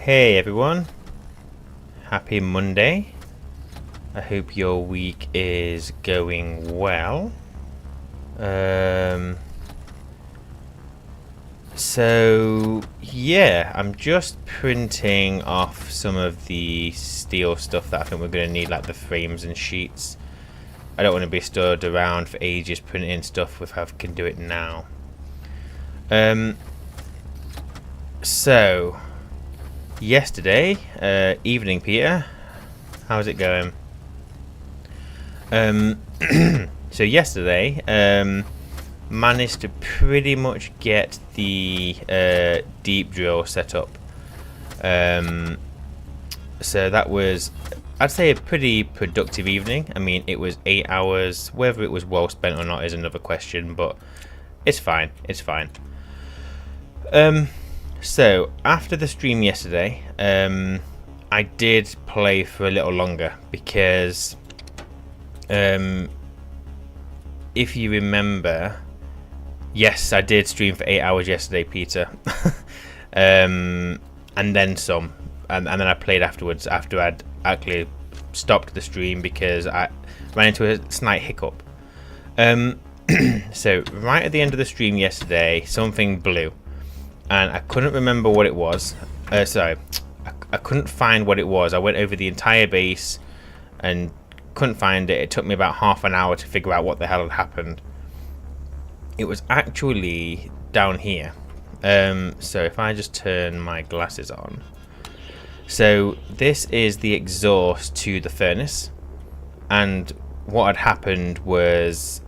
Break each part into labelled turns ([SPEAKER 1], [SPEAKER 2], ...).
[SPEAKER 1] Hey everyone, happy Monday. I hope your week is going well. So yeah, I'm just printing off some of the steel stuff that I think we're going to need, like the frames and sheets. I don't want to be stood around for ages printing stuff if I can do it now. So yesterday evening, Peter, how's it going? So yesterday managed to pretty much get the deep drill set up. So that was, I'd say, a pretty productive evening. I mean, it was 8 hours. Whether it was well spent or not is another question, but it's fine. It's fine. So after the stream yesterday, I did play for a little longer because, if you remember, yes, I did stream for 8 hours yesterday, Peter, and then some, and then I played afterwards after I'd actually stopped the stream because I ran into a slight hiccup. So right at the end of the stream yesterday, something blew. And I couldn't remember what it was. I couldn't find what it was. I went over the entire base and couldn't find it. It took me about half an hour to figure out what the hell had happened. It was actually down here. So if I just turn my glasses on. So this is the exhaust to the furnace. And what had happened was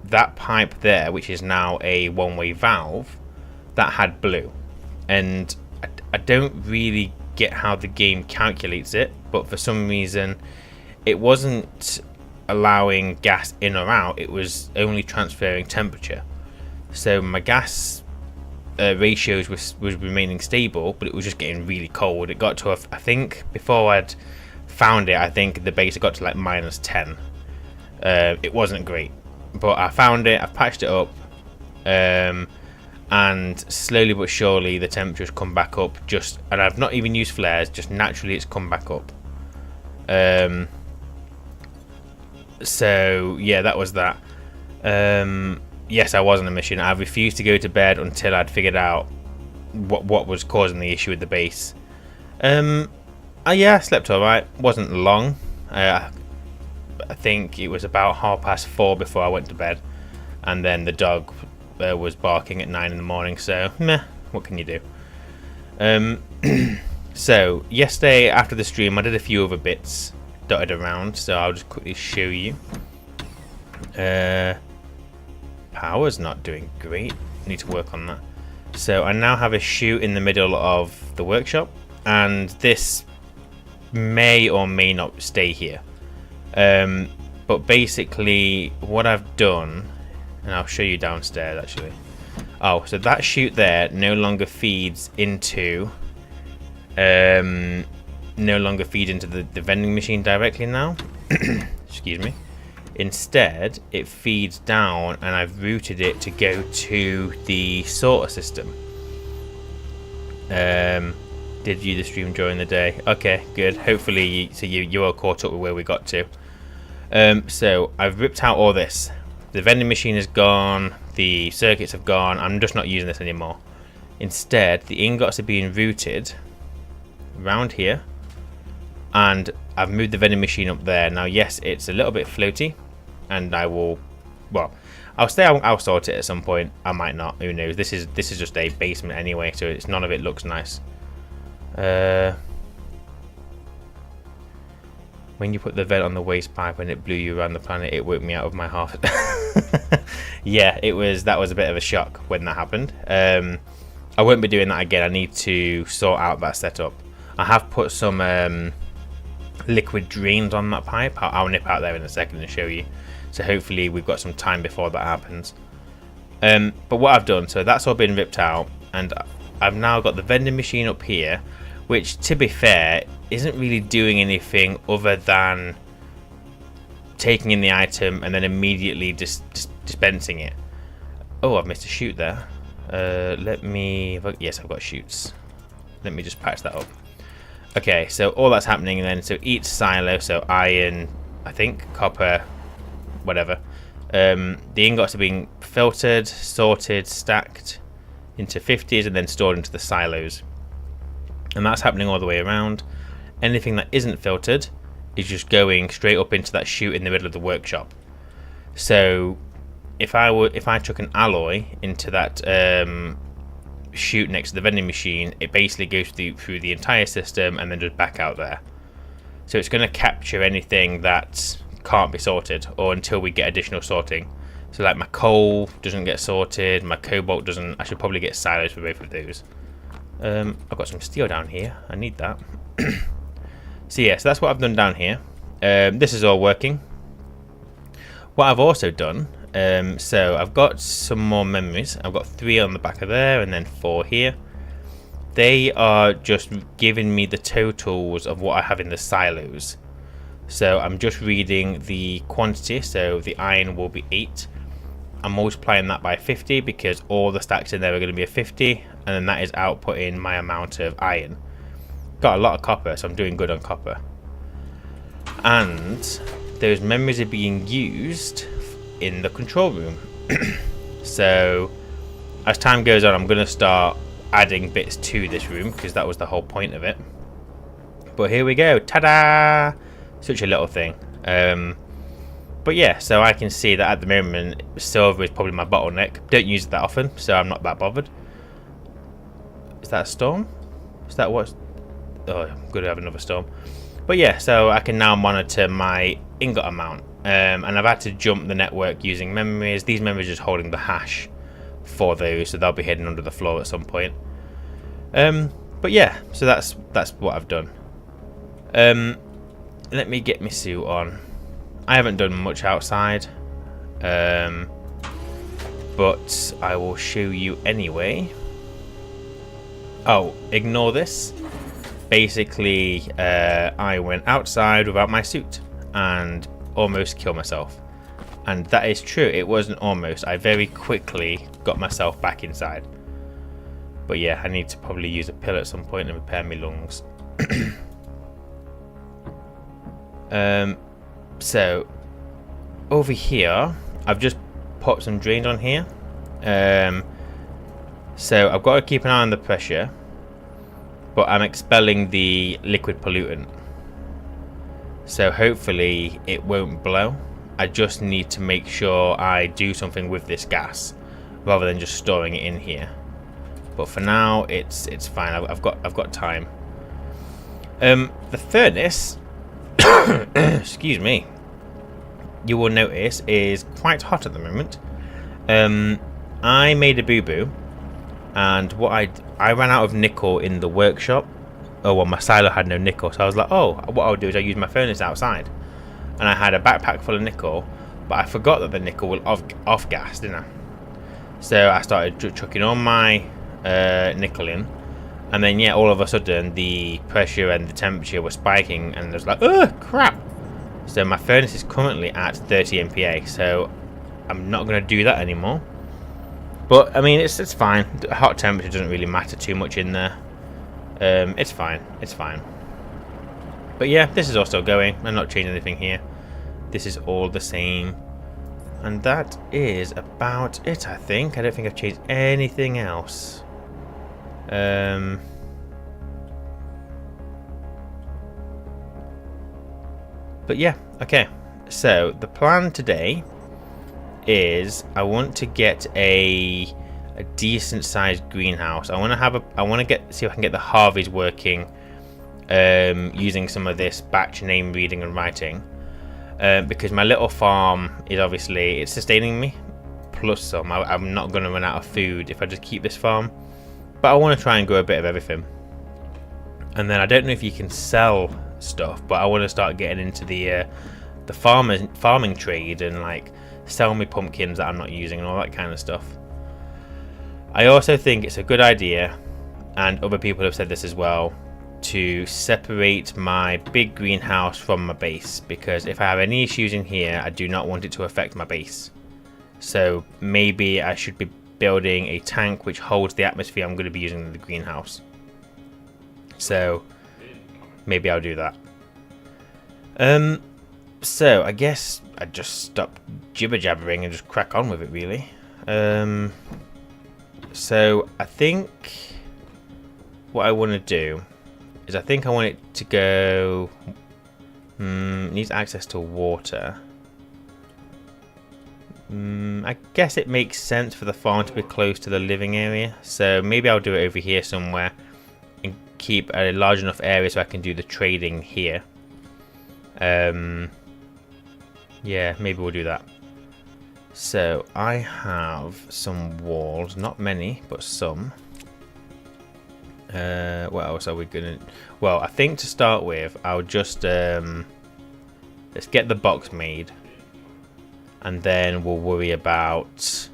[SPEAKER 1] that pipe there, which is now a one-way valve, that had blue, and I don't really get how the game calculates it, but for some reason it wasn't allowing gas in or out, it was only transferring temperature. So my gas ratios was remaining stable, but it was just getting really cold. It got to, I think before I'd found it, I think the base got to like -10. It wasn't great, but I found it, I patched it up, and slowly but surely the temperature's come back up, and I've not even used flares, just naturally it's come back up. So yeah, that was that. Yes, I was on a mission. I refused to go to bed until I'd figured out what was causing the issue with the base. Yeah, I slept alright, wasn't long. I think it was about 4:30 before I went to bed, and then the dog was barking at 9 in the morning, so meh, what can you do? So yesterday after the stream I did a few other bits dotted around, so I'll just quickly show you. Power's not doing great, need to work on that. So I now have a chute in the middle of the workshop, and this may or may not stay here, but basically what I've done, and I'll show you downstairs actually. Oh, so that chute there no longer feeds into the vending machine directly now. Excuse me. Instead, it feeds down, and I've routed it to go to the sorter system. Did you the stream during the day? Okay, good. Hopefully, you are caught up with where we got to. So I've ripped out all this. The vending machine is gone, the circuits have gone, I'm just not using this anymore. Instead, the ingots are being routed around here, and I've moved the vending machine up there. Now yes, it's a little bit floaty, and I'll sort it at some point. I might not, who knows. This is just a basement anyway, so none of it looks nice. When you put the vent on the waste pipe and it blew you around the planet, it woke me out of my heart. Yeah, that was a bit of a shock when that happened. I won't be doing that again. I need to sort out that setup. I have put some liquid drains on that pipe. I'll nip out there in a second and show you. So hopefully we've got some time before that happens. But what I've done, so that's all been ripped out, and I've now got the vending machine up here, which, to be fair, isn't really doing anything other than taking in the item and then immediately dispensing it. Oh, I've missed a chute there. Yes, I've got chutes. Let me just patch that up. Okay, so all that's happening then, so each silo, so iron, I think, copper, whatever, the ingots are being filtered, sorted, stacked into 50s and then stored into the silos. And that's happening all the way around. Anything that isn't filtered is just going straight up into that chute in the middle of the workshop. So if I took an alloy into that chute next to the vending machine, it basically goes through the entire system and then just back out there. So it's going to capture anything that can't be sorted, or until we get additional sorting. So like my coal doesn't get sorted, my cobalt doesn't. I should probably get silos for both of those. I've got some steel down here, I need that. So yeah, so that's what I've done down here. This is all working. What I've also done, so I've got some more memories. I've got 3 on the back of there and then 4 here. They are just giving me the totals of what I have in the silos. So I'm just reading the quantity, so the iron will be 8. I'm multiplying that by 50 because all the stacks in there are going to be a 50, and then that is outputting my amount of iron. Got a lot of copper, so I'm doing good on copper. And those memories are being used in the control room. So as time goes on, I'm going to start adding bits to this room because that was the whole point of it. But here we go, ta-da! Such a little thing. But yeah, so I can see that at the moment silver is probably my bottleneck. Don't use it that often, so I'm not that bothered. Is that a storm? Is that what's... Oh, I'm going to have another storm. But yeah, so I can now monitor my ingot amount. And I've had to jump the network using memories. These memories are just holding the hash for those, so they'll be hidden under the floor at some point. But yeah, so that's what I've done. Let me get my suit on. I haven't done much outside, but I will show you anyway. Oh, ignore this. Basically, I went outside without my suit and almost killed myself. And that is true, it wasn't almost. I very quickly got myself back inside. But yeah, I need to probably use a pill at some point and repair my lungs. So over here I've just put some drains on here. So I've got to keep an eye on the pressure, but I'm expelling the liquid pollutant, so hopefully it won't blow. I just need to make sure I do something with this gas rather than just storing it in here. But for now it's fine. I've got time. The furnace excuse me, you will notice is quite hot at the moment. I made a boo-boo, and what I ran out of nickel in the workshop. Oh well, my silo had no nickel, so I was like, oh, what I'll do is I'll use my furnace outside. And I had a backpack full of nickel, but I forgot that the nickel will off gas, didn't I? So I started chucking all my nickel in. And then, yeah, all of a sudden, the pressure and the temperature were spiking, and I was like, oh, crap! So my furnace is currently at 30 MPa, so I'm not going to do that anymore. But, I mean, it's fine. The hot temperature doesn't really matter too much in there. It's fine. It's fine. But, yeah, this is all still going. I'm not changing anything here. This is all the same. And that is about it, I think. I don't think I've changed anything else. But yeah, okay. So the plan today is I want to get a decent sized greenhouse. I want to see if I can get the Harveys working, using some of this batch name reading and writing, because my little farm is obviously it's sustaining me plus some. I'm not going to run out of food if I just keep this farm. But I want to try and grow a bit of everything. And then I don't know if you can sell stuff, but I want to start getting into the farming trade and like sell me pumpkins that I'm not using and all that kind of stuff. I also think it's a good idea, and other people have said this as well, to separate my big greenhouse from my base, because if I have any issues in here, I do not want it to affect my base. So maybe I should be building a tank which holds the atmosphere I'm going to be using in the greenhouse. So maybe I'll do that. So I guess I just stop jibber jabbering and just crack on with it, really. So I think what I want to do is I think I want it to go. Needs access to water. I guess it makes sense for the farm to be close to the living area, so maybe I'll do it over here somewhere and keep a large enough area so I can do the trading here. Yeah, maybe we'll do that. So I have some walls, not many, but some. What else are we gonna? Well, I think to start with, I'll just let's get the box made, and then we'll worry about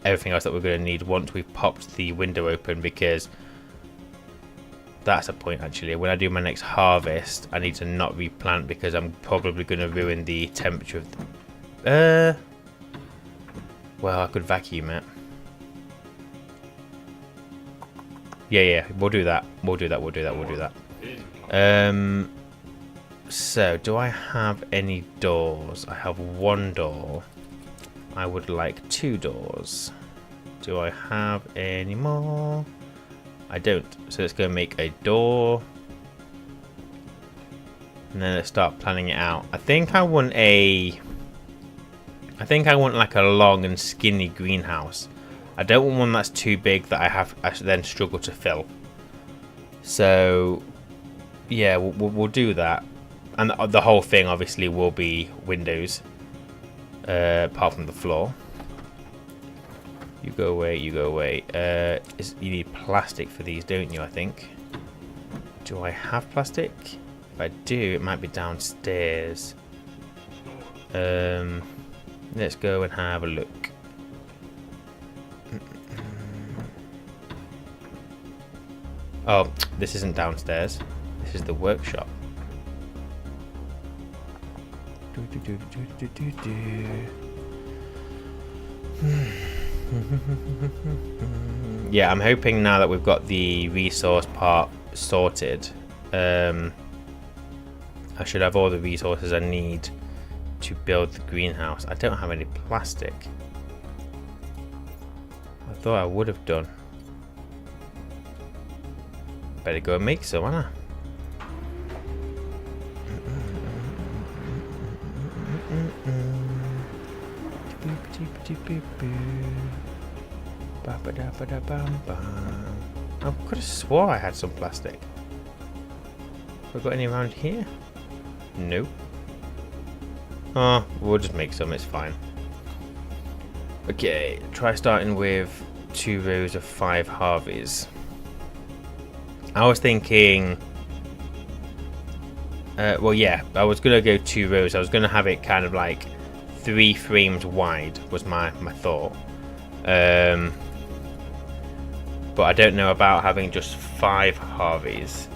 [SPEAKER 1] everything else that we're going to need once we've popped the window open, because that's a point actually. When I do my next harvest, I need to not replant because I'm probably going to ruin the temperature of the... well, I could vacuum it. Yeah, we'll do that. We'll do that. So, do I have any doors? I have one door. I would like 2 doors. Do I have any more? I don't. So let's go make a door. And then let's start planning it out. I think I want like a long and skinny greenhouse. I don't want one that's too big that I then struggle to fill. So yeah, we'll do that. And the whole thing obviously will be windows, apart from the floor. You go away. You need plastic for these, don't you, I think? Do I have plastic? If I do, it might be downstairs. Let's go and have a look. Oh, this isn't downstairs. This is the workshop. Yeah, I'm hoping now that we've got the resource part sorted, I should have all the resources I need to build the greenhouse. I don't have any plastic. I thought I would have done. Better go and make some, huh? I could have swore I had some plastic. Have I got any around here? Nope. Oh, we'll just make some, it's fine. Okay, try starting with 2 rows of 5 Harveys. I was thinking... well, yeah, I was going to go 2 rows. I was going to have it kind of like 3 frames wide was my thought. But I don't know about having just 5 Harveys.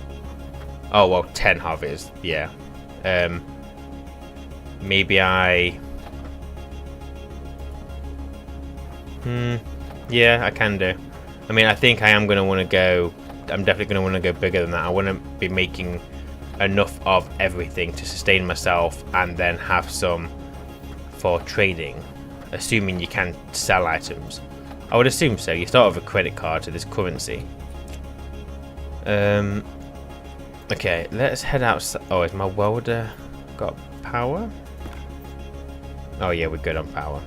[SPEAKER 1] Oh, well, 10 Harveys, yeah. Maybe I... yeah, I can do. I mean, I think I am going to want to go... I'm definitely going to want to go bigger than that. I want to be making enough of everything to sustain myself and then have some for trading, assuming you can sell items. I would assume so. You start with a credit card to this currency. Okay, let's head outside. Oh, has my welder got power? Oh yeah, we're good on power.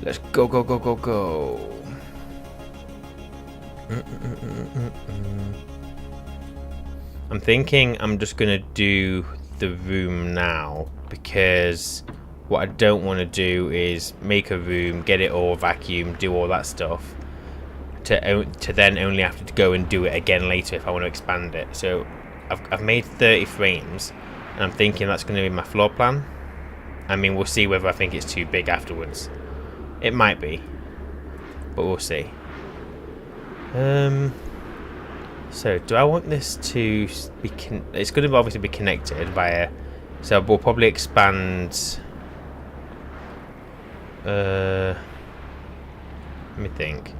[SPEAKER 1] Let's go. I'm thinking I'm just gonna do the room now, because what I don't want to do is make a room, get it all vacuumed, do all that stuff, to then only have to go and do it again later if I want to expand it. So I've made 30 frames, and I'm thinking that's going to be my floor plan. I mean, we'll see whether I think it's too big afterwards. It might be, but we'll see. So do I want this to be it's going to obviously be connected via, so we'll probably expand. Let me think.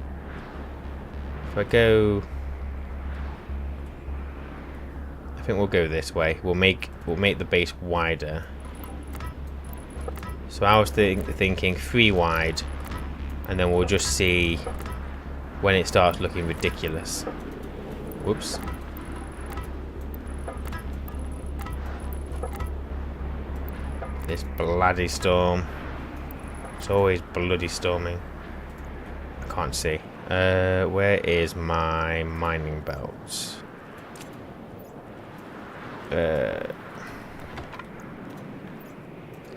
[SPEAKER 1] If I go, think we'll go this way. We'll make the base wider. So I was thinking 3 wide, and then we'll just see when it starts looking ridiculous. Whoops. This bloody storm. It's always bloody storming. I can't see. Where is my mining belt?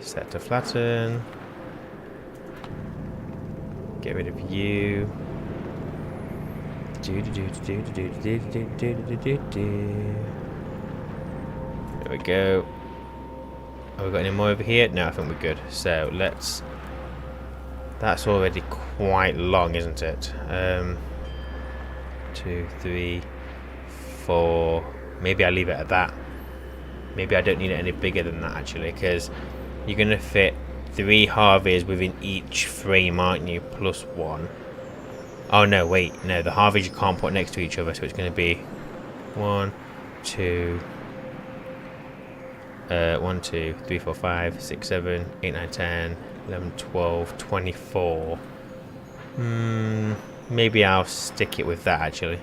[SPEAKER 1] Set to flatten. Get rid of you. There we go. Have we got any more over here? No, I think we're good. So let's... That's already quite long, isn't it? 2, 3, 4. Maybe I'll leave it at that. Maybe I don't need it any bigger than that, actually, because you're going to fit 3 Harveys within each frame, aren't you? Plus 1. Oh, no, wait. No, the Harveys you can't put next to each other, so it's going to be 1, 2... 1, 2, 3, 4, 5, 6, 7, 8, 9, 10, 11, 12, 24. Maybe I'll stick it with that, actually.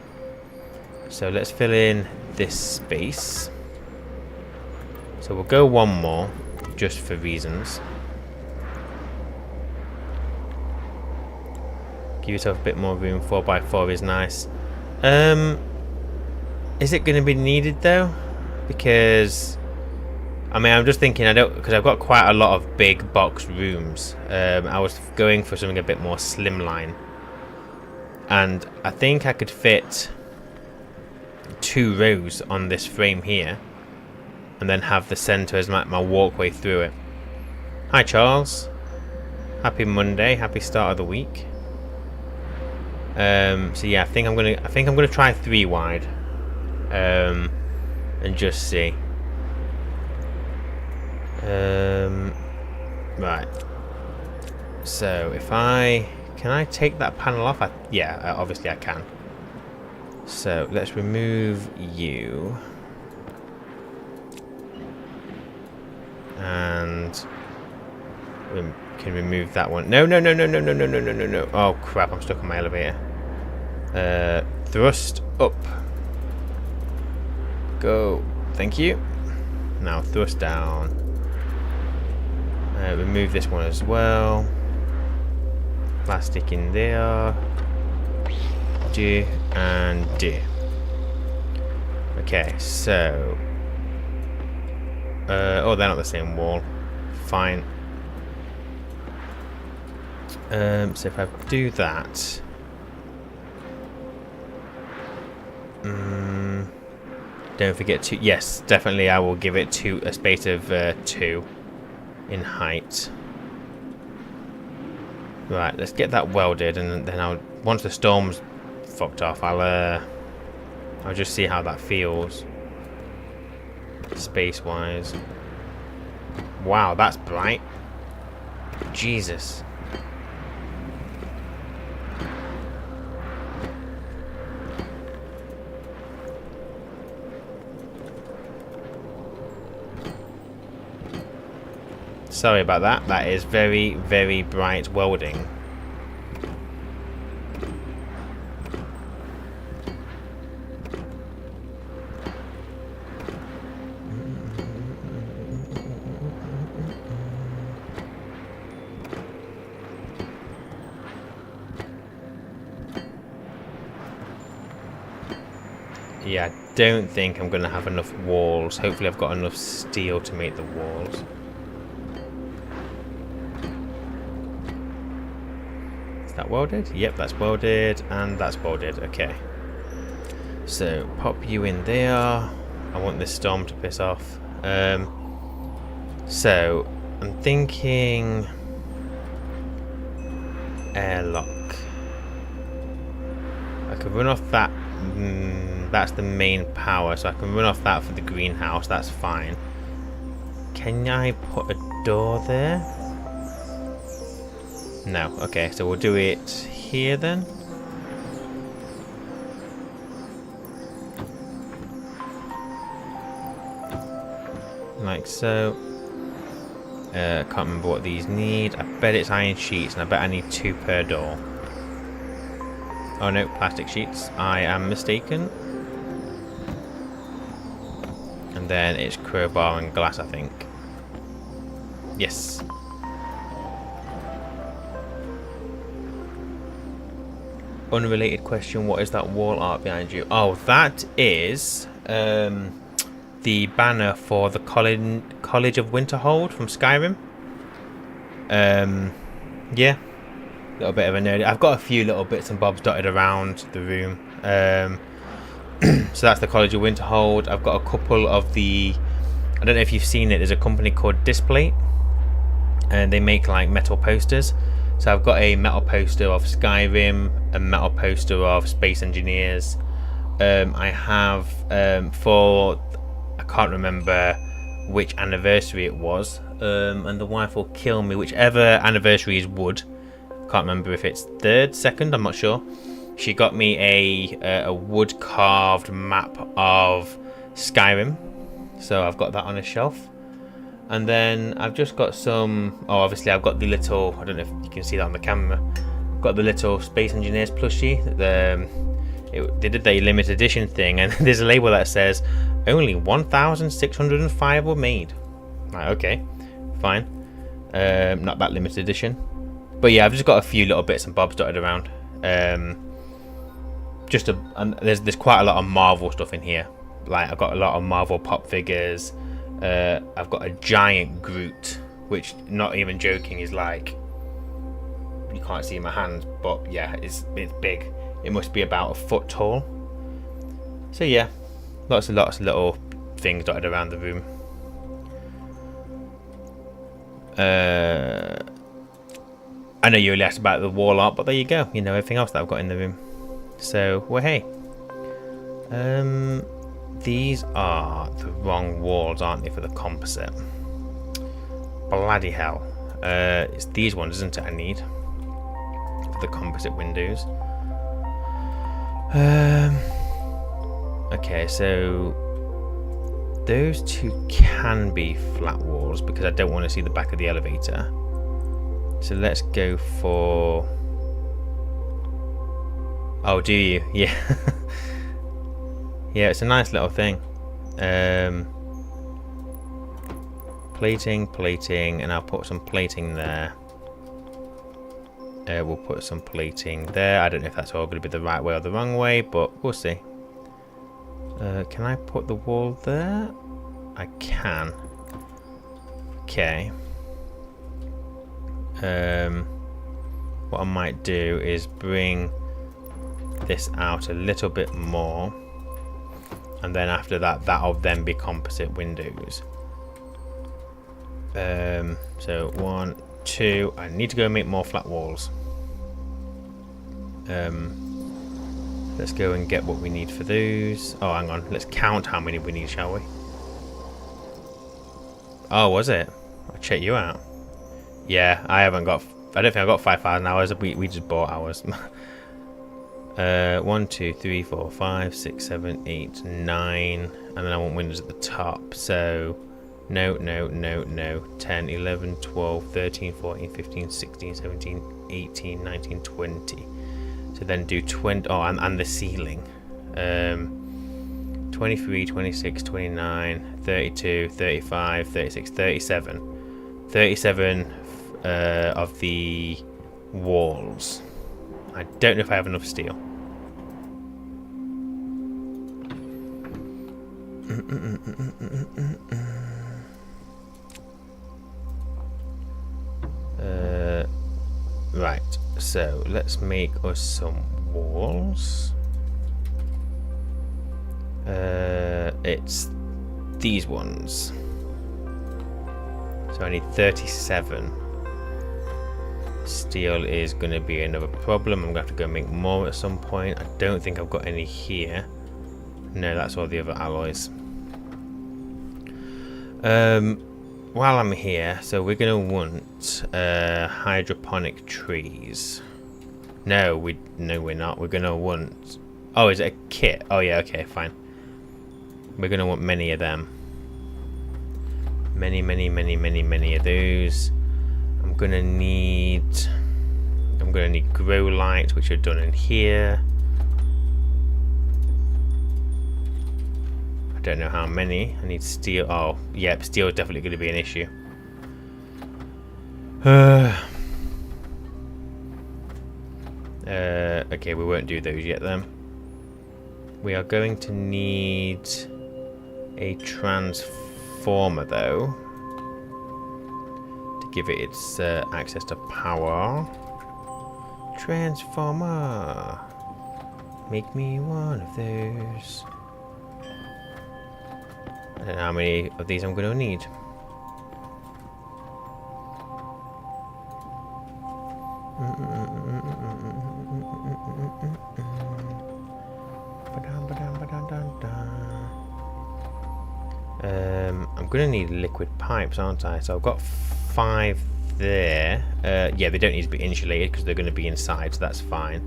[SPEAKER 1] So let's fill in this space. So we'll go 1 more, just for reasons. Give yourself a bit more room. 4x4 is nice. Is it going to be needed, though? Because... I mean, I'm just thinking, because I've got quite a lot of big box rooms. I was going for something a bit more slimline, and I think I could fit 2 rows on this frame here, and then have the center as my walkway through it. Hi, Charles. Happy Monday. Happy start of the week. So yeah, I think I'm gonna try 3 wide, and just see. Right. So if can I take that panel off? Yeah, obviously I can. So let's remove you. And we can remove that one. No. Oh crap, I'm stuck on my elevator. Thrust up. Go. Thank you. Now thrust down. Remove this one as well. Plastic in there. Do and do. Okay, so... oh, they're not the same wall. Fine. So if I do that... don't forget to... Yes, definitely I will give it a space of 2 in height. Right, let's get that welded, and then once the storm's fucked off, I'll just see how that feels. Space-wise. Wow, that's bright. Jesus. Sorry about that. That is very, very bright welding. Yeah, I don't think I'm going to have enough walls. Hopefully I've got enough steel to make the walls. That welded? Yep, that's welded, and that's welded. Okay. So, pop you in there. I want this storm to piss off. So, I'm thinking... airlock. I could run off that... that's the main power, so I can run off that for the greenhouse. That's fine. Can I put a door there? No. Okay, so we'll do it here then. like so. Can't remember what these need. I bet it's iron sheets, and I bet I need 2 per door. Oh no, plastic sheets. I am mistaken. And then it's crowbar and glass, I think. Yes. Unrelated question, what is that wall art behind you? Oh, that is the banner for the College of Winterhold from Skyrim. Yeah, a little bit of a nerd. I've got a few little bits and bobs dotted around the room. So that's the College of Winterhold. I've got a couple of the... I don't know if you've seen it. There's a company called Displate, and they make like metal posters. So I've got a metal poster of Skyrim, a metal poster of Space Engineers. I have for... I can't remember which anniversary it was, and the wife will kill me. Whichever anniversary is wood. Can't remember if it's 3rd, 2nd, I'm not sure. She got me a wood carved map of Skyrim, so I've got that on a shelf. And then I've just got some... Oh, obviously I've got the little... I don't know if you can see that on the camera. I've got the little Space Engineers plushie. They did the limited edition thing, and there's a label that says only 1,605 were made. Right, okay, fine. Not that limited edition. But yeah, I've just got a few little bits and bobs dotted around. And there's quite a lot of Marvel stuff in here. Like, I've got a lot of Marvel pop figures. I've got a giant Groot, which, not even joking, is like, you can't see my hand, but yeah, it's big. It must be about 1 foot tall. So yeah, lots of little things dotted around the room. I know you only asked about the wall art, but there you go. You know everything else that I've got in the room. So, well, hey. These are the wrong walls, aren't they, for the composite? Bloody hell. It's these ones, isn't it, I need? For the composite windows. Okay, so those 2 can be flat walls because I don't want to see the back of the elevator. So let's go for... Oh, do you? Yeah. Yeah, it's a nice little thing. Plating, and I'll put some plating there. We'll put some plating there. I don't know if that's all going to be the right way or the wrong way, but we'll see. Can I put the wall there? I can. Okay. What I might do is bring this out a little bit more, and then after that, that'll then be composite windows. So 1, 2. I need to go and make more flat walls. Let's go and get what we need for those. Oh, hang on. Let's count how many we need, shall we? Oh, was it? I'll check you out. Yeah, I don't think I got 5,000 hours. We just bought hours. 1, 2, 3, 4, 5, 6, 7, 8, 9, and then I want windows at the top. So no. 10, 11, 12, 13, 14, 15, 16, 17, 18, 19, 20. So then do 20. Oh, and the ceiling. 23, 26, 29, 32, 35, 36, 37. 37 of the walls. I don't know if I have enough steel. Right, so let's make us some walls. It's these ones. So I need 37. Steel is going to be another problem. I'm going to have to go make more at some point. I don't think I've got any here. No, that's all the other alloys. While I'm here, so we're going to want hydroponic trees. No, we're not. We're going to want... Oh, is it a kit? Oh, yeah, okay, fine. We're going to want many of them. Many of those. I'm gonna need grow lights, which are done in here. I don't know how many. I need steel. Oh, yep, steel is definitely going to be an issue. Okay, we won't do those yet then. We are going to need a transformer though, to give it its access to power. Transformer, make me one of those. I don't know how many of these I'm going to need. I'm going to need liquid pipes, aren't I? So I've got 5 there. Yeah, they don't need to be insulated because they're going to be inside, so that's fine.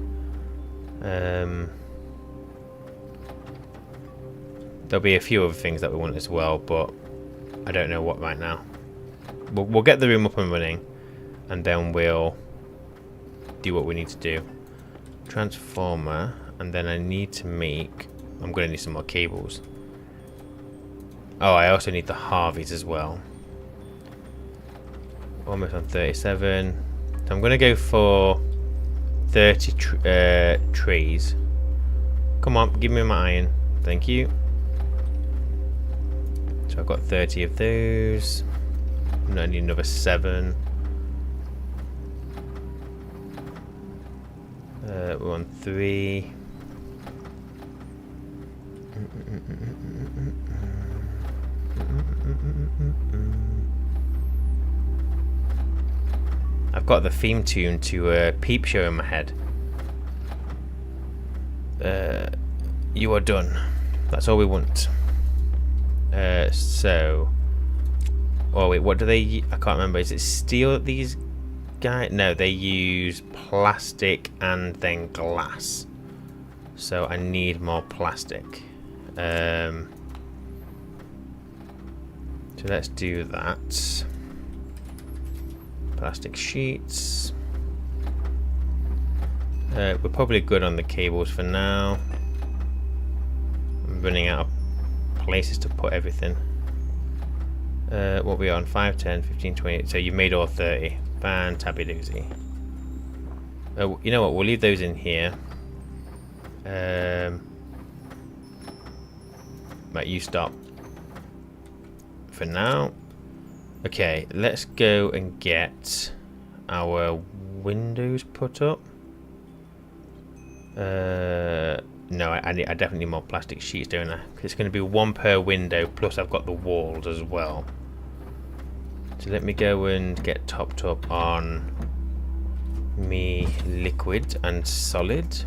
[SPEAKER 1] There'll be a few other things that we want as well, but I don't know what right now. We'll get the room up and running, and then we'll do what we need to do. Transformer, and then I need to make... I'm going to need some more cables. Oh, I also need the Harveys as well. Almost on 37. So I'm going to go for 30 trees. Come on, give me my iron. Thank you. So I've got 30 of those. I need another 7. We're on 3. I've got the theme tune to Peep Show in my head. You are done. That's all we want. So... Oh wait, what do they... I can't remember. Is it steel that these guys... No, they use plastic and then glass. So I need more plastic. So let's do that. Plastic sheets. We're probably good on the cables for now. I'm running out of places to put everything. What are we on? 5, 10, 15, 20. So you've made all 30. Fantabulous. You know what? We'll leave those in here. Right, you stop. For now. Okay, let's go and get our windows put up. No, I definitely need more plastic sheets, don't I? 'Cause it's going to be 1 per window, plus I've got the walls as well. So let me go and get topped up on me liquid and solid.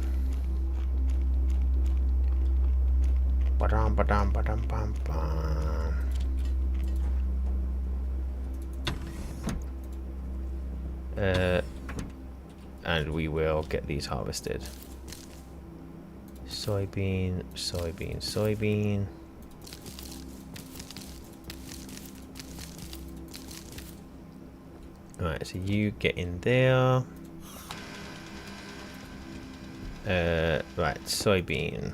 [SPEAKER 1] Ba-dum, ba-dum, ba-dum, bam, bam. And we will get these harvested. Soybean, soybean, soybean. Right, so you get in there. Right, soybean.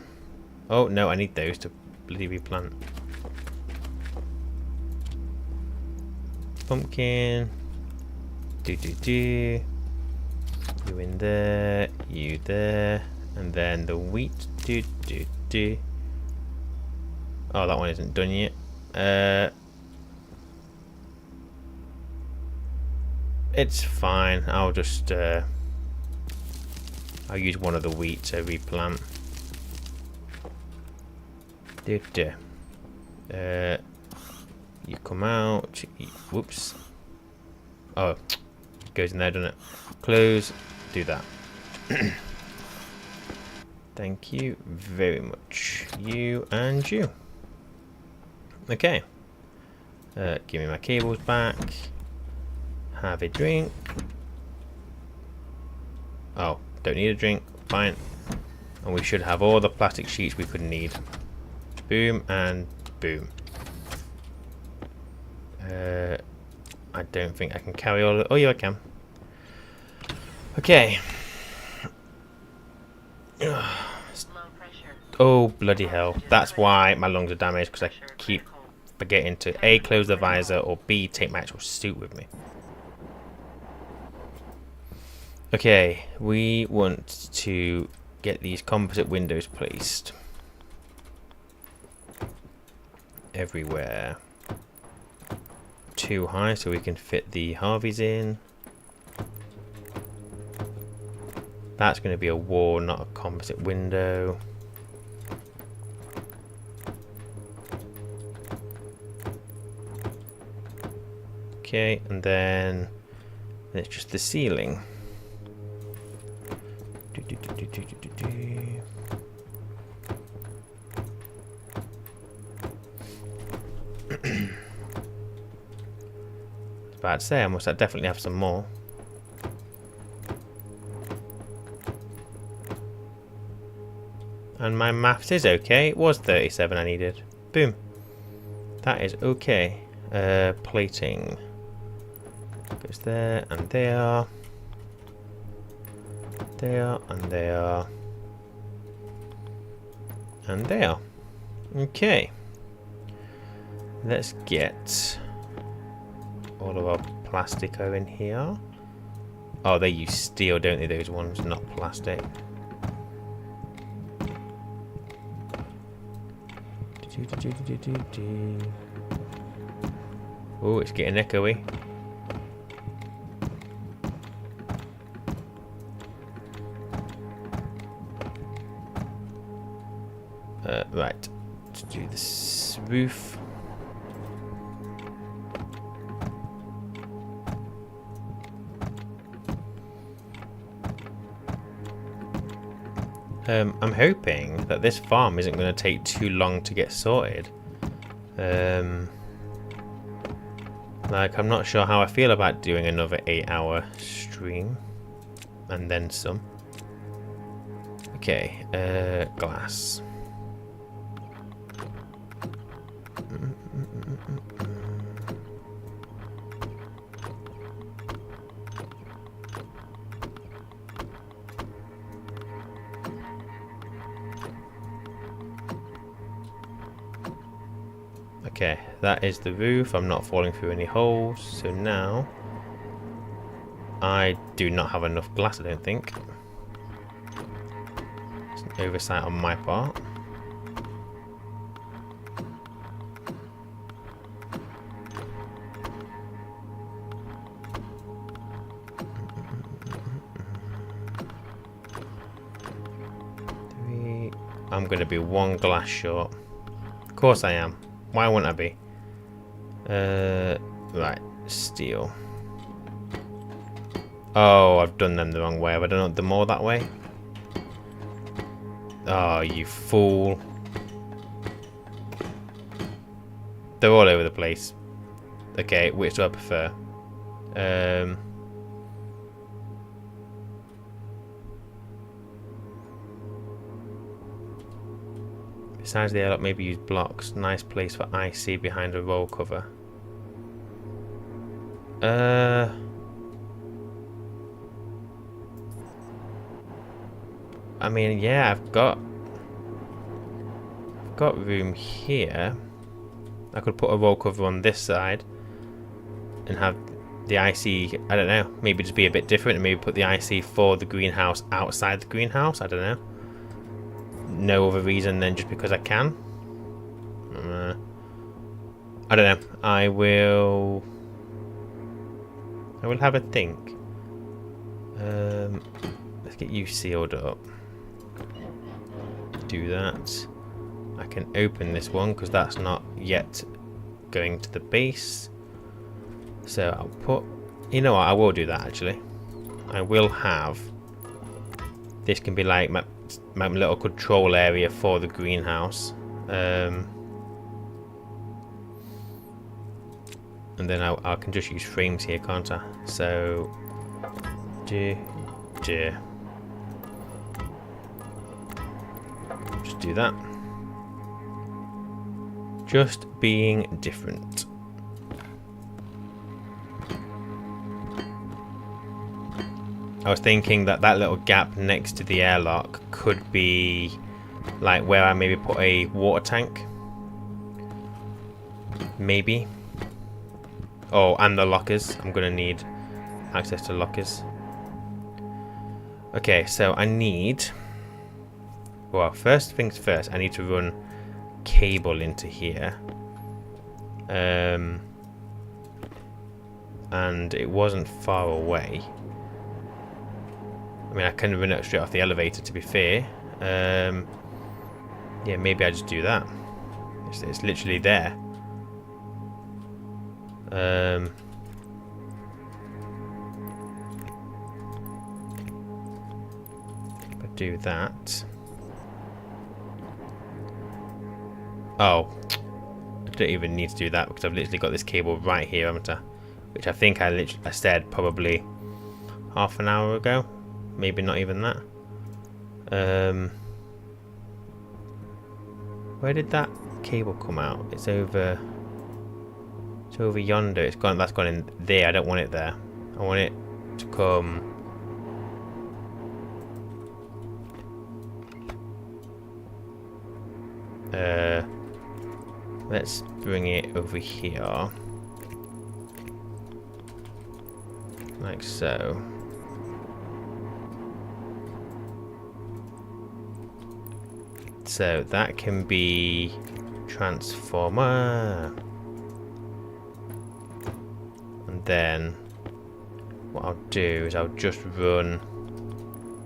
[SPEAKER 1] Oh no, I need those to bloody replant. Pumpkin. You in there, you there, and then the wheat. Oh, that one isn't done yet. It's fine. I'll just I'll use one of the wheat to replant. You come out. Whoops. Oh, goes in there, doesn't it? Close. Do that. Thank you very much. You and you. Okay. Give me my cables back. Have a drink. Oh, don't need a drink. Fine. And we should have all the plastic sheets we could need. Boom and boom. I don't think I can carry all. Oh, yeah, I can. Okay. Oh, bloody hell. That's why my lungs are damaged, because I keep forgetting to A, close the visor, or B, take my actual suit with me. Okay, we want to get these composite windows placed everywhere. Too high so we can fit the Harveys in. That's going to be a wall, not a composite window. Okay, and then it's just the ceiling. I was about to say, I must definitely have some more. And my maths is okay. It was 37 I needed. Boom. That is okay. Plating. Goes there, and there. There, and there. And there. Okay. Let's get all of our plastico in here. Oh, they use steel, don't they, those ones, not plastic. Oh, it's getting echoey. Right, to do this roof. I'm hoping that this farm isn't going to take too long to get sorted. Like, I'm not sure how I feel about doing another 8-hour stream. And then some. Okay, glass. Okay, that is the roof. I'm not falling through any holes. So now, I do not have enough glass, I don't think. It's an oversight on my part. I'm going to be one glass short. Of course I am. Why wouldn't I be? Right, steel. Oh, I've done them the wrong way. Have I done them all that way? Oh, you fool. They're all over the place. Okay, which do I prefer? Besides the airlock, maybe use blocks. Nice place for IC behind a roll cover. I mean, yeah, I've got room here. I could put a roll cover on this side and have the IC, I don't know, maybe just be a bit different and maybe put the IC for the greenhouse outside the greenhouse. I don't know. No other reason than just because I can. I don't know. I will have a think. Let's get you sealed up. Do that. I can open this one because that's not yet going to the base. So I'll put... You know what? I will do that actually. I will have... This can be like my little control area for the greenhouse. And then I can just use frames here, can't I? So... Just do that. Just being different. I was thinking that that little gap next to the airlock could be like where I maybe put a water tank. Maybe. Oh, and the lockers. I'm going to need access to lockers. Okay, so I need... Well, first things first, I need to run cable into here. And it wasn't far away. I mean, I can run it straight off the elevator, to be fair. Yeah, maybe I just do that. It's literally there. If I do that. Oh, I don't even need to do that because I've literally got this cable right here, haven't I? Which I think I said probably half an hour ago. Maybe not even that. Where did that cable come out? It's over yonder. It's gone. That's gone in there. I don't want it there. I want it to come. Let's bring it over here, like so. So that can be transformer. And then what I'll do is I'll just run.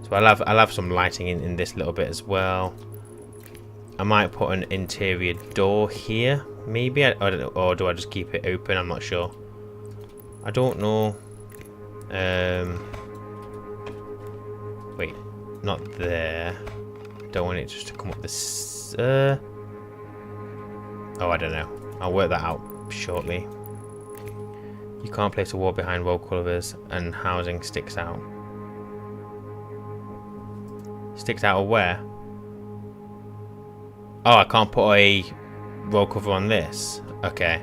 [SPEAKER 1] So I'll have some lighting in this little bit as well. I might put an interior door here, maybe, or do I just keep it open? I'm not sure. I don't know. Wait, not there. Don't want it just to come up this. Oh, I don't know. I'll work that out shortly. You can't place a wall behind wall covers, and housing sticks out. Sticks out of where? Oh, I can't put a roll cover on this. Okay.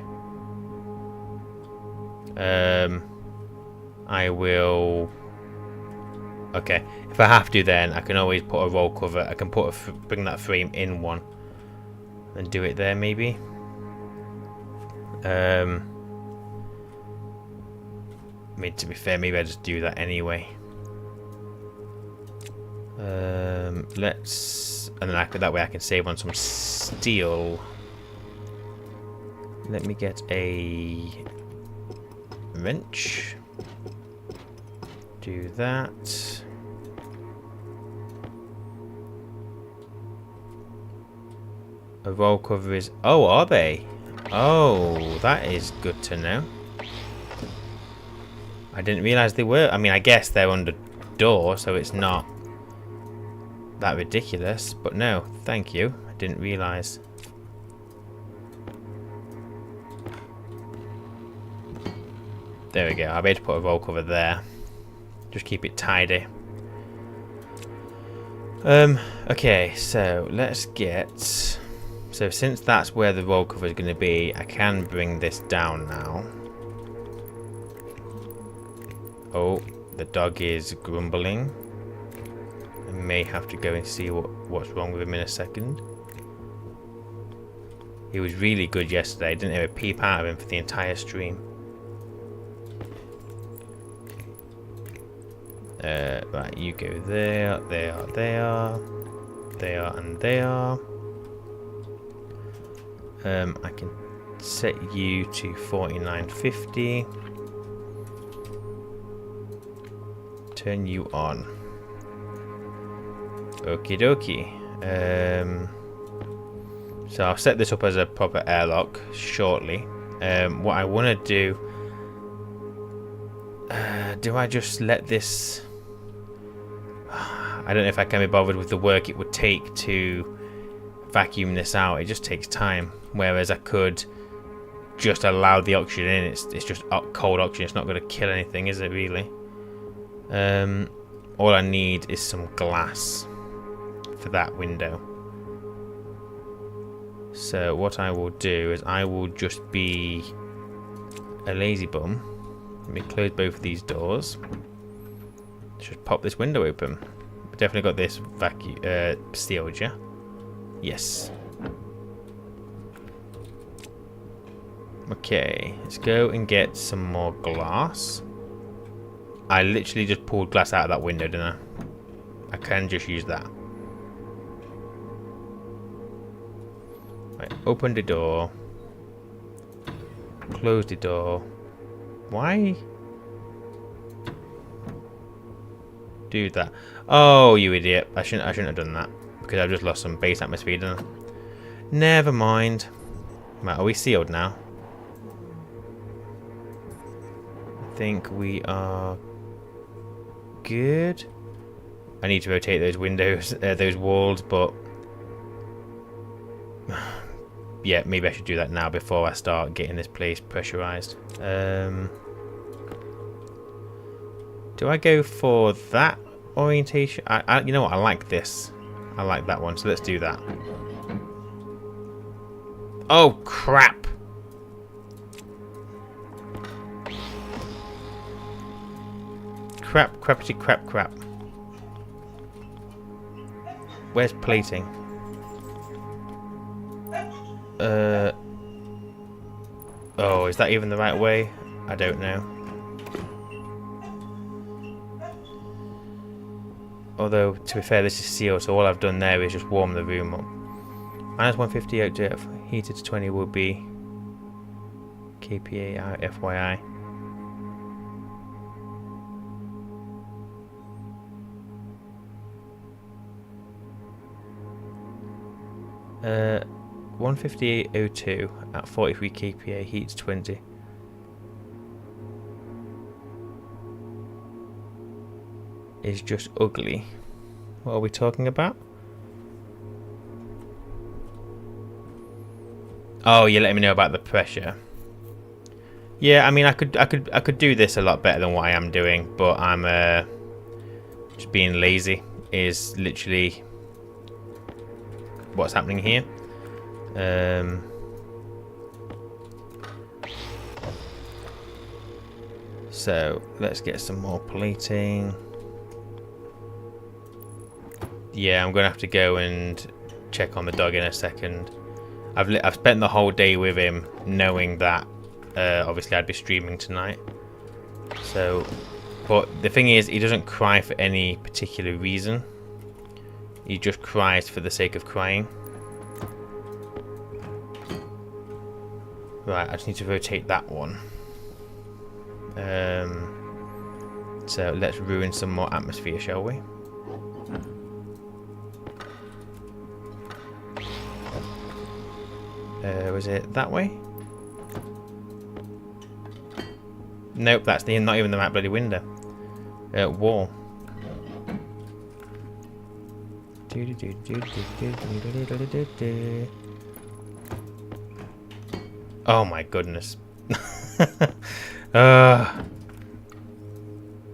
[SPEAKER 1] I will. Okay. If I have to, then I can always put a roll cover. I can bring that frame in one and do it there, maybe. I mean, to be fair, maybe I just do that anyway. And then that way I can save on some steel. Let me get a wrench. Do that. A roll cover is... Oh, are they? Oh, that is good to know. I didn't realise they were. I mean, I guess they're under door, so it's not that ridiculous. But no, thank you. I didn't realise. There we go. I'll be able to put a roll cover there. Just keep it tidy. Okay, so let's get... So since that's where the roll cover is going to be, I can bring this down now. Oh, the dog is grumbling. I may have to go and see what's wrong with him in a second. He was really good yesterday. Didn't have a peep out of him for the entire stream. Right, you go there, there, there, there, and there. I can set you to 4950. Turn you on. Okie dokie. So I'll set this up as a proper airlock shortly. What I want to do I just let this... I don't know if I can be bothered with the work it would take to vacuum this out. It just takes time. Whereas I could just allow the oxygen in. It's just cold oxygen. It's not going to kill anything, is it really? All I need is some glass for that window. So what I will do is I will just be a lazy bum. Let me close both of these doors. Just pop this window open. We definitely got this vacuum sealed, yeah? Yes. Okay, let's go and get some more glass. I literally just pulled glass out of that window, didn't I? I can just use that. Right, open the door. Close the door. Why? Do that. Oh, you idiot. I shouldn't have done that. Because I've just lost some base atmosphere, didn't I? Never mind. Right, are we sealed now? I think we are good. I need to rotate those windows, those walls, but yeah, maybe I should do that now before I start getting this place pressurized. Do I go for that orientation? You know what? I like this. I like that one, so let's do that. Oh, crap! Crap, crappity crap crap. Where's plating? Oh, is that even the right way? I don't know. Although, to be fair, this is sealed, so all I've done there is just warm the room up. Minus 150 out to heated to 20 will be KPA FYI. Uh, 158.02 at 43 kPa, heats 20. Is just ugly. What are we talking about? Oh, you're letting me know about the pressure. Yeah, I mean, I could do this a lot better than what I am doing, but I'm just being lazy. Is literally what's happening here. So let's get some more plating. Yeah, I'm gonna have to go and check on the dog in a second. I've spent the whole day with him, knowing that obviously I'd be streaming tonight. So, but the thing is, he doesn't cry for any particular reason. He just cries for the sake of crying. Right, I just need to rotate that one. So let's ruin some more atmosphere, shall we? Was it that way? Nope, that's not even the right bloody window. Wall. Oh my goodness.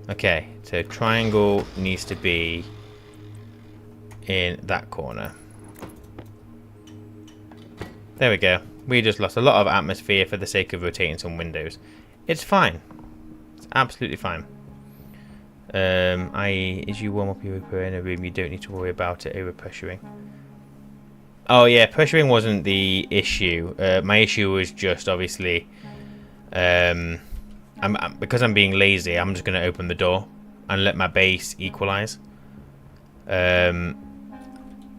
[SPEAKER 1] Okay, so triangle needs to be in that corner. There we go. We just lost a lot of atmosphere for the sake of rotating some windows. It's fine. It's absolutely fine. As you warm up your Europa in a room, you don't need to worry about it overpressuring. Oh yeah, pressuring wasn't the issue. My issue was just obviously, because I'm being lazy, I'm just going to open the door and let my base equalize.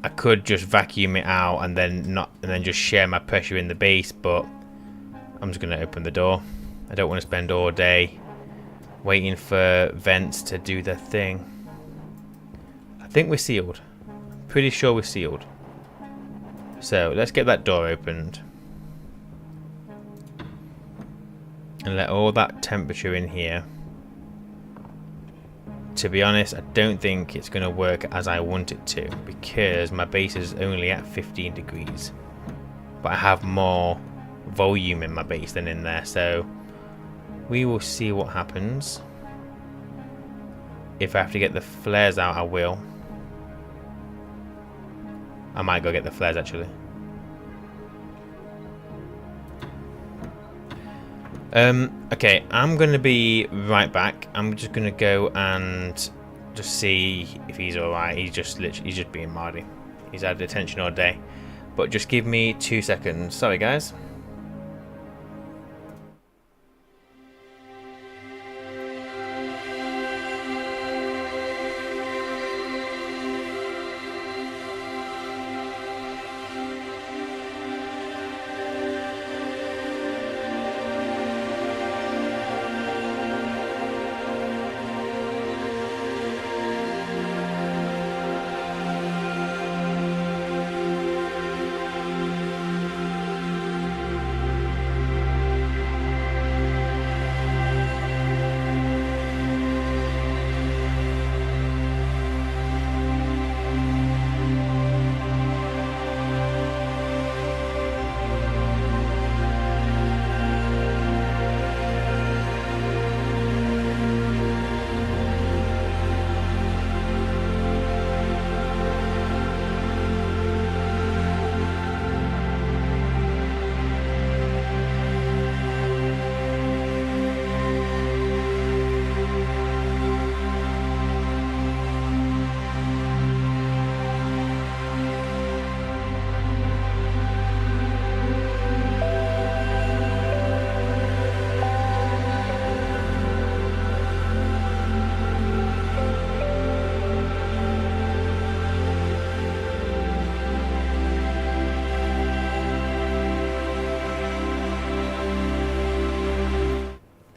[SPEAKER 1] I could just vacuum it out and then just share my pressure in the base, but I'm just going to open the door. I don't want to spend all day waiting for vents to do their thing. I think we're sealed. Pretty sure we're sealed. So let's get that door opened and let all that temperature in here. To be honest, I don't think it's going to work as I want it to, because my base is only at 15 degrees. But I have more volume in my base than in there, so we will see what happens. If I have to get the flares out, I will. I might go get the flares actually. Okay, I'm going to be right back. I'm just going to go and just see if he's alright. He's just being Mardy. He's had detention all day. But just give me 2 seconds. Sorry, guys.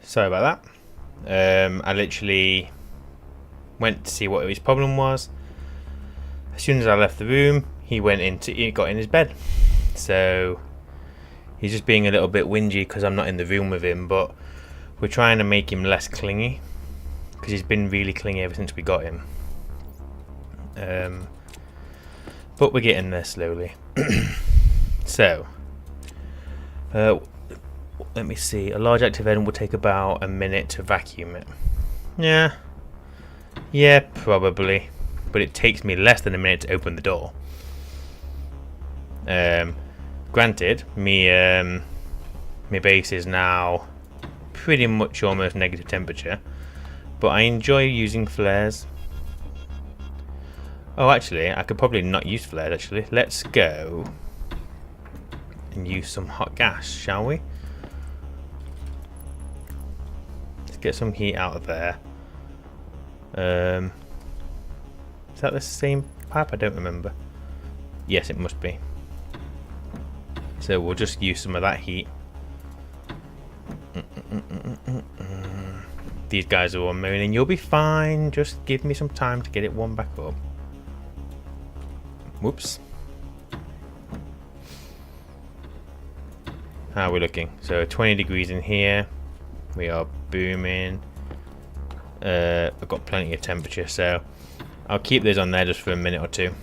[SPEAKER 1] Sorry about that. I literally went to see what his problem was. As soon as I left the room, he got in his bed. So he's just being a little bit whingy because I'm not in the room with him, but we're trying to make him less clingy because he's been really clingy ever since we got him. But we're getting there slowly. So let me see. A large active end will take about a minute to vacuum it. Yeah, probably. But it takes me less than a minute to open the door. Granted, my base is now pretty much almost negative temperature, but I enjoy using flares. Oh, actually, I could probably not use flares. Actually, let's go and use some hot gas, shall we? Get some heat out of there. Is that the same pipe? I don't remember. Yes, it must be. So we'll just use some of that heat. These guys are all moaning. You'll be fine. Just give me some time to get it warmed back up. Whoops. How are we looking? So 20 degrees in here. We are booming. I've got plenty of temperature, so I'll keep those on there just for a minute or two.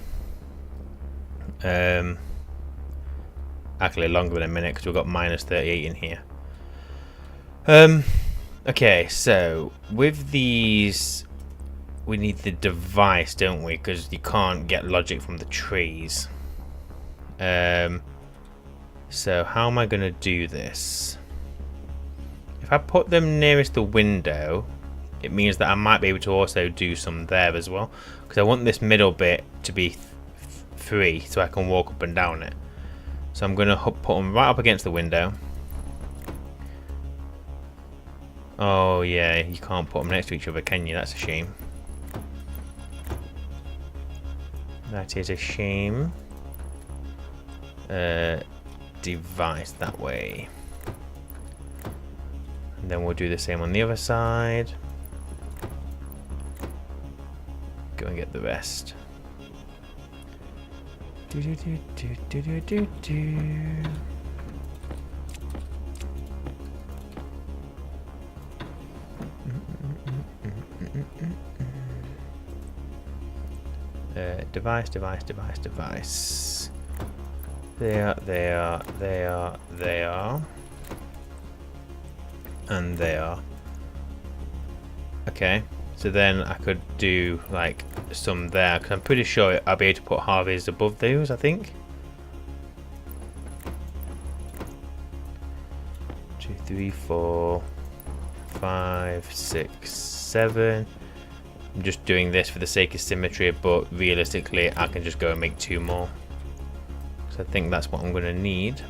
[SPEAKER 1] Actually longer than a minute because we've got minus 38 in here. Okay, so with these we need the device, don't we? Because you can't get logic from the trees. So how am I going to do this? If I put them nearest the window, it means that I might be able to also do some there as well. Because I want this middle bit to be free so I can walk up and down it. So I'm going to put them right up against the window. Oh yeah, you can't put them next to each other, can you? That's a shame. That is a shame. Device that way. And then we'll do the same on the other side. Go and get the rest. Do do do do do do do do. Device. There. And they are. Okay, so then I could do like some there, because I'm pretty sure I'll be able to put harveys above those, I think. 2, 3, 4, 5, 6, 7, I'm just doing this for the sake of symmetry, but realistically I can just go and make 2 more. So I think that's what I'm going to need.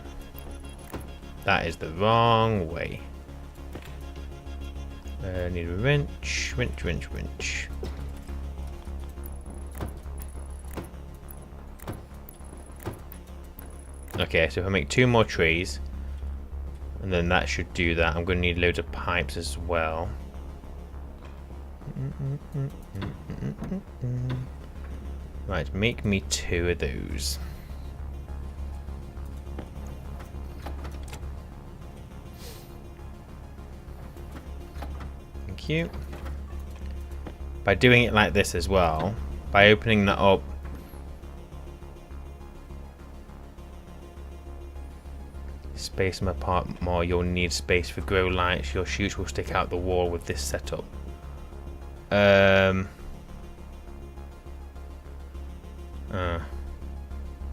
[SPEAKER 1] That is the wrong way. Need a wrench, wrench. Okay, so if I make 2 more trees, and then that should do that. I'm going to need loads of pipes as well. Right, make me 2 of those. Thank you. By doing it like this as well, by opening that up, space them apart more, you'll need space for grow lights. Your shoots will stick out the wall with this setup.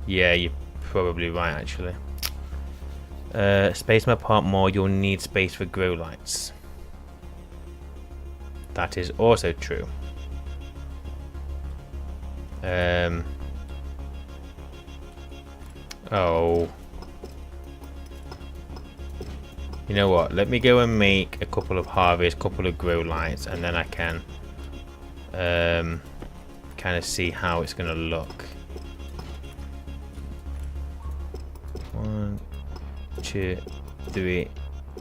[SPEAKER 1] Yeah, you're probably right actually. Space them apart more, you'll need space for grow lights. That is also true. Oh. You know what? Let me go and make a couple of harvests, couple of grow lights, and then I can kind of see how it's going to look. 1, 2, 3,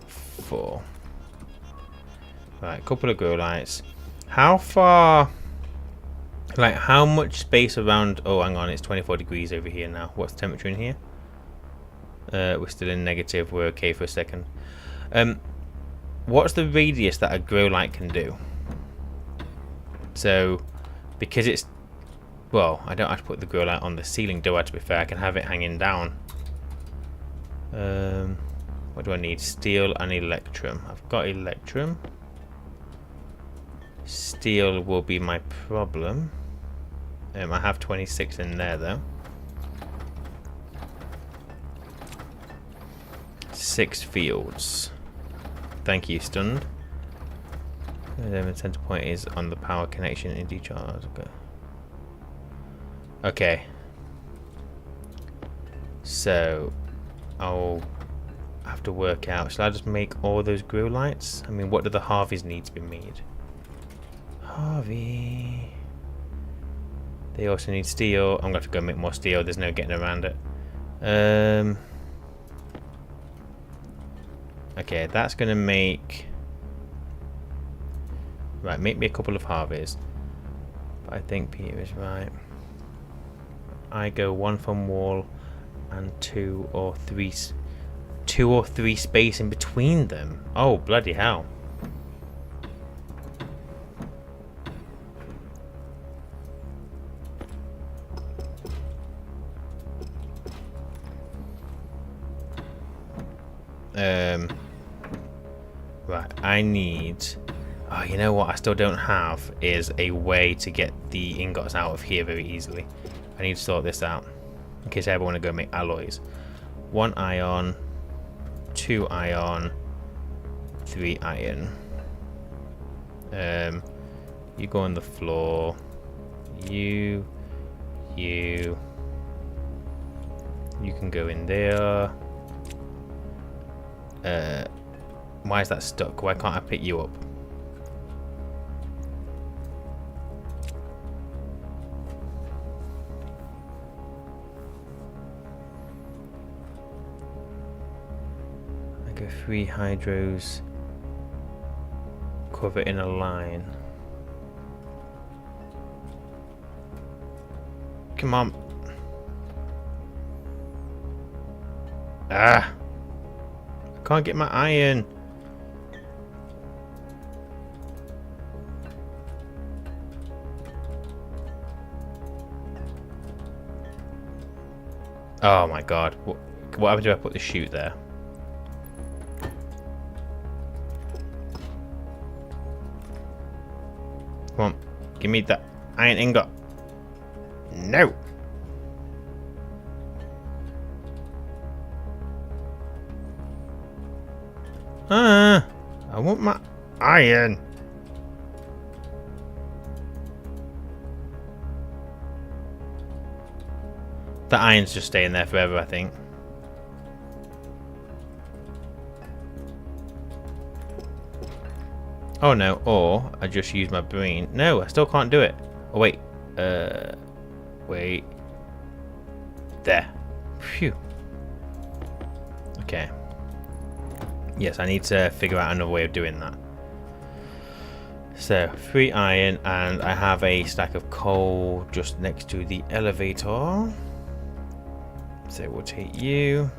[SPEAKER 1] 4. Right, couple of grow lights. How far? Like, how much space around? Oh, hang on, it's 24 degrees over here now. What's the temperature in here? We're still in negative. We're okay for a second. What's the radius that a grow light can do? So, because it's, well, I don't have to put the grow light on the ceiling, do I? To be fair, I can have it hanging down. What do I need? Steel and electrum. I've got electrum. Steel will be my problem. I have 26 in there though. 6 fields. Thank you, stunned. The center point is on the power connection in decharge. Okay. So I'll have to work out. Shall I just make all those grow lights? I mean, what do the Harveys need to be made? Harvey. They also need steel. I'm going to have to go make more steel. There's no getting around it. Okay, that's going to make... Right, make me a couple of Harveys. But I think Peter is right. I go 1 from wall and 2 or 3 space in between them. Oh, bloody hell. Right, I need... Oh, you know what I still don't have is a way to get the ingots out of here very easily. I need to sort this out in case I ever want to go make alloys. 1 iron, 2 iron, 3 iron. You go on the floor. You can go in there. Why is that stuck? Why can't I pick you up? I go 3 hydros. Cover in a line. Come on. Ah! I can't get my iron. Oh my god. What happens if I put the chute there? Come on. Give me that iron ingot. No! I want my iron. The iron's just staying there forever, I think. Oh no, or I just use my brain. No, I still can't do it. Oh wait. Wait. There. Phew. Okay. Yes, I need to figure out another way of doing that. So, 3 iron, and I have a stack of coal just next to the elevator. So we'll take you.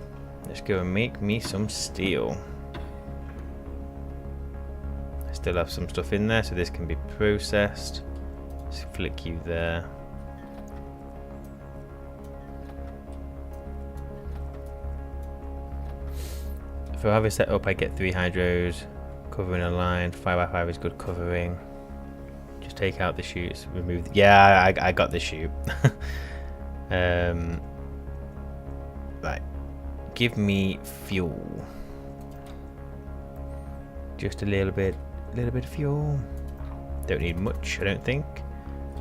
[SPEAKER 1] Let's go and make me some steel. I still have some stuff in there, so this can be processed. Let's flick you there. For every setup, I get 3 hydros. Covering a line. 5x5 is good covering. Just take out the chutes. Remove. Yeah, I got the chute. Right. Give me fuel. Just a little bit of fuel. Don't need much, I don't think.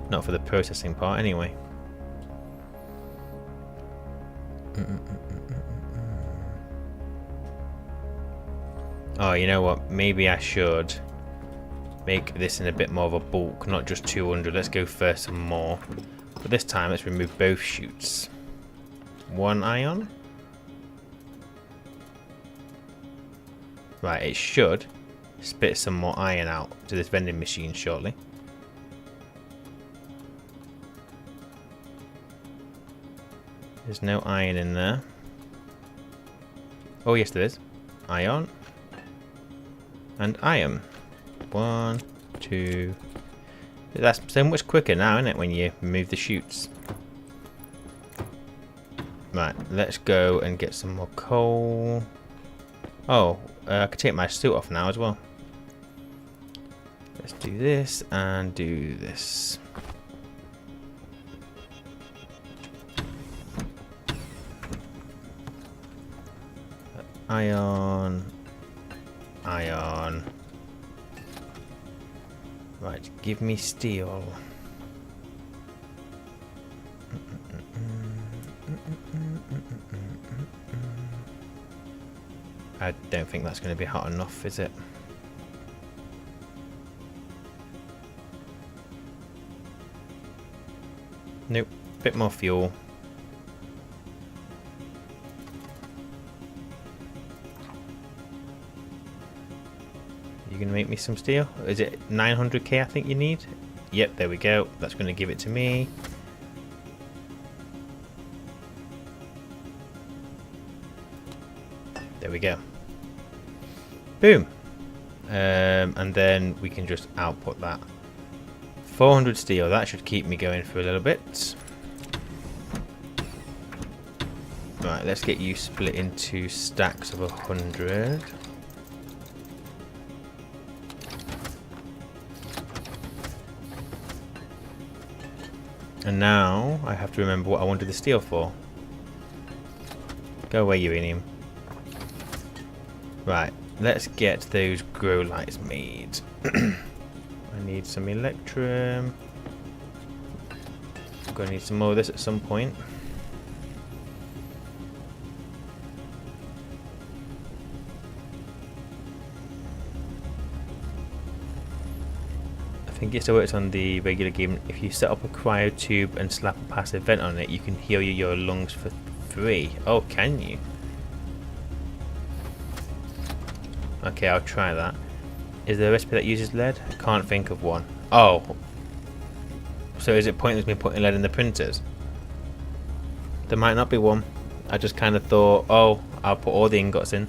[SPEAKER 1] Not for the processing part, anyway. Oh, you know what? Maybe I should make this in a bit more of a bulk, not just 200. Let's go for some more. But this time, let's remove both chutes. 1 ion. Right, it should spit some more iron out to this vending machine shortly. There's no iron in there. Oh, yes, there is. Ion. And iron. 1, 2. That's so much quicker now, isn't it, when you remove the chutes? Right, let's go and get some more coal. Oh, I could take my suit off now as well. Let's do this and do this. Iron. Iron. Right, give me steel. I don't think that's going to be hot enough, is it? Nope. Bit more fuel. You gonna make me some steel? Is it 900k I think you need? Yep, there we go. That's going to give it to me. There we go. Boom. And then we can just output that. 400 steel. That should keep me going for a little bit. Right, let's get you split into stacks of 100. And now I have to remember what I wanted the steel for. Go away, uranium. Right, let's get those grow lights made. I need some electrum. I'm gonna need some more of this at some point. I think it still works on the regular game. If you set up a cryo tube and slap a passive vent on it, you can heal your lungs for free. Oh, can you? Okay, I'll try that. Is there a recipe that uses lead? I can't think of one. Oh. So is it pointless me putting lead in the printers? There might not be one. I just kind of thought, oh, I'll put all the ingots in.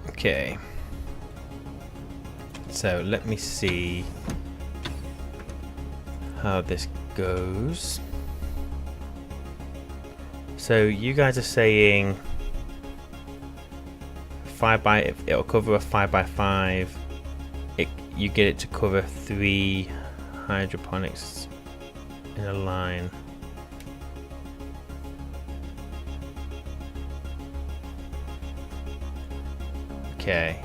[SPEAKER 1] Okay. So let me see how this goes. So you guys are saying it'll cover a 5x5. You get it to cover 3 hydroponics in a line. Okay.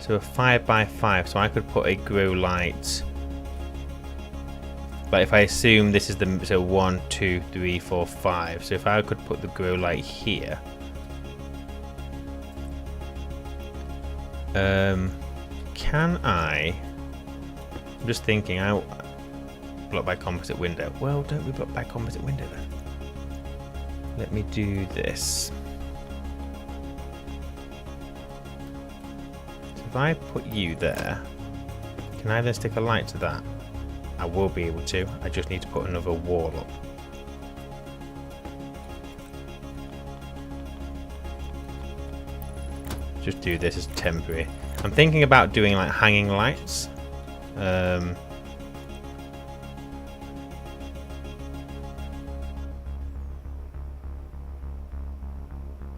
[SPEAKER 1] So a 5x5, so I could put a grow light. But if I assume this is the, so 1, 2, 3, 4, 5. So if I could put the grow light here. Can I? I'm just thinking. I block by composite window. Well, don't we block by composite window then? Let me do this. So if I put you there, can I then stick a light to that? I will be able to. I just need to put another wall up. Just do this as temporary. I'm thinking about doing like hanging lights.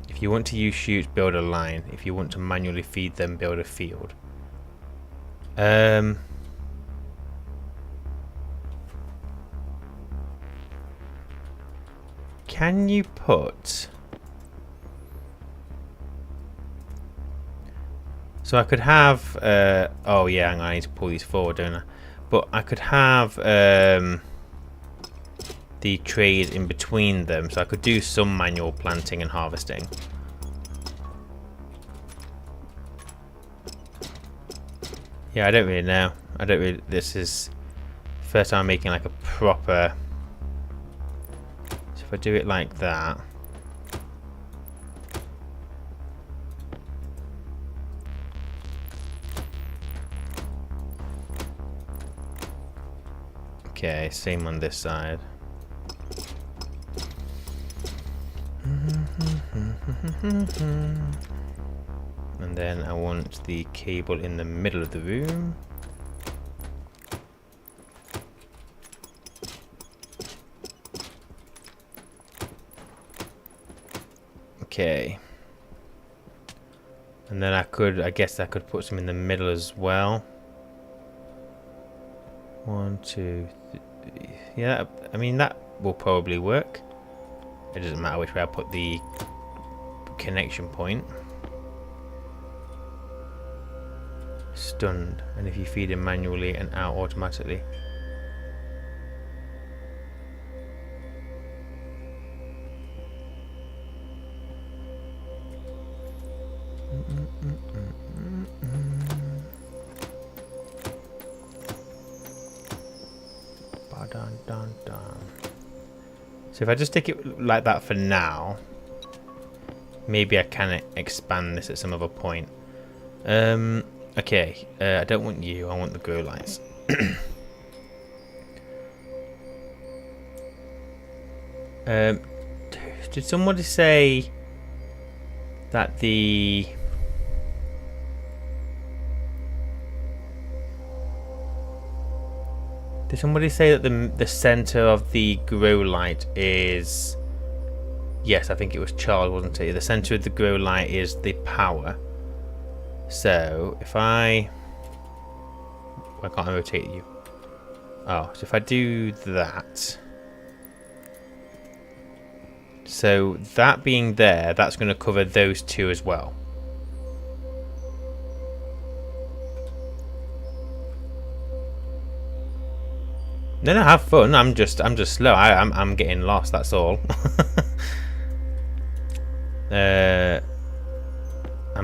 [SPEAKER 1] If you want to use shoots, build a line. If you want to manually feed them, build a field. Can you put... So I could have... oh yeah, hang on, I need to pull these forward, don't I? But I could have the trays in between them, so I could do some manual planting and harvesting. Yeah, I don't really know. I don't really... This is the first time I'm making like a proper... So if I do it like that... Okay, same on this side. And then I want the cable in the middle of the room. Okay. And then I guess I could put some in the middle as well. 1, 2, 3. Yeah, I mean that will probably work. It doesn't matter which way I put the connection point. Stunned, and if you feed him manually and out automatically. So if I just stick it like that for now, maybe I can expand this at some other point. Okay, I don't want you, I want the grow lights. Did somebody say that the... Did somebody say that the center of the grow light is... Yes, I think it was Charles, wasn't it? The center of the grow light is the power. So if I... Why can't I rotate you? Oh, so if I do that... So that being there, that's going to cover those two as well. No, have fun. I'm just slow. I'm getting lost. That's all. I'm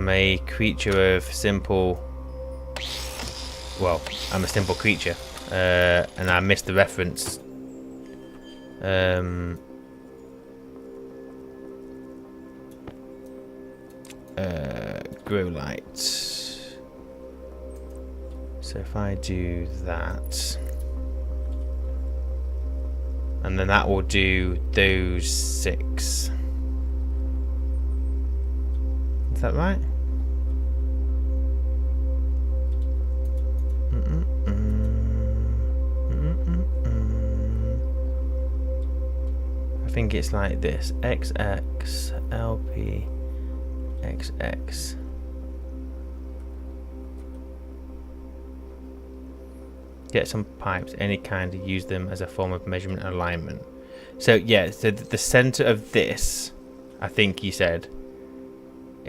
[SPEAKER 1] a creature of simple. Well, I'm a simple creature, and I missed the reference. Grow light. So if I do that. And then that will do those 6. Is that right? I think it's like this. XX, LP, XX. Get some pipes, any kind, to use them as a form of measurement and alignment. So yeah, so the center of this, I think you said,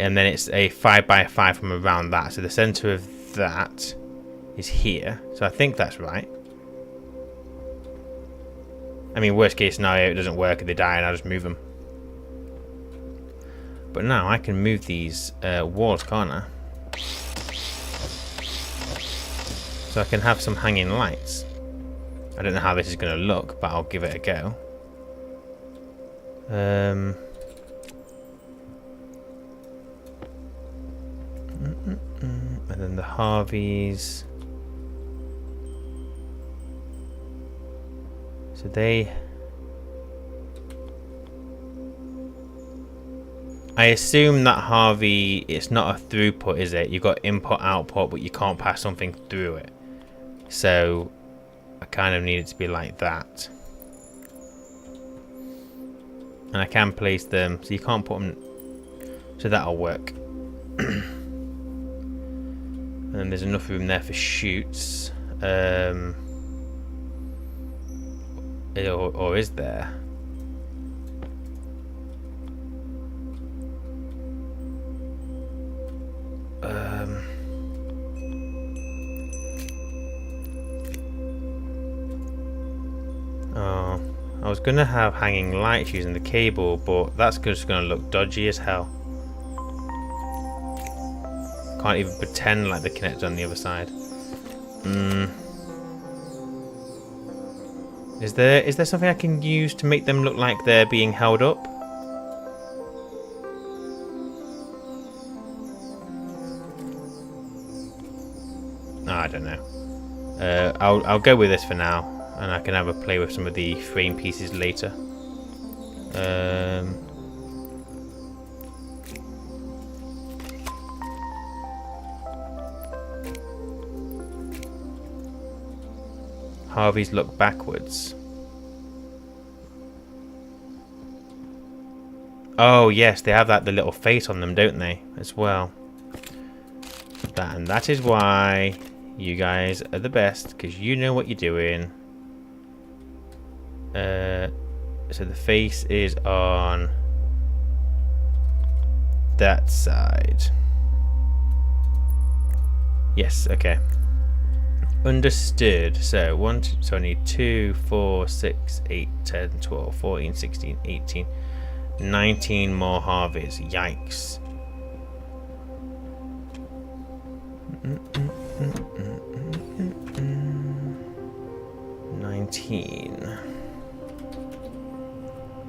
[SPEAKER 1] and then it's a 5 by 5 from around that. So the center of that is here. So I think that's right. I mean, worst case scenario, it doesn't work and they die and I just move them. But now I can move these walls, can't I? So I can have some hanging lights. I don't know how this is going to look, but I'll give it a go. And then the Harveys. So they... I assume that Harvey, it's not a throughput, is it? You've got input, output, but you can't pass something through it. So I kind of need it to be like that. And I can place them, so you can't put them, so that'll work. And then there's enough room there for chutes. Or is there? Oh, I was gonna have hanging lights using the cable, but that's just gonna look dodgy as hell. Can't even pretend like they're connected on the other side. Is there something I can use to make them look like they're being held up? Oh, I don't know. I'll go with this for now, and I can have a play with some of the frame pieces later. Harvey's look backwards. Oh yes, they have the little face on them, don't they, as well? And that is why you guys are the best, because you know what you're doing. So the face is on that side. Yes, okay. Understood. So so I need 2, 4, 6, 8, 10, 12, 14, 16, 18, 19 more Harveys. Yikes.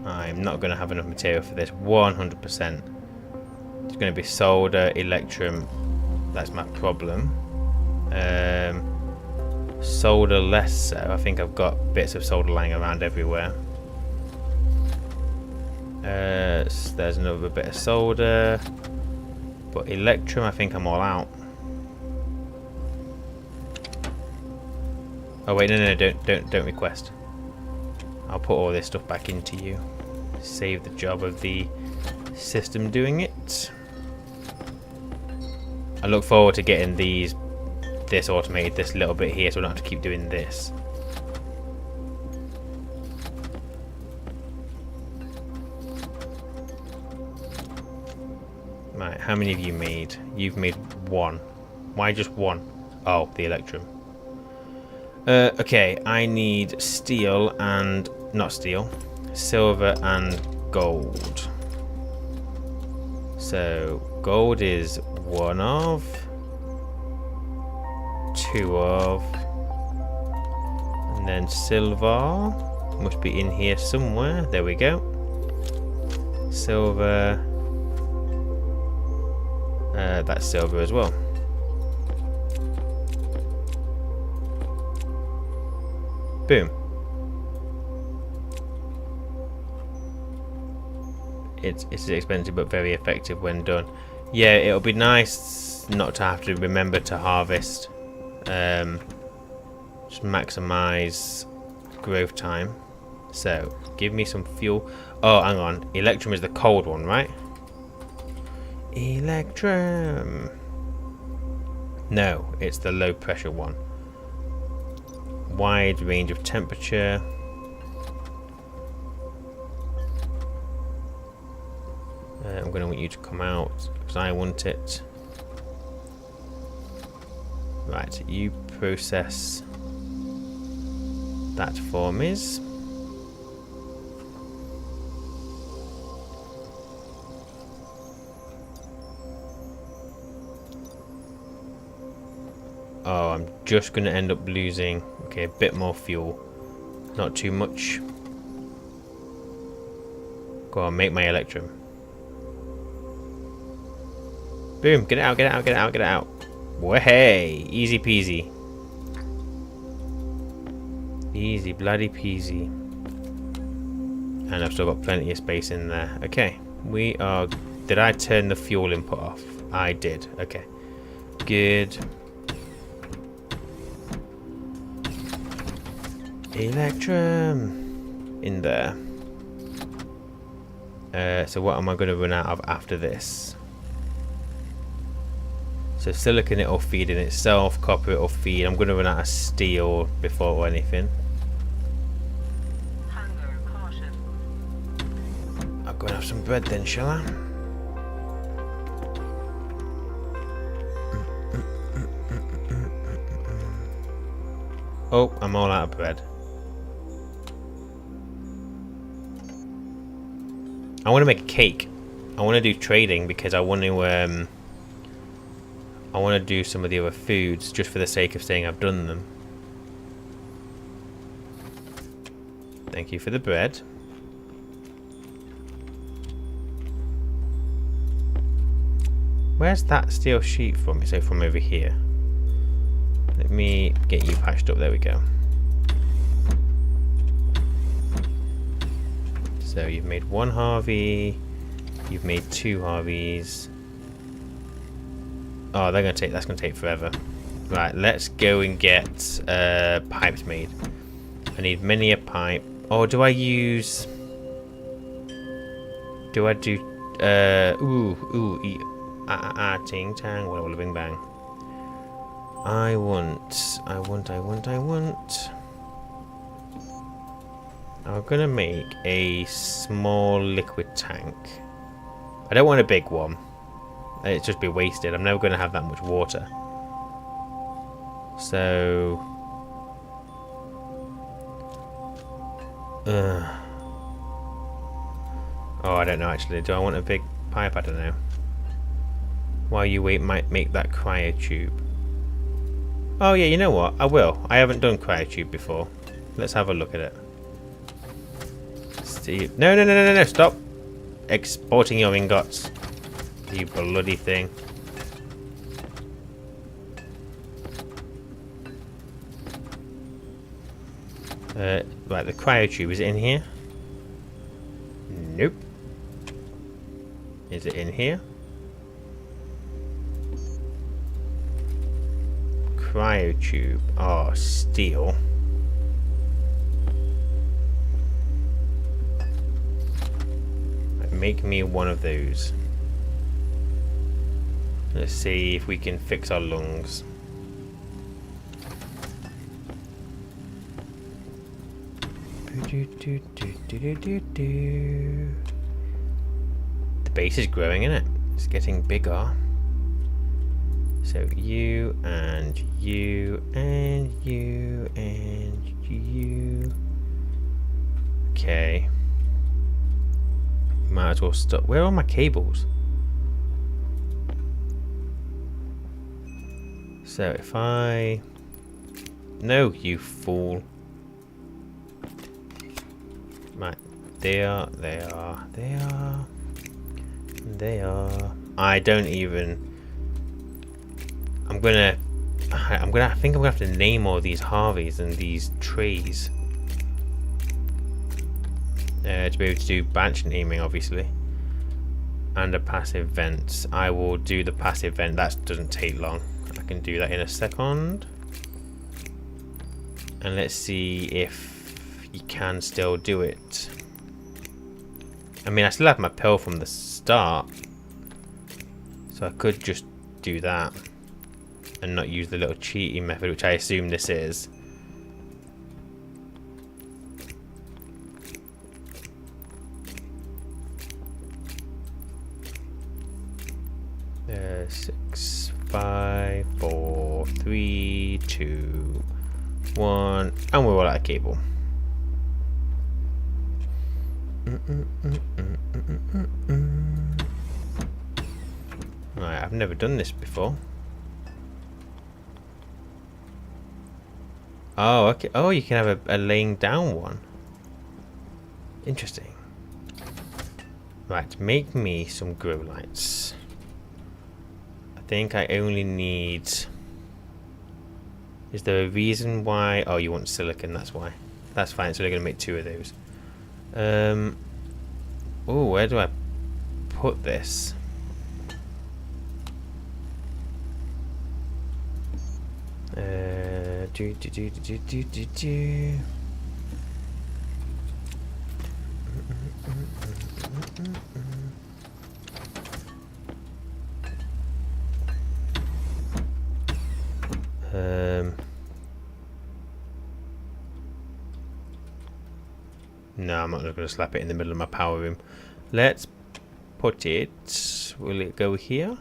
[SPEAKER 1] I'm not going to have enough material for this 100%. It's going to be solder, electrum. That's my problem. Solder less so. I think I've got bits of solder lying around everywhere. So there's another bit of solder, but electrum, I think I'm all out. Oh wait, no, don't request. I'll put all this stuff back into you. Save the job of the system doing it. I look forward to getting this automated, this little bit here, so I don't have to keep doing this. Right, how many have you made? You've made 1. Why just 1? Oh, the electrum. Okay, I need steel and... not steel. Silver and gold. So, gold is 1 of... 2 of... and then silver must be in here somewhere. There we go. Silver... that's silver as well. Boom. It's expensive but very effective when done. Yeah, it'll be nice not to have to remember to harvest. Just maximize growth time. So, give me some fuel. Oh, hang on. Electrum is the cold one, right? Electrum. No, it's the low pressure one. Wide range of temperature. I'm going to want you to come out because I want it. Right, you process that for me. Oh, I'm just going to end up losing, okay, a bit more fuel. Not too much. Go on, make my electrum. Boom, get it out, get it out, get it out, get it out. Way, easy peasy. Easy bloody peasy. And I've still got plenty of space in there. Okay, we are... Did I turn the fuel input off? I did, okay. Good. Electrum in there. So what am I going to run out of after this? So silicon, it'll feed in itself. Copper, it'll feed. I'm going to run out of steel before anything. I'll go and have some bread then, shall I? Oh, I'm all out of bread. I want to make a cake. I want to do trading because I want to do some of the other foods just for the sake of saying I've done them. Thank you for the bread. Where's that steel sheet from? So from over here. Let me get you patched up. There we go. So you've made one Harvey, you've made two Harveys. Oh, they're gonna take. That's gonna take forever. Right, let's go and get pipes made. I need many a pipe. Oh, do I use? Do I do? Ting tang. Walla bing bang. I want. I'm gonna make a small liquid tank. I don't want a big one. It'd just be wasted. I'm never gonna have that much water. So... Oh, I don't know actually. Do I want a big pipe? I don't know. While you wait, might make that cryotube. Oh yeah, you know what? I will. I haven't done cryotube before. Let's have a look at it. Steve. No, stop exporting your ingots, you bloody thing. Right, the cryotube, is it in here? Nope. Is it in here? Cryotube. Oh, steel. Make me one of those. Let's see if we can fix our lungs. The base is growing, isn't it? It's getting bigger. So you and you and you and you. Okay. Might as well stop. Where are my cables? So if I... No, you fool. Right. They are. I don't even... I think I'm gonna have to name all these Harveys and these trees. To be able to do branch naming, obviously, and a passive vent. I will do the passive vent. That doesn't take long. I can do that in a second. And let's see if you can still do it. I mean, I still have my pill from the start, so I could just do that and not use the little cheating method, which I assume this is. 5, 4, 3, 2, 1, and we're all out of cable. Right, I've never done this before. Oh, okay. Oh, you can have a laying down one. Interesting. Right, make me some grow lights. I think I only need... Is there a reason why? Oh, you want silicon, that's why. That's fine, so we're going to make 2 of those. Oh, where do I put this? No, I'm not going to slap it in the middle of my power room. Let's put it... Will it go here?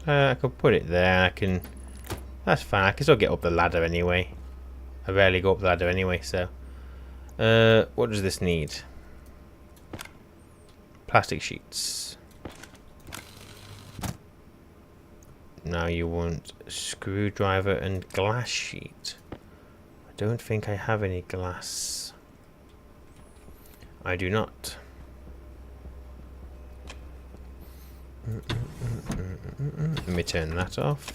[SPEAKER 1] I could put it there. I can... That's fine. I can still get up the ladder anyway. I rarely go up the ladder anyway, so... what does this need? Plastic sheets. Now you want screwdriver and glass sheet. I don't think I have any glass. I do not. Let me turn that off.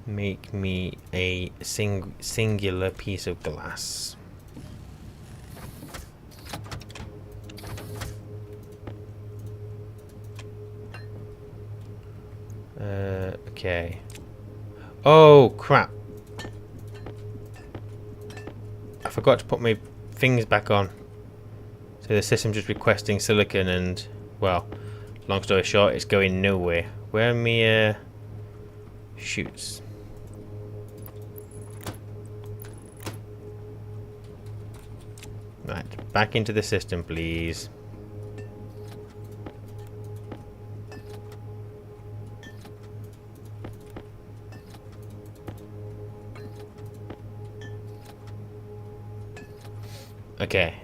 [SPEAKER 1] Make me a singular piece of glass. Okay. Oh, crap. I forgot to put my things back on. So the system's just requesting silicon and, well, long story short, it's going nowhere. Where are my shoots? Right, back into the system, please. Okay.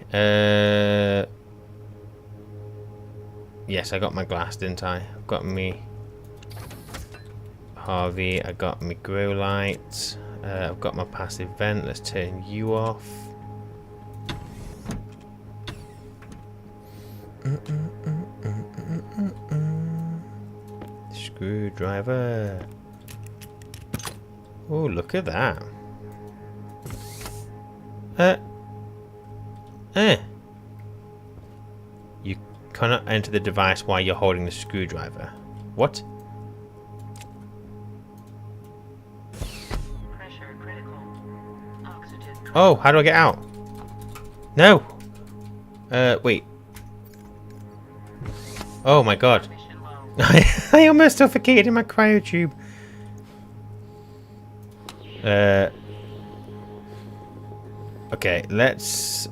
[SPEAKER 1] Yes, I got my glass, didn't I? I've got me Harvey. I got me grow light. I've got my passive vent. Let's turn you off. Screwdriver. Oh, look at that. You cannot enter the device while you're holding the screwdriver. What?
[SPEAKER 2] Pressure critical. Oxygen.
[SPEAKER 1] Oh, how do I get out? No. Wait. Oh my god.
[SPEAKER 2] Mission low.
[SPEAKER 1] I almost suffocated in my cryotube. Okay, let's...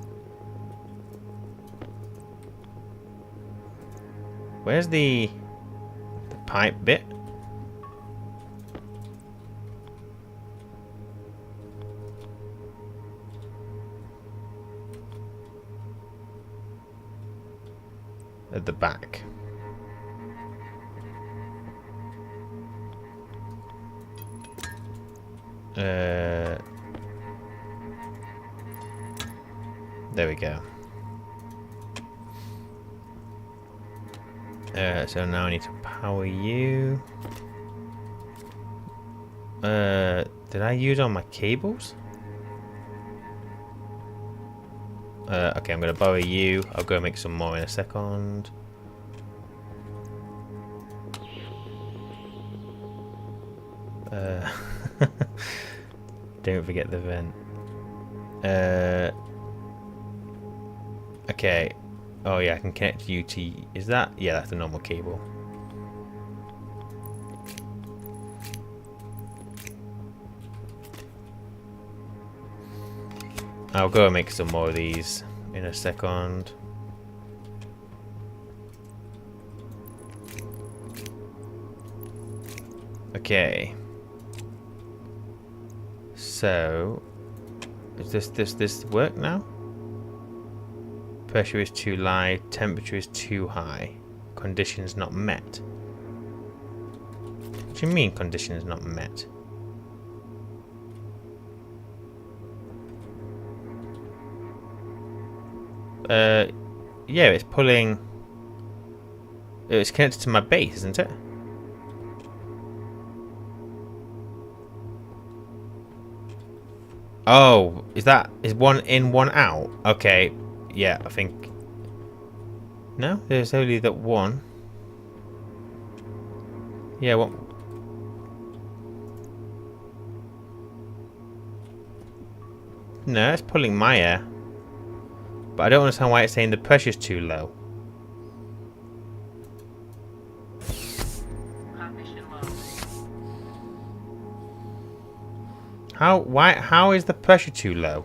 [SPEAKER 1] Where's the pipe bit? At the back. There we go. So now I need to power you. Did I use all my cables? Okay, I'm gonna borrow you. I'll go make some more in a second. Don't forget the vent. Okay. Oh yeah, I can connect you to... Is that? Yeah, that's the normal cable. I'll go and make some more of these in a second. Okay. So, is this work now? Pressure is too low, temperature is too high. Conditions not met. What do you mean conditions not met? Yeah, it's pulling... It's connected to my base, isn't it? Oh, is one in, one out? Okay, yeah, I think... No, there's only that one. Yeah, what? No, it's pulling my air. But I don't understand why it's saying the pressure's too low. How is the pressure too low?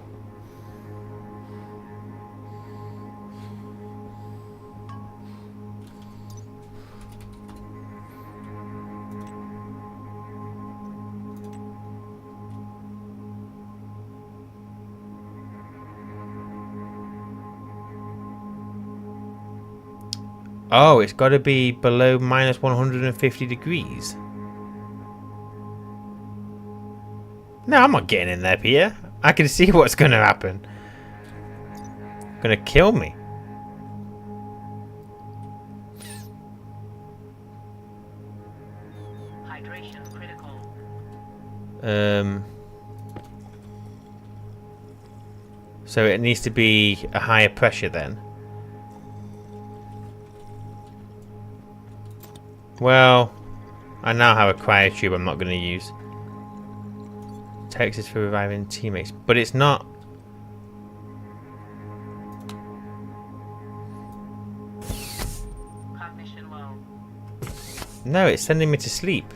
[SPEAKER 1] Oh, it's got to be below minus 150 degrees. No, I'm not getting in there, Peter. I can see what's going to happen. Going to kill me.
[SPEAKER 2] Hydration critical.
[SPEAKER 1] So it needs to be a higher pressure then. Well, I now have a cryotube I'm not going to use. Texas for reviving teammates, but it's not.
[SPEAKER 2] Cognition low.
[SPEAKER 1] No, it's sending me to sleep.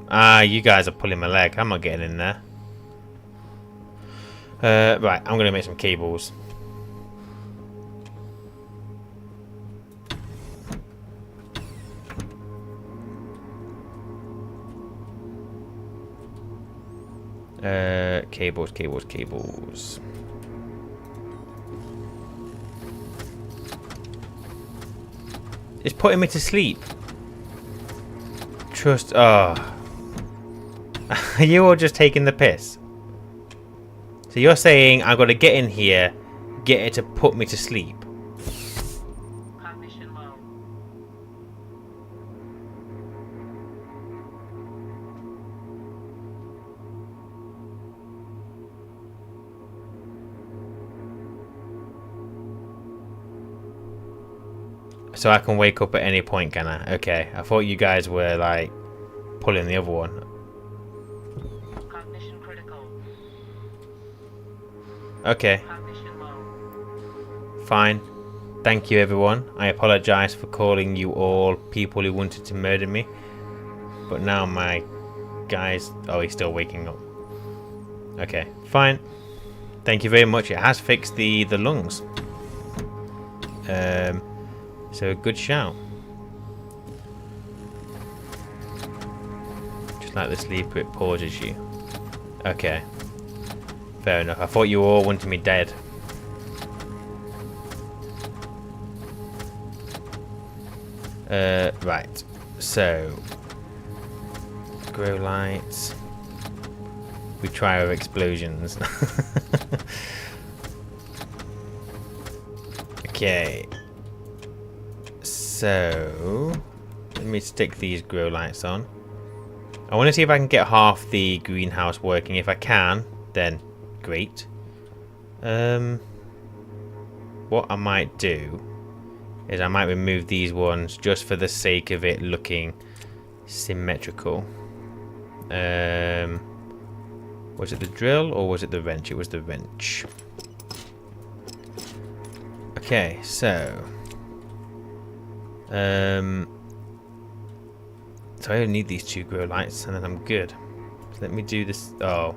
[SPEAKER 1] Ah, you guys are pulling my leg. I'm not getting in there. Right, I'm going to make some cables. Cables. It's putting me to sleep. Trust. Oh. Are you all just taking the piss? So you're saying I've got to get in here, get it to put me to sleep?
[SPEAKER 2] Cognition low.
[SPEAKER 1] So I can wake up at any point, can I? Okay. I thought you guys were like pulling the other one.
[SPEAKER 2] Cognition critical.
[SPEAKER 1] Okay.
[SPEAKER 2] Cognition low.
[SPEAKER 1] Fine. Thank you, everyone. I apologize for calling you all people who wanted to murder me. But now my guy's... Oh, he's still waking up. Okay, fine. Thank you very much. It has fixed the lungs. So good shout. Just like the sleeper, it pauses you. Okay. Fair enough. I thought you all wanted me dead. Right. So, grow lights. We try our explosions. Okay. So, let me stick these grow lights on. I want to see if I can get half the greenhouse working. If I can, then great. What I might do is I might remove these ones just for the sake of it looking symmetrical. Was it the drill or was it the wrench? It was the wrench. Okay, so so I only need these 2 grow lights and then I'm good. So let me do this. Oh,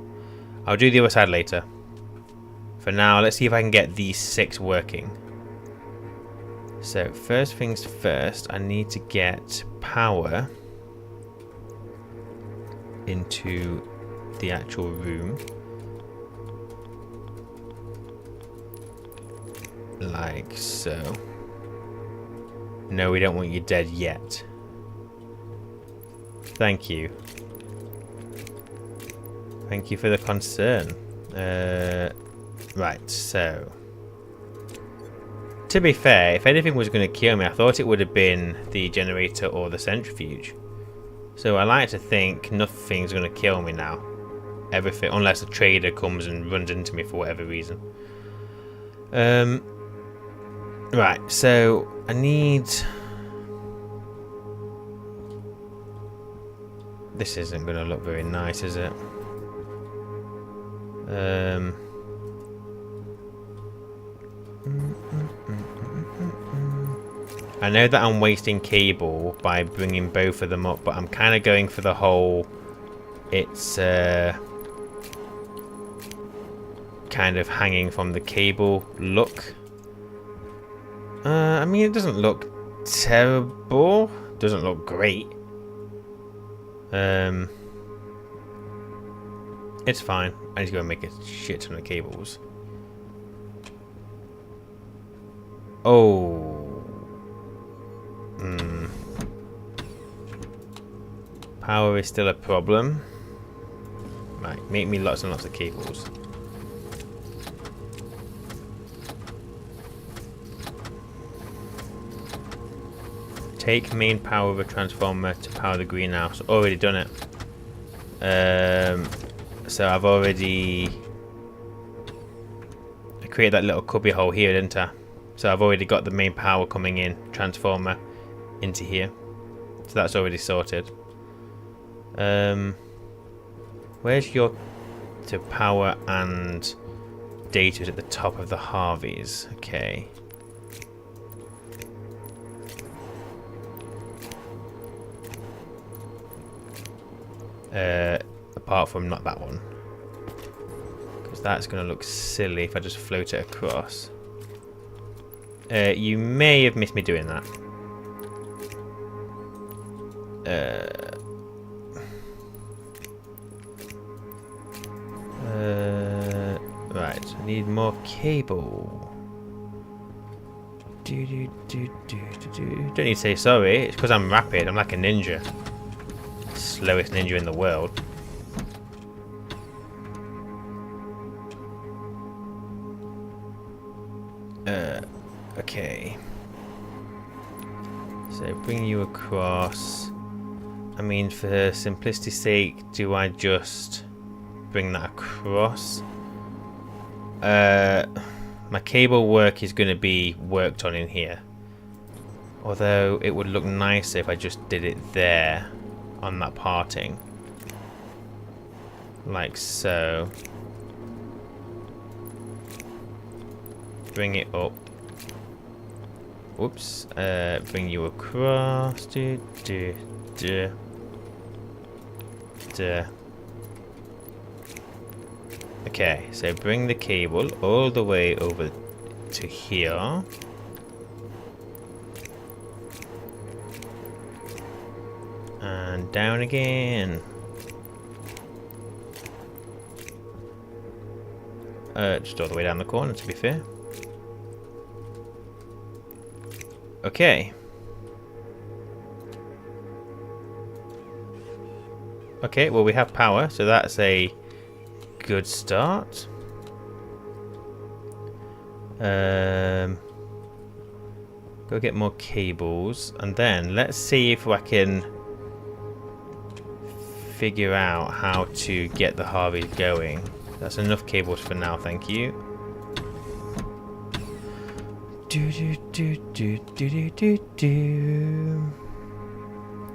[SPEAKER 1] I'll do the other side later. For now, let's see if I can get these 6 working. So first things first, I need to get power into the actual room. Like so. No, we don't want you dead yet. Thank you. Thank you for the concern. Right, so. To be fair, if anything was going to kill me, I thought it would have been the generator or the centrifuge. So I like to think nothing's going to kill me now. Everything, unless a trader comes and runs into me for whatever reason. Right, so I need... This isn't going to look very nice, is it? I know that I'm wasting cable by bringing both of them up, but I'm kind of going for the whole... It's kind of hanging from the cable look. I mean, it doesn't look terrible. Doesn't look great. It's fine. I need to go and make a shit ton of cables. Oh. Power is still a problem. Right, make me lots and lots of cables. Take main power of a transformer to power the greenhouse. Already done it. So I've already... I created that little cubby hole here, didn't I? So I've already got the main power coming in, transformer, into here. So that's already sorted. Where's your... So power and data is at the top of the Harveys. Okay. Apart from not that one, because that's going to look silly if I just float it across. You may have missed me doing that. Right, I need more cable. Don't need to say sorry, it's because I'm rapid, I'm like a ninja. Slowest ninja in the world. Okay. So bring you across. I mean, for simplicity's sake, do I just bring that across? My cable work is going to be worked on in here. Although it would look nicer if I just did it there on that parting. Like so. Bring it up. Whoops. Bring you across. Okay, so bring the cable all the way over to here. And down again. Just all the way down the corner, to be fair. Okay. Okay, well we have power, so that's a good start. Go get more cables, and then let's see if I can figure out how to get the Harvey going. That's enough cables for now, thank you. Do do do do do do do do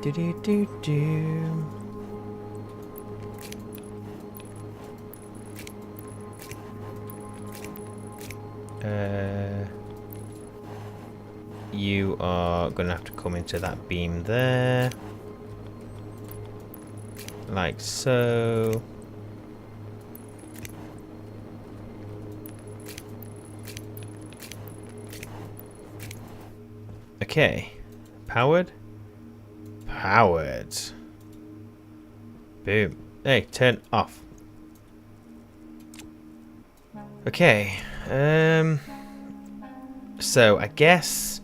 [SPEAKER 1] do do do do. You are going to have to come into that beam there. Like so. Okay. Powered? Powered. Boom. Hey, turn off. Okay. So I guess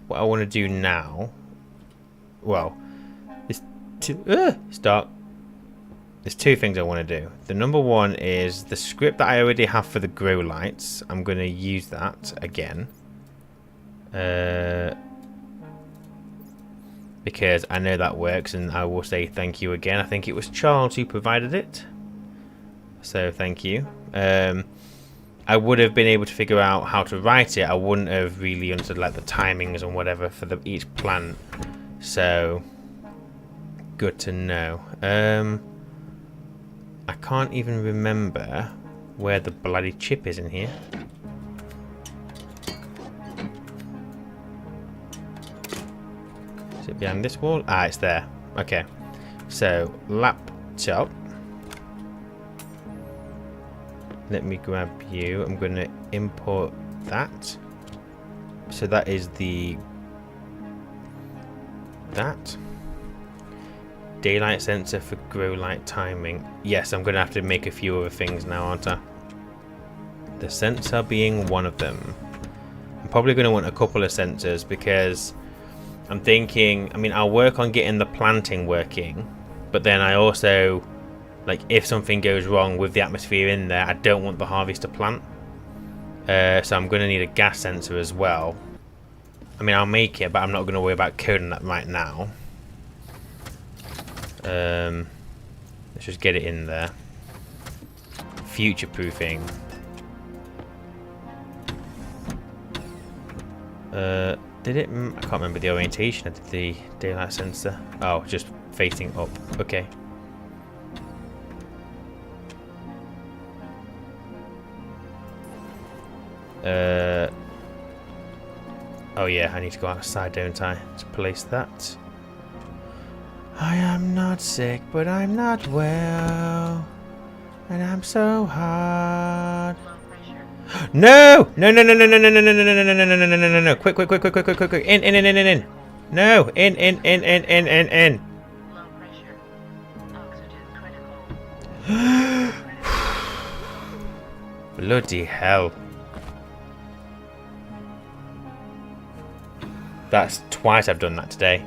[SPEAKER 1] what I want to do now, well, is to start. There's two things I want to do. The number one is the script that I already have for the grow lights. I'm going to use that again. Because I know that works, and I will say thank you again. I think it was Charles who provided it. So thank you. I would have been able to figure out how to write it. I wouldn't have really understood like the timings and whatever for each plant. So good to know. I can't even remember where the bloody chip is in here. Is it behind this wall? Ah, it's there. Okay. So laptop. Let me grab you. I'm going to import that. So that is that. Daylight sensor for grow light timing. Yes, I'm going to have to make a few other things now, aren't I? The sensor being one of them. I'm probably going to want a couple of sensors because I'm thinking, I mean, I'll work on getting the planting working, but then I also, like, if something goes wrong with the atmosphere in there, I don't want the harvest to plant. So I'm going to need a gas sensor as well. I mean, I'll make it, but I'm not going to worry about coding that right now. Let's just get it in there. Future proofing. Did it? I can't remember the orientation of the daylight sensor. Oh, just facing up. Okay. Oh yeah, I need to go outside, don't I, to place that. I am not sick, but I'm not well, and I'm so hard.
[SPEAKER 2] Low pressure.
[SPEAKER 1] No! No! No! No! No! No! No! No! No! No! No! No! No! No! No! No! No! No! Quick! Quick! Quick! Quick! Quick! Quick! Quick! Quick! In! No! In!
[SPEAKER 2] Low pressure. Oxygen critical.
[SPEAKER 1] Bloody hell! That's twice I've done that today.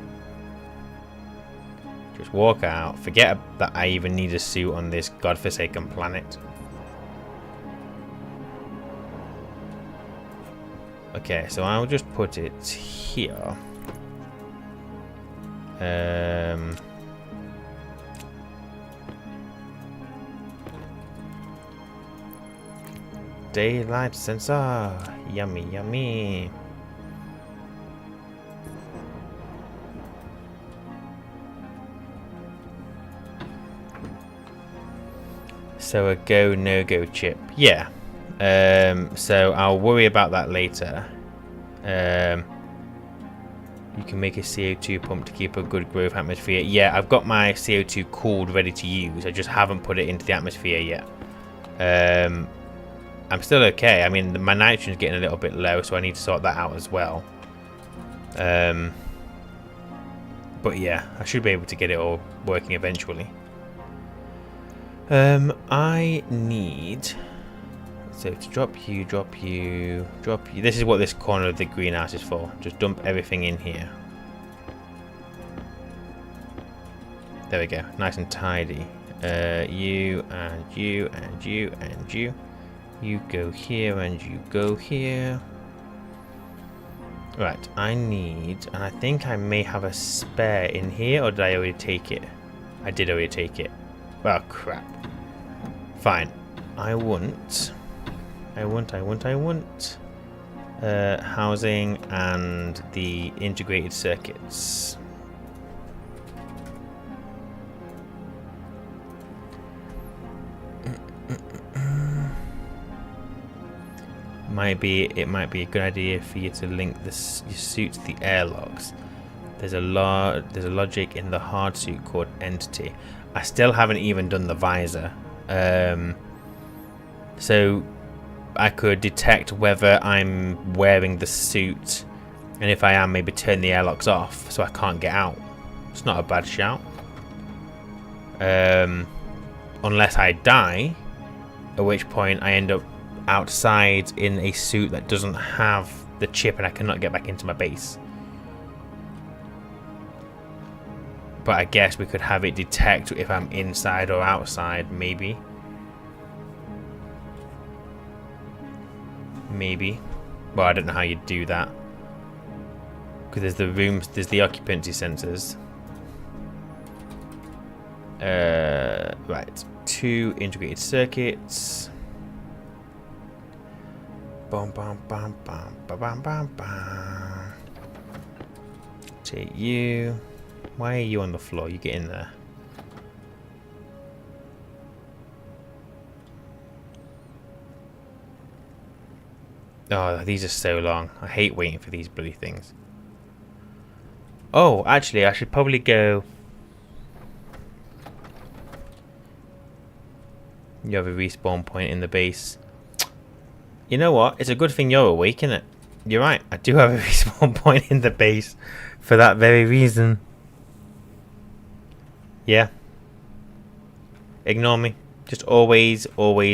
[SPEAKER 1] Just walk out. Forget that I even need a suit on this godforsaken planet. Okay, so I'll just put it here. Daylight sensor. Yummy, yummy. So a go, no-go chip. Yeah. So I'll worry about that later. You can make a CO2 pump to keep a good growth atmosphere. Yeah, I've got my CO2 cooled, ready to use. I just haven't put it into the atmosphere yet. I'm still okay. I mean, my nitrogen's getting a little bit low, so I need to sort that out as well. But yeah, I should be able to get it all working eventually. I need... So to drop you. This is what this corner of the greenhouse is for. Just dump everything in here. There we go. Nice and tidy. You and you and you and you. You go here and you go here. Right, I need... And I think I may have a spare in here, or did I already take it? I did already take it. Oh, crap. Fine. I want housing and the integrated circuits. might be a good idea for you to link your suit to the airlocks. There's a logic in the hard suit called entity. I still haven't even done the visor. So I could detect whether I'm wearing the suit, and if I am, maybe turn the airlocks off so I can't get out. It's not a bad shout. Unless I die, at which point I end up outside in a suit that doesn't have the chip and I cannot get back into my base. But I guess we could have it detect if I'm inside or outside, maybe. Maybe. Well, I don't know how you do that. Because there's the rooms, there's the occupancy sensors. Right. 2 integrated circuits. Bum bum bum bum bum bum bum bum. Take you. Why are you on the floor? You get in there. Oh, these are so long. I hate waiting for these bloody things. Oh, actually, I should probably go. You have a respawn point in the base. You know what? It's a good thing you're awake, isn't it? You're right. I do have a respawn point in the base for that very reason. Yeah. Ignore me. Just always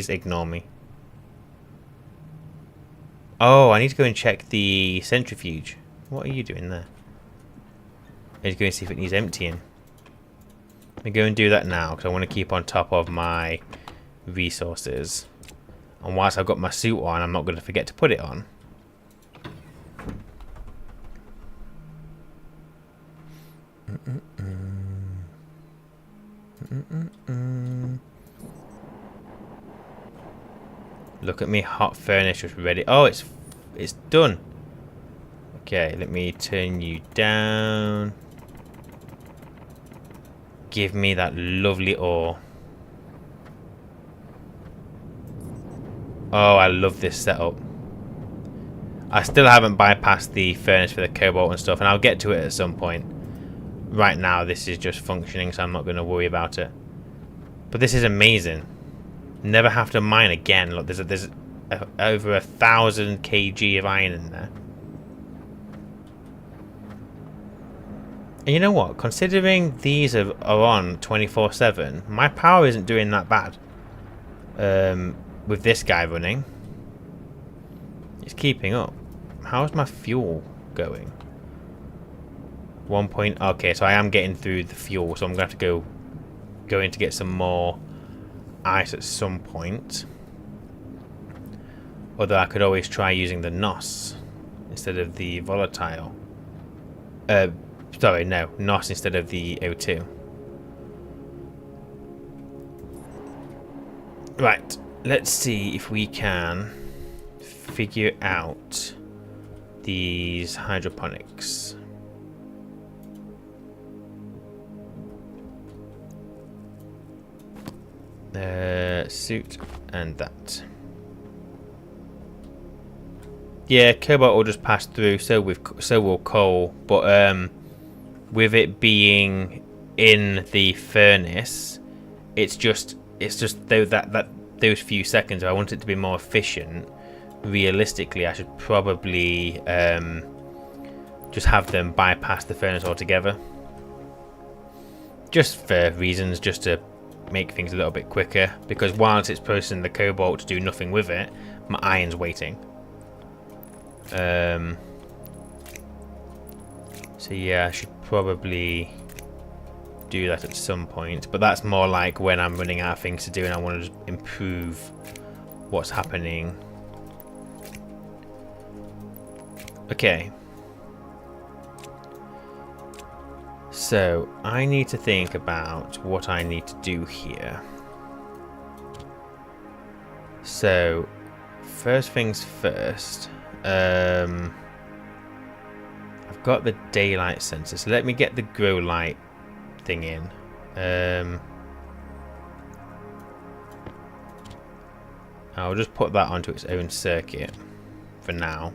[SPEAKER 1] ignore me. Oh, I need to go and check the centrifuge. What are you doing there? I need to go and see if it needs emptying. Let me go and do that now, because I want to keep on top of my resources. And whilst I've got my suit on, I'm not going to forget to put it on. Look at me, hot furnace just ready. Oh, it's done. Okay, let me turn you down. Give me that lovely ore. Oh, I love this setup. I still haven't bypassed the furnace for the cobalt and stuff, and I'll get to it at some point. Right now, this is just functioning, so I'm not going to worry about it. But this is amazing. Never have to mine again. Look, there's over 1,000 kg of iron in there. And you know what? Considering these are on 24/7, my power isn't doing that bad. With this guy running, it's keeping up. How's my fuel going? 1 point. Okay, so I am getting through the fuel, so I'm gonna have to go in to get some more ice at some point. Although I could always try using the NOS instead of the volatile. Sorry, no, NOS instead of the O2. Right, let's see if we can figure out these hydroponics. Suit and that. Yeah, cobalt will just pass through. So will coal, but with it being in the furnace, it's just those few seconds. If I want it to be more efficient, realistically, I should probably just have them bypass the furnace altogether. Just for reasons, just to make things a little bit quicker, because whilst it's processing the cobalt to do nothing with it, my iron's waiting. So yeah, I should probably do that at some point, but that's more like when I'm running out of things to do and I want to just improve what's happening. Okay. So, I need to think about what I need to do here. So, first things first, I've got the daylight sensor, so let me get the grow light thing in. I'll just put that onto its own circuit. for now.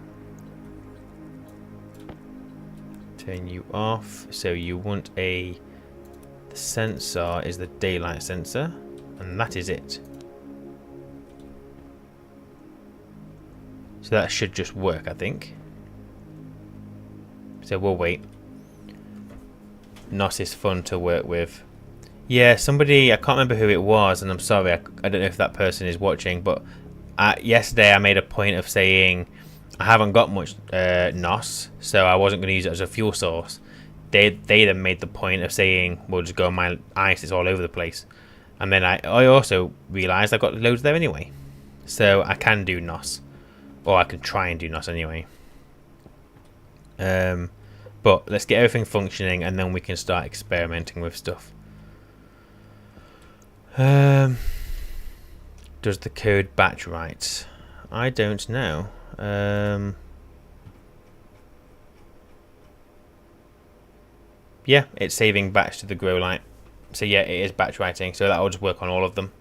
[SPEAKER 1] Turn you off. So you want the sensor is the daylight sensor, and that is it. So that should just work, I think. So we'll wait. NOS is fun to work with. Yeah, somebody, I can't remember who it was, and I'm sorry, I don't know if that person is watching, but yesterday I made a point of saying I haven't got much NOS, so I wasn't going to use it as a fuel source. They then made the point of saying, we'll just go on my ice, it's all over the place. And then I also realised I've got loads there anyway. So I can do NOS. Or I can try and do NOS anyway. But let's get everything functioning and then we can start experimenting with stuff. Does the code batch right? I don't know. Yeah, it's saving batch to the grow light. So yeah, it is batch writing. So that will just work on all of them.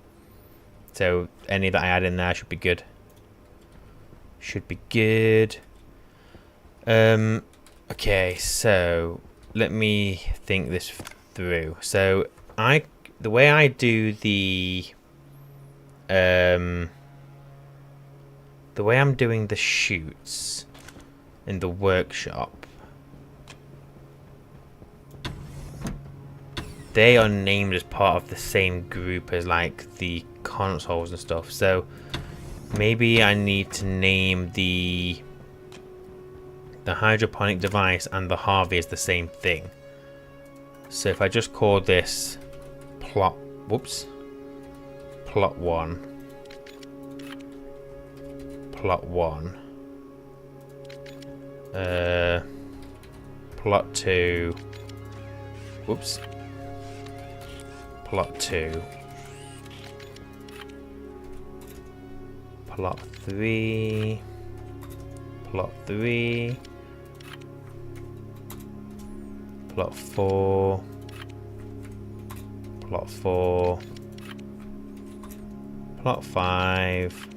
[SPEAKER 1] So any that I add in there should be good. Should be good. Okay, so let me think this through. So the way I do the way I'm doing the shoots in the workshop, they are named as part of the same group as like the consoles and stuff. So maybe I need to name the hydroponic device and the Harvey is the same thing. So if I just call this plot 1, plot 1, plot 2, plot 2, plot 3, plot 3, plot 4, plot 4, plot 5,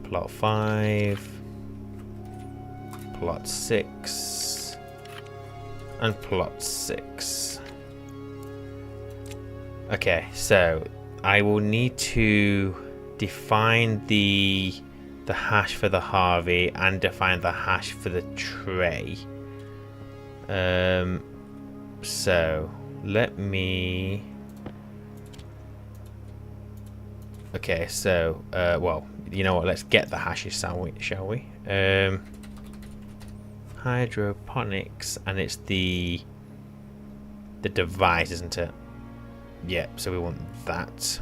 [SPEAKER 1] plot 5, plot 6, and plot 6. Okay, so I will need to define the hash for the Harvey and define the hash for the tray. So let me. Okay, so well, you know what? Let's get the hashes, shall we? Hydroponics, and it's the device, isn't it? Yeah. So we want that.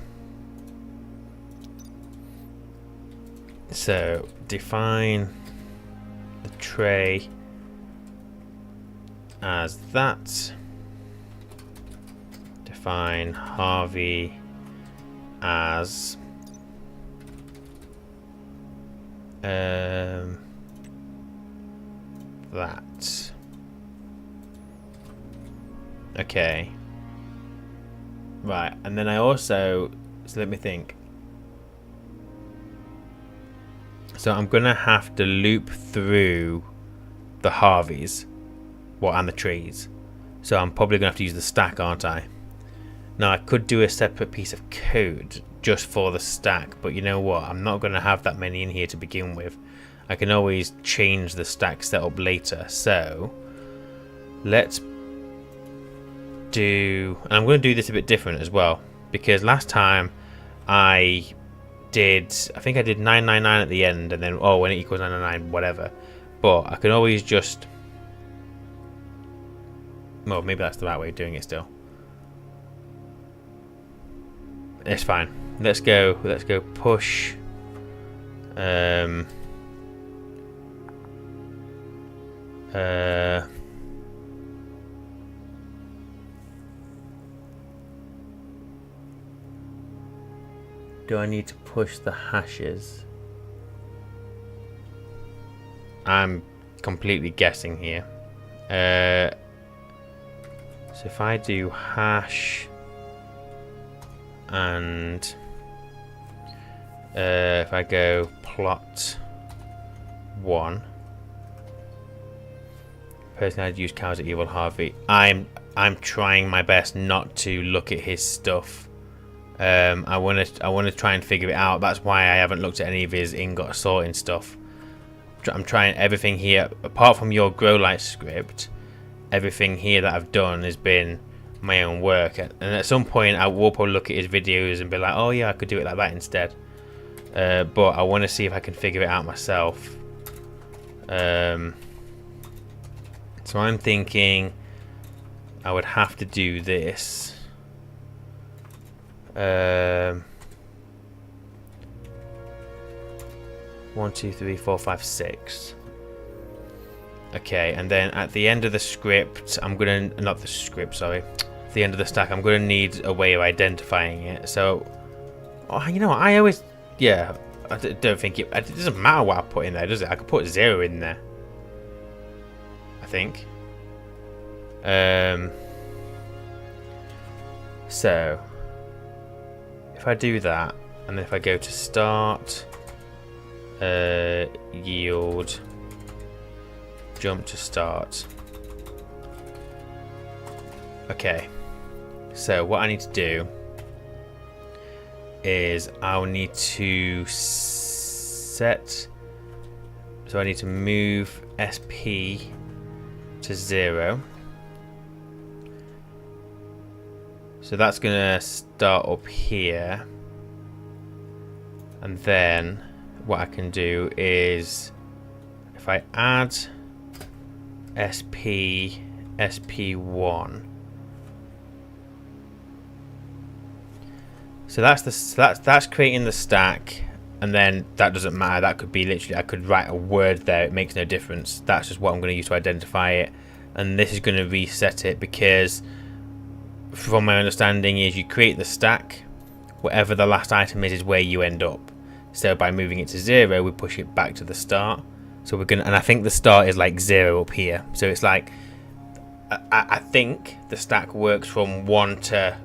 [SPEAKER 1] So define the tray as that. Define Harvey as that. Okay. Right, and then I also, so let me think. So I'm gonna have to loop through the Harveys, and the trees. So I'm probably gonna have to use the stack, aren't I? Now I could do a separate piece of code just for the stack, but you know what? I'm not gonna have that many in here to begin with. I can always change the stack setup later. So let's do, and I'm gonna do this a bit different as well, because last time I think I did 999 at the end, and then when it equals 999 whatever. But I can always just, well, maybe that's the right way of doing it still. It's fine. Let's go push do I need to push the hashes? I'm completely guessing here. So if I do hash and if I go plot 1. Personally, I'd use cows at Evil Harvey. I'm trying my best not to look at his stuff. I wanna try and figure it out. That's why I haven't looked at any of his ingot sorting stuff. I'm trying everything here, apart from your grow light script. Everything here that I've done has been my own work, and at some point I will probably look at his videos and be like, oh yeah, I could do it like that instead. But I want to see if I can figure it out myself. So I'm thinking I would have to do this. 1, 2, 3, 4, 5, 6. Okay, and then at the end of the script, I'm gonna, not the script, sorry. At the end of the stack, I'm gonna need a way of identifying it. So, oh, you know what, I always, yeah, I don't think it doesn't matter what I put in there, does it? I could put 0 in there, I think. So, if I do that, and then if I go to start, yield, jump to start. Okay, so what I need to do is I'll need to set, so I need to move SP to 0. So that's gonna start up here, and then what I can do is if I add SP1. So that's creating the stack, and then that doesn't matter. That could be literally, I could write a word there. It makes no difference. That's just what I'm going to use to identify it, and this is going to reset it because, from my understanding, is you create the stack. Whatever the last item is where you end up. So by moving it to 0, we push it back to the start. So we're gonna, and I think the start is like 0 up here. So it's like, I think the stack works from 1 to,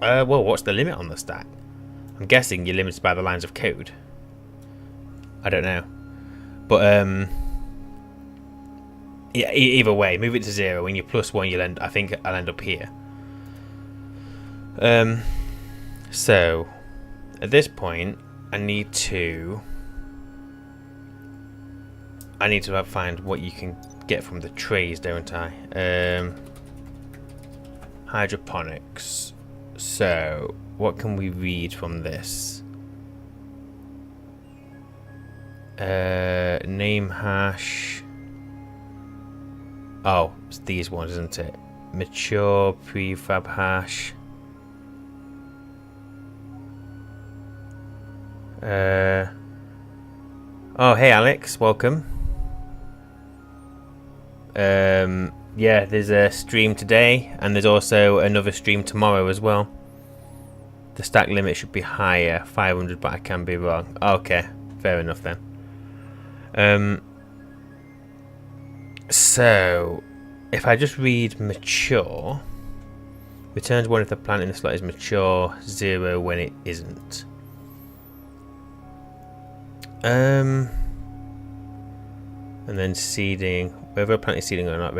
[SPEAKER 1] well, what's the limit on the stack? I'm guessing you're limited by the lines of code. I don't know, but yeah. Either way, move it to 0. When you're +1, you'll end. I think I'll end up here. So at this point, I need to find what you can get from the trays, don't I? Hydroponics. So, what can we read from this? Name hash. Oh, it's these ones, isn't it? Mature prefab hash. Oh, hey Alex, welcome. Yeah, there's a stream today, and there's also another stream tomorrow as well. The stack limit should be higher, 500, but I can be wrong. Okay, fair enough then. So, if I just read mature, returns 1 if the plant in the slot is mature, 0 when it isn't. And then seeding, whether a plant is seeding or not,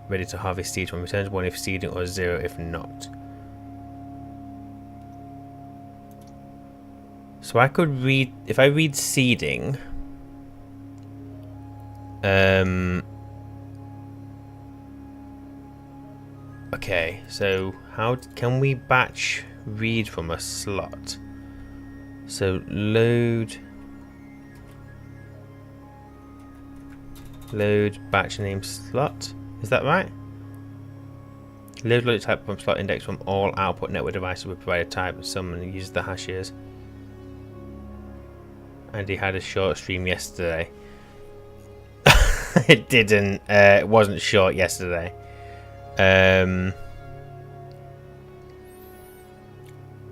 [SPEAKER 1] ready to harvest seeds from, returns 1 if seeding or 0 if not. So I could read, if I read seeding, okay, so how can we batch read from a slot? So load batch name slot, is that right? Load type from slot index from all output network devices with provided type. Someone uses the hashes. And he had a short stream yesterday. It didn't. It wasn't short yesterday.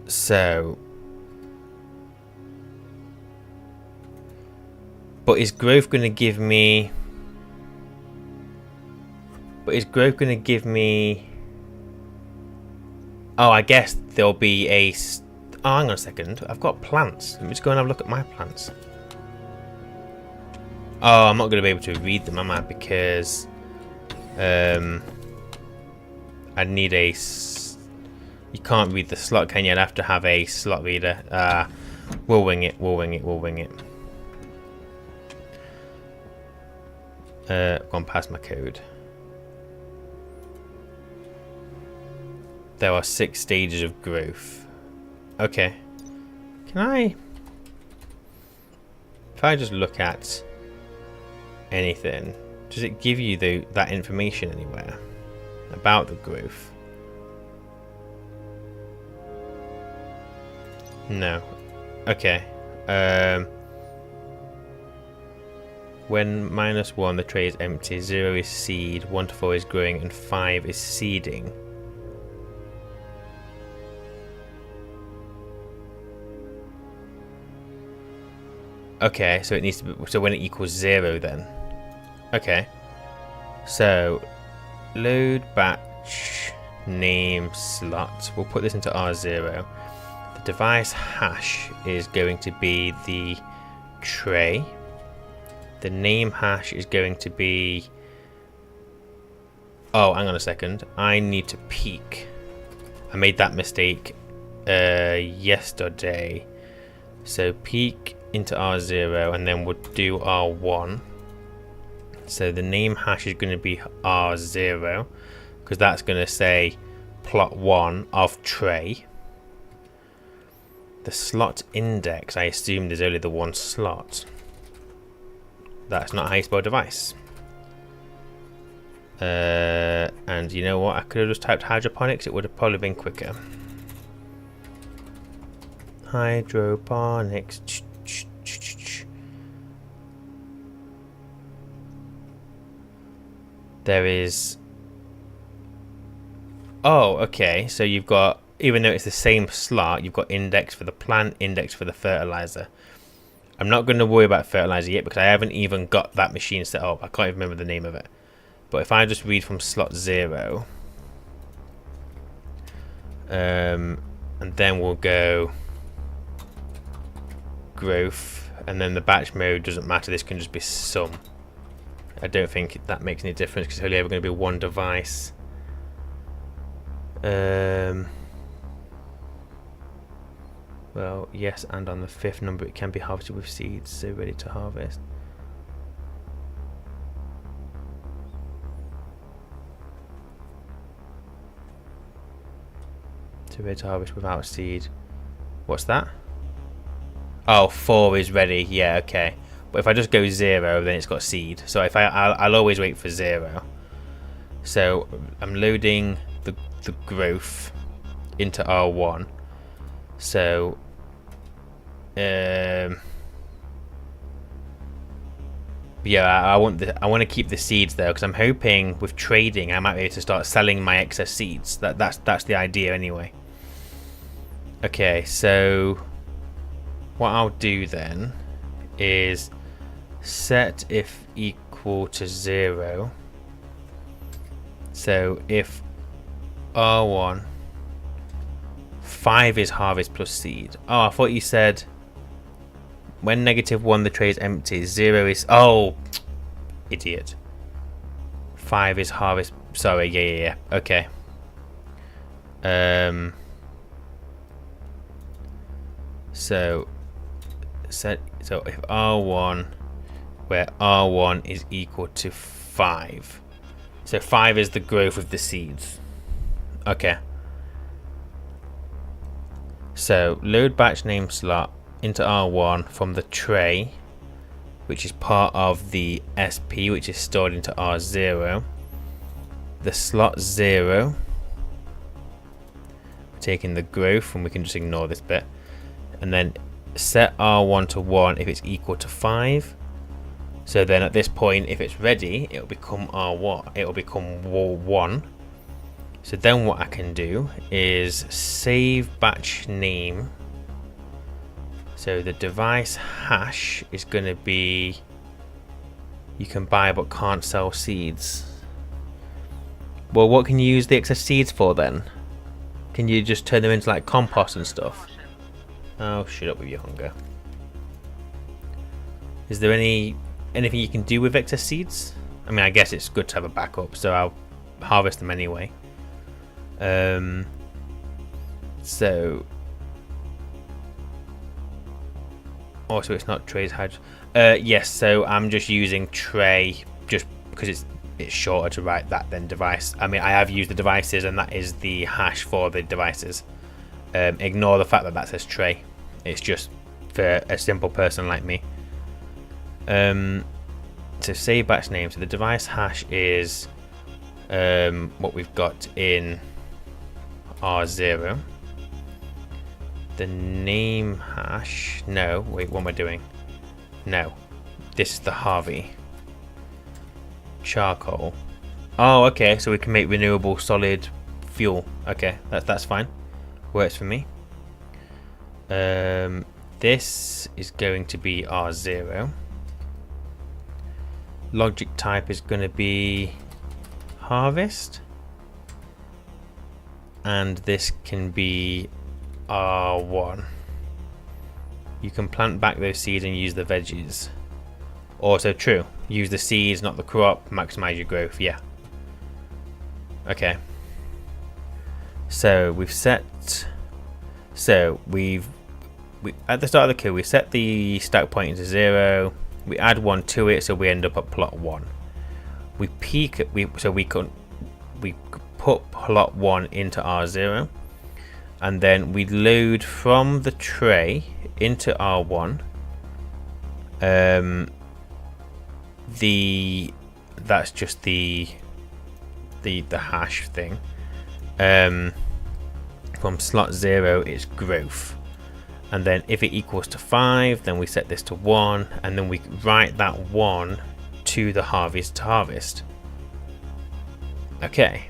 [SPEAKER 1] So, but is growth going to give me? But is growth going to give me? Oh, I guess there'll be a. Oh, hang on a second. I've got plants. Let me just go and have a look at my plants. Oh, I'm not going to be able to read them, am I? Because I need a... You can't read the slot, can you? I'd have to have a slot reader. We'll wing it, we'll wing it, we'll wing it. Gone past my code. There are 6 stages of growth. Okay. Can I... If I just look at anything, does it give you that information anywhere about the growth? No. Okay. When -1 the tray is empty, 0 is seed, 1 to 4 is growing, and 5 is seeding. Okay, so it needs to be, so when it equals 0 then. Okay. So load batch name slot. We'll put this into R0. The device hash is going to be the tray. The name hash is going to be... Oh, hang on a second. I need to peek. I made that mistake yesterday. So peek into R0 and then we'll do R1. So the name hash is going to be R0 because that's going to say plot 1 of tray. The slot index, I assume there's only the one slot. That's not how you spell device. And you know what? I could have just typed hydroponics. It would have probably been quicker. Hydroponics. There is... Oh, okay. So you've got, even though it's the same slot, you've got index for the plant, index for the fertilizer. I'm not going to worry about fertilizer yet because I haven't even got that machine set up. I can't even remember the name of it. But if I just read from slot 0, and then we'll go growth, and then the batch mode doesn't matter. This can just be sum. I don't think that makes any difference because it's only ever going to be one device. Well, yes, and on the 5th number it can be harvested with seeds, so ready to harvest. So ready to harvest without seed. What's that? Oh, 4 is ready. Yeah, okay. But if I just go 0, then it's got seed. So if I'll always wait for 0. So I'm loading the growth into R1. So yeah, I want to keep the seeds though, because I'm hoping with trading I might be able to start selling my excess seeds. That's the idea anyway. Okay, so what I'll do then is set if equal to 0. So if R1 5 is harvest plus seed. Oh, I thought you said when -1 the tray is empty, 0 is... Oh, idiot. 5 is harvest... Sorry, yeah. Okay. So if R1, where R1 is equal to 5. So 5 is the growth of the seeds. Okay. So load batch name slot into R1 from the tray, which is part of the SP, which is stored into R0. The slot 0, taking the growth, and we can just ignore this bit, and then set R1 to 1 if it's equal to 5. So then at this point, if it's ready, it'll become R1. It'll become 1. So then what I can do is save batch name. So the device hash is going to be, you can buy but can't sell seeds. Well, what can you use the excess seeds for then? Can you just turn them into like compost and stuff? Oh, shut up with your hunger. Is there any anything you can do with excess seeds. I mean, I guess it's good to have a backup, so I'll harvest them anyway. So also it's not trays hydro. Yes, so I'm just using tray just because it's shorter to write that than device. I mean, I have used the devices, and that is the hash for the devices. Ignore the fact that that says tray. It's just for a simple person like me. So save batch name. So the device hash is what we've got in R0. The name hash. No, wait, what am I doing? No, this is the Harvey. Charcoal. Oh, okay. So we can make renewable solid fuel. Okay, that's fine. Works for me. This is going to be R0. Logic type is going to be harvest, and this can be R1. You can plant back those seeds and use the veggies. Also true. Use the seeds, not the crop. Maximize your growth. Yeah. Okay. So we've set. So we at the start of the queue we set the stack pointer to 0. We add 1 to it, so we end up at plot 1. We peak. We put plot 1 into R0, and then we load from the tray into R1. That's just the hash thing. From slot 0, it's growth. And then if it equals to 5, then we set this to 1, and then we write that 1 to the harvest to harvest. Okay.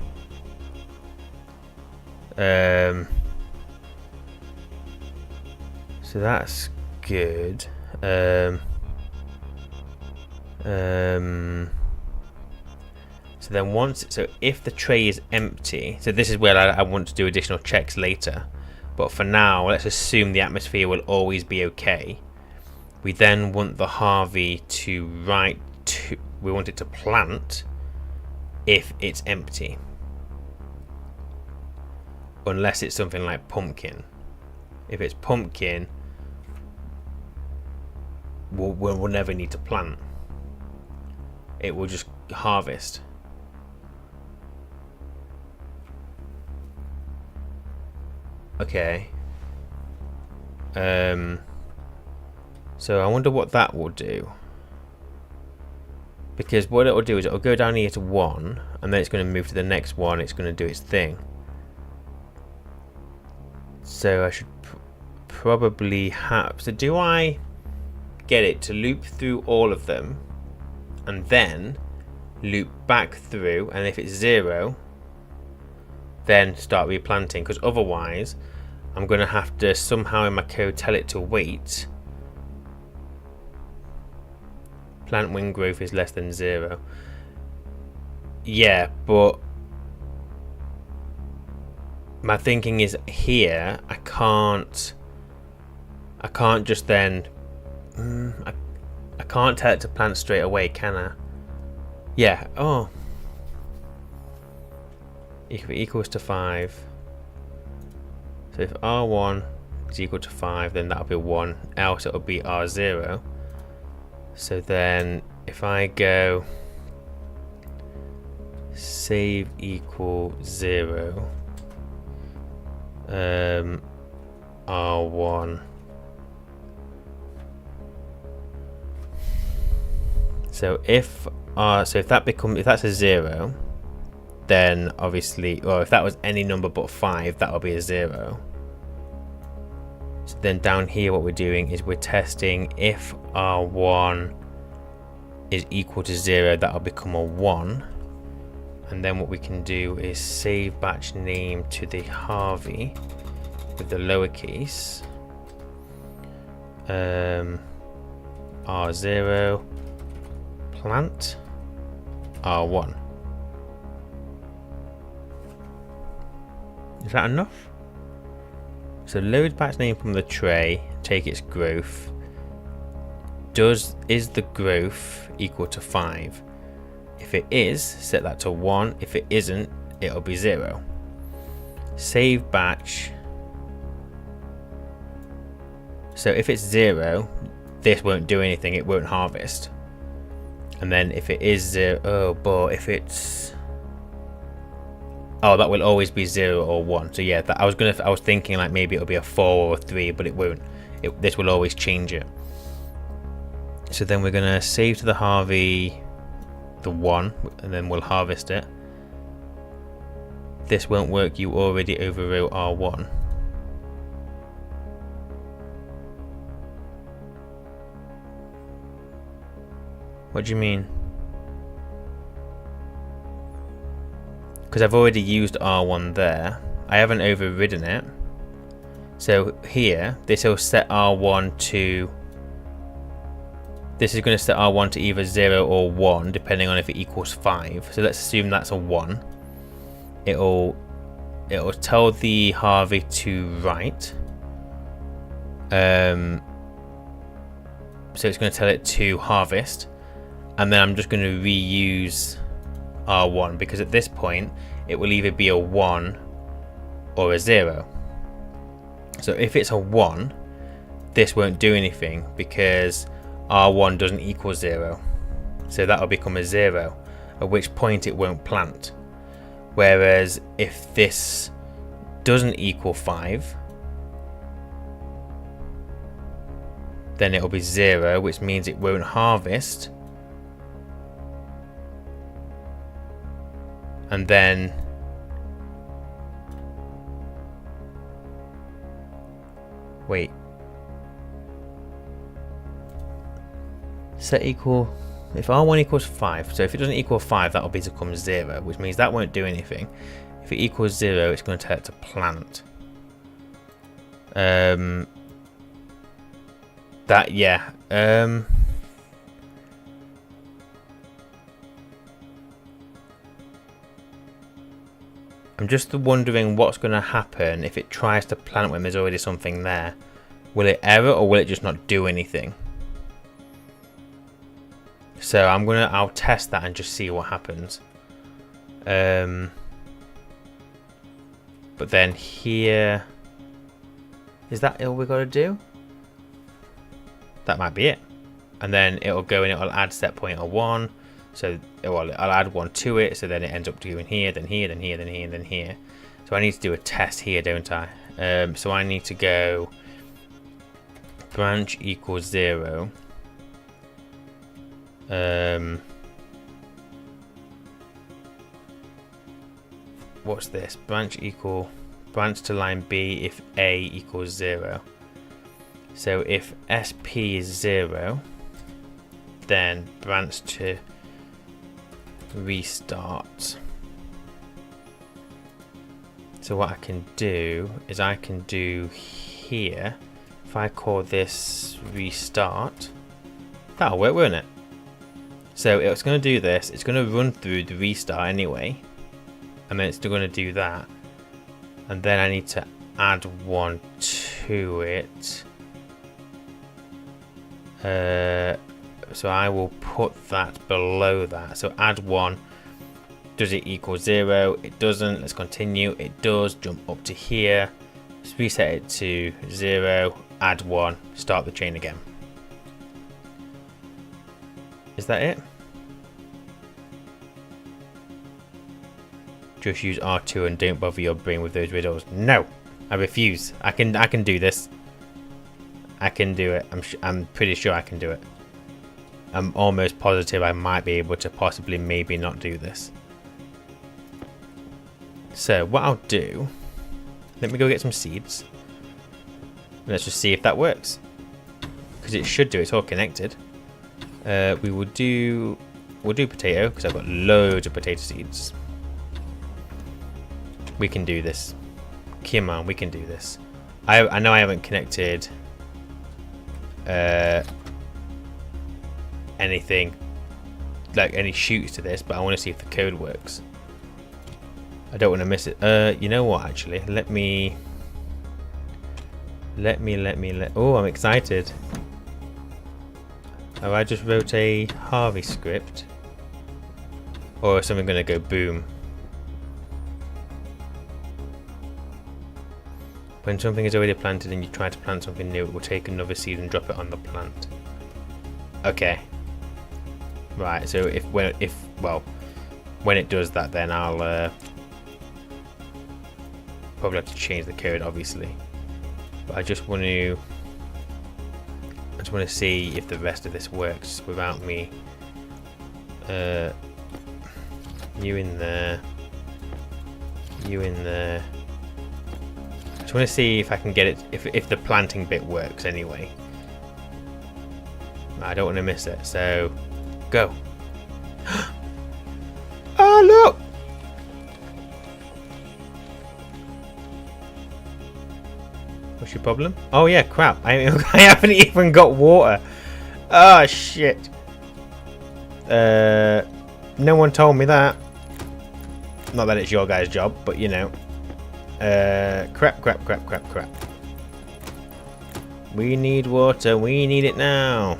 [SPEAKER 1] So that's good. So then if the tray is empty, so this is where I want to do additional checks later. But for now, let's assume the atmosphere will always be okay. We then want the Harvey to we want it to plant if it's empty. Unless it's something like pumpkin. If it's pumpkin, we'll never need to plant. It will just harvest. Okay. So I wonder what that will do. Because what it will do is it will go down here to 1, and then it's going to move to the next one. It's going to do its thing. So I should probably have. So do I get it to loop through all of them, and then loop back through, and if it's 0, then start replanting? Because otherwise I'm going to have to somehow in my code tell it to wait. Plant wing growth is less than 0. Yeah, but my thinking is here I can't just then I can't tell it to plant straight away, can I? Yeah. Oh, if it equals to 5, so if R1 is equal to 5, then that'll be 1, else it'll be R0. So then if I go save equal 0, R1, so if that's a 0, then obviously, or if that was any number but 5, that'll be a 0. So then down here what we're doing is we're testing if R1 is equal to 0, that'll become a 1. And then what we can do is save batch name to the Harvey with the lowercase. R0 plant R1. Is that enough? So load batch name from the tray, take its growth, is the growth equal to 5? If it is, set that to 1. If it isn't, it'll be 0. Save batch. So if it's 0, this won't do anything, it won't harvest. And then if it is 0, oh, but if it's, oh, that will always be 0 or 1. So yeah, that, I was thinking like maybe it'll be a 4 or a 3, but it won't. This will always change it. So then we're gonna save to the Harvey the 1, and then we'll harvest it. This won't work, you already overwrote R1. What do you mean? Because I've already used R1 there. I haven't overridden it. So here, this will set R1 to... This is going to set R1 to either 0 or 1, depending on if it equals 5. So let's assume that's a 1. It'll tell the Harvey to write. So it's going to tell it to harvest. And then I'm just going to reuse R1, because at this point it will either be a 1 or a 0. So if it's a 1, this won't do anything because R1 doesn't equal 0. So that'll become a 0, at which point it won't plant. Whereas if this doesn't equal 5, then it'll be 0, which means it won't harvest. And then wait, set equal, if R1 equals 5, so if it doesn't equal 5, that'll become 0, which means that won't do anything. If it equals 0, it's going to tell it to plant. That, yeah. I'm just wondering what's going to happen if it tries to plant when there's already something there. Will it error or will it just not do anything? So I'll test that and just see what happens. But then here, is that all we got to do? That might be it. And then it'll go and it'll add set pointer 1. So well, I'll add 1 to it, so then it ends up doing here, then here, then here, then here, then here. So I need to do a test here, don't I? So I need to go branch equals 0. What's this? Branch to line B if A equals 0. So if SP is 0, then branch to restart. So what I can do is I can do here, if I call this restart, that'll work, won't it? So it's going to do this, it's going to run through the restart anyway, and then it's still going to do that, and then I need to add 1 to it. So I will put that below that. So add 1. Does it equal 0? It doesn't. Let's continue. It does. Jump up to here. Let's reset it to 0. Add 1. Start the chain again. Is that it? Just use R2 and don't bother your brain with those riddles. No, I refuse. I can do this. I can do it. I'm pretty sure I can do it. I'm almost positive I might be able to possibly maybe not do this. So what I'll do, let me go get some seeds. Let's just see if that works. Because it should do, it's all connected. We'll do potato, because I've got loads of potato seeds. We can do this. Come on, we can do this. I know I haven't connected anything, like any shoots to this, but I want to see if the code works. I don't want to miss it. You know what, actually, let me oh, I'm excited. Have I just wrote a Harvey script? Or is something going to go boom? When something is already planted and you try to plant something new, it will take another seed and drop it on the plant. Okay. Right, so when it does that, then I'll probably have to change the code, obviously. But I just want to see if the rest of this works without me. You in there. You in there. I just want to see if I can get it, if the planting bit works anyway. I don't want to miss it, so go. Oh look! What's your problem? Oh yeah, crap. I haven't even got water. Oh shit. No one told me that. Not that it's your guys' job, but you know. Crap. We need water. We need it now.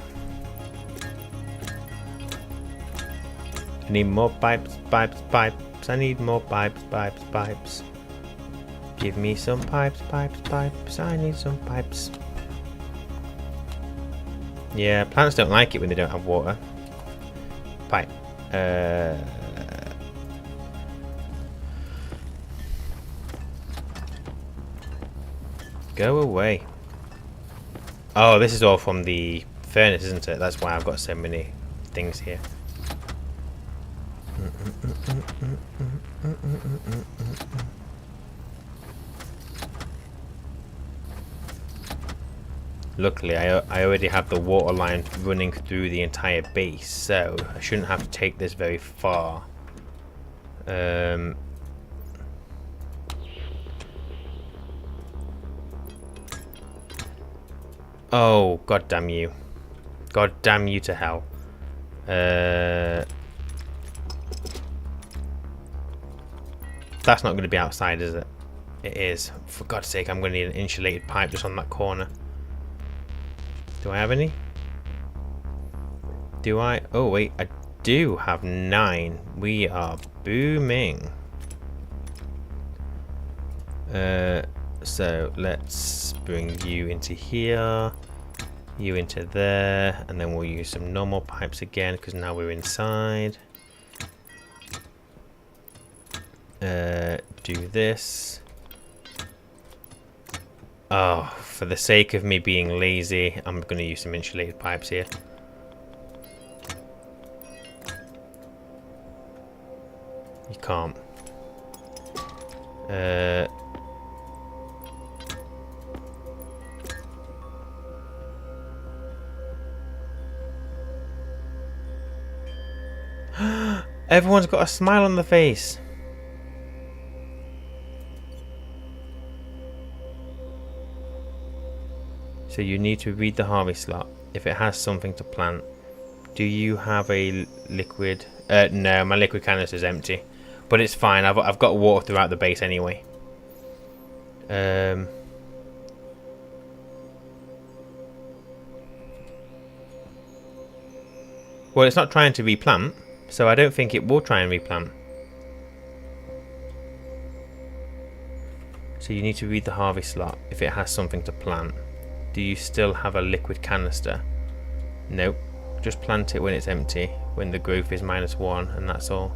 [SPEAKER 1] I need more pipes. I need more pipes. Give me some pipes. I need some pipes. Yeah, plants don't like it when they don't have water. Pipe. Go away. Oh, this is all from the furnace, isn't it? That's why I've got so many things here. Luckily, I already have the water line running through the entire base, so I shouldn't have to take this very far. Oh, god damn you. God damn you to hell. That's not going to be outside, is it? It is. For God's sake, I'm going to need an insulated pipe just on that corner. Do I have any? Do I? Oh, wait. I do have 9. We are booming. So, let's bring you into here. You into there. And then we'll use some normal pipes again, because now we're inside. Do this. Oh, for the sake of me being lazy, I'm going to use some insulated pipes here. You can't. Everyone's got a smile on their face. So you need to read the harvest slot if it has something to plant. Do you have a liquid? No, my liquid canister is empty, but it's fine. I've got water throughout the base anyway. Well, it's not trying to replant, so I don't think it will try and replant. So you need to read the harvest slot if it has something to plant. Do you still have a liquid canister? Nope. Just plant it when it's empty, when the growth is -1, and that's all.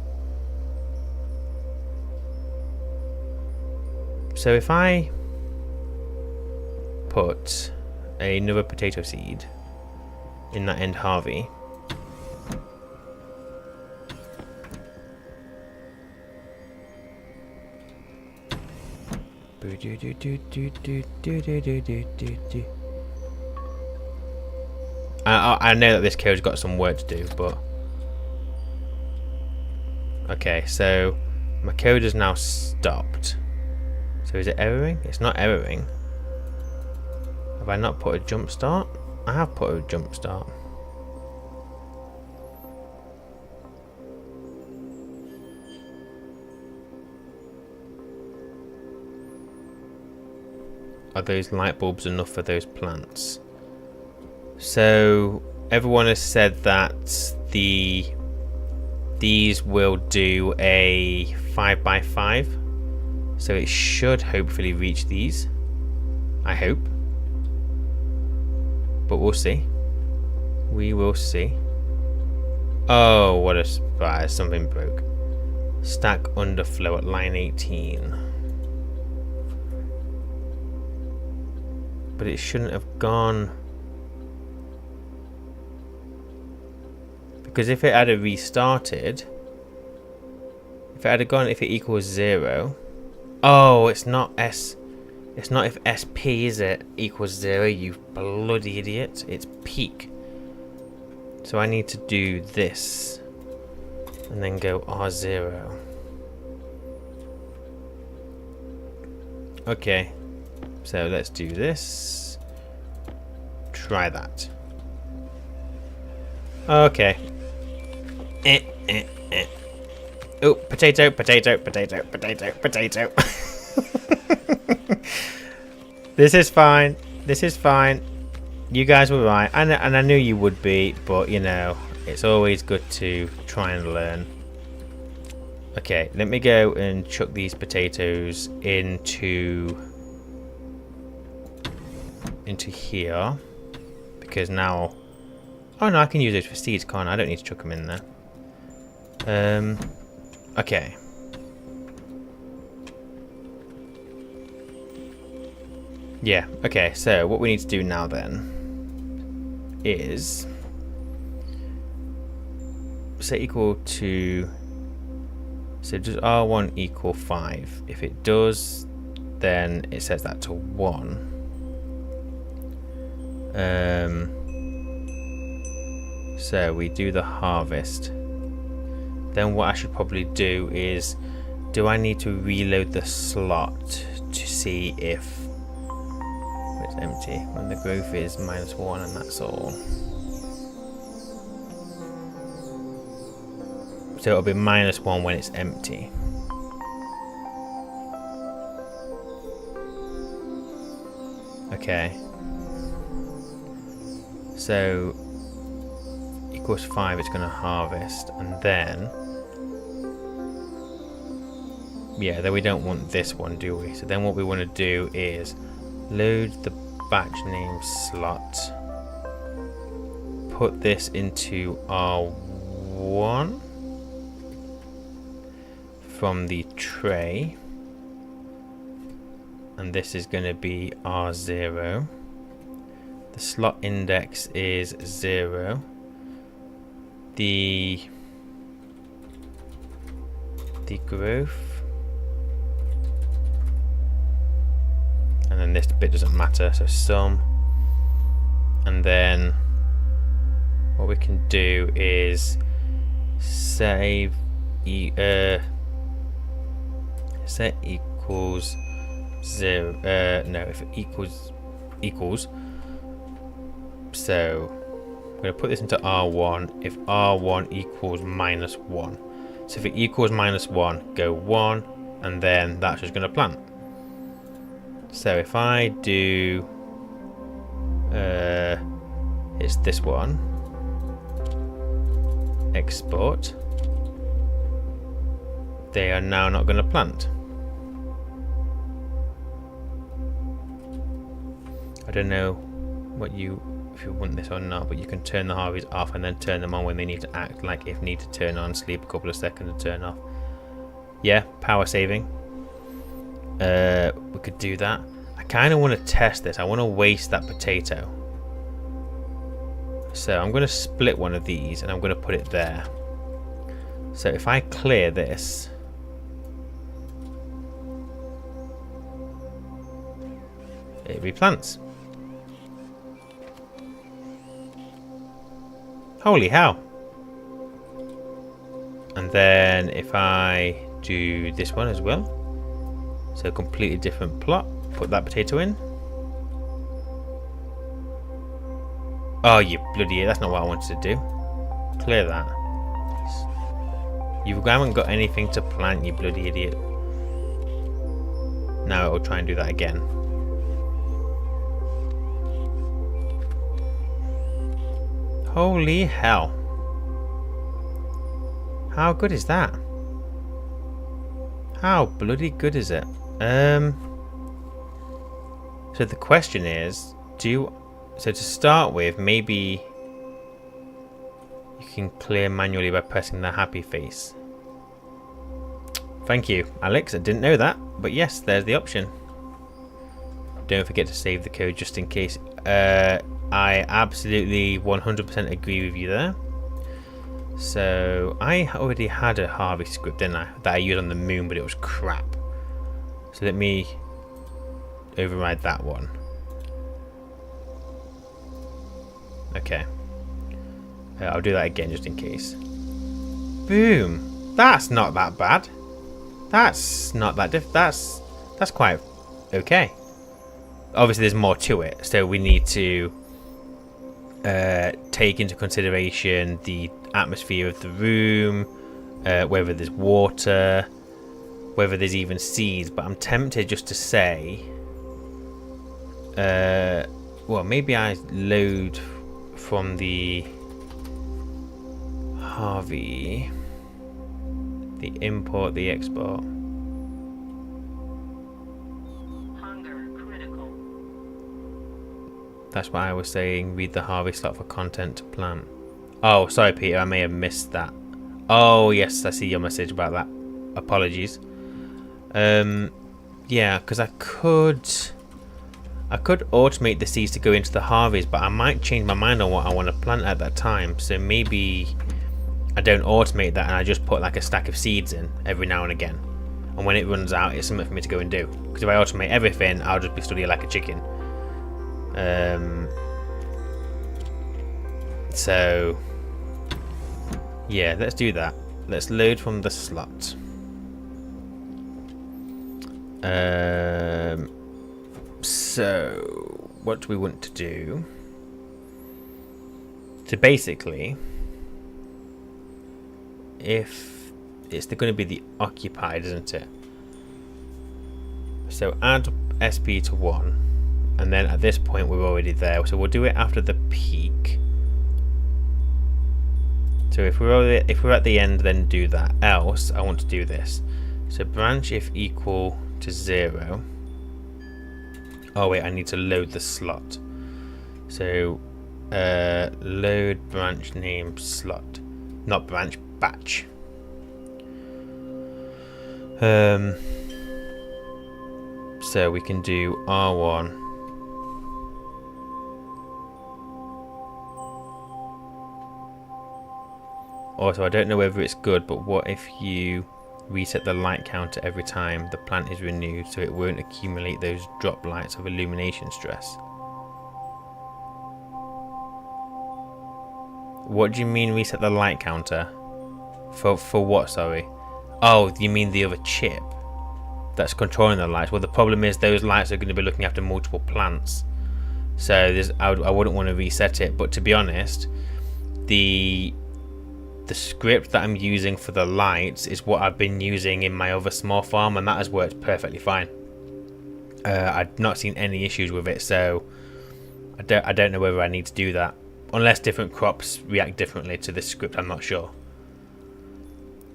[SPEAKER 1] So if I put another potato seed in that end Harvey, I know that this code's got some work to do, but okay, so my code is now stopped. So is it erroring? It's not erroring. Have I not put a jump start? I have put a jump start. Are those light bulbs enough for those plants? So everyone has said that these will do a 5x5, so it should hopefully reach these. I hope, but we'll see. We will see. Oh, what a surprise! Something broke. Stack underflow at line 18. But it shouldn't have gone. Because if it had restarted, if it had gone, if it equals 0. Oh, it's not S. It's not if SP, is it? Equals 0, you bloody idiot. It's peak. So I need to do this. And then go R0. Okay. So let's do this. Try that. Okay. Oh, potato, potato, potato, potato, potato. This is fine. This is fine. You guys were right. And I knew you would be, but you know, it's always good to try and learn. Okay, let me go and chuck these potatoes into here. Because now... Oh no, I can use those for seeds, can't I? I don't need to chuck them in there. Okay. Yeah, okay, so what we need to do now then is set equal to, so does R1 equal 5? If it does, then it sets that to 1. So we do the harvest. Then what I should probably do is, do I need to reload the slot to see if it's empty when the growth is -1 and that's all. So it'll be -1 when it's empty. Okay. So equals 5, it's going to harvest, and then yeah, then we don't want this one, do we? So then what we want to do is load the batch name slot, put this into R1 from the tray, and this is going to be R0. The slot index is 0. The growth, and then this bit doesn't matter, so sum, and then what we can do is save set equals 0. No, if it equals, so I'm going to put this into R1 if R1 equals -1. So if it equals -1, go 1, and then that's just going to plant. So if I do, it's this one, export, they are now not going to plant. I don't know what if you want this or not, but you can turn the harveys off and then turn them on when they need to act, like if need to turn on, sleep a couple of seconds and turn off. Yeah, power saving. We could do that. I kind of want to test this. I want to waste that potato. So I'm going to split one of these and I'm going to put it there. So if I clear this, it replants. Holy hell. And then if I do this one as well, so a completely different plot, put that potato in. Oh, you bloody, that's not what I wanted to do. Clear that. You haven't got anything to plant, you bloody idiot. Now it will try and do that again. Holy hell. How good is that? How bloody good is it? So the question is, so to start with, maybe you can clear manually by pressing the happy face. Thank you, Alex. I didn't know that, but yes, there's the option. Don't forget to save the code just in case. I absolutely 100% agree with you there. So I already had a Harvey script, didn't I? That I used on the moon, but it was crap. So let me override that one. Okay. I'll do that again just in case. Boom. That's not that bad. That's not that that's quite okay. Obviously there's more to it, so we need to take into consideration the atmosphere of the room, whether there's water, whether there's even seeds, but I'm tempted just to say well, maybe I load from the Harvey, the import, the export.
[SPEAKER 2] Hunger critical.
[SPEAKER 1] That's what I was saying. Read the Harvey slot for content to plant. Oh, sorry, Peter. I may have missed that. Oh, yes. I see your message about that. Apologies. Yeah, because I could automate the seeds to go into the Harveys, but I might change my mind on what I want to plant at that time. So maybe I don't automate that and I just put like a stack of seeds in every now and again. And when it runs out, it's something for me to go and do. Because if I automate everything, I'll just be stood here like a chicken. So yeah, let's do that. Let's load from the slot. So what do we want to do? So basically, if it's going to be the occupied, isn't it? So add SP to 1, and then at this point we're already there. So we'll do it after the peak. So if we're at the end, then do that. Else, I want to do this. So branch if equal to 0. Oh wait, I need to load the slot. So load branch name slot, not branch, batch. So we can do R1. Also, I don't know whether it's good, but what if you reset the light counter every time the plant is renewed so it won't accumulate those drop lights of illumination stress? What do you mean reset the light counter? For what, sorry? Oh, you mean the other chip that's controlling the lights? Well, the problem is those lights are going to be looking after multiple plants. So I wouldn't want to reset it, but to be honest, the script that I'm using for the lights is what I've been using in my other small farm, and that has worked perfectly fine. I've not seen any issues with it, so I don't know whether I need to do that. Unless different crops react differently to this script, I'm not sure.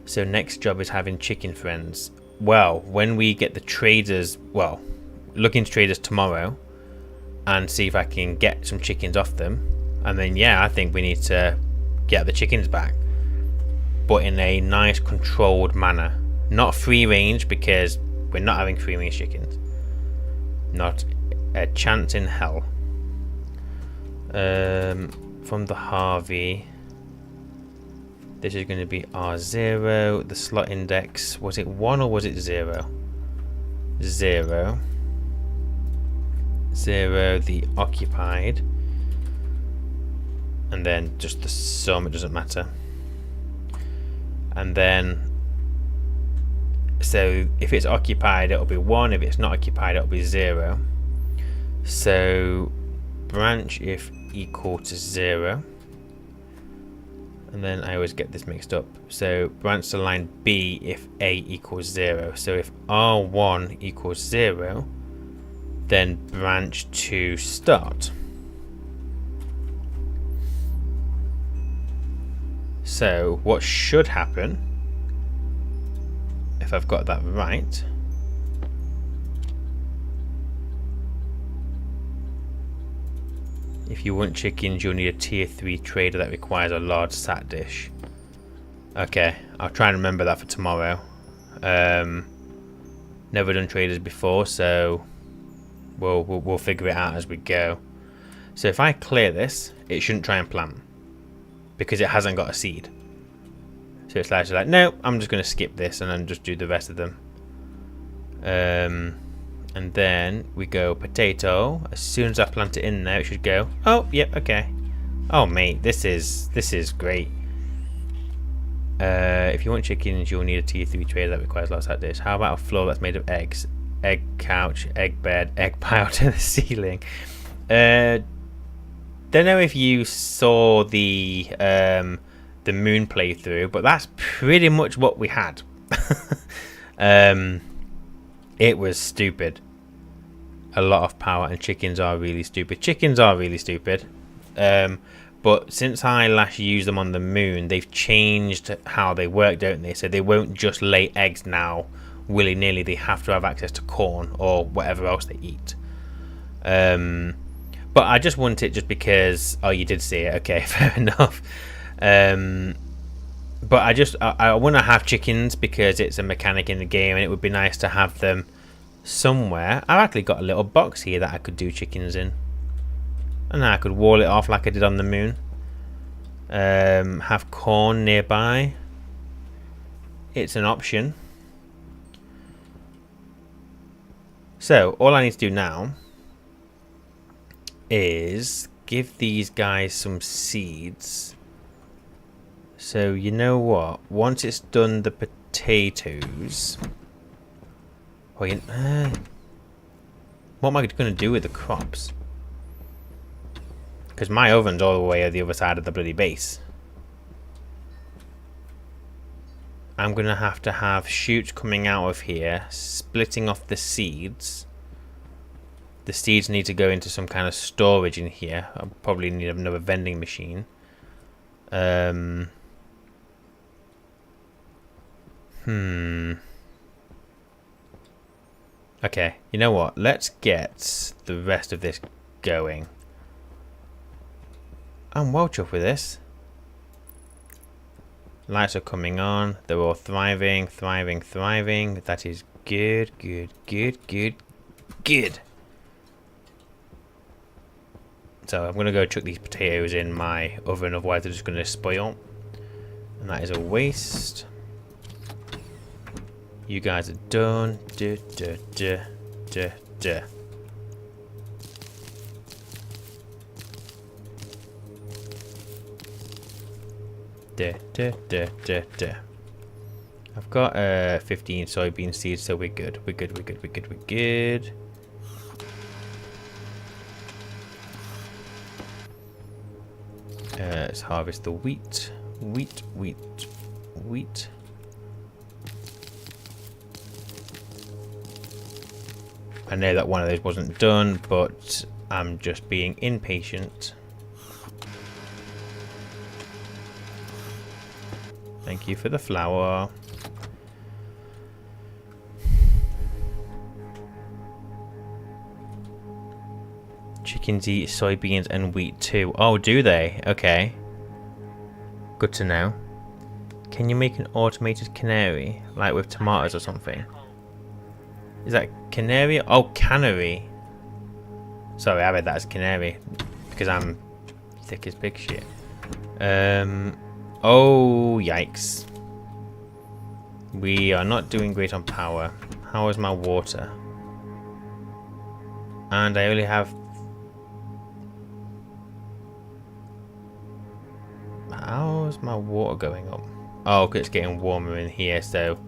[SPEAKER 1] So next job is having chicken friends. Well, when we get the traders, well, look into traders tomorrow and see if I can get some chickens off them. And then, yeah, I think we need to get the chickens back, but in a nice controlled manner. Not free range, because we're not having free range chickens. Not a chance in hell. From the Harvey, this is going to be R0. The slot index, was it 1 or was it 0? 0. 0, the occupied. And then just the sum, it doesn't matter. And then, so if it's occupied, it'll be 1. If it's not occupied, it'll be 0. So branch if equal to 0. And then I always get this mixed up. So branch to line B if A equals 0. So if R1 equals 0, then branch to start. So what should happen, if I've got that right, if you want chickens, you'll need a tier 3 trader that requires a large sat dish. Okay, I'll try and remember that for tomorrow. Never done traders before, so we'll figure it out as we go. So if I clear this, it shouldn't try and plant because it hasn't got a seed. So it's actually like, no, I'm just going to skip this and then just do the rest of them. And then we go potato. As soon as I plant it in there, it should go. Oh, yep, okay. Oh, mate, this is great. If you want chickens, you'll need a tier 3 tray that requires lots like this. How about a floor that's made of eggs? Egg couch, egg bed, egg pile to the ceiling. Don't know if you saw the moon playthrough, but that's pretty much what we had. It was stupid. A lot of power, and chickens are really stupid. Chickens are really stupid. But since I last used them on the moon, they've changed how they work, don't they? So they won't just lay eggs now willy-nilly. They have to have access to corn or whatever else they eat. But I just want it just because... Oh, you did see it. Okay, fair enough. But I want to have chickens because it's a mechanic in the game, and it would be nice to have them somewhere. I've actually got a little box here that I could do chickens in. And I could wall it off like I did on the moon. Have corn nearby. It's an option. So, all I need to do now is give these guys some seeds. So, you know what? Once it's done the potatoes... what am I going to do with the crops? Because my oven's all the way on the other side of the bloody base. I'm going to have shoots coming out of here, splitting off the seeds. The seeds need to go into some kind of storage in here. I'll probably need another vending machine. Okay, you know what? Let's get the rest of this going. I'm well chuffed with this. Lights are coming on. They're all thriving, thriving, thriving. That is good, good, good, good, good. So I'm going to go chuck these potatoes in my oven, otherwise they're just going to spoil. And that is a waste. You guys are done. Duh, duh, duh, duh, duh. Duh, duh, duh, duh, duh. I've got 15 soybean seeds, so we're good. We're good, we're good, we're good, we're good. Let's harvest the wheat. Wheat, wheat, wheat. I know that one of those wasn't done, but I'm just being impatient. Thank you for the flour. Chickens eat soybeans and wheat too. Oh, do they? Okay. Good to know. Can you make an automated cannery? Like with tomatoes or something? Is that canary? Oh, cannery. Sorry, I read that as canary. Because I'm thick as pig shit. Oh, yikes. We are not doing great on power. How is my water? And I only have... How's my water going up? Oh, because it's getting warmer in here, so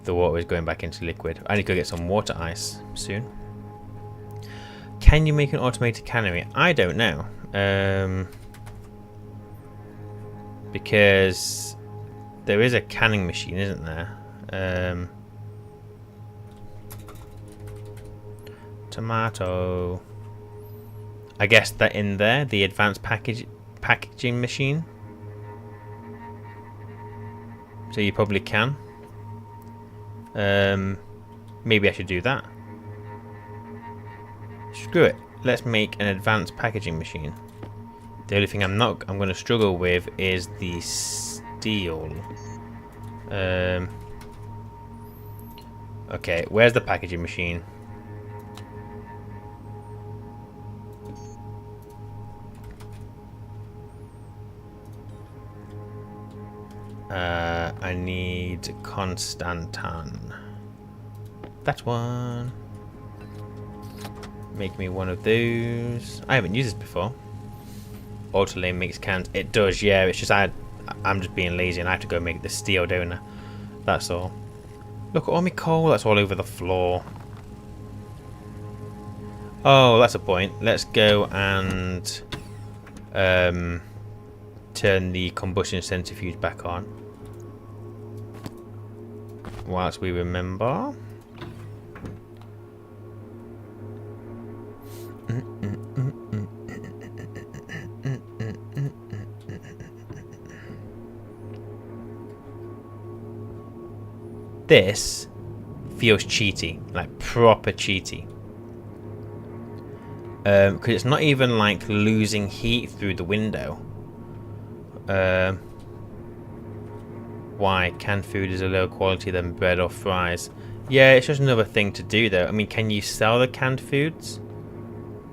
[SPEAKER 1] the water is going back into liquid. I need to go get some water ice soon. Can you make an automated cannery? I don't know. Because there is a canning machine, isn't there? Tomato. I guess that in there, the advanced packaging machine. So you probably can. Maybe I should do that. Screw it. Let's make an advanced packaging machine. The only thing I'm going to struggle with is the steel. Okay, where's the packaging machine? I need Constantan. That one. Make me one of those. I haven't used this before. Autolane makes cans. It does, yeah. It's just I'm just being lazy and I have to go make the steel, don't I? That's all. Look at all my coal. That's all over the floor. Oh, that's a point. Let's go and turn the combustion centrifuge back on. Whilst we remember. This feels cheaty, like proper cheaty. Because it's not even like losing heat through the window. Why? Canned food is a lower quality than bread or fries. Yeah, it's just another thing to do though. I mean, can you sell the canned foods?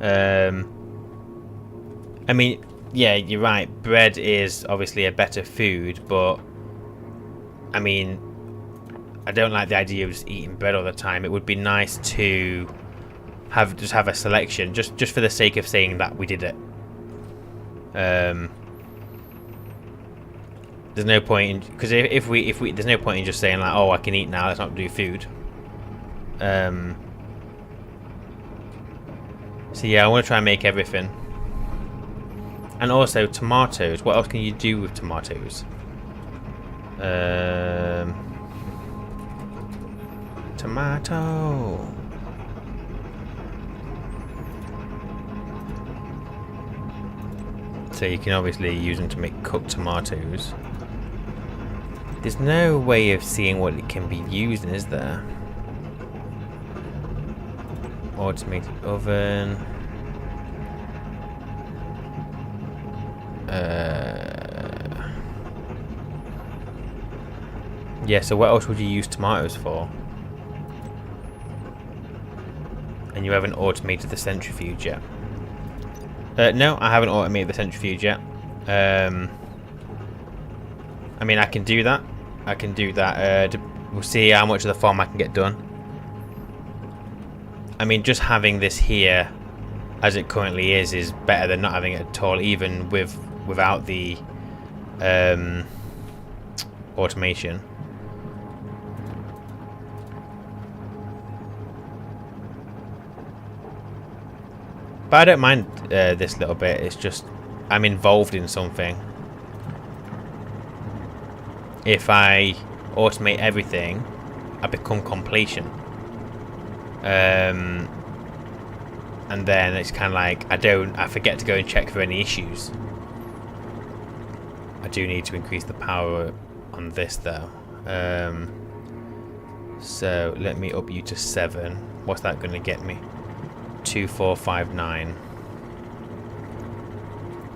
[SPEAKER 1] I mean, yeah, you're right. Bread is obviously a better food, but I mean, I don't like the idea of just eating bread all the time. It would be nice to have a selection, just for the sake of saying that we did it. There's no point in, because if we there's no point in just saying like, oh, I can eat now, let's not do food. So yeah, I want to try and make everything. And also tomatoes. What else can you do with tomatoes? Tomato. So you can obviously use them to make cooked tomatoes. There's no way of seeing what it can be used in, is there? Automated oven. Yeah, so what else would you use tomatoes for? And you haven't automated the centrifuge yet. No, I haven't automated the centrifuge yet. I mean, I can do that. I can do that. We'll see how much of the farm I can get done. I mean, just having this here, as it currently is better than not having it at all, even without the automation. But I don't mind this little bit. It's just I'm involved in something. If I automate everything, I become completion. And then it's kind of like I forget to go and check for any issues. I do need to increase the power on this though. So let me up you to 7. What's that going to get me? 2459.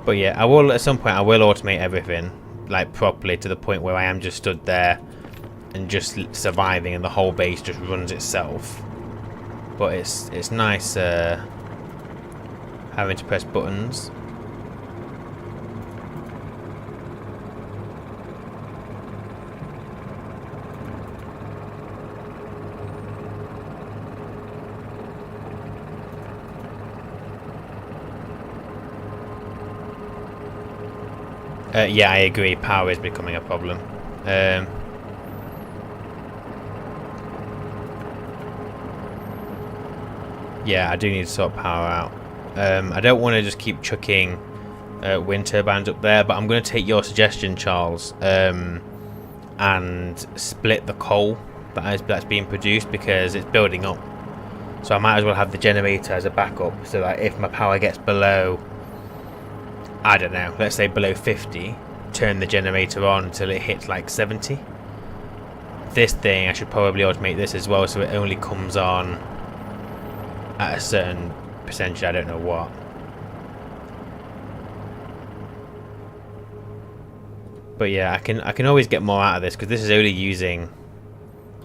[SPEAKER 1] But yeah, I will at some point. I will automate everything like properly to the point where I am just stood there and just surviving, and the whole base just runs itself. But it's nice having to press buttons. Yeah, I agree. Power is becoming a problem. Yeah, I do need to sort power out. I don't want to just keep chucking wind turbines up there, but I'm going to take your suggestion, Charles, and split the coal that's being produced, because it's building up. So I might as well have the generator as a backup, so that if my power gets below, I don't know, let's say below 50, turn the generator on until it hits like 70, this thing, I should probably automate this as well, so it only comes on at a certain percentage. I don't know what. But yeah, I can always get more out of this, because this is only using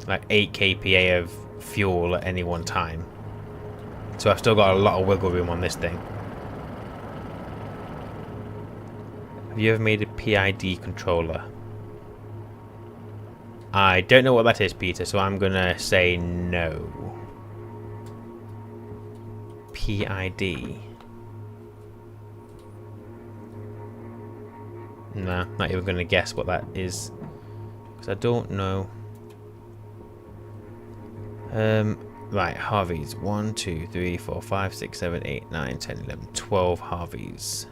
[SPEAKER 1] like 8 kPa of fuel at any one time. So I've still got a lot of wiggle room on this thing. Have you ever made a PID controller? I don't know what that is, Peter, so I'm gonna say no. PID. Nah, not even gonna guess what that is, because I don't know. Right, Harveys. 1, 2, 3, 4, 5, 6, 7, 8, 9, 10, 11, 12 Harveys.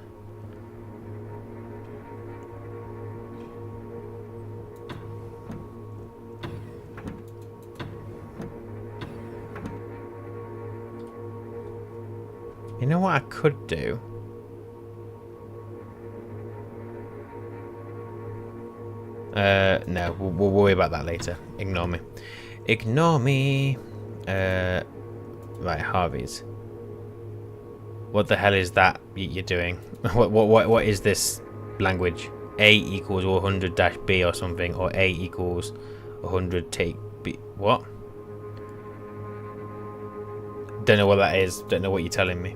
[SPEAKER 1] You know what I could do? No, we'll worry about that later. Ignore me. Ignore me. Right, Harvey's. What the hell is that you're doing? What is this language? A equals 100 dash B or something, or A equals 100 take B. What? Don't know what that is. Don't know what you're telling me.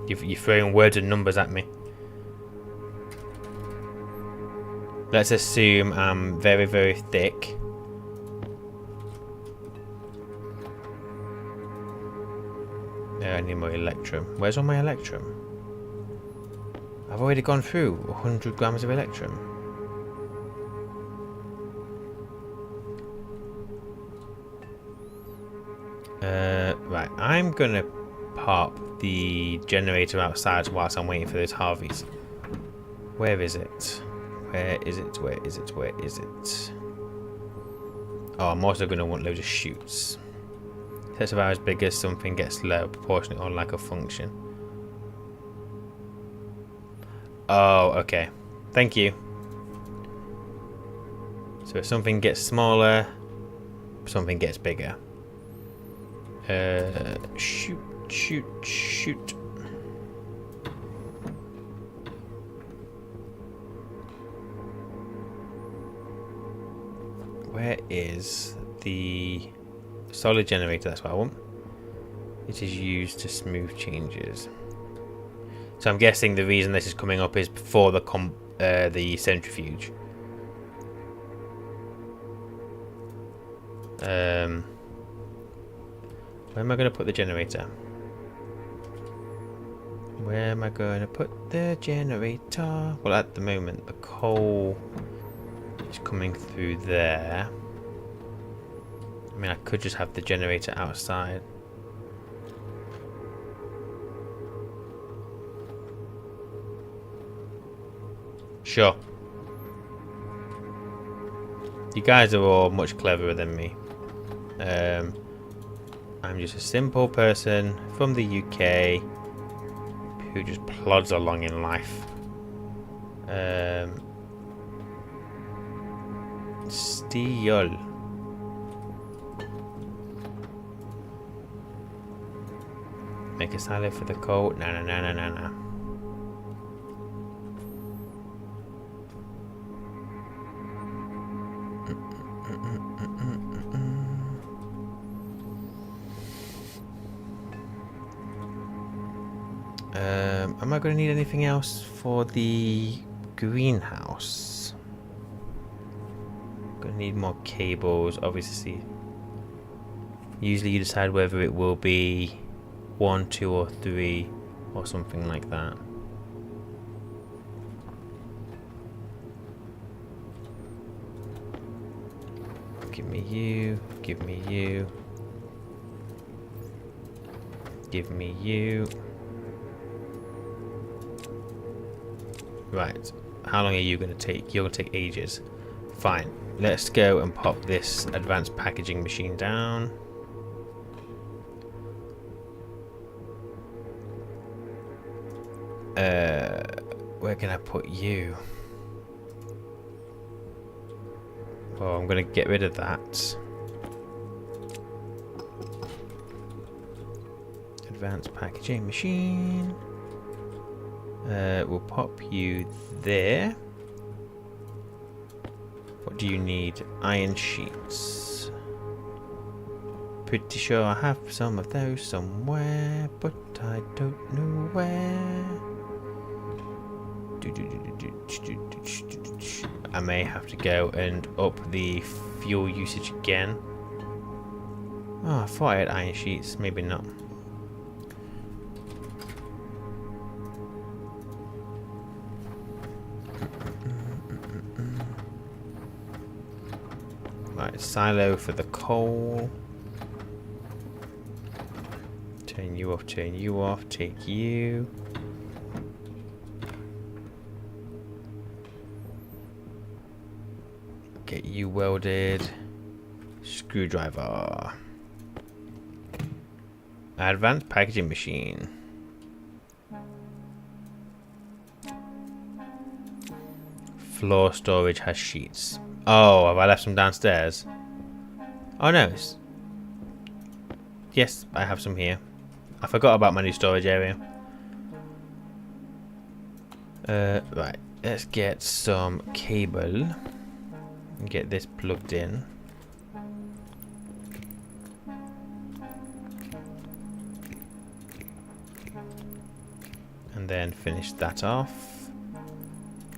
[SPEAKER 1] You're throwing words and numbers at me. Let's assume I'm very, very thick. I need more electrum. Where's all my electrum? I've already gone through 100 grams of electrum. Right, I'm gonna pop the generator outside whilst I'm waiting for those Harveys. Where is it? Where is it? Where is it? Where is it? Oh, I'm also gonna want loads of chutes. Sets of hours bigger, something gets low, proportionate or like a function. Oh, okay. Thank you. So if something gets smaller, something gets bigger. Shoot, shoot, shoot. Where is the solid generator? That's what I want. It is used to smooth changes. So I'm guessing the reason this is coming up is before the centrifuge. Where am I going to put the generator? Where am I going to put the generator? Well, at the moment, the coal is coming through there. I mean, I could just have the generator outside. Sure. You guys are all much cleverer than me. I'm just a simple person from the UK who just plods along in life. Steel. Make a salad for the coal. No. Am I going to need anything else for the greenhouse? Going to need more cables, obviously. Usually you decide whether it will be 1, 2 or 3 or something like that. Give me you, give me you, give me you. Right, how long are you going to take? You're going to take ages. Fine, let's go and pop this advanced packaging machine down. Where can I put you? Well, I'm going to get rid of that. Advanced packaging machine. We'll pop you there. What do you need? Iron sheets. Pretty sure I have some of those somewhere, but I don't know where. I may have to go and up the fuel usage again. Oh, I thought I had iron sheets. Maybe not. Right, silo for the coal. Turn you off, take you. Get you welded. Screwdriver. Advanced packaging machine. Floor storage has sheets. Oh, have I left some downstairs? Oh no. Yes, I have some here. I forgot about my new storage area. Right, let's get some cable and get this plugged in. And then finish that off.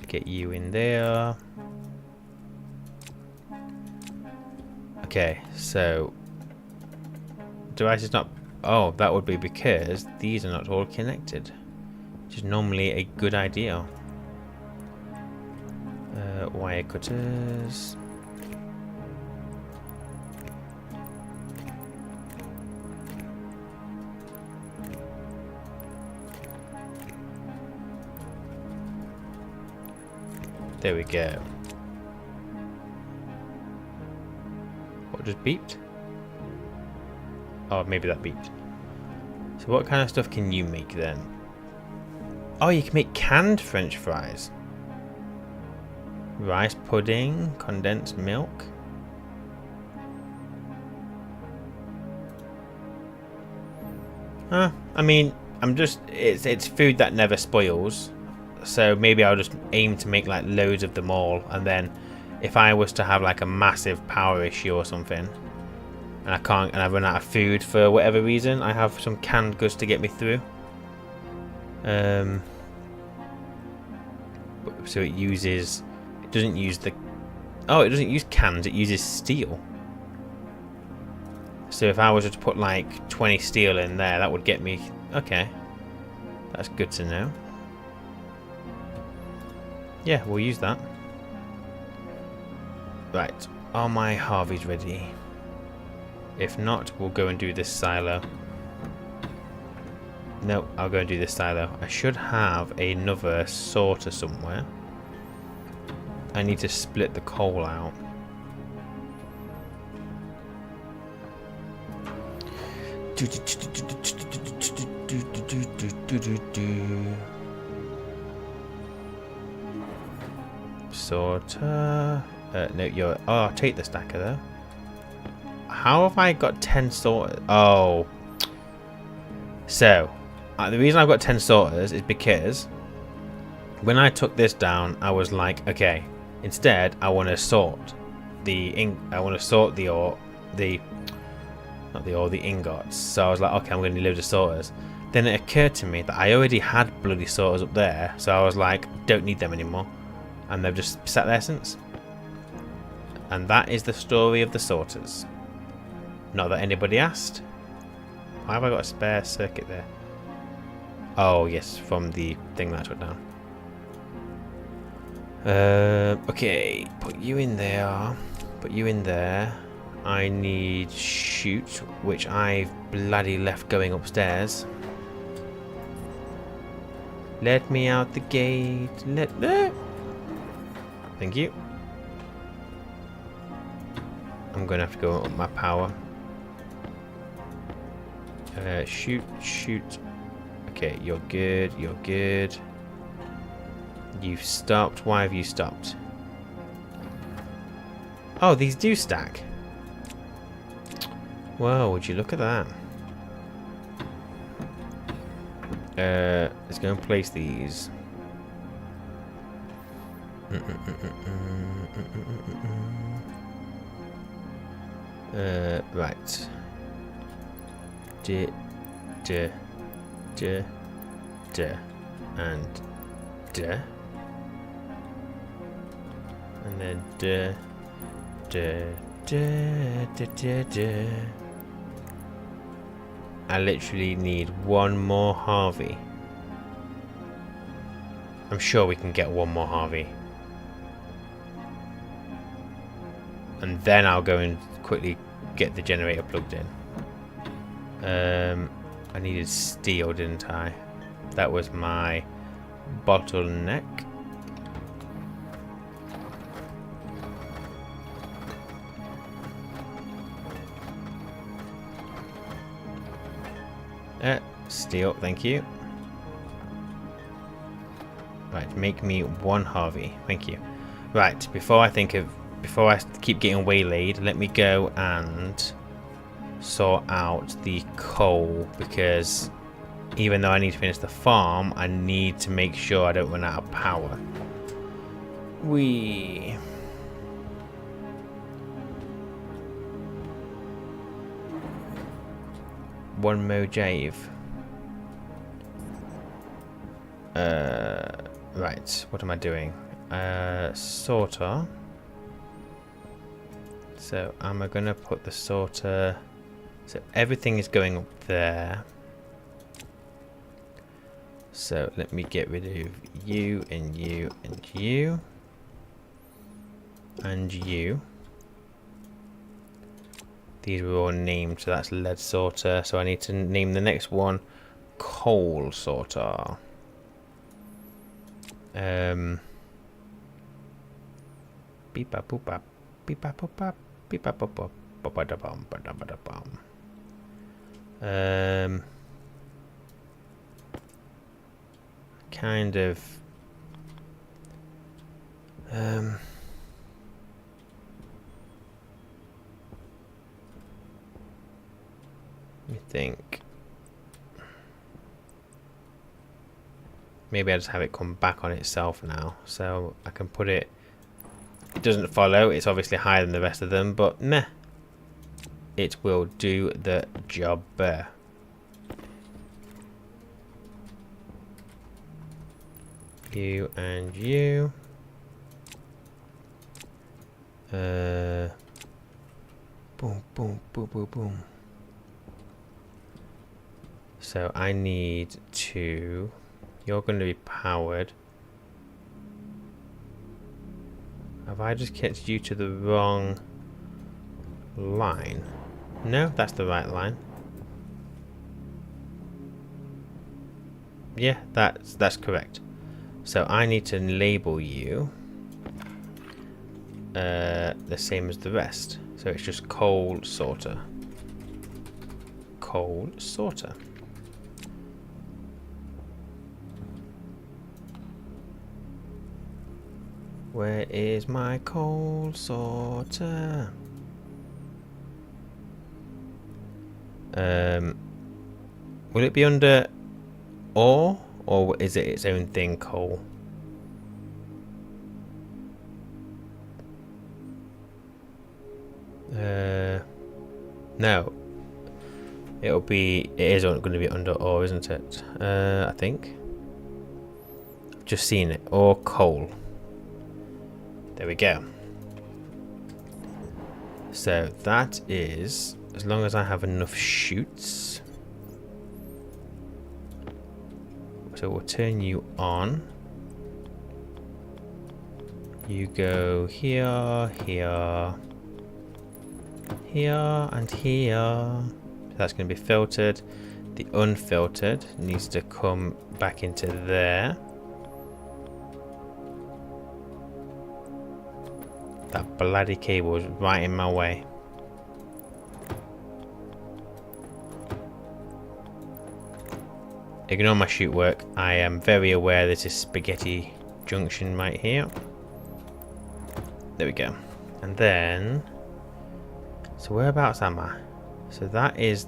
[SPEAKER 1] Get you in there. Okay, so device is not. Oh, that would be because these are not all connected, which is normally a good idea. Wire cutters. There we go. What just beeped? Oh, maybe that beeped. So what kind of stuff can you make then? Oh, you can make canned French fries. Rice pudding, condensed milk. I mean, it's food that never spoils. So maybe I'll just aim to make like loads of them all, and then if I was to have like a massive power issue or something, and I run out of food for whatever reason, I have some canned goods to get me through. So it doesn't use cans, it uses steel. So if I was to put like 20 steel in there, that would get me. Okay, that's good to know. Yeah, we'll use that. Right, are my Harveys ready? If not, we'll go and do this silo. No, I'll go and do this silo. I should have another sorter somewhere. I need to split the coal out. Sorter. No, you're. Oh, take the stacker though. How have I got 10 sorters? Oh. So, the reason I've got 10 sorters is because when I took this down, I was like, okay, instead I want to sort the ingots. So I was like, okay, I'm going to need loads of sorters. Then it occurred to me that I already had bloody sorters up there, so I was like, don't need them anymore, and they've just sat there since. And that is the story of the sorters. Not that anybody asked. Why have I got a spare circuit there? Oh yes, from the thing that I took down. Okay, put you in there. Put you in there. I need chute, which I've bloody left going upstairs. Let me out the gate. Thank you. I'm gonna have to go up my power. Shoot. Okay, you're good. You're good. You've stopped. Why have you stopped? Oh, these do stack. Whoa, would you look at that? Let's go and place these. Right. And and then I literally need one more Harvey. I'm sure we can get one more Harvey. And then I'll go and quickly get the generator plugged in. I needed steel, didn't I? That was my bottleneck. Steel, thank you. Right, make me one Harvey, thank you. Right, before I keep getting waylaid, let me go and sort out the coal, because even though I need to finish the farm, I need to make sure I don't run out of power. One Mojave. Right, what am I doing? Sorter. So am I gonna put the sorter? So everything is going up there. So let me get rid of you and you and you and you. These were all named, so that's lead sorter. So I need to name the next one coal sorter. Beep bop boop bop beep bop boop bop beep bop boop bop bop ba da bum ba da ba da bum. Kind of let me think. Maybe I just have it come back on itself now, so I can put it. It doesn't follow. It's obviously higher than the rest of them, but meh. It will do the job. You and you. Boom, boom, boom, boom, boom. So I need to. You're going to be powered. Have I just kept you to the wrong line? No, that's the right line. Yeah, that's correct. So I need to label you the same as the rest. So it's just coal sorter. Coal sorter. Where is my coal sorter? Will it be under ore, or is it its own thing, coal? No. It is going to be under ore, isn't it? I think. I've just seen it. Ore, coal. There we go. So that is, as long as I have enough chutes. So we'll turn you on. You go here, here, here, and here. That's going to be filtered. The unfiltered needs to come back into there. That bloody cable is right in my way. Ignore my chute work. I am very aware there's a spaghetti junction right here. There we go. And then, so whereabouts am I? So that is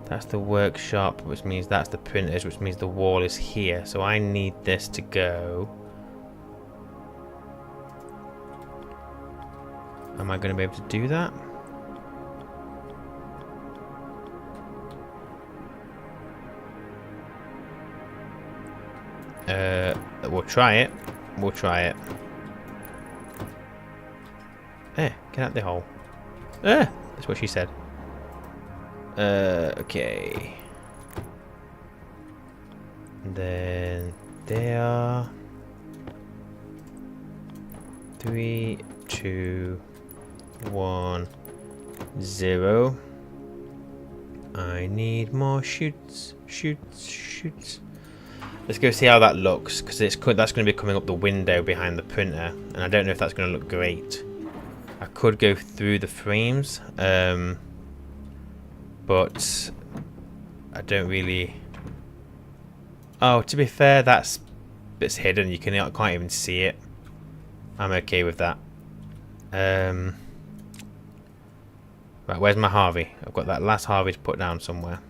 [SPEAKER 1] that's the workshop, which means that's the printers, which means the wall is here. So I need this to go. Am I going to be able to do that? We'll try it. We'll try it. Get out the hole. That's what she said. Okay. And then there. 3, 2, 1, 0. I need more shoots. Let's go see how that looks, because that's going to be coming up the window behind the printer, and I don't know if that's going to look great. I could go through the frames, but I don't really. Oh, to be fair, that's bit's hidden. You can't even see it. I'm okay with that. Right, where's my Harvey? I've got that last Harvey to put down somewhere.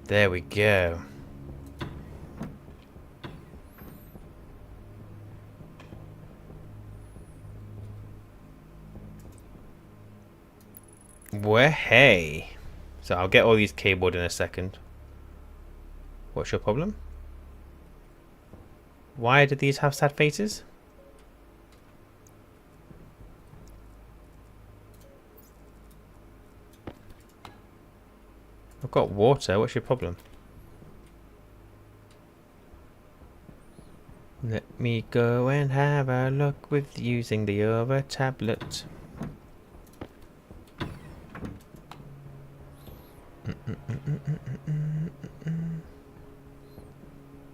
[SPEAKER 1] There we go. Well, hey. So I'll get all these cabled in a second. What's your problem? Why did these have sad faces? I've got water. What's your problem? Let me go and have a look with using the other tablet.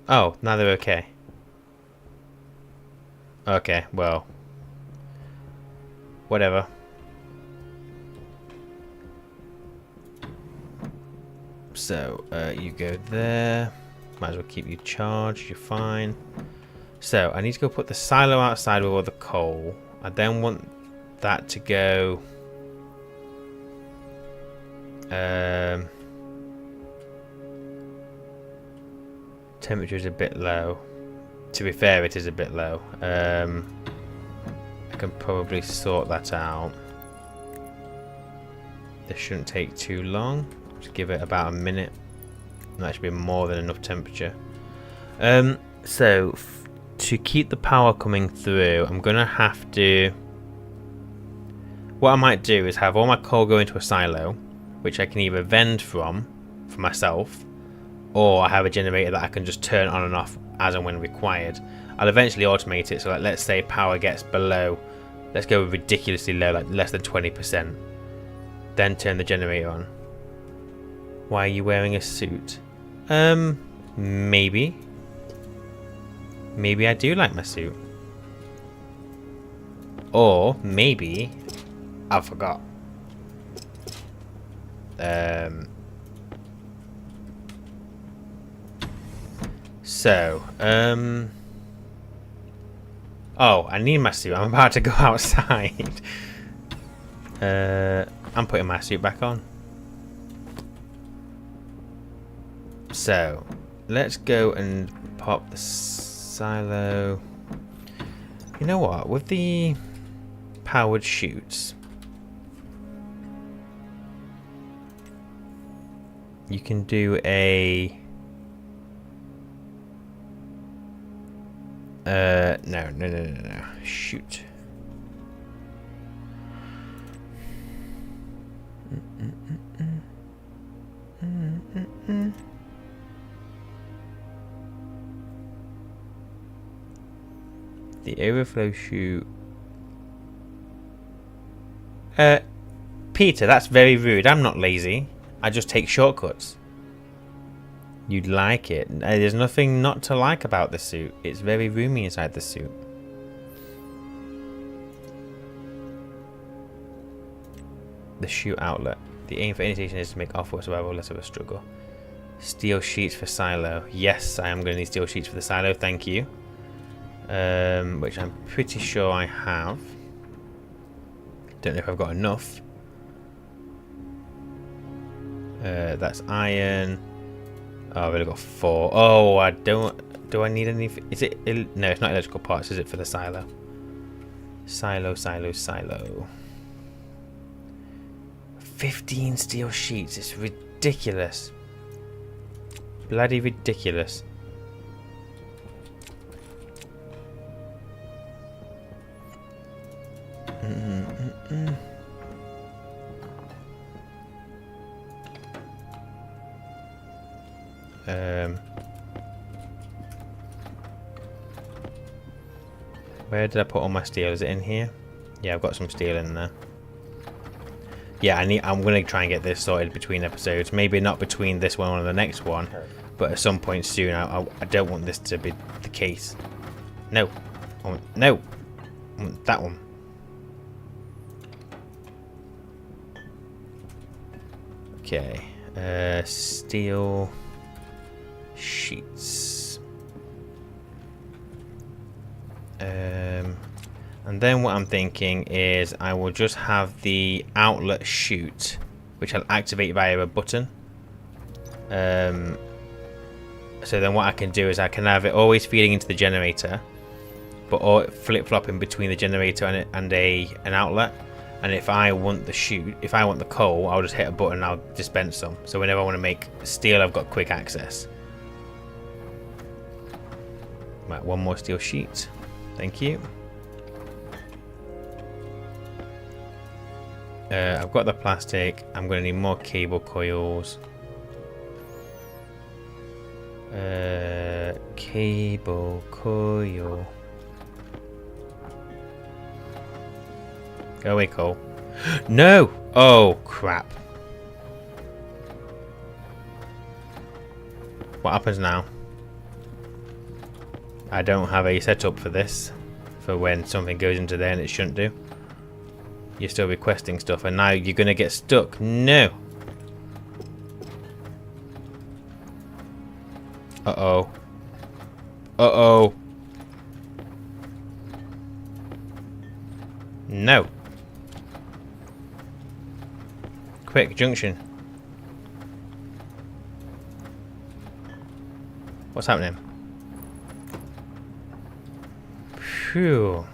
[SPEAKER 1] Oh, now they're okay. Okay, well. Whatever. So, you go there. Might as well keep you charged, you're fine. So, I need to go put the silo outside with all the coal. I then want that to go... temperature is a bit low. To be fair, it is a bit low. I can probably sort that out. This shouldn't take too long. Just give it about a minute. And that should be more than enough temperature. So, to keep the power coming through, I'm going to have to... What I might do is have all my coal go into a silo, which I can either vend from for myself, or I have a generator that I can just turn on and off as and when required. I'll eventually automate it, so like, let's say power gets below, let's go ridiculously low, like less than 20%. Then turn the generator on. Why are you wearing a suit? Maybe. Maybe I do like my suit. Or maybe I forgot. So, oh, I need my suit. I'm about to go outside. I'm putting my suit back on. So, let's go and pop the silo. You know what? With the powered chutes, you can do a... No. Shoot. The overflow chute. Peter, that's very rude. I'm not lazy. I just take shortcuts. You'd like it. There's nothing not to like about the suit. It's very roomy inside the suit. The chute outlet. The aim for any station is to make off-work survival less of a struggle. Steel sheets for silo. Yes, I am going to need steel sheets for the silo. Thank you. which I'm pretty sure I have. Don't know if I've got enough. That's iron. Oh, I've only got 4. Oh, I don't. Do I need any? Is it? No, it's not electrical parts, is it, for the silo? Silo. 15 steel sheets. It's ridiculous. Bloody ridiculous. Where did I put all my steel? Is it in here? Yeah, I've got some steel in there. Yeah, I'm gonna try and get this sorted between episodes. Maybe not between this one and the next one, but at some point soon. I don't want this to be the case. No, no, I want that one. Okay, steel sheets. And then what I'm thinking is I will just have the outlet chute, which I'll activate via a button. So then what I can do is I can have it always feeding into the generator, but flip-flopping between the generator and an outlet. And if I want the chute, if I want the coal, I'll just hit a button and I'll dispense some. So whenever I want to make steel, I've got quick access. Right, one more steel sheet. Thank you. I've got the plastic. I'm going to need more cable coils. Cable coil. Go away, coal. No! Oh, crap. What happens now? I don't have a setup for this, for when something goes into there and it shouldn't do. You're still requesting stuff and now you're going to get stuck. No! Uh-oh. Uh-oh. No. Quick, junction. What's happening? Phew.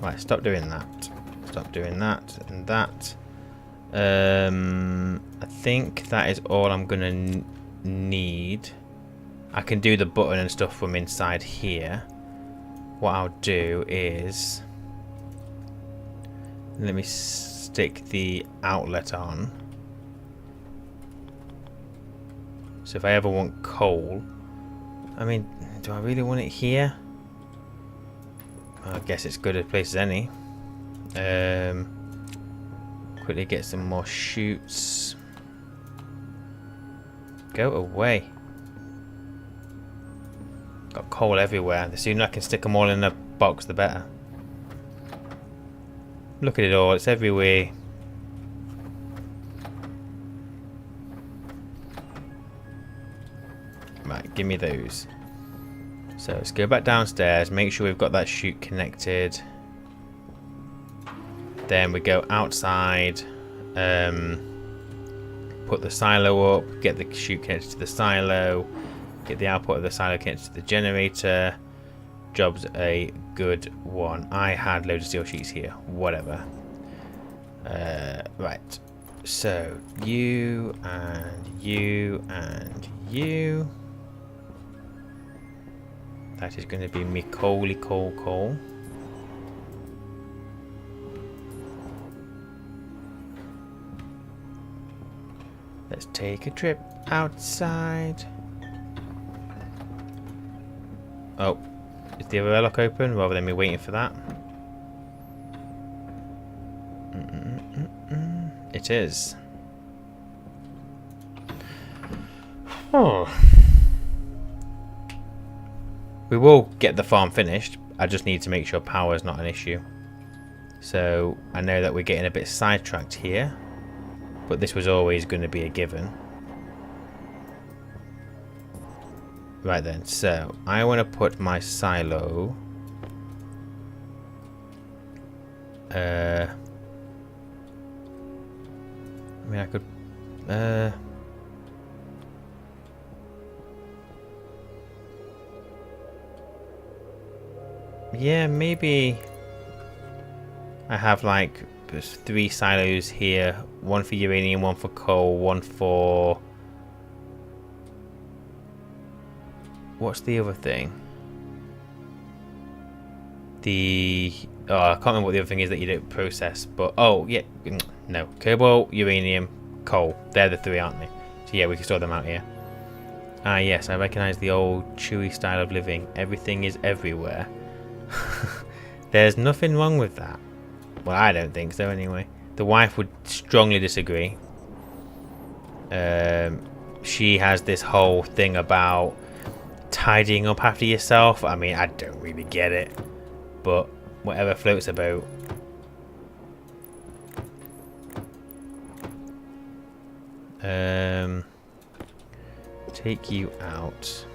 [SPEAKER 1] Right, stop doing that. Stop doing that and that. I think that is all I'm gonna need. I can do the button and stuff from inside here. What I'll do is, let me stick the outlet on. So if I ever want coal, I mean, do I really want it here? I guess it's good a place as any. Quickly get some more chutes. Go away. Got coal everywhere. The sooner I can stick them all in a box, the better. Look at it all. It's everywhere. Right, give me those. So let's go back downstairs. Make sure we've got that chute connected. Then we go outside. Put the silo up. Get the chute connected to the silo. Get the output of the silo connected to the generator. Job's a good one. I had loads of steel sheets here. Whatever. Right. So you and you and you. That is going to be me coal. Let's take a trip outside. Oh, is the other airlock open rather than me waiting for that? It is. Oh. We will get the farm finished. I just need to make sure power is not an issue. So I know that we're getting a bit sidetracked here, but this was always going to be a given. Right then, so I want to put my silo. I mean, I could. Yeah, maybe. I have like 3 silos here. One for uranium, one for coal, one for. What's the other thing? Oh, I can't remember what the other thing is that you don't process, but oh yeah, no, cobalt, uranium, coal. They're the 3, aren't they? So yeah, we can store them out here. Ah yes, I recognise the old chewy style of living. Everything is everywhere. There's nothing wrong with that. Well, I don't think so anyway. The wife would strongly disagree. She has this whole thing about tidying up after yourself. I mean, I don't really get it, but whatever floats her boat. Take you out.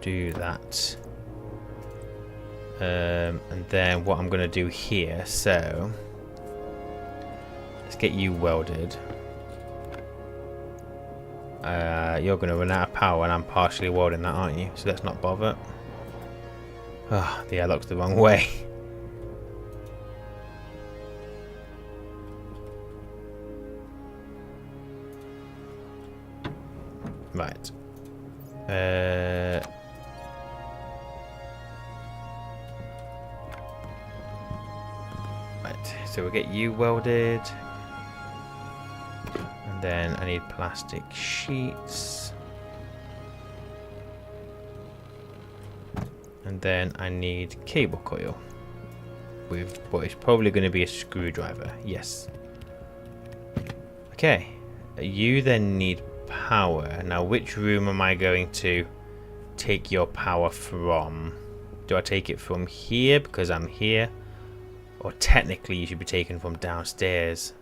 [SPEAKER 1] Do that. And then what I'm going to do here, so let's get you welded. You're going to run out of power and I'm partially welding that, aren't you? So let's not bother. Oh, the airlock's the wrong way. Right. Right, so we'll get you welded. And then I need plastic sheets. And then I need cable coil. With what is probably going to be a screwdriver. Yes. Okay. You then need power. Now, which room am I going to take your power from? Do I take it from here because I'm here? Or technically you should be taken from downstairs.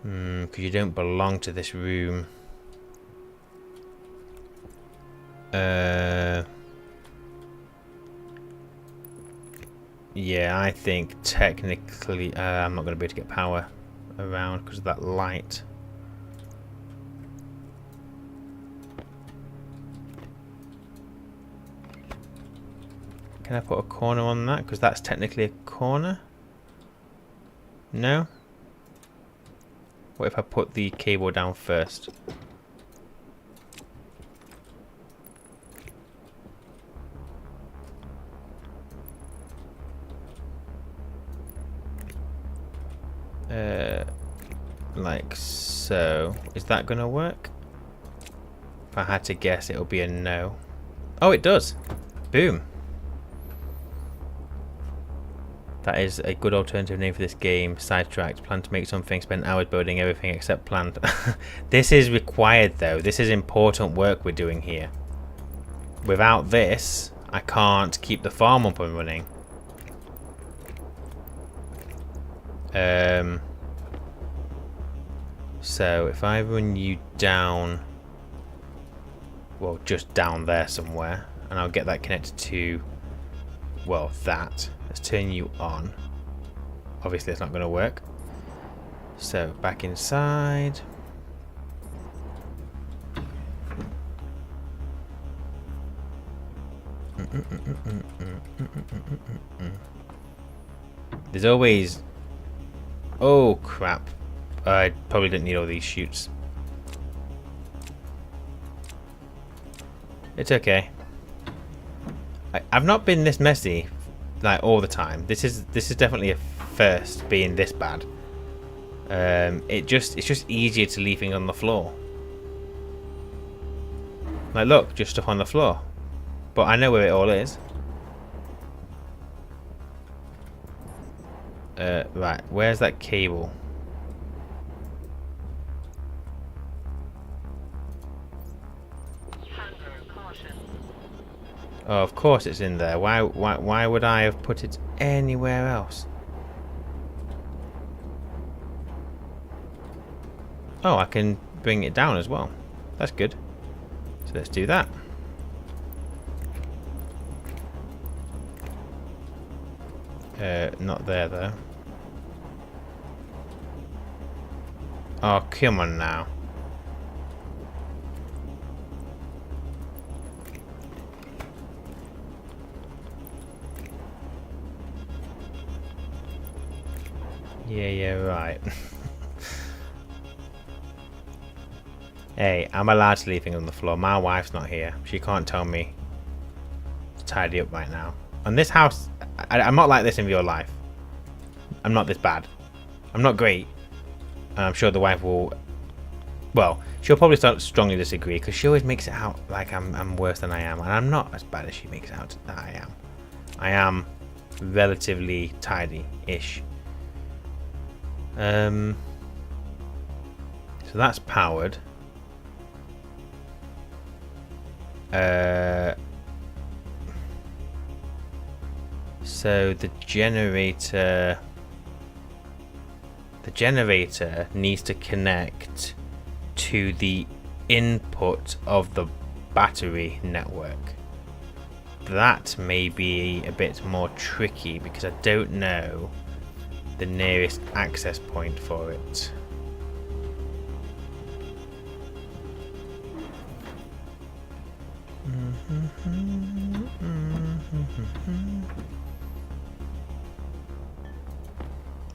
[SPEAKER 1] Because you don't belong to this room. Yeah, I think technically I'm not going to be able to get power around because of that light. Can I put a corner on that? Because that's technically a corner? No? What if I put the cable down first? Like so. Is that going to work? If I had to guess, it'll be a no. Oh, it does. Boom. That is a good alternative name for this game. Sidetracked. Plan to make something. Spend hours building everything except plant. This is required though. This is important work we're doing here. Without this, I can't keep the farm up and running. So if I run you down, well, just down there somewhere, and I'll get that connected to, well, that. Let's turn you on. Obviously, it's not going to work. So back inside. There's always. Oh crap! I probably didn't need all these chutes. It's okay. I've not been this messy, like all the time. This is definitely a first, being this bad. It's just easier to leave things on the floor. Like look, just stuff on the floor. But I know where it all is. Right, where's that cable? Oh, of course it's in there. Why would I have put it anywhere else? Oh, I can bring it down as well. That's good. So So let's do that. Not there though. Oh, come on now. Yeah, right. Hey, I'm allowed to leave things on the floor. My wife's not here. She can't tell me to tidy up right now. On this house, I'm not like this in real life. I'm not this bad. I'm not great. And I'm sure the wife will... Well, she'll probably strongly disagree because she always makes it out like I'm worse than I am. And I'm not as bad as she makes it out that I am. I am relatively tidy-ish. So that's powered. So the generator needs to connect to the input of the battery network. That may be a bit more tricky because I don't know the nearest access point for it.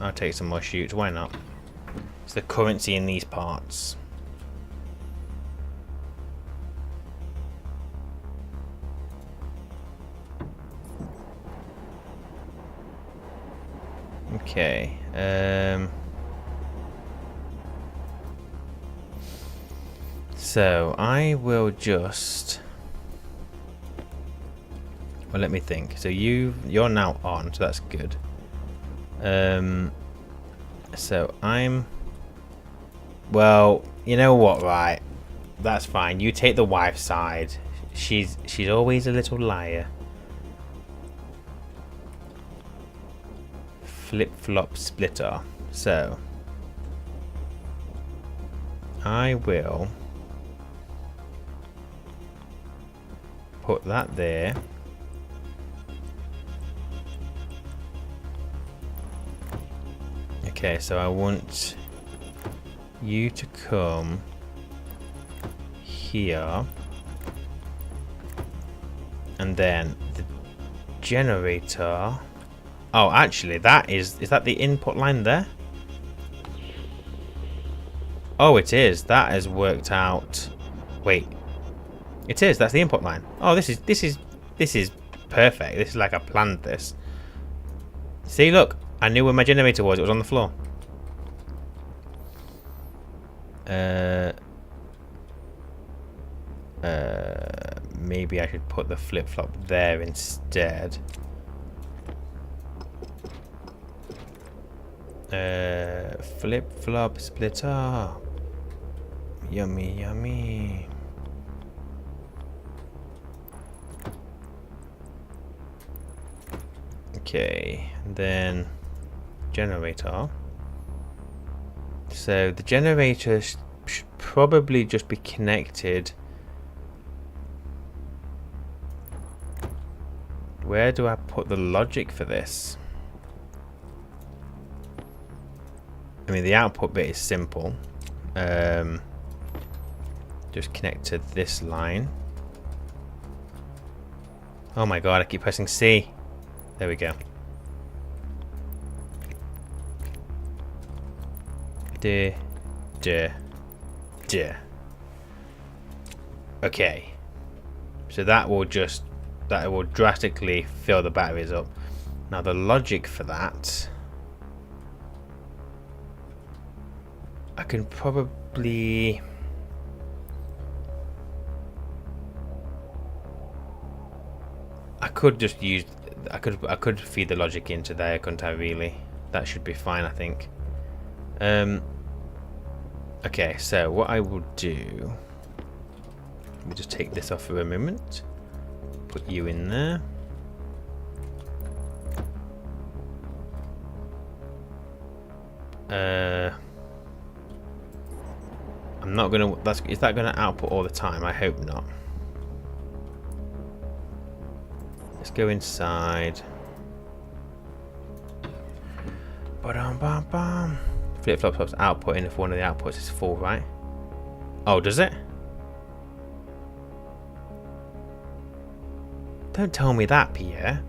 [SPEAKER 1] I'll take some more shoots, why not? It's the currency in these parts. Okay, so I will just... Well, let me think. So you're now on, so that's good. So I'm... Well, you know what, right? That's fine. You take the wife's side. She's always a little liar. Flip-flop splitter. So I will put that there. Okay, so I want you to come here, and then the generator. Oh, actually, that is that the input line there? Oh, it is. That has worked out. Wait, it is. That's the input line. Oh, this is perfect. This is like I planned this. See, look. I knew where my generator was. It was on the floor. Maybe I should put the flip-flop there instead. Flip-flop splitter. Yummy, yummy. Okay, and then generator. So the generator should probably just be connected. Where do I put the logic for this? I mean, the output bit is simple. Just connect to this line. Oh my god, I keep pressing C. There we go. Okay. So that will drastically fill the batteries up. Now the logic for that, I can probably... I could feed the logic into there, couldn't I, really? That should be fine, I think. Okay, so what I will do... Let me just take this off for a moment. Put you in there. I'm not gonna... Is that gonna output all the time? I hope not. go inside. Ba-dum-bum-bum. Flip-flop stops outputting if one of the outputs is full, right? Oh, does it? Don't tell me that, Pierre.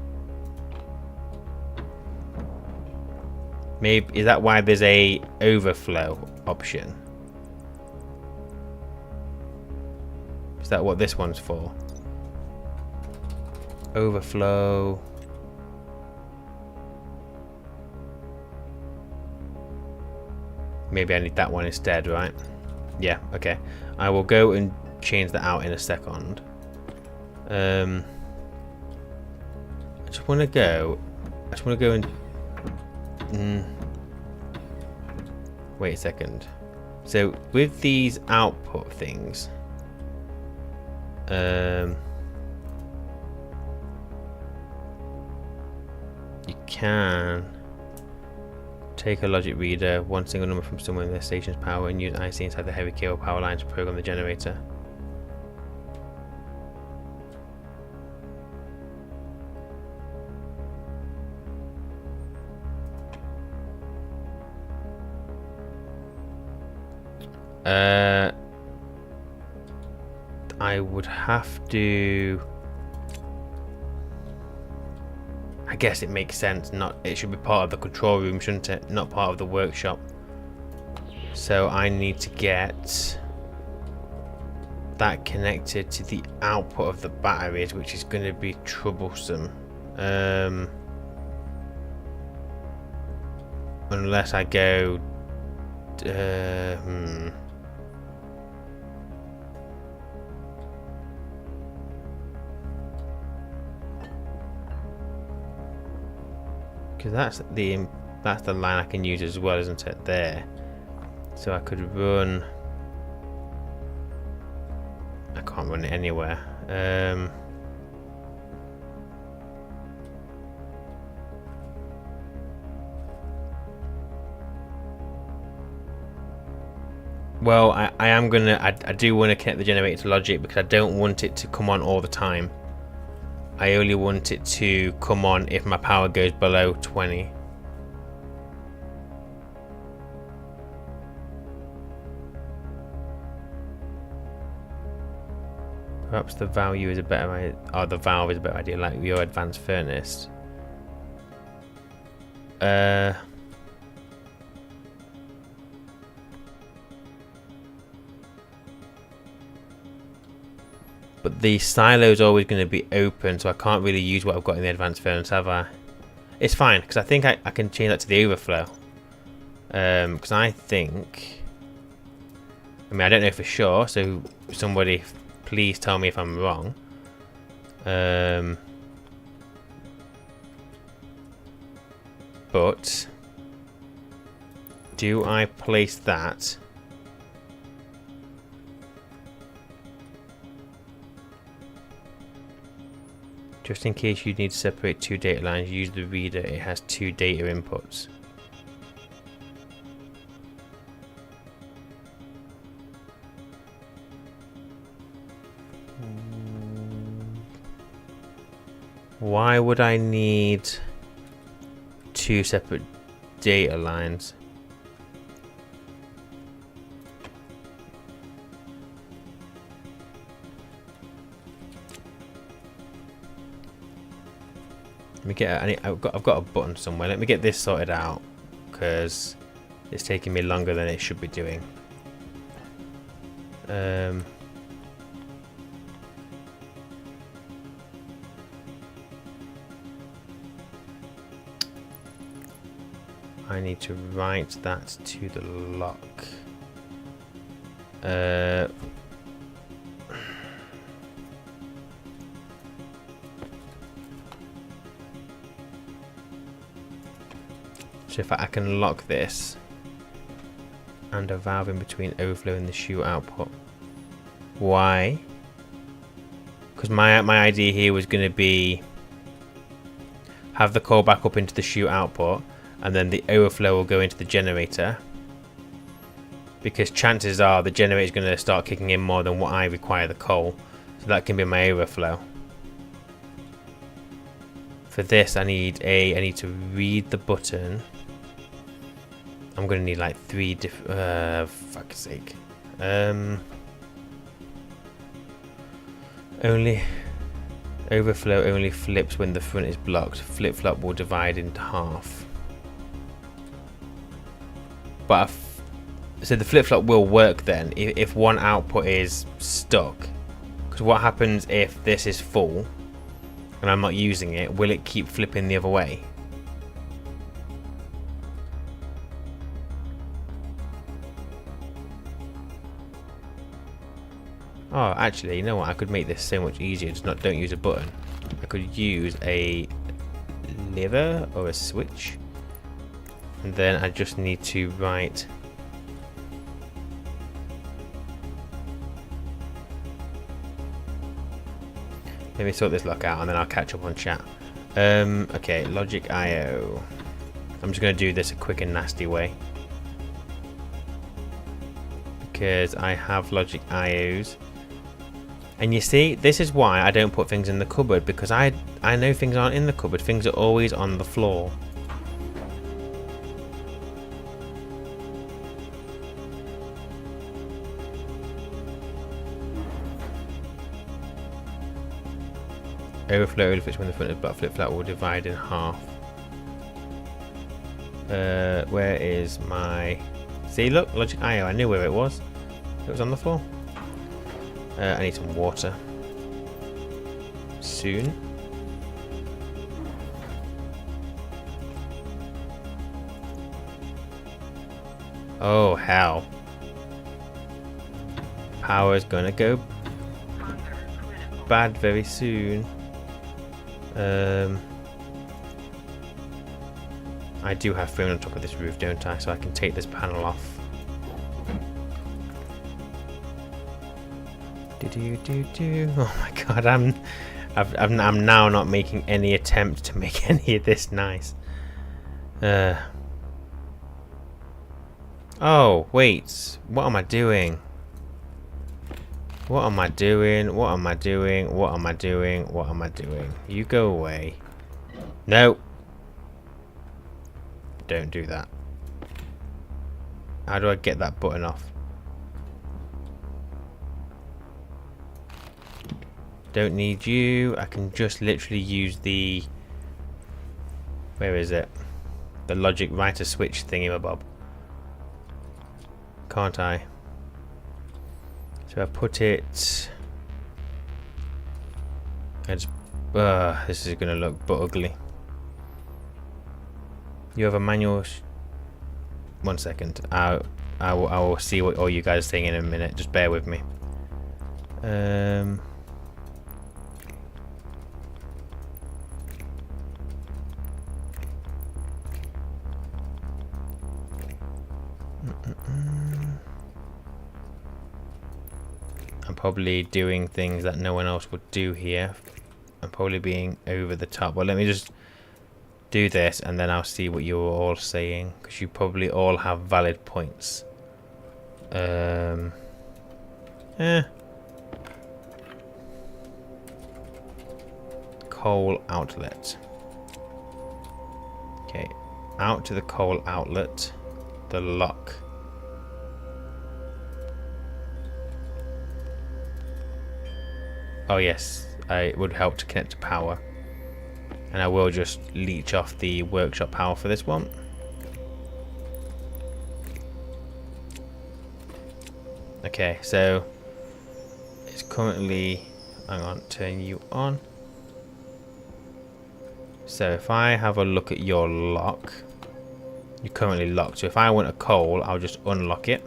[SPEAKER 1] Maybe is that why there's a overflow option? Is that what this one's for? Overflow. Maybe I need that one instead, right? Yeah, okay. I will go and change that out in a second. I just want to go and wait a second. So with these output things, you can take a logic reader, one single number from somewhere in the station's power, and use IC inside the heavy cable power line to program the generator. I would have to. I guess it makes sense. It should be part of the control room, shouldn't it? Not part of the workshop. So I need to get that connected to the output of the batteries, which is going to be troublesome. Unless I go. Because that's the line I can use as well, isn't it? There. So I could run. I can't run it anywhere. Well, I am gonna. I do want to connect the generator to logic because I don't want it to come on all the time. I only want it to come on if my power goes below 20. Perhaps the value is a better idea. Oh, the valve is a better idea, like your advanced furnace. But the silo is always going to be open, so I can't really use what I've got in the advanced furnace, have I? It's fine, because I think I can change that to the overflow. Because I think... I mean, I don't know for sure, so somebody please tell me if I'm wrong. But... do I place that... just in case you need to separate two data lines, use the reader. It has two data inputs. Why would I need two separate data lines? Let me get. I've got a button somewhere. Let me get this sorted out because it's taking me longer than it should be doing. I need to write that to the lock. So if I can lock this and a valve in between overflow and the chute output. Why? Because my idea here was going to be have the coil back up into the chute output and then the overflow will go into the generator, because chances are the generator is going to start kicking in more than what I require the coal, so that can be my overflow. For this, I need to read the button. I'm gonna need like 3 different. Fuck's sake. Only overflow only flips when the front is blocked. Flip flop will divide into half. But so the flip flop will work then if one output is stuck. Because what happens if this is full and I'm not using it? Will it keep flipping the other way? Oh, actually, you know what? I could make this so much easier. Just don't use a button. I could use a lever or a switch, and then I just need to write. Let me sort this lock out, and then I'll catch up on chat. Okay, logic IO. I'm just going to do this a quick and nasty way because I have logic IOs. And you see, this is why I don't put things in the cupboard, because I know things aren't in the cupboard. Things are always on the floor. Overflow only fits when the front is but flip flop will divide in half. Where is my... See, look, logic IO. I knew where it was. It was on the floor. I need some water. Soon. Oh, hell. Power's gonna go bad very soon. I do have foam on top of this roof, don't I? So I can take this panel off. Oh my god, I'm now not making any attempt to make any of this nice. Oh wait, what am I doing? What am I doing? What am I doing? What am I doing? What am I doing? You go away. No. Don't do that. How do I get that button off? Don't need you. I can just literally use the... Where is it? The logic writer switch thingamabob. Can't I? So I put it... It's, this is going to look but ugly. You have a manual... 1 second. I will see what all you guys are saying in a minute. Just bear with me. I'm probably doing things that no one else would do here. I'm probably being over the top. Well, let me just do this and then I'll see what you're all saying, because you probably all have valid points. Coal outlet. Okay, out to the coal outlet. The lock. Oh yes, it would help to connect to power. And I will just leech off the workshop power for this one. Okay, so it's currently... Hang on, turn you on. So if I have a look at your lock, you're currently locked. So if I want a coal, I'll just unlock it.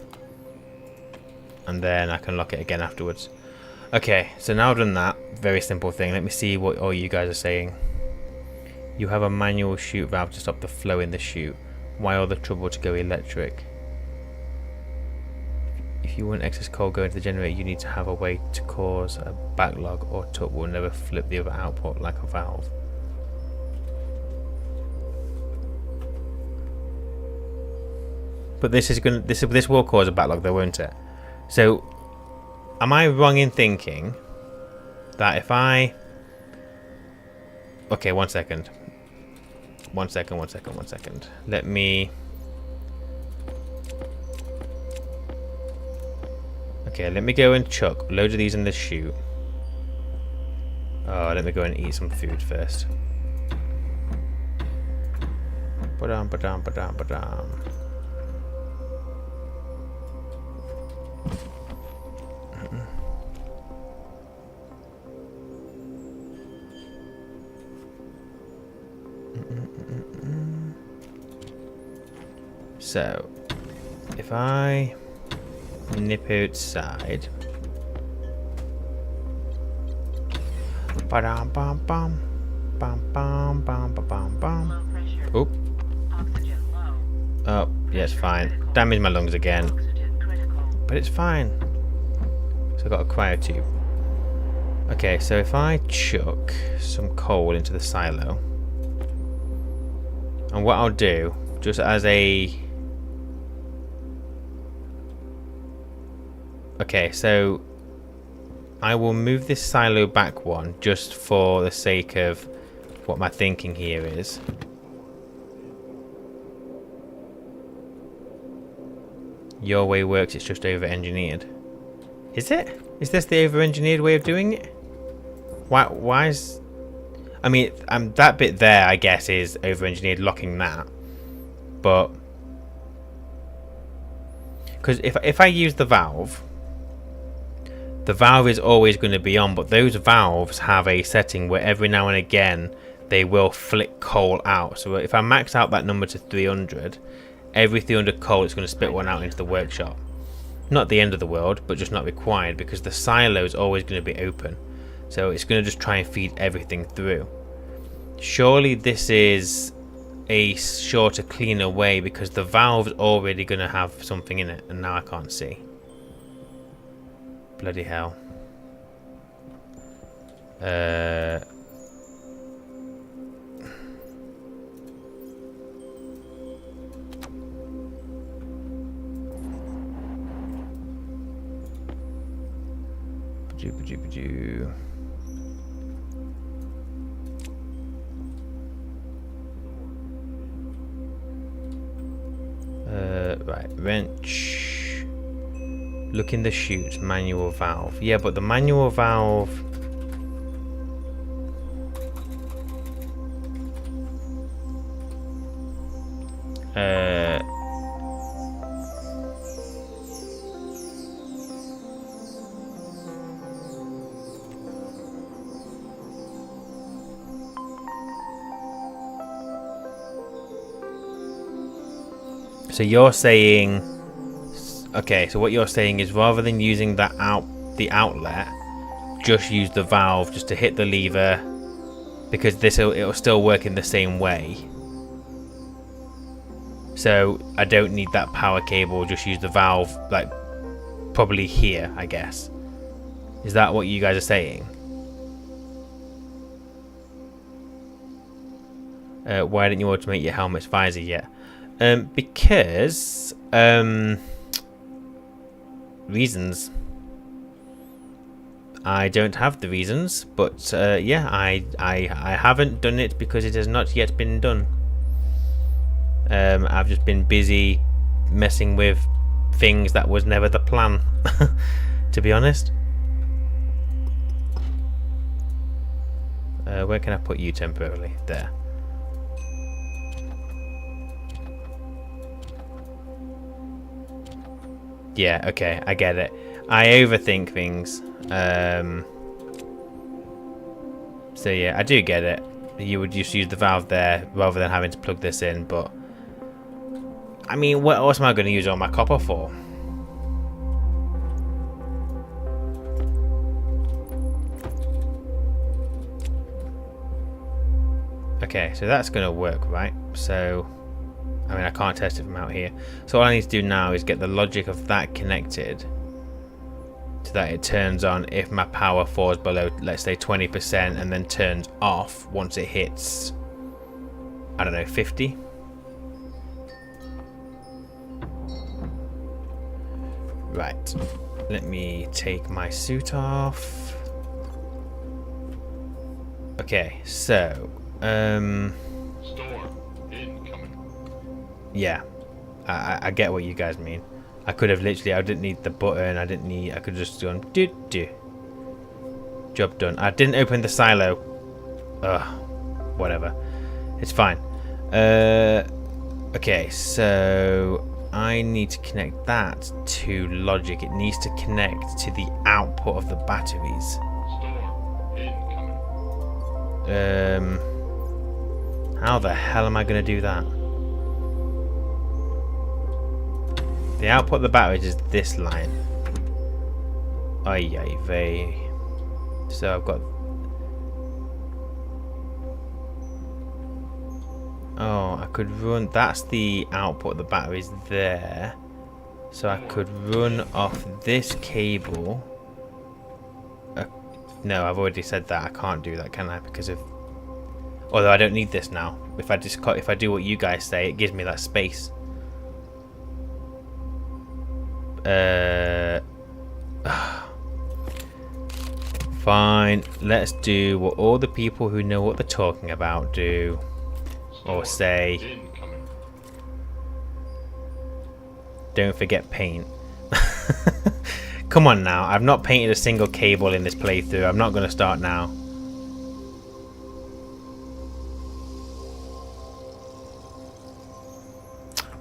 [SPEAKER 1] And then I can lock it again afterwards. Okay, so now I've done that. Very simple thing. Let me see what all you guys are saying. You have a manual chute valve to stop the flow in the chute. Why all the trouble to go electric? If you want excess coal going to the generator, you need to have a way to cause a backlog, or tut will never flip the other output like a valve. But this will cause a backlog though, won't it? So am I wrong in thinking that if I Okay, 1 second. 1 second, 1 second, 1 second. Let me... Okay, let me go and chuck loads of these in the chute. Oh, let me go and eat some food first. Ba-dum, ba-dum, ba-dum, ba-dum. So, if I nip outside, ba-dum, bum, bum, bum, bum, bum, bum, bum, bum.
[SPEAKER 2] Low pressure.
[SPEAKER 1] Oh,
[SPEAKER 2] Oxygen low.
[SPEAKER 1] oh, yeah, it's fine. Damage my lungs again,
[SPEAKER 2] Oxygen critical.
[SPEAKER 1] but it's fine. So I've got a cryo tube. Okay, so if I chuck some coal into the silo, and what I'll do, just as a... Okay, so I will move this silo back one just for the sake of what my thinking here is. Your way works, it's just over-engineered. Is it? Is this the over-engineered way of doing it? Why is... I mean, that bit there, I guess, is over-engineered, locking that. But... Because if I use the valve is always going to be on, but those valves have a setting where every now and again they will flick coal out. So if I max out that number to 300, every 300 coal it's going to spit one out into the workshop. Not the end of the world, but just not required, because the silo is always going to be open. So it's going to just try and feed everything through. Surely this is a shorter, cleaner way, because the valve's already going to have something in it, and now I can't see. Bloody hell. Right, wrench. Look in the chute, manual valve. Yeah, but the manual valve... So you're saying... Okay, so what you're saying is rather than using the outlet, just use the valve just to hit the lever, because it'll still work in the same way. So I don't need that power cable, just use the valve, like, probably here, I guess. Is that what you guys are saying? Why didn't you automate your helmet's visor yet? Because reasons. I don't have the reasons, but yeah, I haven't done it because it has not yet been done. I've just been busy messing with things that was never the plan, to be honest. Where can I put you temporarily? There. Yeah, okay, I get it. I overthink things. So yeah, I do get it. You would just use the valve there rather than having to plug this in, but I mean, what else am I going to use all my copper for? Okay, so that's going to work, right? So I mean, I can't test it from out here. So all I need to do now is get the logic of that connected so that it turns on if my power falls below, let's say, 20%, and then turns off once it hits, I don't know, 50. Right. Let me take my suit off. Okay, so
[SPEAKER 3] Storm incoming.
[SPEAKER 1] Yeah. I get what you guys mean. I could have literally, I didn't need the button, I could have just gone do. Job done. I didn't open the silo. Ugh. Whatever. It's fine. Okay, so I need to connect that to logic. It needs to connect to the output of the batteries.
[SPEAKER 3] Storm incoming.
[SPEAKER 1] How the hell am I going to do that? The output of the batteries is this line. Ay, vey. So I've got... Oh, I could run... That's the output of the batteries there. So I could run off this cable. No, I've already said that. I can't do that, can I? Because of... Although I don't need this now. If I do what you guys say, it gives me that space. Fine. Let's do what all the people who know what they're talking about do. Or say.
[SPEAKER 3] Incoming.
[SPEAKER 1] Don't forget paint. Come on now. I've not painted a single cable in this playthrough. I'm not going to start now.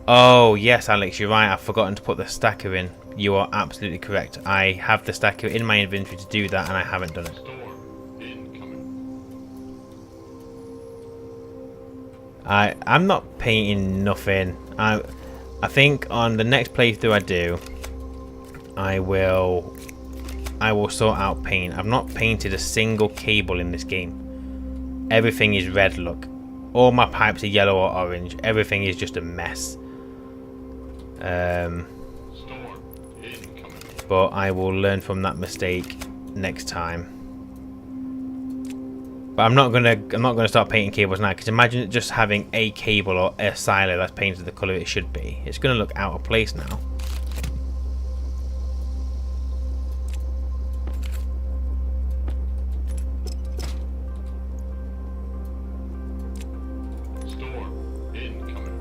[SPEAKER 1] Oh, yes, Alex, you're right. I've forgotten to put the stacker in. You are absolutely correct. I have the stacker in my inventory to do that, and I haven't done it.
[SPEAKER 3] Storm incoming.
[SPEAKER 1] I'm not painting nothing. I think on the next playthrough I do, I will sort out paint. I've not painted a single cable in this game. Everything is red, look. All my pipes are yellow or orange. Everything is just a mess.
[SPEAKER 3] Storm incoming.
[SPEAKER 1] But I will learn from that mistake next time. But I'm not gonna start painting cables now, because imagine just having a cable or a silo that's painted the colour it should be. It's gonna look out of place now.
[SPEAKER 3] Storm incoming.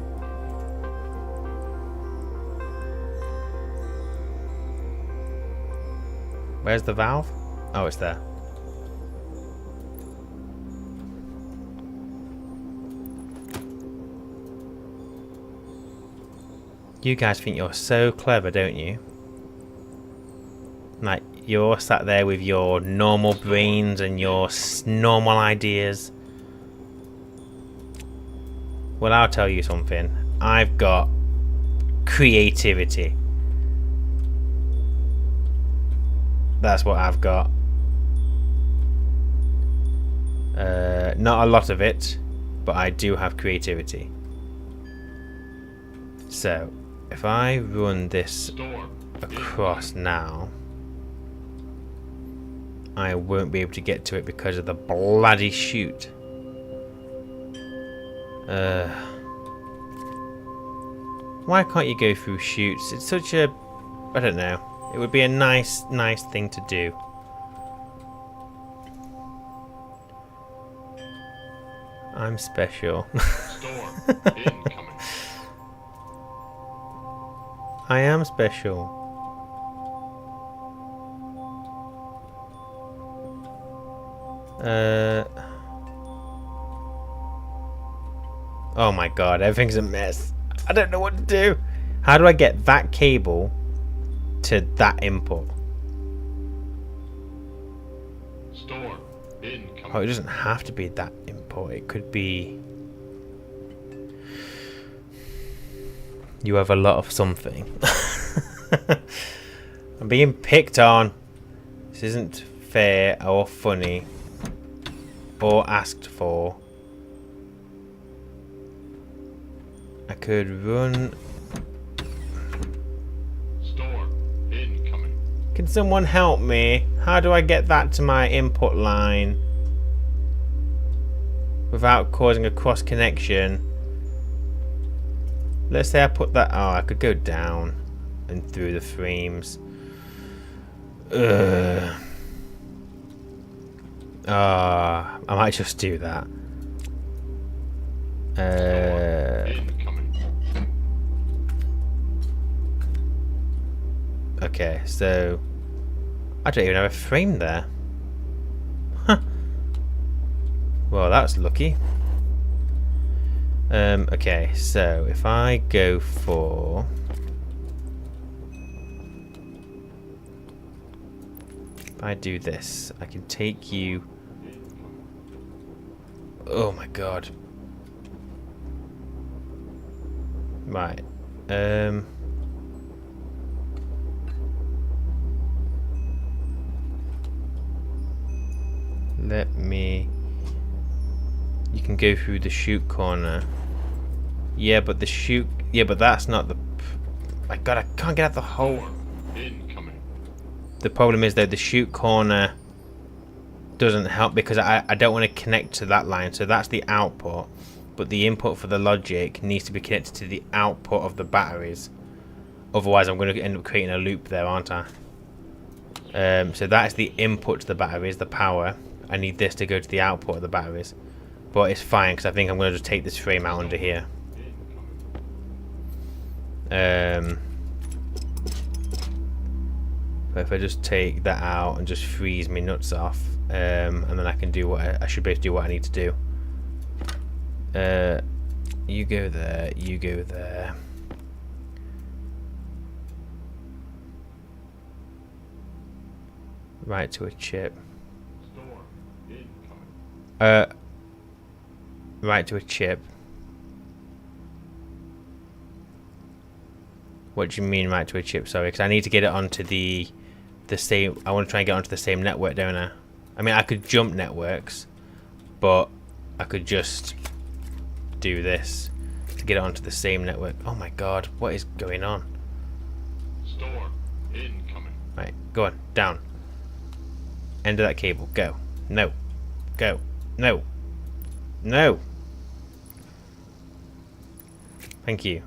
[SPEAKER 1] Where's the valve? Oh, it's there. You guys think you're so clever, don't you? Like, you're sat there with your normal brains and your normal ideas. Well, I'll tell you something. I've got creativity. That's what I've got. Not a lot of it, but I do have creativity. So, if I run this across now, I won't be able to get to it because of the bloody chute. Why can't you go through chutes? It's such a... I don't know. It would be a nice thing to do. I'm special.
[SPEAKER 3] Storm incoming.
[SPEAKER 1] I am special. Oh my god, everything's a mess. I don't know what to do. How do I get that cable to that input?
[SPEAKER 3] Storm incoming.
[SPEAKER 1] Oh, it doesn't have to be that input. It could be... You have a lot of something. I'm being picked on. This isn't fair or funny or asked for. I could run...
[SPEAKER 3] Storm incoming.
[SPEAKER 1] Can someone help me? How do I get that to my input line without causing a cross connection? Let's say I put that... Oh, I could go down and through the frames. I might just do that.
[SPEAKER 3] Incoming.
[SPEAKER 1] Okay, so I don't even have a frame there. Huh. Well, that's lucky. Okay, so if I go for... If I do this, I can take you... Oh my god. Right. Let me... You can go through the chute corner. Yeah, but the chute... Yeah, but that's not the... My god, I can't get out the hole.
[SPEAKER 3] Incoming.
[SPEAKER 1] The problem is, though, the chute corner doesn't help because I don't want to connect to that line. So that's the output. But the input for the logic needs to be connected to the output of the batteries. Otherwise, I'm going to end up creating a loop there, aren't I? So that's the input to the batteries, the power. I need this to go to the output of the batteries. But it's fine because I think I'm going to just take this frame out under here. But if I just take that out and just freeze me nuts off, and then I can do what I should be able to do what I need to do. You go there, you go there. Right to a chip. Right to a chip. What do you mean right to a chip? Sorry, because I need to get it onto the same. I want to try and get onto the same network, don't I? I mean, I could jump networks, but I could just do this to get it onto the same network. Oh my god, what is going on?
[SPEAKER 3] Store incoming.
[SPEAKER 1] Right, go on, down. End of that cable. Go. No. Go. No. No. Thank you.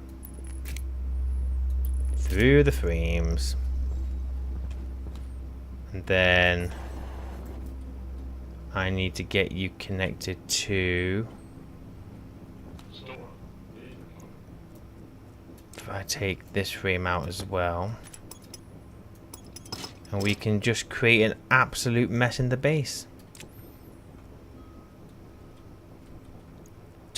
[SPEAKER 1] Through the frames. And then I need to get you connected to...
[SPEAKER 3] Store incoming.
[SPEAKER 1] If I take this frame out as well. And we can just create an absolute mess in the base.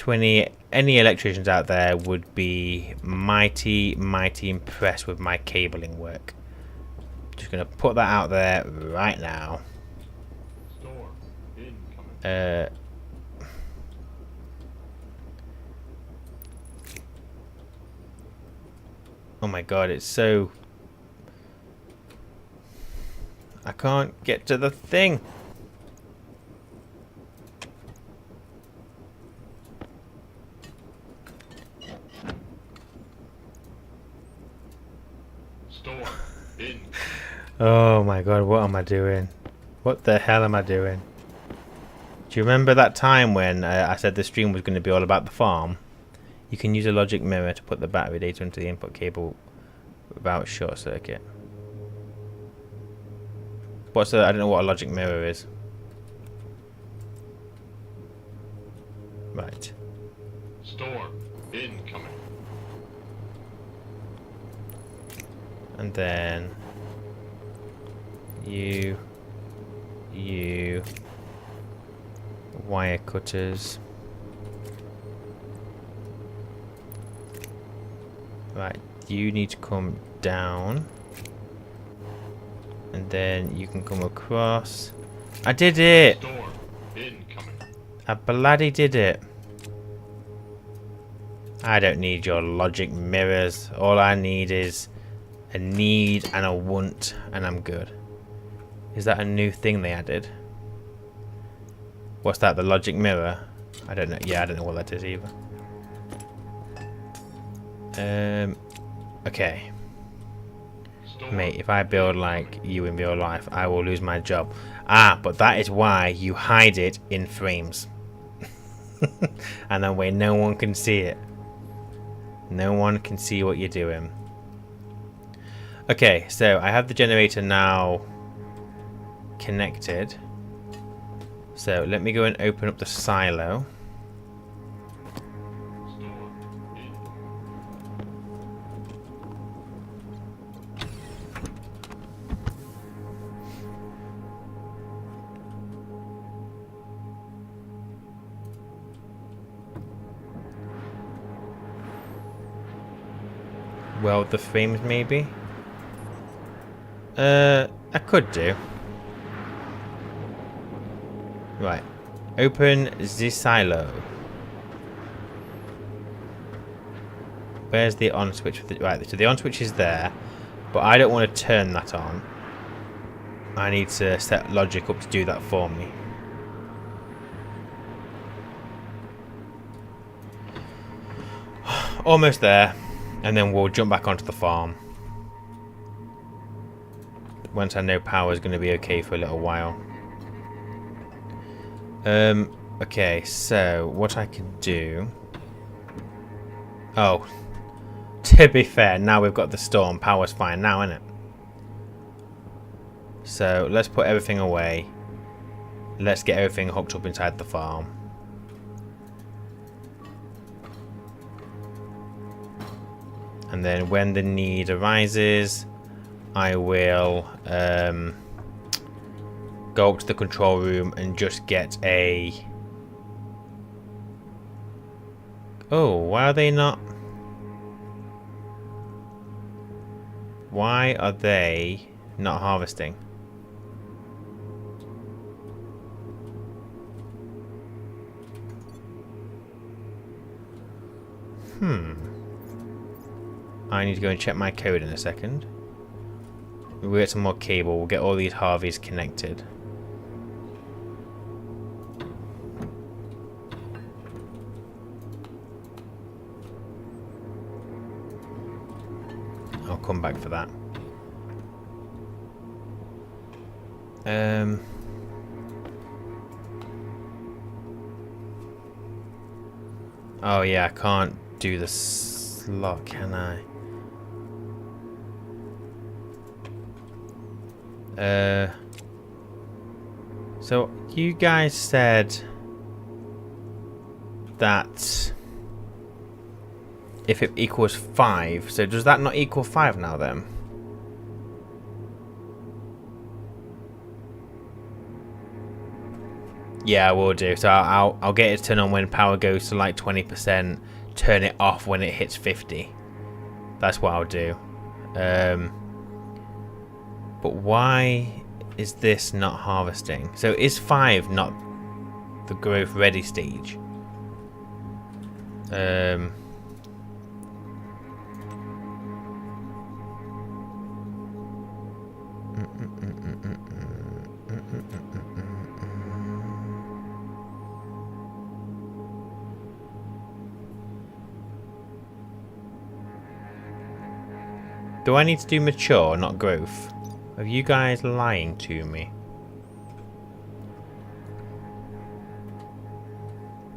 [SPEAKER 1] Any electricians out there would be mighty impressed with my cabling work. Just gonna put that out there right now.
[SPEAKER 3] Store incoming.
[SPEAKER 1] Oh my god, it's so... I can't get to the thing.
[SPEAKER 3] Store incoming.
[SPEAKER 1] Oh my god, what am I doing? What the hell am I doing? Do you remember that time when I said the stream was going to be all about the farm? You can use a logic mirror to put the battery data into the input cable without short circuit. What's the... I don't know what a logic mirror is. Right.
[SPEAKER 3] Store incoming.
[SPEAKER 1] And then you wire cutters. Right, you need to come down. And then you can come across. I did it!
[SPEAKER 3] Store incoming.
[SPEAKER 1] I bloody did it. I don't need your logic mirrors. All I need is a need and a want, and I'm good. Is that a new thing they added? What's that, the logic mirror? I don't know. Yeah, I don't know what that is either. Okay.
[SPEAKER 3] Store
[SPEAKER 1] Mate, if I build like you in real life, I will lose my job. Ah, but that is why you hide it in frames. And that way no one can see it. No one can see what you're doing. Okay, so I have the generator now connected. So let me go and open up the silo. weld the frames maybe? I could do. Right. Open the silo. Where's the on switch? Right, so the on switch is there, but I don't want to turn that on. I need to set logic up to do that for me. Almost there, and then we'll jump back onto the farm. Once I know power is going to be okay for a little while. Okay, so what I can do... Oh, to be fair, now we've got the storm, power's fine now, isn't it? So let's put everything away. Let's get everything hooked up inside the farm. And then when the need arises, I will go up to the control room and just get a... Oh, why are they not... Why are they not harvesting? I need to go and check my code in a second. We'll get some more cable. We'll get all these Harveys connected. I'll come back for that. Oh yeah, I can't do the slot, can I? So you guys said that if it equals 5, so does that not equal 5 now then? Yeah, I will do. So I'll get it turned on when power goes to like 20%, turn it off when it hits 50. That's what I'll do. But why is this not harvesting? So is 5 not the growth ready stage? Do I need to do mature, not growth? Are you guys lying to me?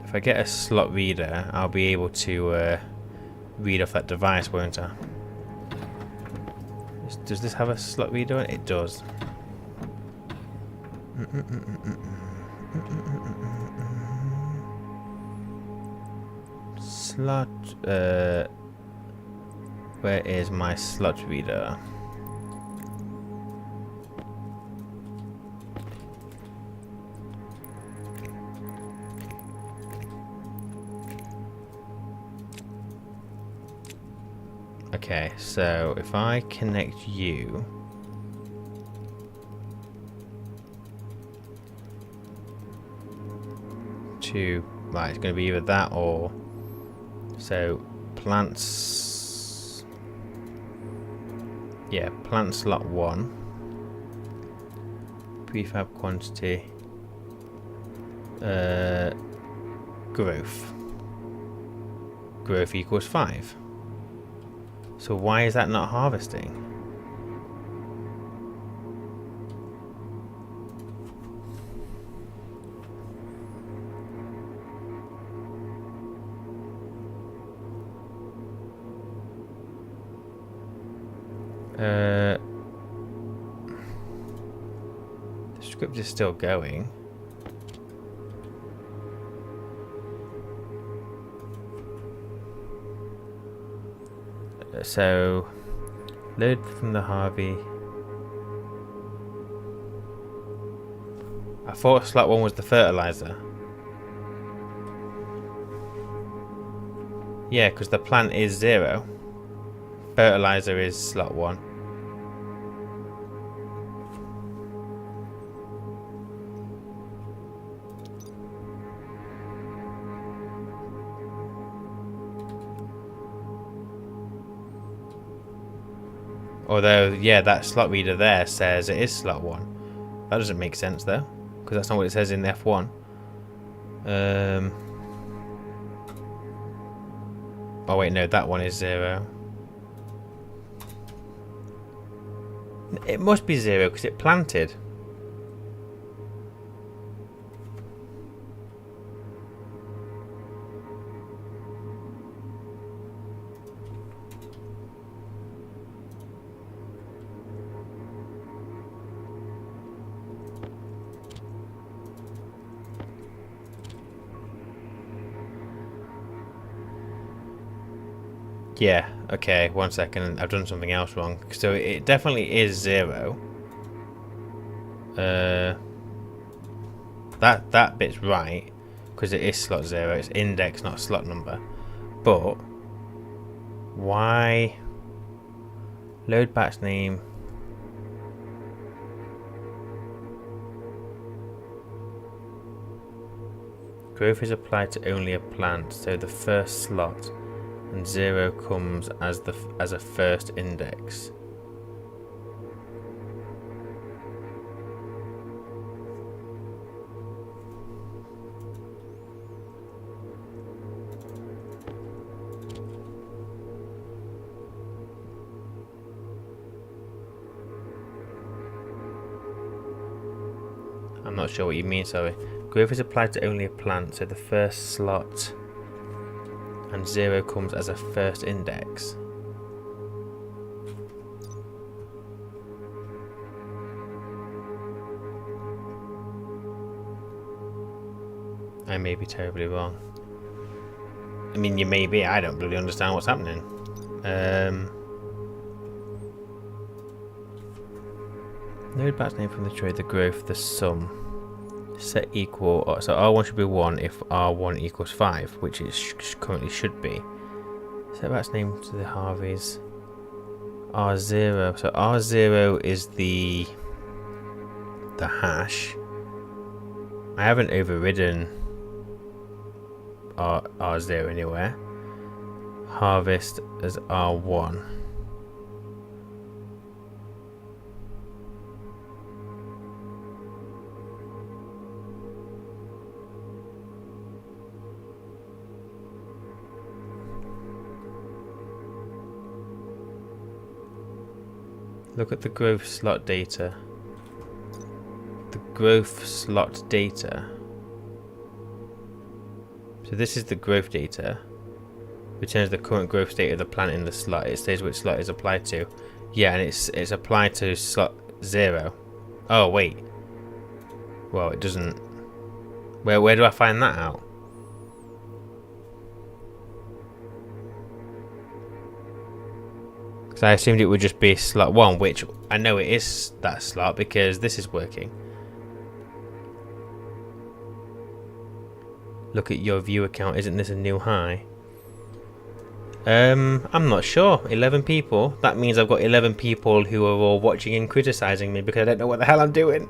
[SPEAKER 1] If I get a slot reader, I'll be able to read off that device, won't I? Does this have a slot reader? It does. Slot... where is my slot reader? Okay, so if I connect you to... Right, it's going to be either that or... So, plants... Yeah, plant slot 1. Prefab quantity. Growth. Growth equals 5. So why is that not harvesting? The script is still going. So, load from the Harvey. I thought slot 1 was the fertilizer. Yeah, because the plant is 0. fertilizer is slot 1. Although, yeah, that slot reader there says it is slot 1. That doesn't make sense though, because that's not what it says in F1. Oh wait, no, that one is 0. It must be 0 because it planted. Yeah, okay, 1 second, I've done something else wrong. So it definitely is 0. That bit's right, because it is slot 0, it's index, not slot number. But why load batch name? Growth is applied to only a plant, so the first slot, and 0 comes as a first index. I'm not sure what you mean, sorry. Growth is applied to only a plant, so the first slot and 0 comes as a first index. I may be terribly wrong. I mean, you may be, I don't really understand what's happening. Node batch name from the trade, the growth, the sum. Set equal, so R1 should be 1 if R1 equals 5, which it currently should be. Set batch name to the Harveys. R0, so R0 is the hash. I haven't overridden R0 anywhere. Harvest as R1. Look at the growth slot data. The growth slot data. So this is the growth data. Returns the current growth state of the plant in the slot. It says which slot is applied to. Yeah, and it's applied to slot 0. Oh wait. Well, it doesn't. Where do I find that out? So I assumed it would just be slot 1, which I know it is that slot because this is working. Look at your view account, isn't this a new high? I'm not sure. 11 people. That means I've got 11 people who are all watching and criticizing me because I don't know what the hell I'm doing.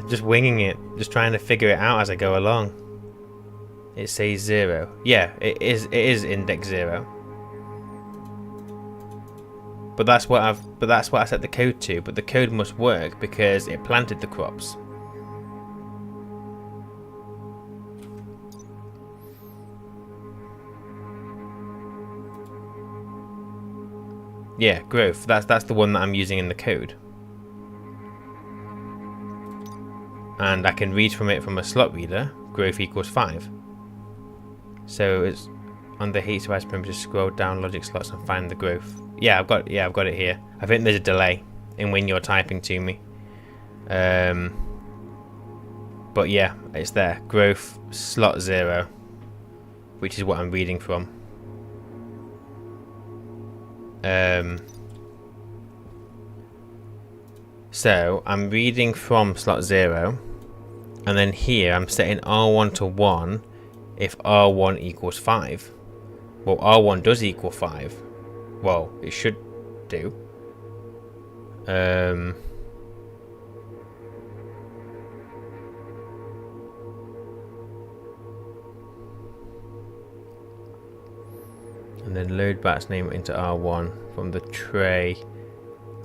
[SPEAKER 1] Just winging it. Just trying to figure it out as I go along. It says 0. Yeah, it is index 0. But that's what I set the code to. But the code must work because it planted the crops. Yeah, growth. That's the one that I'm using in the code. And I can read from it from a slot reader. Growth equals 5. So it's on the HTTPS perimeter, scroll down logic slots and find the growth. Yeah, I've got it here. I think there's a delay in when you're typing to me. But yeah, it's there. Growth slot 0, which is what I'm reading from. So I'm reading from slot 0, and then here I'm setting R1 to 1 if R1 equals 5. Well, R1 does equal 5. Well, it should do. And then load batch name into R1 from the tray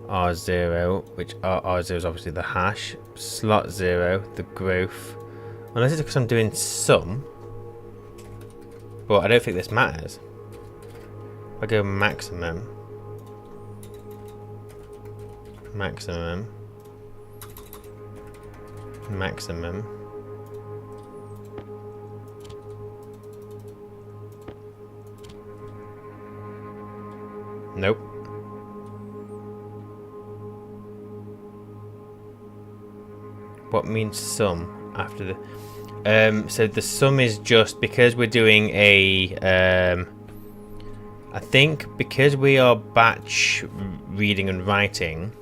[SPEAKER 1] R0, which R0 is obviously the hash, slot 0, the growth. Unless it's because I'm doing sum. But I don't think this matters. If I go maximum. Maximum. Maximum. Nope. What means sum after the... so the sum is just because we're doing a... I think because we are batch reading and writing,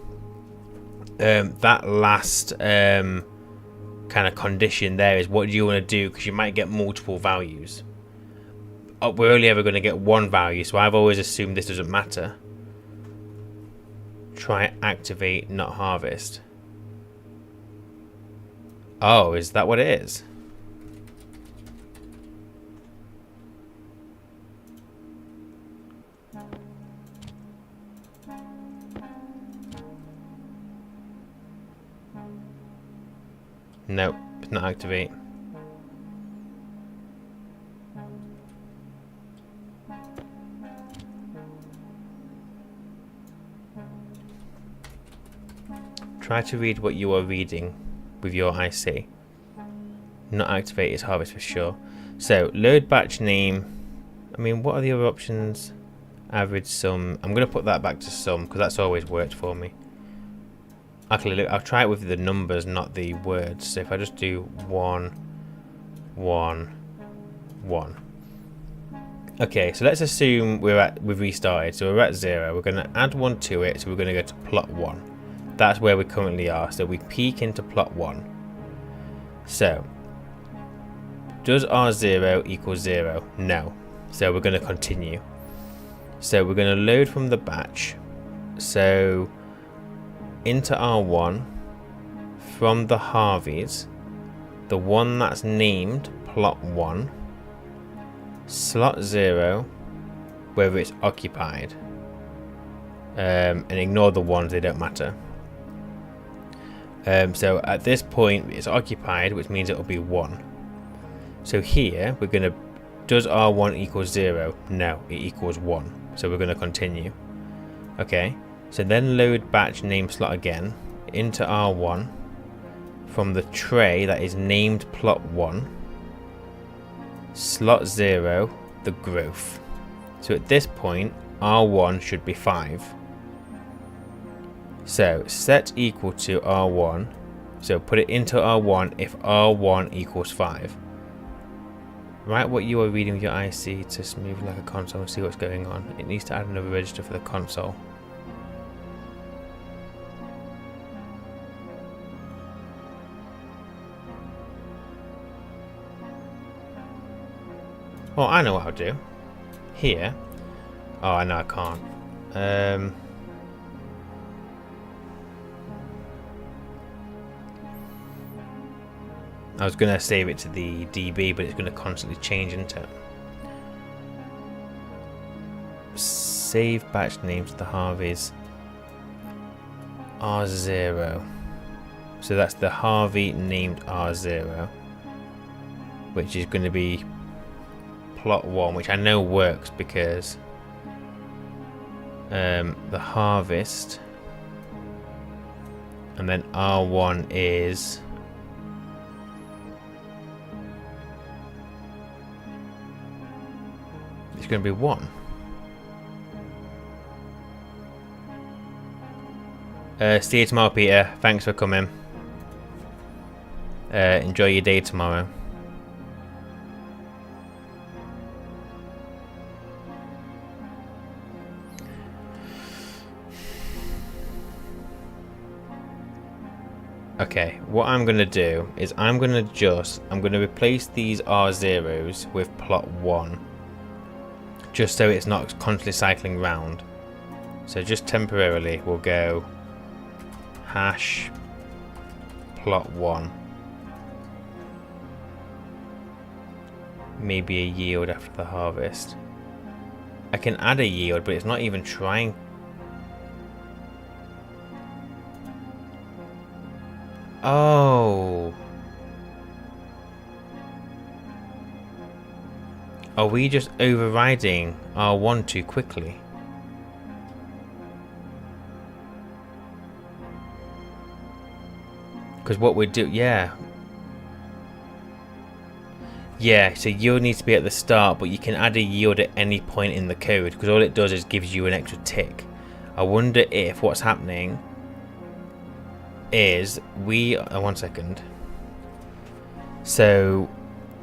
[SPEAKER 1] that last kind of condition there is what do you want to do, because you might get multiple values. We're only ever going to get one value, so I've always assumed this doesn't matter. Try activate, not harvest. Oh, is that what it is? Nope, it's not activate. Try to read what you are reading with your IC. Not activate is harvest for sure. So load batch name. I mean, what are the other options? Average sum. I'm going to put that back to sum because that's always worked for me. Actually, I'll try it with the numbers, not the words. So if I just do 1, 1, 1. Okay, so let's assume we've restarted. So we're at 0. We're going to add 1 to it. So we're going to go to plot 1. That's where we currently are. So we peek into plot 1. So does R0 equal 0? No. So we're going to continue. So we're going to load from the batch. So into R1 from the Harveys, the one that's named plot 1, slot 0, whether it's occupied, and ignore the ones, they don't matter. So at this point it's occupied, which means it will be 1. So here we're going to, does R1 equal 0? No, it equals 1. So we're going to continue. Okay, so then load batch name slot again into R1 from the tray that is named plot 1, slot 0, the growth. So at this point R1 should be 5. So set equal to R1. So put it into R1 if R1 equals 5. Write what you are reading with your IC to smooth like a console and see what's going on. It needs to add another register for the console. Well, I know what I'll do. Here. Oh, I know I can't. I was going to save it to the DB, but it's going to constantly change into it. Save batch names to the Harveys. R0. So that's the Harvey named R0, which is going to be plot 1, which I know works because the harvest, and then R1 is it's going to be 1. See you tomorrow, Peter. Thanks for coming. Enjoy your day tomorrow. Okay, what I'm going to do is I'm going to replace these R0s with plot 1. just so it's not constantly cycling round. So just temporarily we'll go hash plot 1. Maybe a yield after the harvest. I can add a yield, but it's not even trying. Oh. Are we just overriding R1 too quickly? Because what we do, yeah. Yeah, so yield needs to be at the start, but you can add a yield at any point in the code, because all it does is gives you an extra tick. I wonder if what's happening is one second. So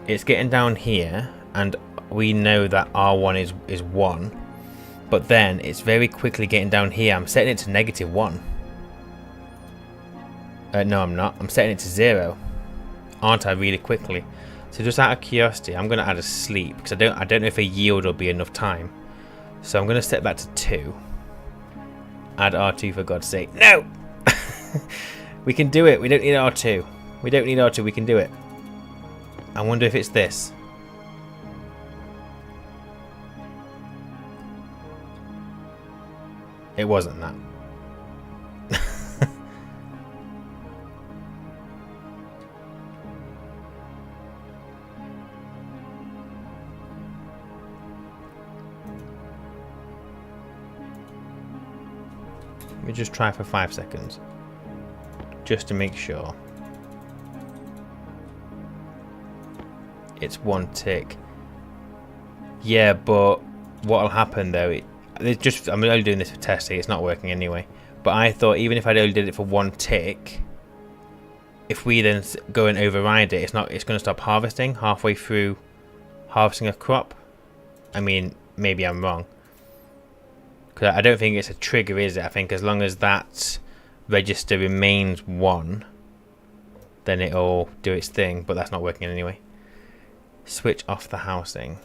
[SPEAKER 1] it's getting down here, and we know that R1 is 1, but then it's very quickly getting down here. I'm setting it to -1. No, I'm not. I'm setting it to 0. Aren't I, really quickly? So just out of curiosity, I'm going to add a sleep, because I don't know if a yield will be enough time. So I'm going to set that to 2. Add R2 for God's sake. No! We can do it. We don't need R2. We don't need R2. We can do it. I wonder if it's this. It wasn't that. Let me just try for 5 seconds. Just to make sure. It's 1 tick. Yeah, but what'll happen though, I'm only doing this for testing, it's not working anyway. But I thought even if I only did it for 1 tick, if we then go and override it, it's going to stop harvesting halfway through harvesting a crop. I mean, maybe I'm wrong. Because I don't think it's a trigger, is it? I think as long as that register remains 1, then it'll do its thing, but that's not working anyway. Switch off the housing.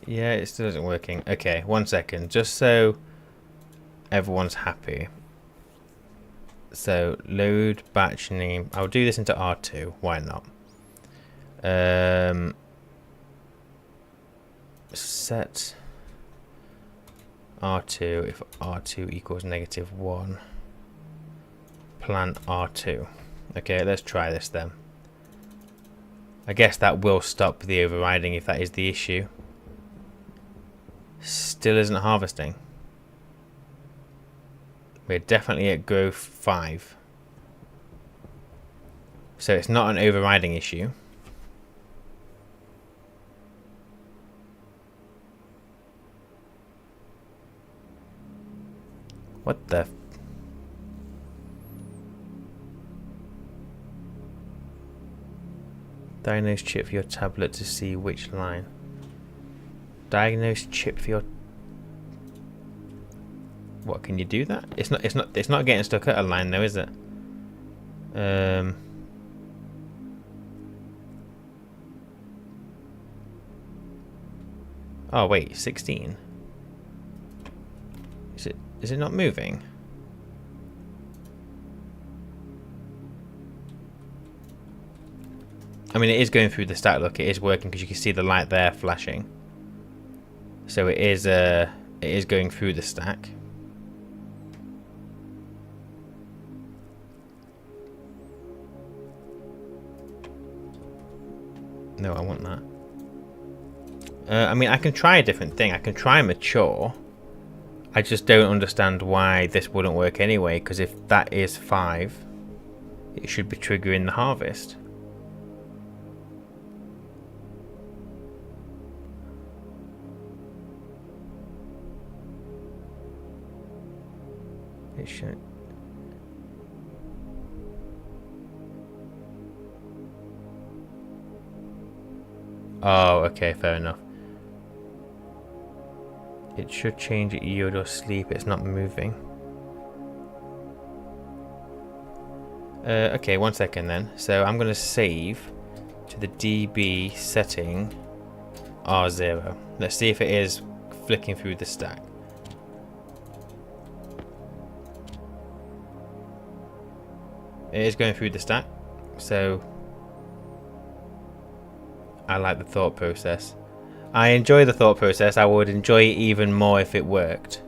[SPEAKER 1] Yeah, it still isn't working. Okay, 1 second, just so everyone's happy. So load batch name. I'll do this into R2. Why not? Set R2 if R2 equals -1. Plant R2. Okay, let's try this then. I guess that will stop the overriding if that is the issue. Still isn't harvesting. We're definitely at growth 5. So it's not an overriding issue. What the? Diagnose chip for your tablet to see which line. Diagnose chip for your. What, can you do that? It's not getting stuck at a line though, is it? Oh wait, 16. Is it not moving? I mean, it is going through the stack. Look, it is working because you can see the light there flashing. So it is going through the stack. No, I want that. I mean, I can try a different thing. I can try mature. I just don't understand why this wouldn't work anyway, because if that is 5, it should be triggering the harvest. It should. Oh, okay, fair enough. It should change at yield or sleep. It's not moving. Okay, 1 second then. So I'm going to save to the DB setting R0. Let's see if it is flicking through the stack. It is going through the stack, so I like the thought process. I enjoy the thought process. I would enjoy it even more if it worked.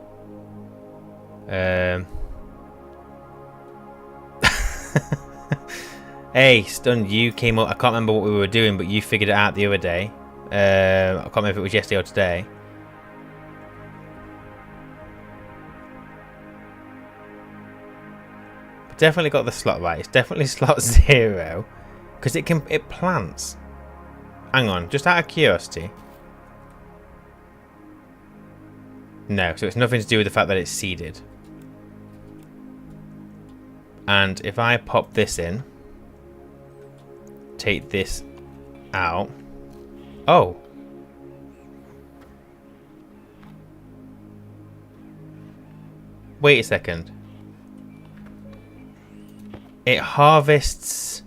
[SPEAKER 1] Hey, Stun, you came up. I can't remember what we were doing, but you figured it out the other day. I can't remember if it was yesterday or today. But definitely got the slot right. It's definitely slot 0 because it plants. Hang on, just out of curiosity. No, so it's nothing to do with the fact that it's seeded. And if I pop this in, take this out. Oh. Wait a second. It harvests.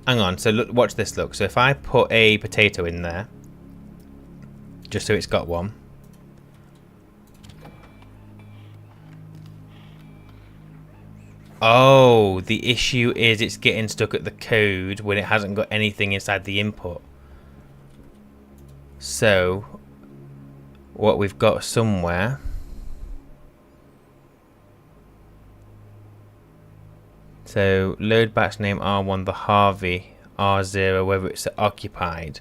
[SPEAKER 1] Hang on, so look, watch this look. So if I put a potato in there, just so it's got one. Oh, the issue is it's getting stuck at the code when it hasn't got anything inside the input. So, what we've got somewhere. So, load batch name R1, the Harvey, R0, whether it's occupied.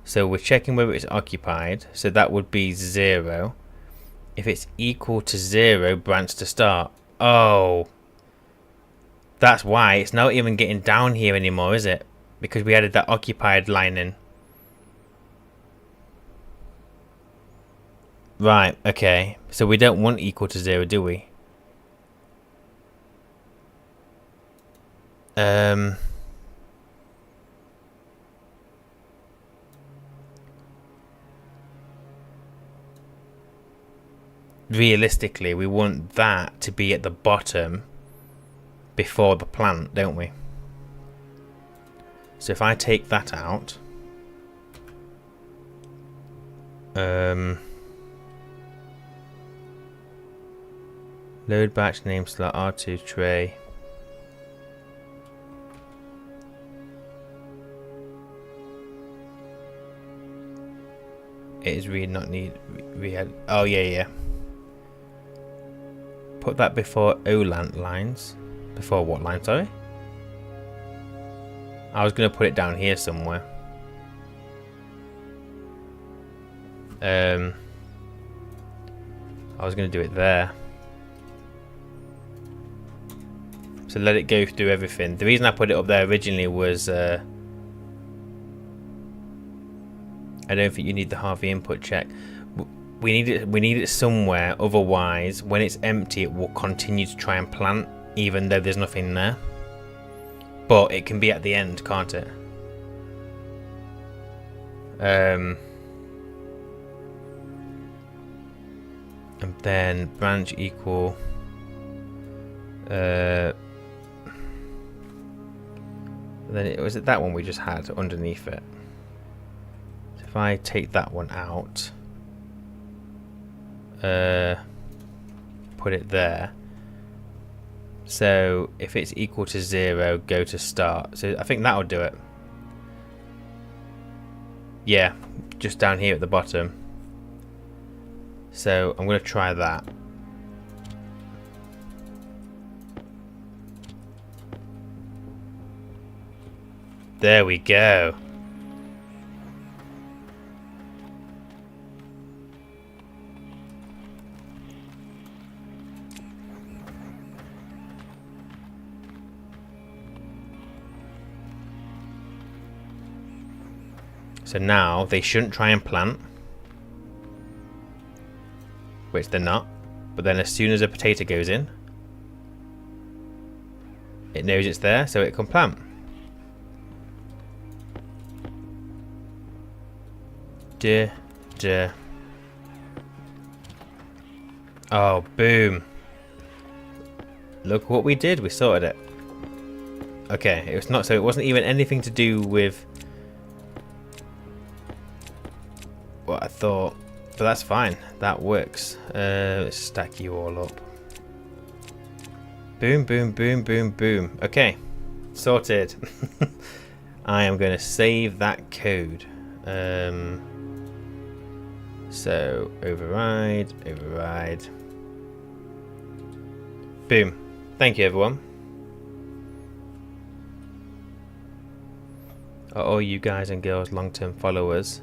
[SPEAKER 1] So, we're checking whether it's occupied. So, that would be 0. If it's equal to 0, branch to start. Oh. That's why it's not even getting down here anymore, is it? Because we added that occupied line in. Right, okay. So we don't want equal to 0, do we? Realistically, we want that to be at the bottom before the plant, don't we? So if I take that out, load batch name slot R2 tray. It is really not need. We had. Oh yeah. Put that before OLANT lines. Before what line, sorry? I was going to put it down here somewhere. I was going to do it there. So let it go through everything. The reason I put it up there originally was I don't think you need the Harvey input check. We need it somewhere, otherwise when it's empty it will continue to try and plant even though there's nothing there. But it can be at the end, can't it? And then branch equal then was it that one we just had underneath it? So if I take that one out, put it there. So if it's equal to 0, go to start. So I think that'll do it. Yeah, just down here at the bottom. So I'm going to try that. There we go. So now they shouldn't try and plant, which they're not. But then as soon as a potato goes in, it knows it's there, so it can plant. Duh, duh. Oh, boom. Look what we did. We sorted it. Okay, it was not, so it wasn't even anything to do with what I thought. But that's fine. That works. Let's stack you all up. Boom, boom, boom, boom, boom. Okay. Sorted. I am going to save that code. So, override, override. Boom. Thank you, everyone. Are all you guys and girls long-term followers?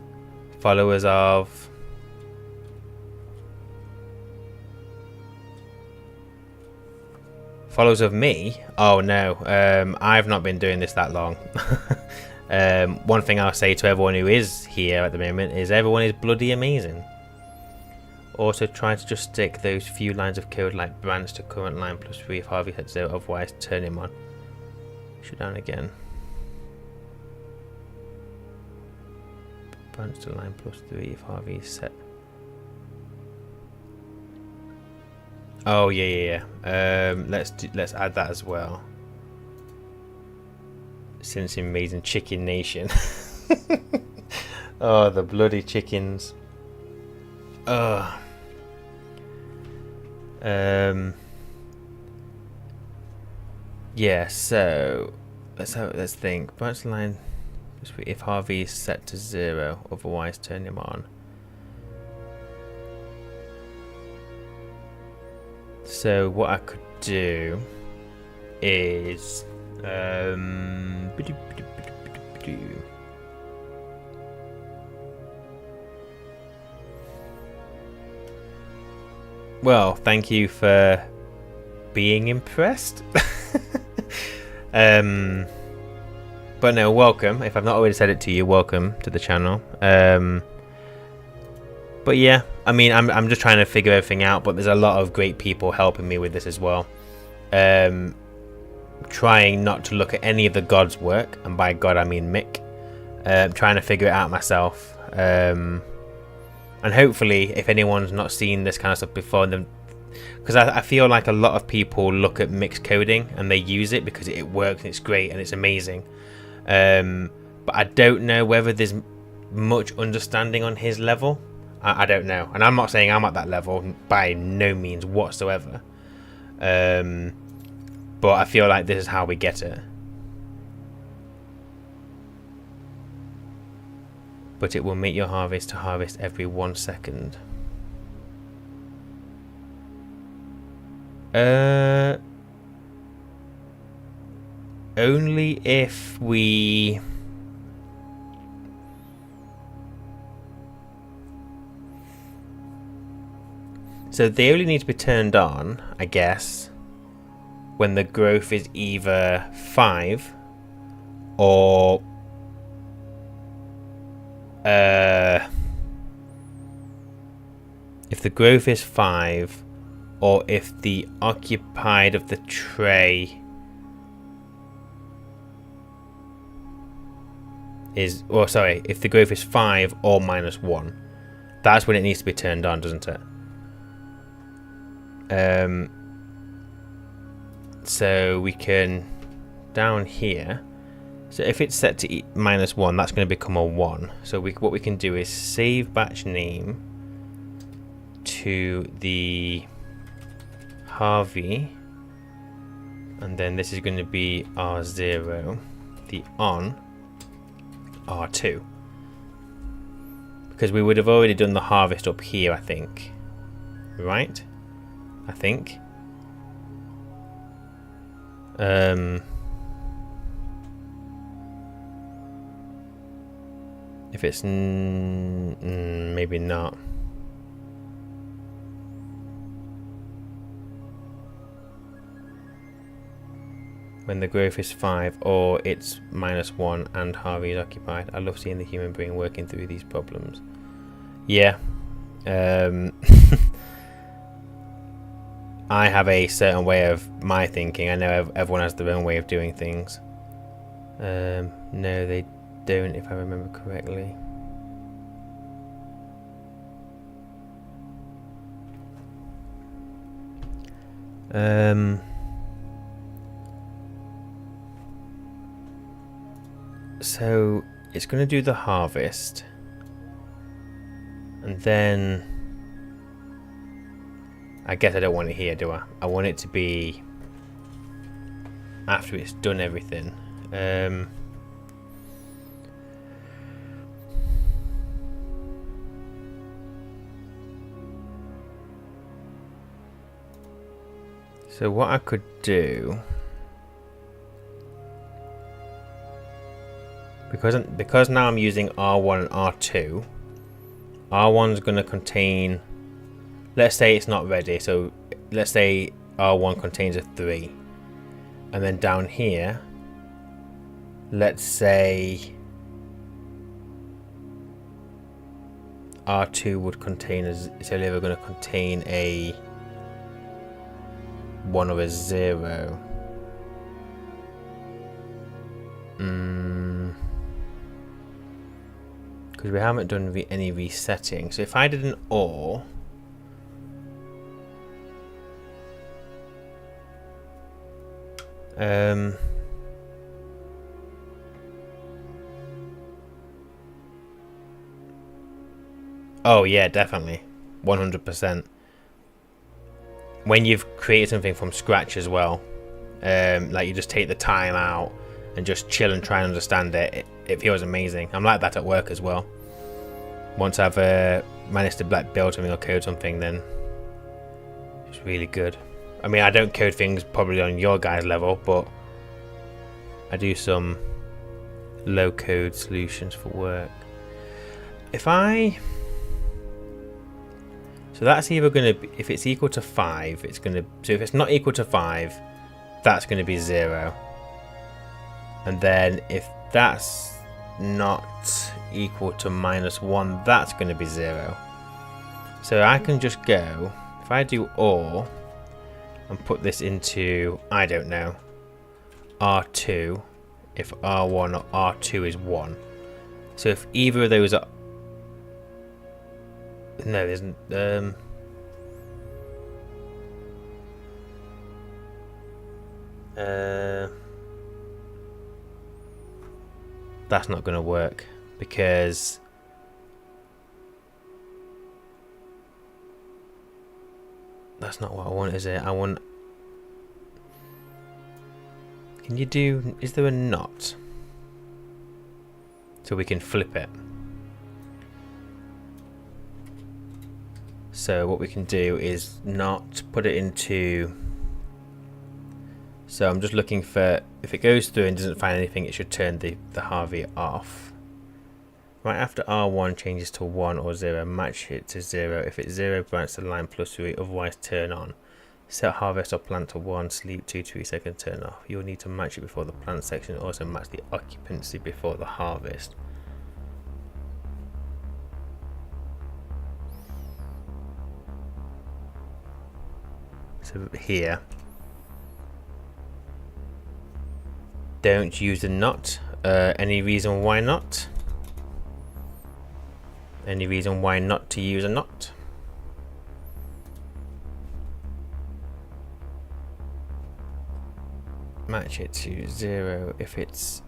[SPEAKER 1] Followers of... Followers of me? Oh no, I've not been doing this that long. One thing I'll say to everyone who is here at the moment is everyone is bloody amazing. Also try to just stick those few lines of code like branch to current line plus 3 if Harvey hits 0, otherwise turn him on. Shut down again. Branch to line plus 3 if Harvey is set. Oh yeah. Let's add that as well. Since amazing chicken nation. Oh, the bloody chickens. Oh. Yeah. So let's think. Branch line if Harvey is set to 0, otherwise turn him on. So what I could do is well, thank you for being impressed. But no, welcome. If I've not already said it to you, welcome to the channel. But yeah, I mean, I'm just trying to figure everything out, but there's a lot of great people helping me with this as well. Trying not to look at any of the gods' work, and by God I mean Mick. Trying to figure it out myself. And hopefully, if anyone's not seen this kind of stuff before, then because I feel like a lot of people look at Mick's coding and they use it because it works and it's great and it's amazing. But I don't know whether there's much understanding on his level. I don't know, and I'm not saying I'm at that level by no means whatsoever. But I feel like this is how we get it. But it will make your harvest to harvest every 1 second. Only if we... So they only need to be turned on, I guess, when the growth is either 5 or if the growth is 5 or if the occupied of the tray is, or sorry, if the growth is 5 or -1, that's when it needs to be turned on, doesn't it? So we can down here. So if it's set to -1, that's going to become a 1. So what we can do is save batch name to the Harvey, and then this is going to be R0, the on R2, because we would have already done the harvest up here, I think, right? I think. If it's maybe not. When the growth is 5 or it's -1 and Harvey is occupied. I love seeing the human brain working through these problems. Yeah. I have a certain way of my thinking. I know everyone has their own way of doing things. No, they don't, if I remember correctly. So it's going to do the harvest, and then I guess I don't want it here, do I? I want it to be after it's done everything. So what I could do, because now I'm using R1 and R2, R1's going to contain, let's say it's not ready, so let's say R1 contains a 3, and then down here, let's say R2 would contain, it's only ever going to contain a 1 or a 0. Because we haven't done any resetting. So if I did an OR, oh yeah, definitely, 100%. When you've created something from scratch as well, like you just take the time out and just chill and try and understand it, it feels amazing. I'm like that at work as well. Once I've managed to build something or code something, then it's really good. I mean, I don't code things probably on your guys' level, but I do some low code solutions for work. So that's either going to be, if it's equal to 5, it's going to, so if it's not equal to 5, that's going to be 0. And then if that's not equal to -1, that's going to be 0. So I can just go, if I do OR and put this into, I don't know, R2, if R1 or R2 is 1. So if either of those are, no, there isn't. That's not going to work because that's not what I want, is it? I want. Can you do? Is there a not? So we can flip it. So what we can do is not put it into, so I'm just looking for, if it goes through and doesn't find anything, it should turn the Harvey off. Right after R1 changes to 1 or 0, match it to 0. If it's 0, branch the line +3, otherwise turn on. Set harvest or plant to 1, sleep 2 to 3 seconds, turn off. You'll need to match it before the plant section, also match the occupancy before the harvest. So here, don't use the not. Any reason why not? Any reason why not to use a not? Match it to 0. If it's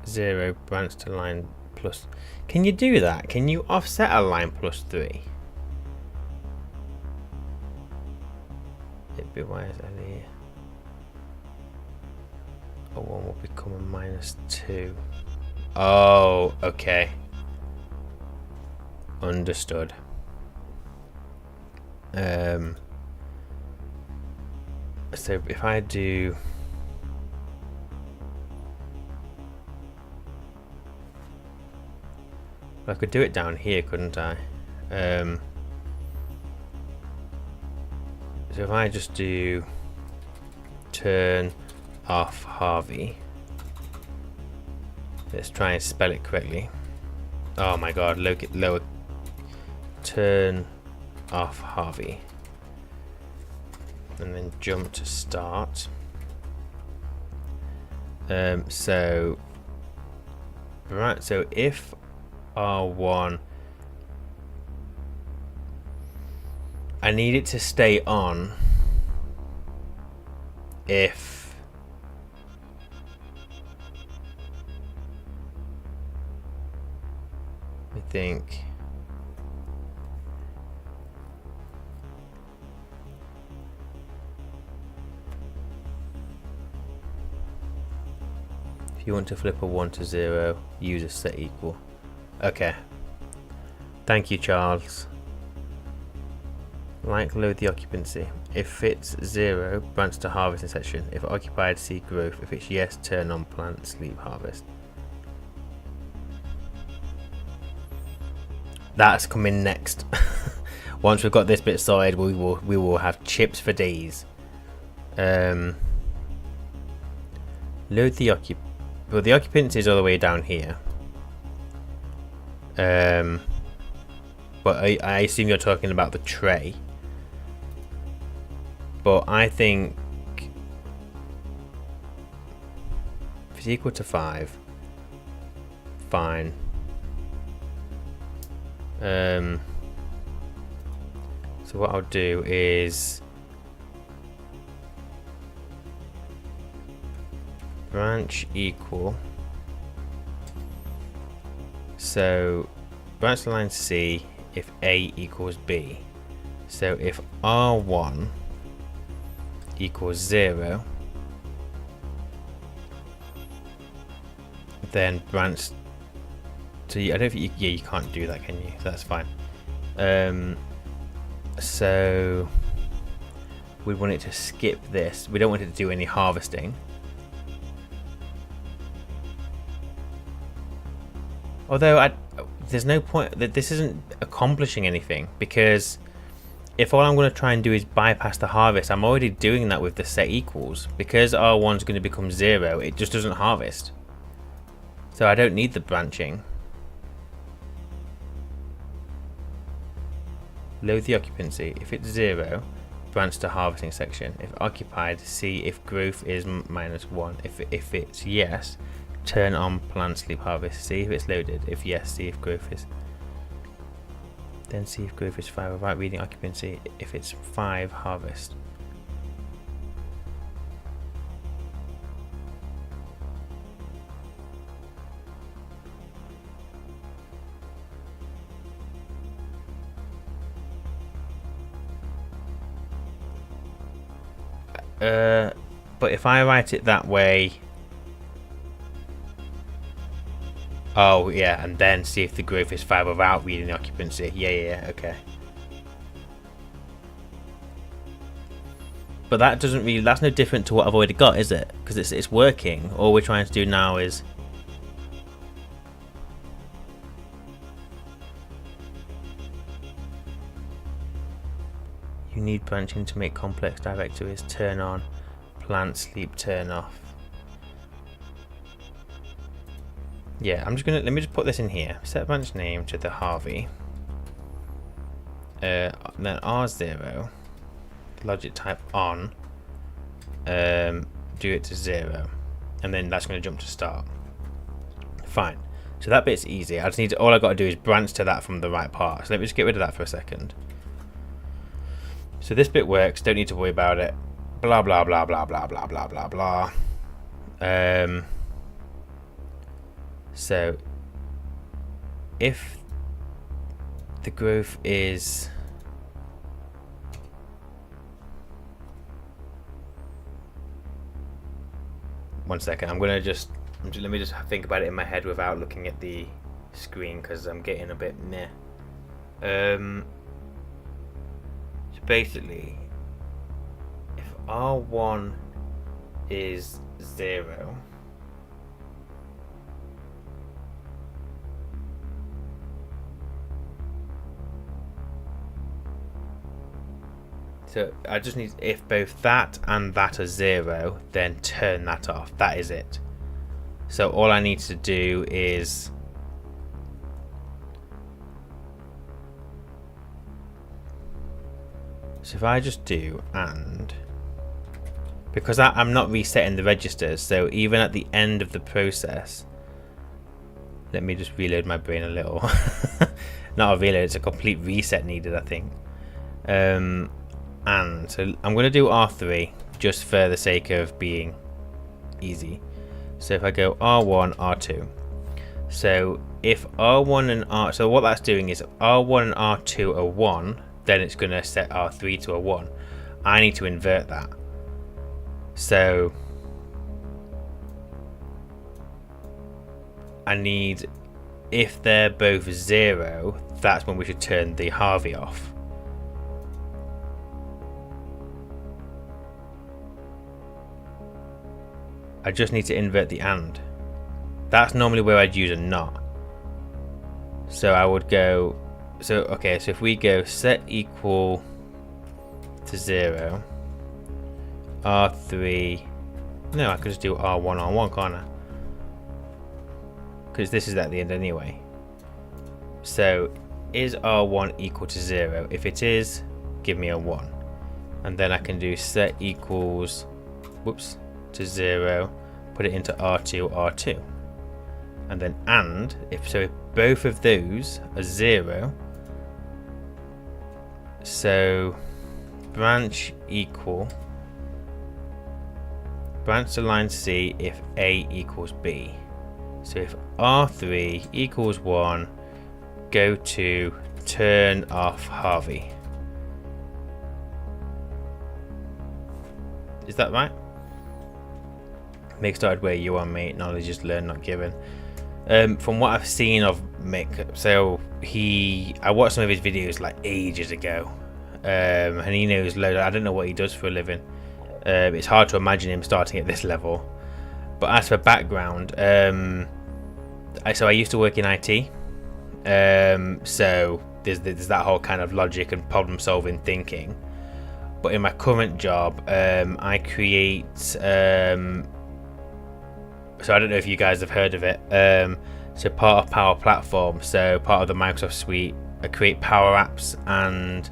[SPEAKER 1] 0, branch to line plus. Can you do that? Can you offset a line +3? It'd be why is that here? A 1 will become a -2. Oh, okay. Understood. So if I do, I could do it down here, couldn't I? So if I just do turn off Harvey, let's try and spell it correctly. Oh my god, lower, turn off Harvey, and then jump to start. So right, so if R1, I need it to stay on if I think if you want to flip a 1 to 0, use a set equal. Okay. Thank you, Charles. Like load the occupancy. If it's 0, branch to harvesting section. If occupied, see growth. If it's yes, turn on plant sleep harvest. That's coming next. Once we've got this bit sorted, we will have chips for days. Load the well, the occupancy is all the way down here. But I assume you're talking about the tray. But I think if it's equal to 5, fine. So what I'll do is branch equal. So branch line C if A equals B. So if R1 equals 0, then branch to, I don't think you can't do that, can you? So that's fine. So we want it to skip this. We don't want it to do any harvesting. Although there's no point that this isn't accomplishing anything, because if all I'm going to try and do is bypass the harvest, I'm already doing that with the set equals. Because R1's going to become 0, it just doesn't harvest. So I don't need the branching. Load the occupancy. If it's 0, branch to harvesting section. If occupied, see if growth is -1. If it's yes, turn on plant sleep harvest. See if it's loaded. If yes, see if growth is. Then see if growth is 5 without reading occupancy. If it's 5, harvest. But if I write it that way, oh yeah, and then see if the growth is 5 without reading the occupancy. Yeah, okay. But that doesn't really, that's no different to what I've already got, is it? Because it's working. All we're trying to do now is you need branching to make complex directories. Turn on, plant sleep, turn off. Yeah, I'm just gonna, let me just put this in here. Set branch name to the Harvey. Then R0, logic type on. Do it to 0, and then that's going to jump to start. Fine. So that bit's easy. I just need to, all I got to do is branch to that from the right part. So let me just get rid of that for a second. So this bit works. Don't need to worry about it. Blah blah blah blah blah blah blah blah blah. So if the growth is one second, let me just think about it in my head without looking at the screen, because I'm getting a bit meh. So basically, if R1 is 0, so I just need, if both that and that are 0, then turn that off. That is it. So all I need to do is so if I just do and, because I'm not resetting the registers, so even at the end of the process, let me just reload my brain a little. Not a reload, it's a complete reset needed, I think. And so I'm going to do R3 just for the sake of being easy. So if I go R1, R2. So if R1 and R, so what that's doing is if R1 and R2 are 1, then it's going to set R3 to a 1. I need to invert that. So I need, if they're both 0, that's when we should turn the Harvey off. I just need to invert the AND. That's normally where I'd use a not. So I would go, so okay, so if we go set equal to 0, R3, no, I could just do R1, R1, can't I? Because this is at the end anyway. So is R1 equal to 0? If it is, give me a 1. And then I can do set equals, whoops, to 0, put it into R2, R2. And then if both of those are 0, so branch to line C if A equals B. So if R3 equals 1, go to turn off Harvey. Is that right? Mick started where you are, mate. Knowledge is learned, not given. From what I've seen of Mick, so I watched some of his videos like ages ago, and he knows loads. I don't know what he does for a living. It's hard to imagine him starting at this level. But as for background, so I used to work in IT, so there's that whole kind of logic and problem solving thinking. But in my current job, I create. So I don't know if you guys have heard of it. So part of Power Platform, so part of the Microsoft suite, I create Power Apps and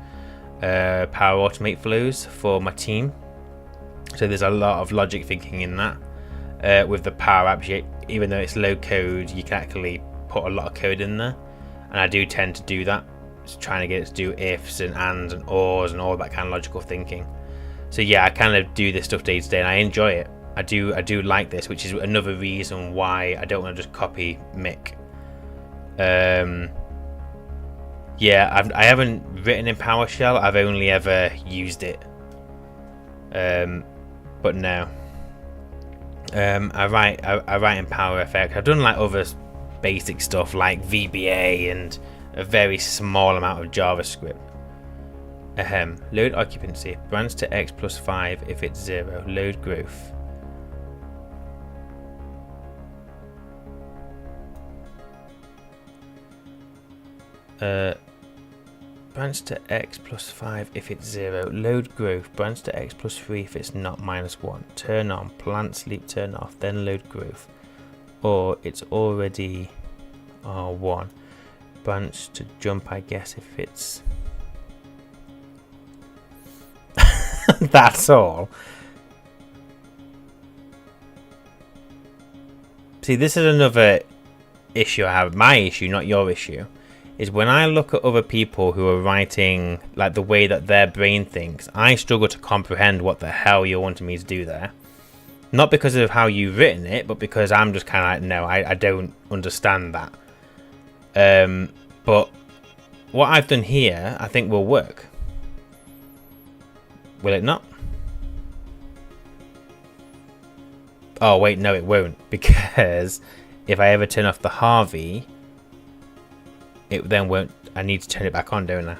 [SPEAKER 1] Power Automate flows for my team. So there's a lot of logic thinking in that. With the Power Apps, even though it's low code, you can actually put a lot of code in there. And I do tend to do that. Just trying to get it to do ifs and ands and ors and all that kind of logical thinking. So yeah, I kind of do this stuff day to day and I enjoy it. I do like this, which is another reason why I don't want to just copy Mick. Yeah, I haven't written in PowerShell. I've only ever used it. But no. I write in PowerFX. I've done like other basic stuff like VBA and a very small amount of JavaScript. Load occupancy. Branch to X plus 5 if it's 0. Load growth. Branch to X plus 5 if it's 0. Load growth. Branch to X plus 3 if it's not -1. Turn on. Plant sleep turn off. Then load growth. Or it's already R1. Branch to jump, I guess, if it's... That's all. See, this is another issue I have. My issue, not your issue, is when I look at other people who are writing like the way that their brain thinks, I struggle to comprehend what the hell you're wanting me to do there. Not because of how you've written it, but because I'm just kind of like, no, I don't understand that. But what I've done here, I think will work. Will it not? Oh, wait, no, it won't. Because if I ever turn off the Harvey, it then won't. I need to turn it back on, don't I?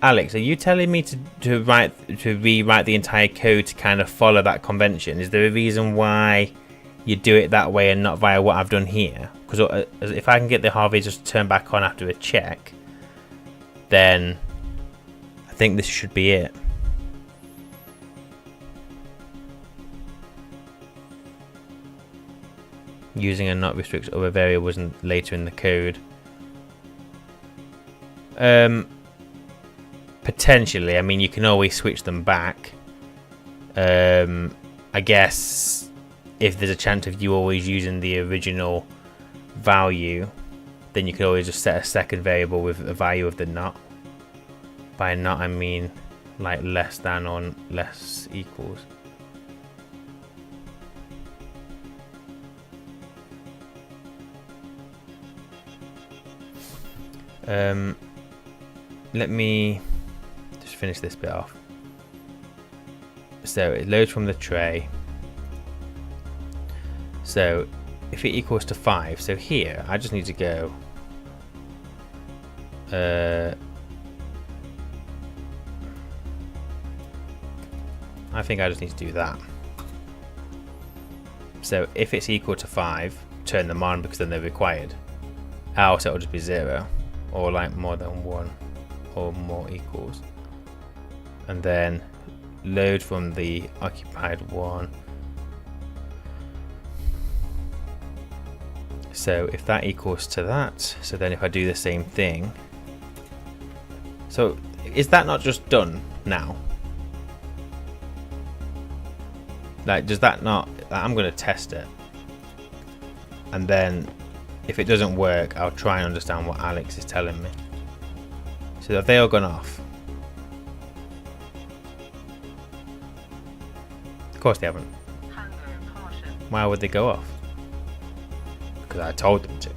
[SPEAKER 1] Alex, are you telling me to rewrite the entire code to kind of follow that convention? Is there a reason why you do it that way and not via what I've done here? Because if I can get the Harvey just to turn back on after a check, then I think this should be it. Using a not restricts other variables later in the code. Potentially, I mean, you can always switch them back. I guess if there's a chance of you always using the original value, then you could always just set a second variable with a value of the not. By not I mean like less than or less equals. Let me just finish this bit off. So it loads from the tray. So if it equals to 5, so here I just need to go I think I just need to do that. So if it's equal to 5, turn them on because then they're required. Else it'll just be 0, or like more than 1 or more equals. And then load from the occupied one. So if that equals to that, so then if I do the same thing, so is that not just done now? Like, does that not, I'm going to test it, and then if it doesn't work, I'll try and understand what Alex is telling me. So have they all gone off? Of course they haven't.
[SPEAKER 2] Hunger, caution.
[SPEAKER 1] Why would they go off? Because I told them to.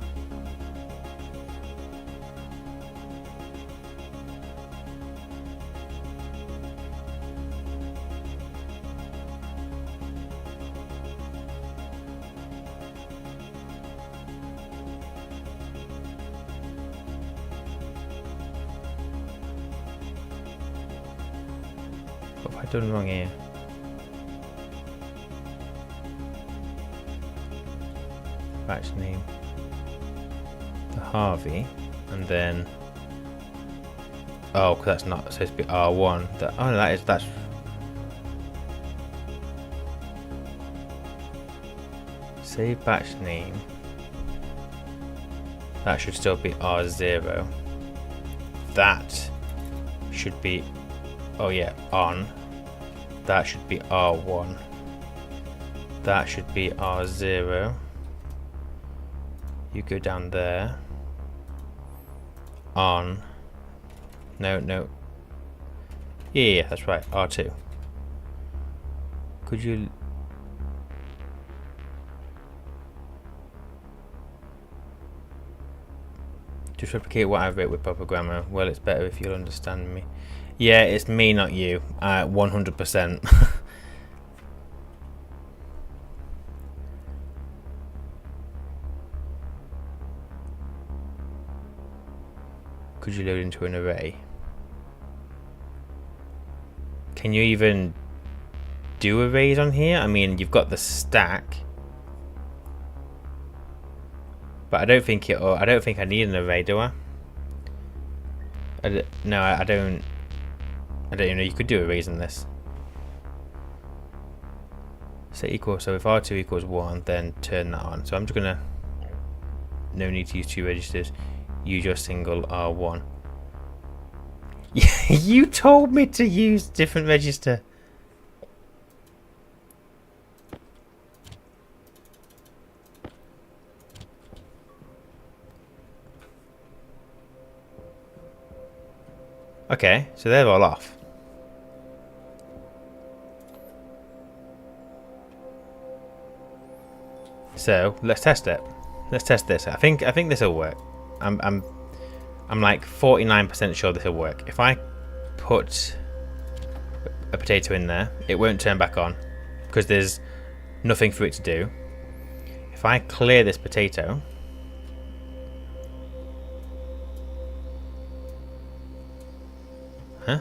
[SPEAKER 1] What have I done wrong here? Batch name, the Harvey, and then oh, because that's not supposed to be R1. Oh no, that's save batch name. That should still be R0. That should be, oh yeah, on. That should be R1. That should be R0. You go down there. On. No. Yeah, that's right. R2. Could you... just replicate what I wrote with proper grammar. Well, it's better if you'll understand me. Yeah, it's me, not you. 100%. Could you load into an array? Can you even do arrays on here? I mean, you've got the stack, but I don't think I need an array, do I? No, I don't even know you could do arrays in this. So equal. So if R2 equals 1, then turn that on. So I'm just gonna. No need to use 2 registers. Use your single R1. You told me to use different register. Okay, so they're all off. So let's test it. Let's test this. I think this will work. I'm like 49% sure this will work. If I put a potato in there, it won't turn back on because there's nothing for it to do. If I clear this potato, huh?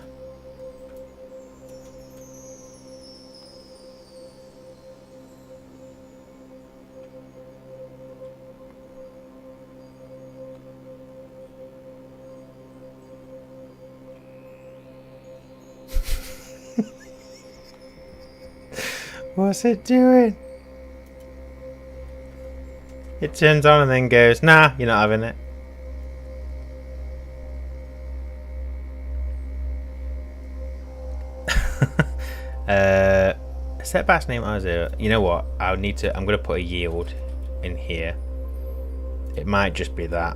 [SPEAKER 1] What's it doing? It turns on and then goes, nah, you're not having it. Setbacks name are 0. You know what? I'll need to. I'm gonna put a yield in here. It might just be that.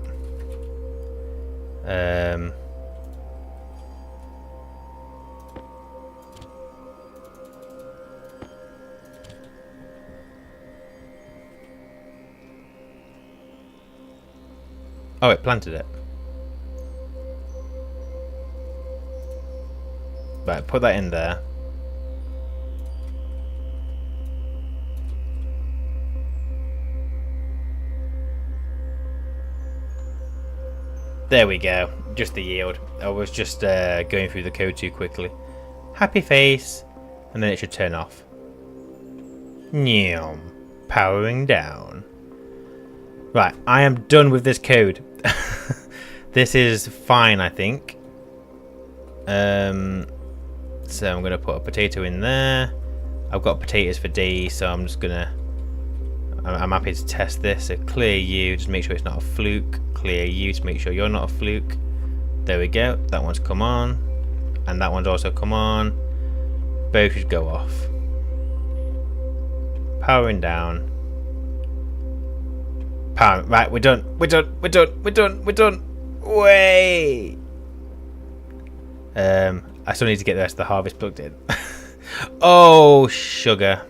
[SPEAKER 1] Oh, it planted it. Right, put that in there. There we go. Just the yield. I was just going through the code too quickly. Happy face. And then it should turn off. Nyam. Powering down. Right, I am done with this code. This is fine, I think. So I'm going to put a potato in there. I've got potatoes for days, so I'm just going to... I'm happy to test this. So clear you, just make sure it's not a fluke. Clear you to make sure you're not a fluke. There we go. That one's come on. And that one's also come on. Both should go off. Powering down. Power. Right, we're done. We're done. We're done. We're done. We're done. Way. I still need to get the rest of the harvest plugged in. Oh, sugar.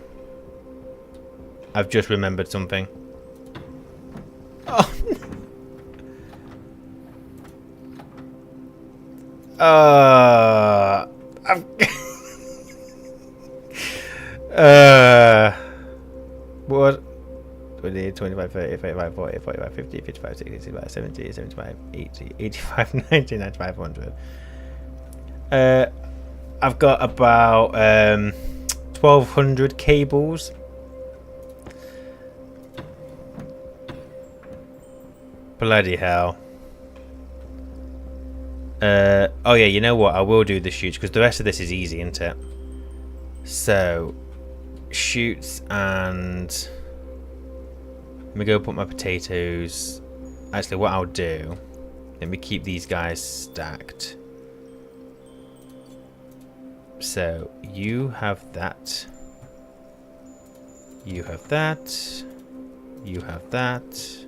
[SPEAKER 1] I've just remembered something. Oh. I'm what? 20, 25, 30, 35, 40, 45, 50, 55, 60, 65, 70, 75, 80, 85, 90, 95, 100. I've got about 1,200 cables. Bloody hell. Oh yeah, you know what? I will do the shoots because the rest of this is easy, isn't it? So, shoots and... Let me go put my potatoes... Actually, what I'll do... Let me keep these guys stacked. So, you have that. You have that. You have that.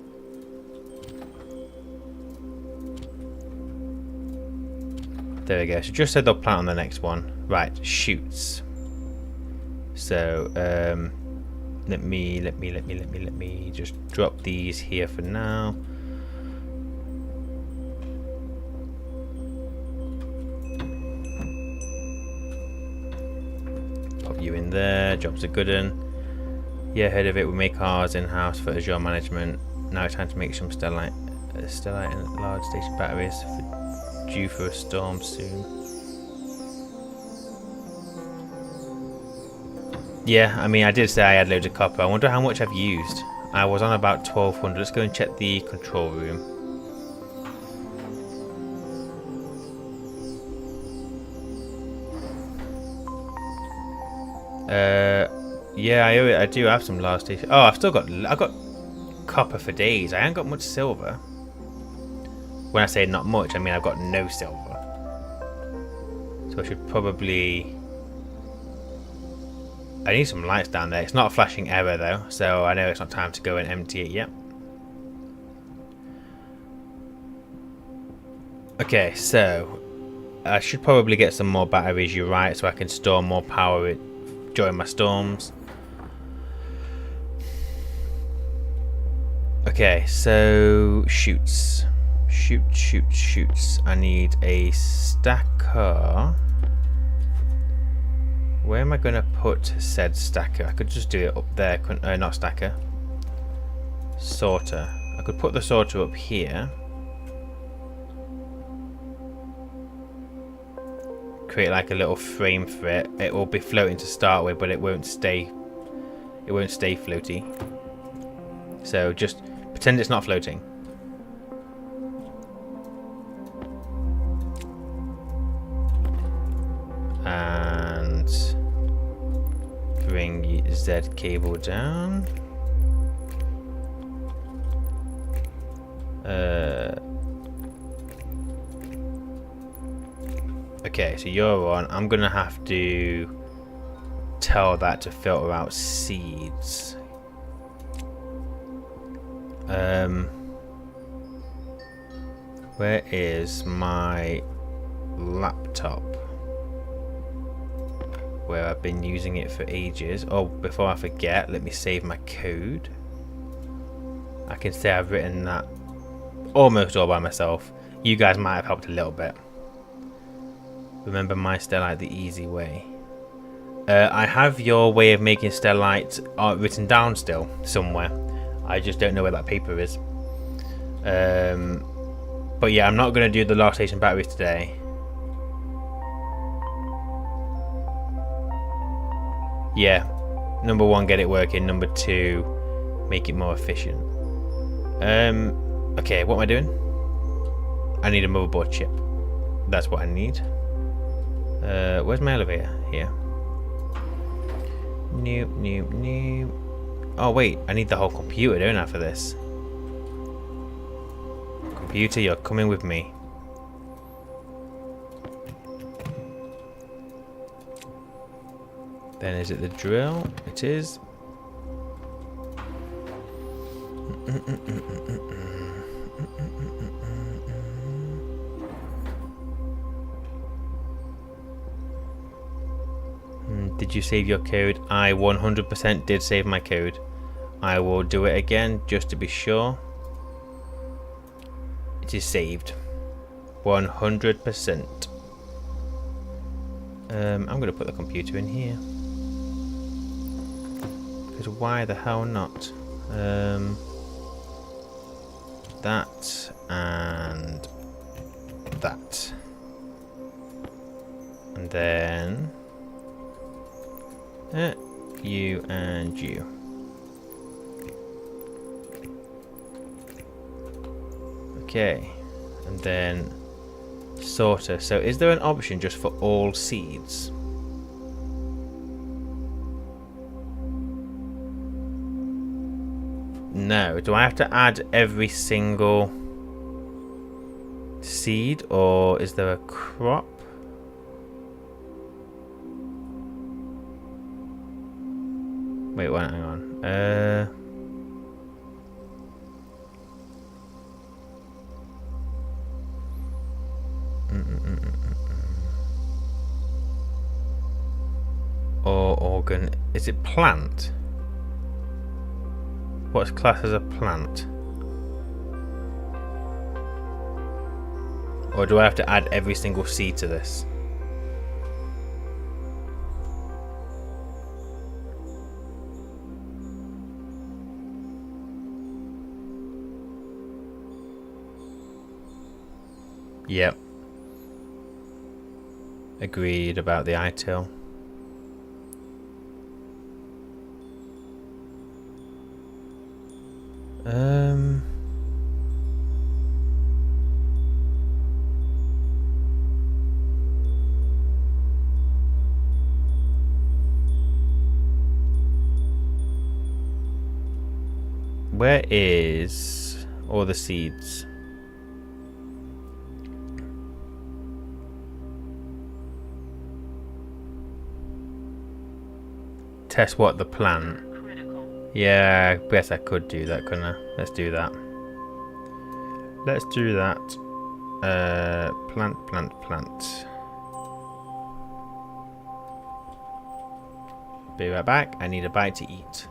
[SPEAKER 1] There we go. So just said they'll plant on the next one. Right, shoots. So let me just drop these here for now. Pop you in there. Job's a good one. Yeah, heard of it. We make ours in-house for Azure management. Now it's time to make some stellite and large station batteries due for a storm soon. Yeah, I mean, I did say I had loads of copper. I wonder how much I've used. I was on about 1,200. Let's go and check the control room. Yeah, I do have some last station. Oh, I've got copper for days. I ain't got much silver. When I say not much, I mean I've got no silver. So I should probably... I need some lights down there. It's not a flashing error though, so I know it's not time to go and empty it yet. Okay, so I should probably get some more batteries, you're right, so I can store more power during my storms. Okay, so shoots. Shoots. I need a stacker. Where am I going to put said stacker? I could just do it up there, couldn't I? Not stacker. Sorter. I could put the sorter up here. Create like a little frame for it. It will be floating to start with, but it won't stay. It won't stay floaty. So just pretend it's not floating. And bring Z cable down. Okay, so you're on. I'm gonna have to tell that to filter out seeds. Where is my laptop? Where I've been using it for ages. Oh, before I forget, let me save my code. I can say I've written that almost all by myself. You guys might have helped a little bit. Remember my stellite the easy way. I have your way of making stellite written down still somewhere. I just don't know where that paper is. But yeah, I'm not going to do the last station batteries today. Yeah, number 1, get it working. Number 2, make it more efficient. Okay, what am I doing? I need a motherboard chip. That's what I need. Where's my elevator? Here. Nope, nope, nope. Oh wait, I need the whole computer, don't I, for this? Computer, you're coming with me. Then is it the drill? It is. Did you save your code? I 100% did save my code. I will do it again just to be sure. It is saved. 100%. I'm going to put the computer in here. Because why the hell not? That and that. And then you and you. Okay, and then sorter. So is there an option just for all seeds? No. Do I have to add every single seed, or is there a crop? Wait, hang on. Or organ. Is it plant? What's classed as a plant? Or do I have to add every single seed to this? Yep. Agreed about the ITIL. Where is all the seeds? Test what? The plant?
[SPEAKER 2] Critical.
[SPEAKER 1] Yeah, I guess I could do that, couldn't I? Let's do that. Let's do that. Plant. Be right back. I need a bite to eat.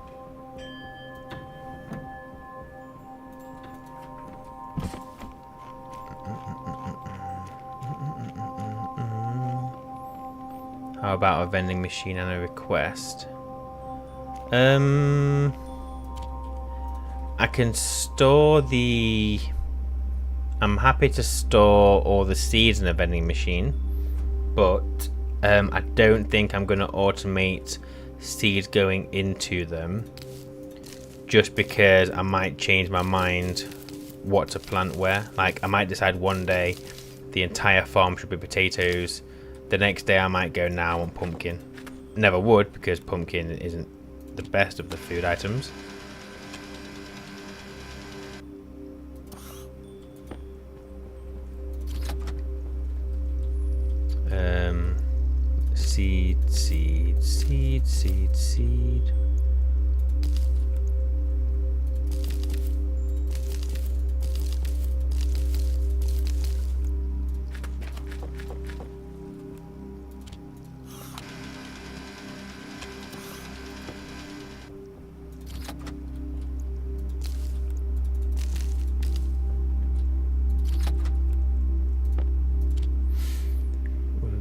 [SPEAKER 1] How about a vending machine and a request? I can store the... I'm happy to store all the seeds in a vending machine, but I don't think I'm going to automate seeds going into them, just because I might change my mind what to plant where. Like, I might decide one day the entire farm should be potatoes. The next day I might go, now I want pumpkin. Never would, because pumpkin isn't the best of the food items. Seed, seed, seed, seed, seed.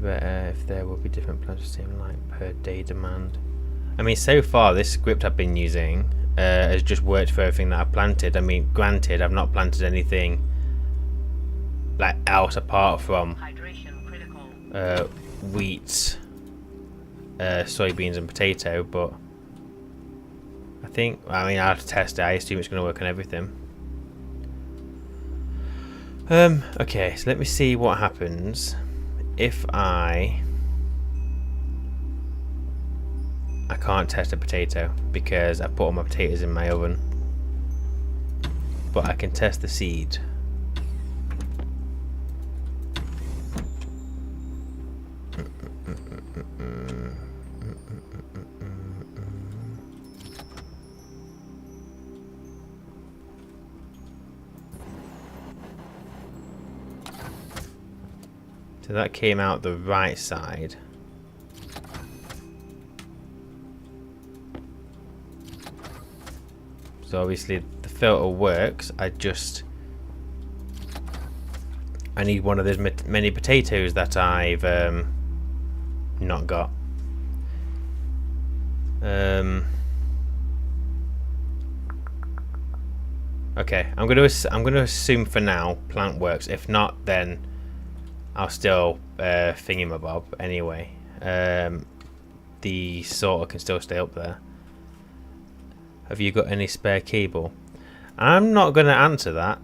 [SPEAKER 1] Better if there will be different plants for same light per day demand. I mean, so far this script I've been using has just worked for everything that I've planted. I mean, granted, I've not planted anything like else apart from
[SPEAKER 2] Hydration critical.
[SPEAKER 1] wheat, soybeans, and potato. But I mean, I'll have to test it. I assume it's going to work on everything. Okay, so let me see what happens if I can't test a potato because I put all my potatoes in my oven, but I can test the seed. So that came out the right side. So obviously the filter works. I need one of those many potatoes that I've not got. Okay, I'm gonna assume for now plant works. If not, then I'll still thingamabob anyway. The sorter can still stay up there. Have you got any spare cable? I'm not going to answer that.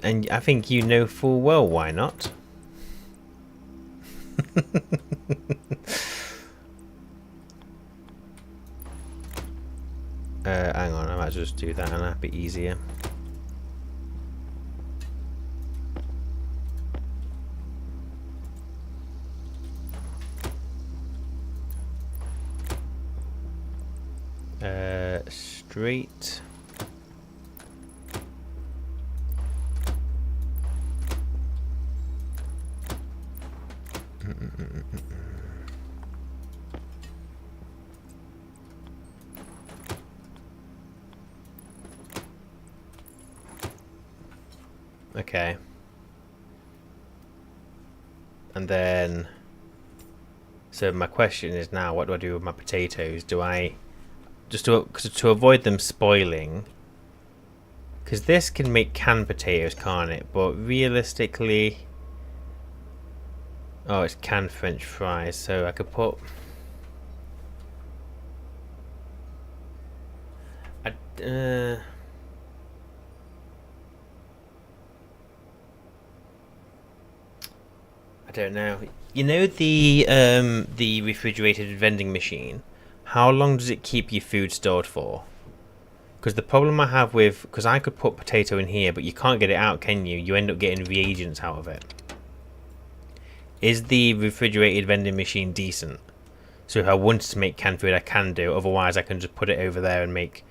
[SPEAKER 1] And I think you know full well why not. Hang on, I might just do that and that'd be easier. Straight. Okay. And then, so my question is now, what do I do with my potatoes? Do I just to avoid them spoiling? Because this can make canned potatoes, can't it? But realistically, oh, it's canned French fries. So I could put. I don't know. You know the refrigerated vending machine? How long does it keep your food stored for? Because the problem I have with... Because I could put potato in here, but you can't get it out, can you? You end up getting reagents out of it. Is the refrigerated vending machine decent? So if I wanted to make canned food, I can do. Otherwise, I can just put it over there and make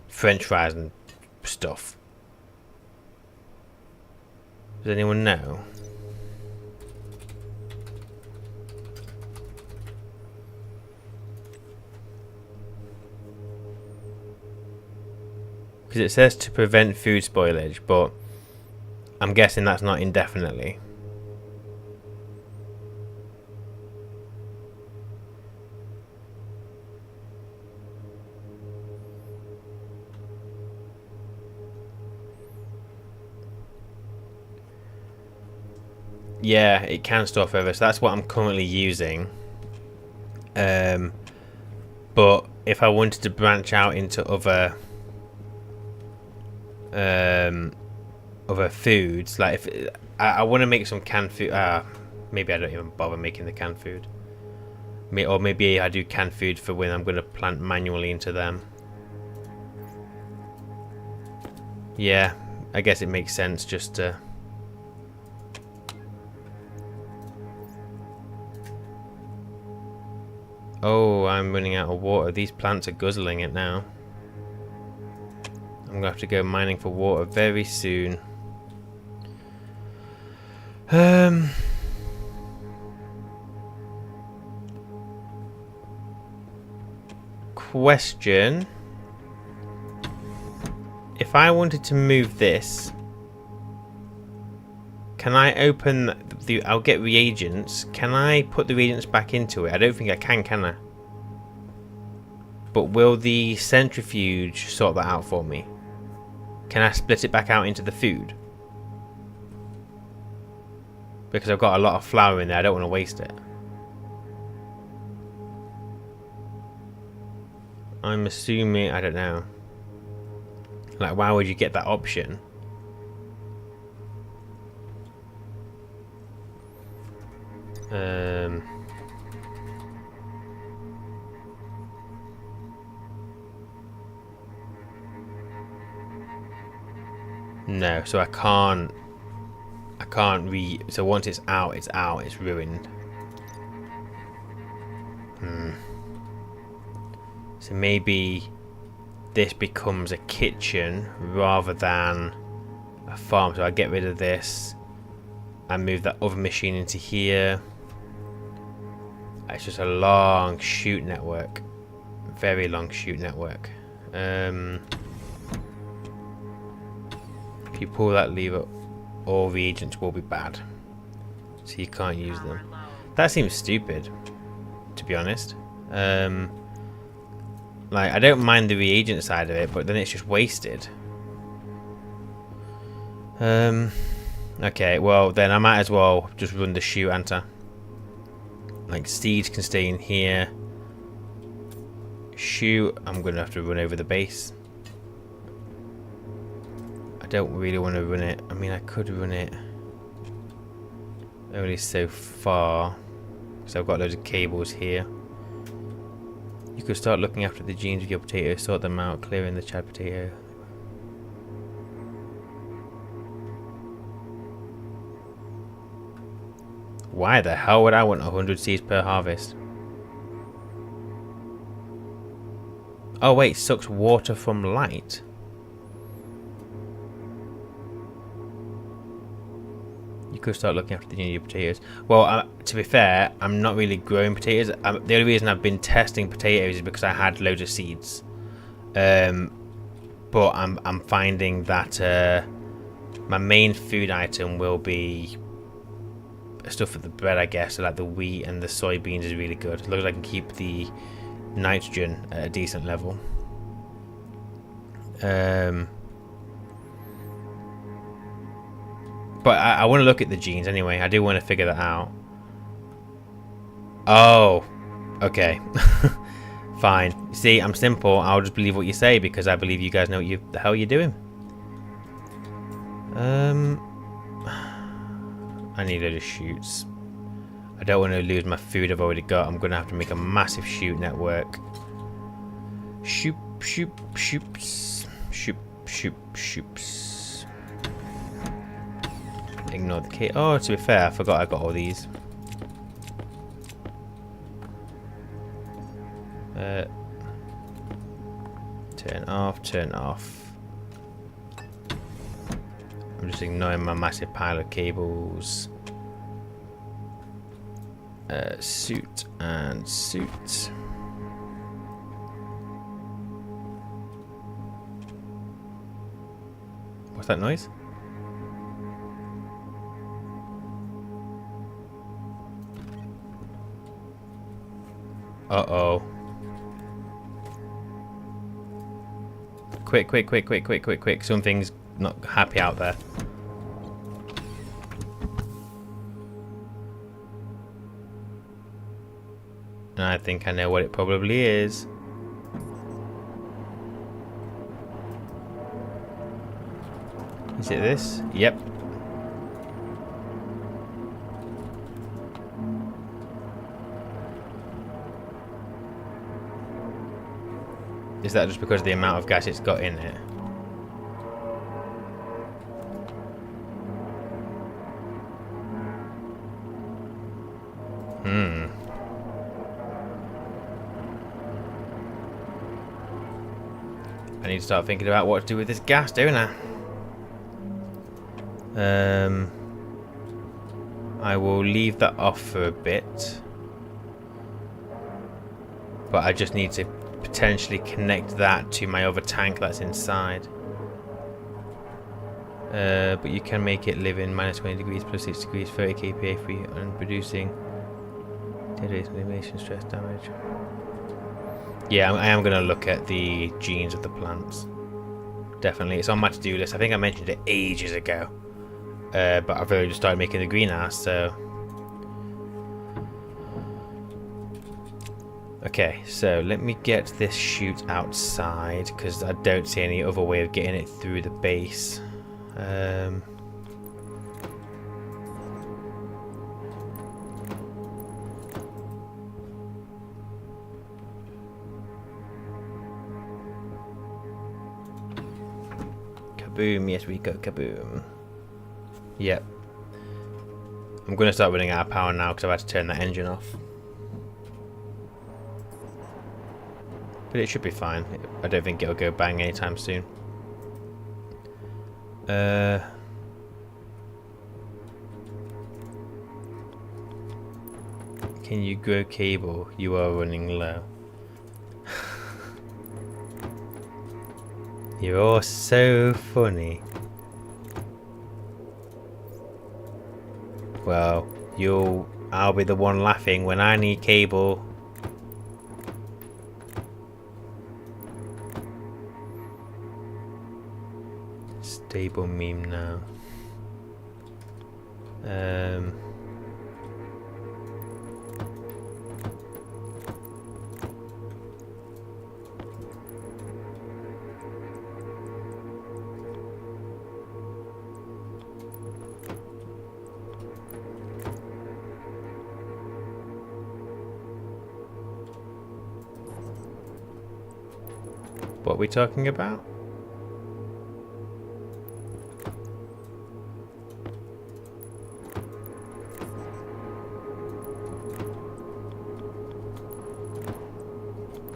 [SPEAKER 1] French fries and stuff. Does anyone know? Because it says to prevent food spoilage, but I'm guessing that's not indefinitely. Yeah, it can store forever, so that's what I'm currently using. But if I wanted to branch out into other foods, like if I want to make some canned food, maybe I don't even bother making the canned food. Or maybe I do canned food for when I'm going to plant manually into them. Yeah, I guess it makes sense just to Oh, I'm running out of water. These plants are guzzling it now. I'm gonna have to go mining for water very soon. Question. If I wanted to move this, can I open the... I'll get reagents. Can I put the reagents back into it? I don't think I can I? But will the centrifuge sort that out for me? Can I split it back out into the food? Because I've got a lot of flour in there, I don't want to waste it. I'm assuming... I don't know. Like, why would you get that option? No, so I can't so once it's out, it's ruined. So maybe this becomes a kitchen rather than a farm. So I get rid of this and move that other machine into here. It's just a long chute network. Very long chute network. If you pull that lever, all reagents will be bad. So you can't use them. That seems stupid, to be honest. Like, I don't mind the reagent side of it, but then it's just wasted. Okay, well, then I might as well just run the chute, ain't I? Like, seeds can stay in here. Chute, I'm going to have to run over the base. I don't really want to run it. I mean, I could run it only so far. So I've got loads of cables here. You could start looking after the genes of your potatoes, sort them out, clearing the chad potato. Why the hell would I want 100 seeds per harvest? Oh wait, sucks water from light. You could start looking after the genes of your potatoes. Well, to be fair, I'm not really growing potatoes. The only reason I've been testing potatoes is because I had loads of seeds. But I'm finding that my main food item will be stuff for the bread, I guess. So like the wheat and the soybeans is really good. As long as I can keep the nitrogen at a decent level. But I want to look at the genes anyway. I do want to figure that out. Oh, okay. Fine. See, I'm simple. I'll just believe what you say because I believe you guys know what the hell you're doing. I need a load of chutes. I don't want to lose my food I've already got. I'm going to have to make a massive chute network. Shoop, shoop, shoops. Shoop, shoop, shoops. Ignore the key. Oh, to be fair, I forgot I got all these. Turn off, turn off. I'm just ignoring my massive pile of cables. Suit and suit. What's that noise? Uh-oh. Quick, quick, quick, quick, quick, quick, quick. Something's not happy out there. And I think I know what it probably is. Is it this? Yep. Is that just because of the amount of gas it's got in it? I need to start thinking about what to do with this gas, don't I? I will leave that off for a bit. But I just need to potentially connect that to my other tank that's inside. But you can make it live in minus 20 degrees plus 6 degrees, 30 kPa free and producing elimination stress damage. Yeah, I am going to look at the genes of the plants. Definitely. It's on my to-do list. I think I mentioned it ages ago. But I've really just started making the greenhouse, so... Okay, so let me get this chute outside, because I don't see any other way of getting it through the base. Kaboom, yes we go kaboom. Yep. I'm going to start running out of power now because I've had to turn that engine off. But it should be fine. I don't think it'll go bang anytime soon. Can you grow cable? You are running low. You're all so funny. Well, I'll be the one laughing when I need cable. Stable meme now. What are we talking about?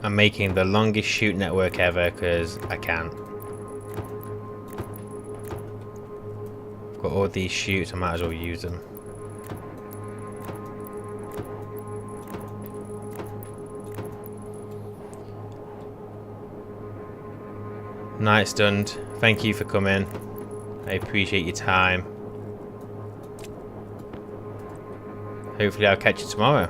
[SPEAKER 1] I'm making the longest chute network ever because I can. I've got all these chutes, I might as well use them. Night Stunned, thank you for coming. I appreciate your time. Hopefully I'll catch you tomorrow.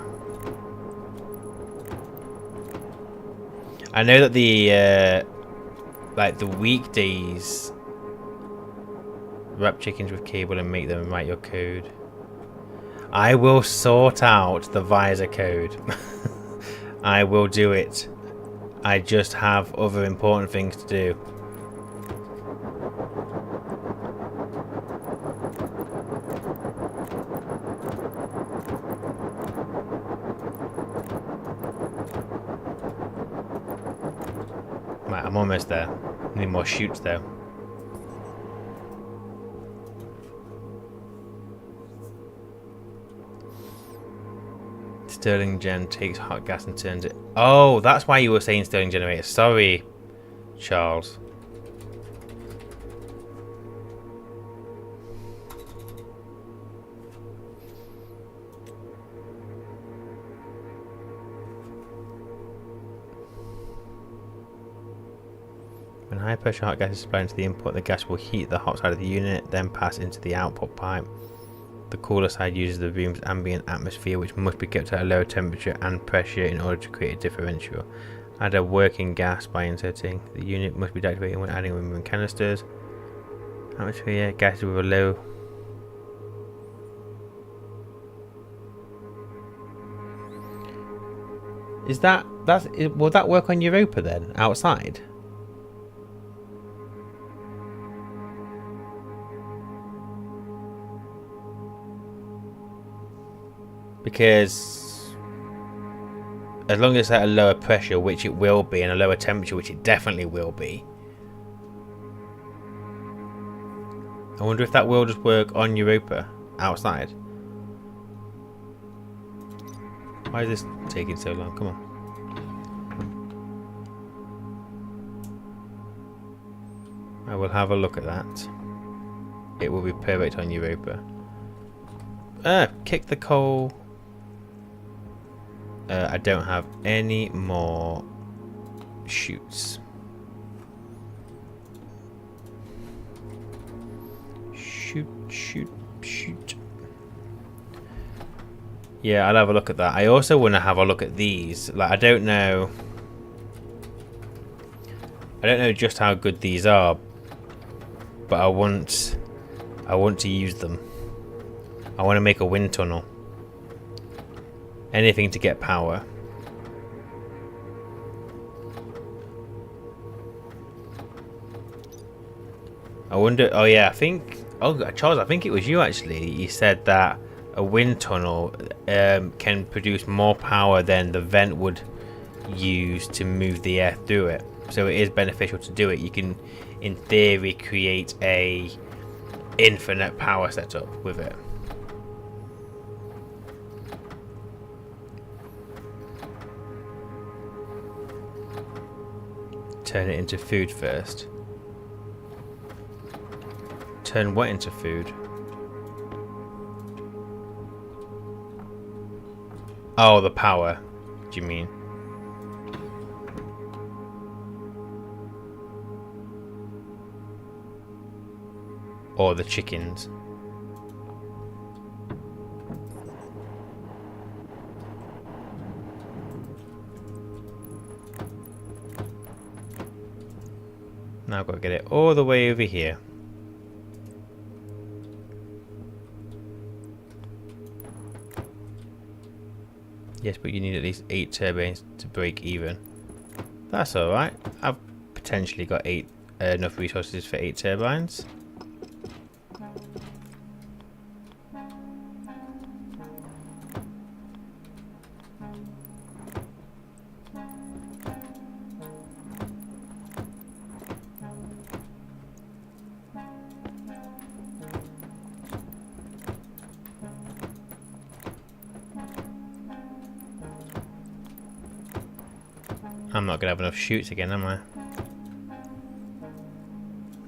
[SPEAKER 1] I know that the like the weekdays wrap chickens with cable and make them write your code. I will sort out the visor code. I will do it. I just have other important things to do. Right, I'm almost there. Need more chutes though. Stirling gen takes hot gas and turns it. Oh, that's why you were saying Stirling generator. Sorry, Charles. When high pressure hot gas is supplied into the input, the gas will heat the hot side of the unit, then pass into the output pipe. The cooler side uses the room's ambient atmosphere, which must be kept at a lower temperature and pressure in order to create a differential. Add a working gas by inserting. The unit must be deactivated when adding or removing canisters. Atmosphere gas with a low. Will that work on Europa then, outside? Because as long as it's at a lower pressure, which it will be, and a lower temperature, which it definitely will be. I wonder if that will just work on Europa outside. Why is this taking so long? Come on. will have a look at that. It will be perfect on Europa. Kick the coal. I don't have any more shoots. Shoot, shoot, shoot. Yeah, I'll have a look at that. I also want to have a look at these. Like, I don't know just how good these are, but I want to use them. I want to make a wind tunnel. Anything to get power. I wonder. Oh yeah, I think. Oh, Charles, I think it was you actually. You said that a wind tunnel can produce more power than the vent would use to move the air through it. So it is beneficial to do it. You can, in theory, create a infinite power setup with it. Turn it into food first. Turn what into food? Oh, the power. Do you mean? Or the chickens? Now I've got to get it all the way over here. Yes, but you need at least 8 turbines to break even. That's alright. I've potentially got enough resources for 8 turbines. I'm not going to have enough shoots again, am I?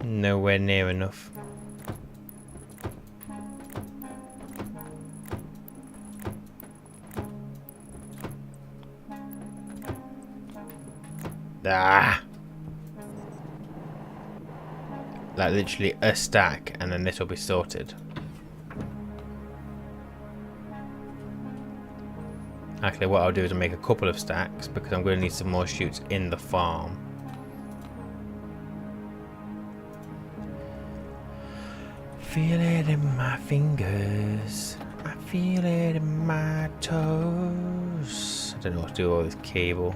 [SPEAKER 1] Nowhere near enough. Ah! Like literally a stack and then this will be sorted. Actually, what I'll do is I'll make a couple of stacks because I'm going to need some more shoots in the farm. Feel it in my fingers. I feel it in my toes. I don't know what to do with all this cable.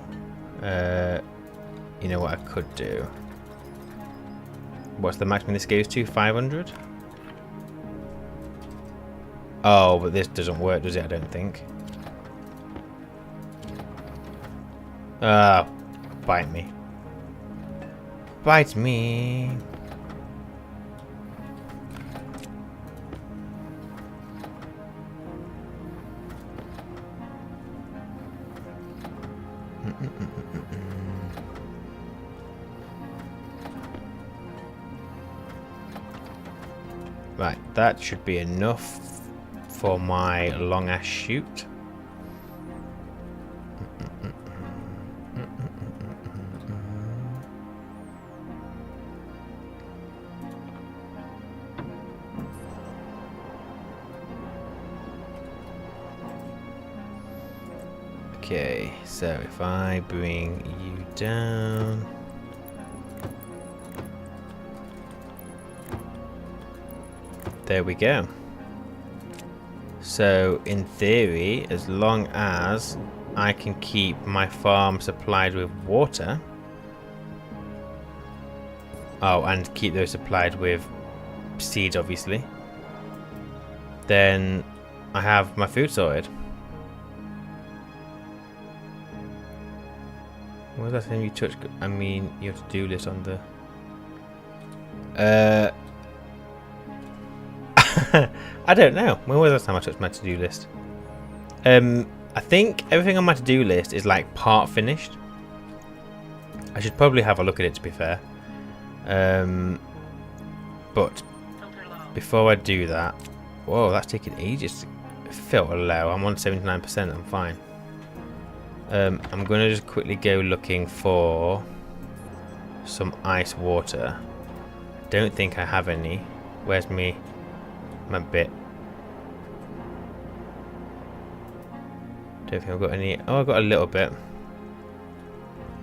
[SPEAKER 1] You know what I could do? What's the maximum this goes to? 500? Oh, but this doesn't work, does it? I don't think. Bite me. Bite me. Right, that should be enough for my long ass shoot. Okay, so if I bring you down. There we go. So in theory, as long as I can keep my farm supplied with water. Oh, and keep those supplied with seeds, obviously. Then I have my food sorted. What was that thing you touched? I mean, your to-do list on the... I don't know. When was the last time I touched my to-do list? I think everything on my to-do list is like part finished. I should probably have a look at it, to be fair. But
[SPEAKER 2] Filter low.
[SPEAKER 1] before I do that, whoa, that's taking ages to filter low. I'm on 79%. I'm fine. I'm gonna just quickly go looking for some ice water. Don't think I have any. Where's my bit? Don't think I've got any. Oh, I've got a little bit.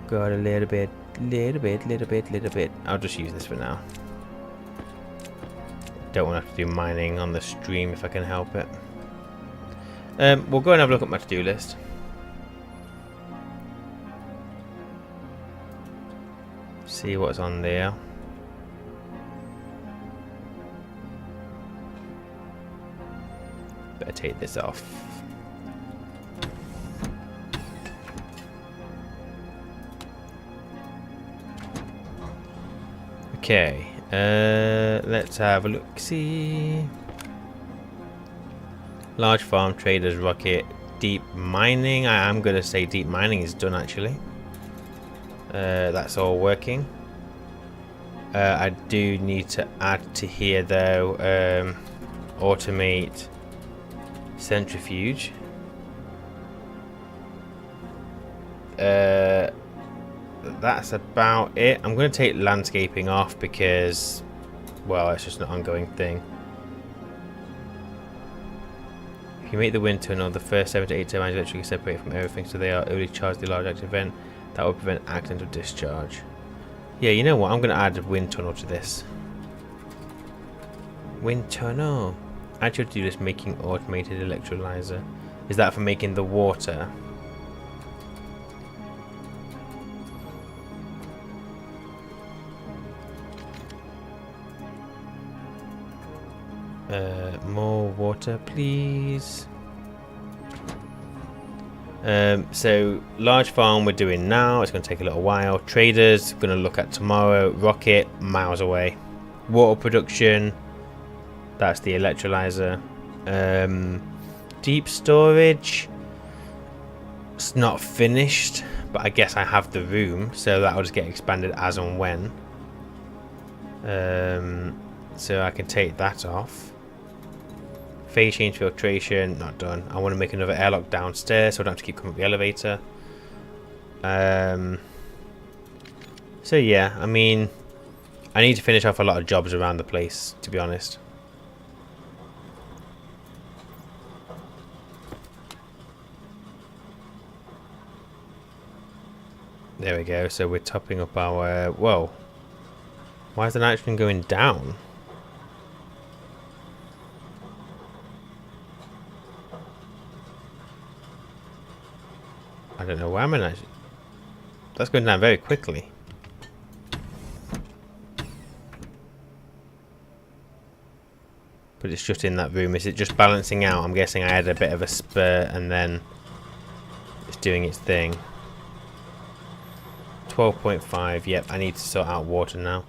[SPEAKER 1] Got a little bit, little bit, little bit, little bit. I'll just use this for now. Don't want to have to do mining on the stream if I can help it. We'll go and have a look at my to-do list. See what's on there. Better take this off. Okay, let's have a look. See, large farm, traders, rocket, deep mining. I am gonna say deep mining is done actually. That's all working. I do need to add to here though. Automate centrifuge. That's about it. I'm going to take landscaping off because, well, it's just an ongoing thing. If you make the wind tunnel, the first 7 to 8 turbines electrically separate from everything, so they are only charged the large active event. That will prevent accidental discharge. Yeah, you know what? I'm going to add a wind tunnel to this. Wind tunnel. Add your to-do list, making automated electrolyzer. Is that for making the water? More water, please. So large farm we're doing now. It's going to take a little while. Traders going to look at tomorrow. Rocket miles away. Water production. That's the electrolyzer. Deep storage. It's not finished, but I guess I have the room, so that will just get expanded as and when. So I can take that off. Phase change filtration, not done. I want to make another airlock downstairs so I don't have to keep coming up the elevator. So yeah, I mean, I need to finish off a lot of jobs around the place, to be honest. There we go, so we're topping up our... Whoa. Why is the nitrogen going down? I don't know why I'm in. That's going down very quickly. But it's just in that room. Is it just balancing out? I'm guessing I had a bit of a spurt and then it's doing its thing. 12.5. Yep, I need to sort out water now.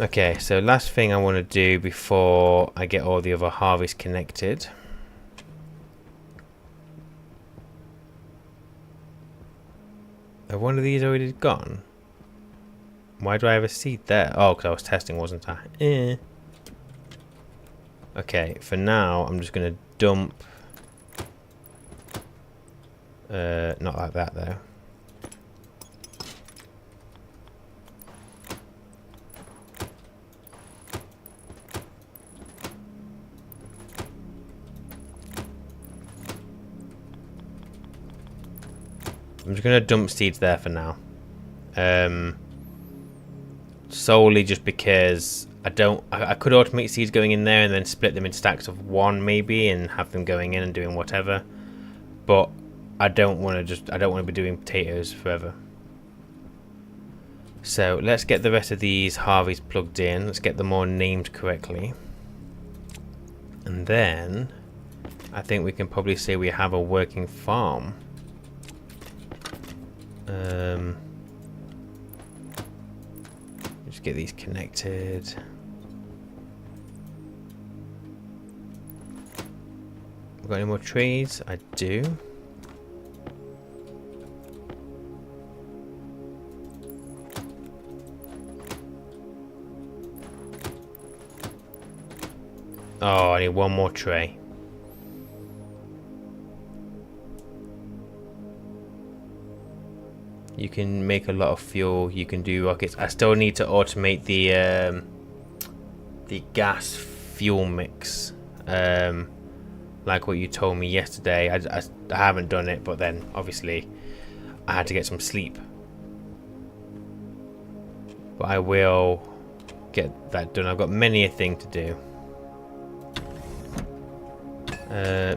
[SPEAKER 1] Okay, so last thing I want to do before I get all the other harvests connected. Are one of these already gone? Why do I have a seed there? Oh, because I was testing, wasn't I? Okay, for now, I'm just going to dump... not like that, though. I'm just going to dump seeds there for now. Solely just because I could automate seeds going in there and then split them in stacks of one maybe and have them going in and doing whatever. But I don't want to be doing potatoes forever. So let's get the rest of these harvests plugged in. Let's get them all named correctly. And then I think we can probably say we have a working farm. Just get these connected. Got any more trees? I do. Oh, I need one more tray. You can make a lot of fuel. You can do rockets. I still need to automate the gas fuel mix. Like what you told me yesterday. I haven't done it, but then obviously I had to get some sleep. But I will get that done. I've got many a thing to do.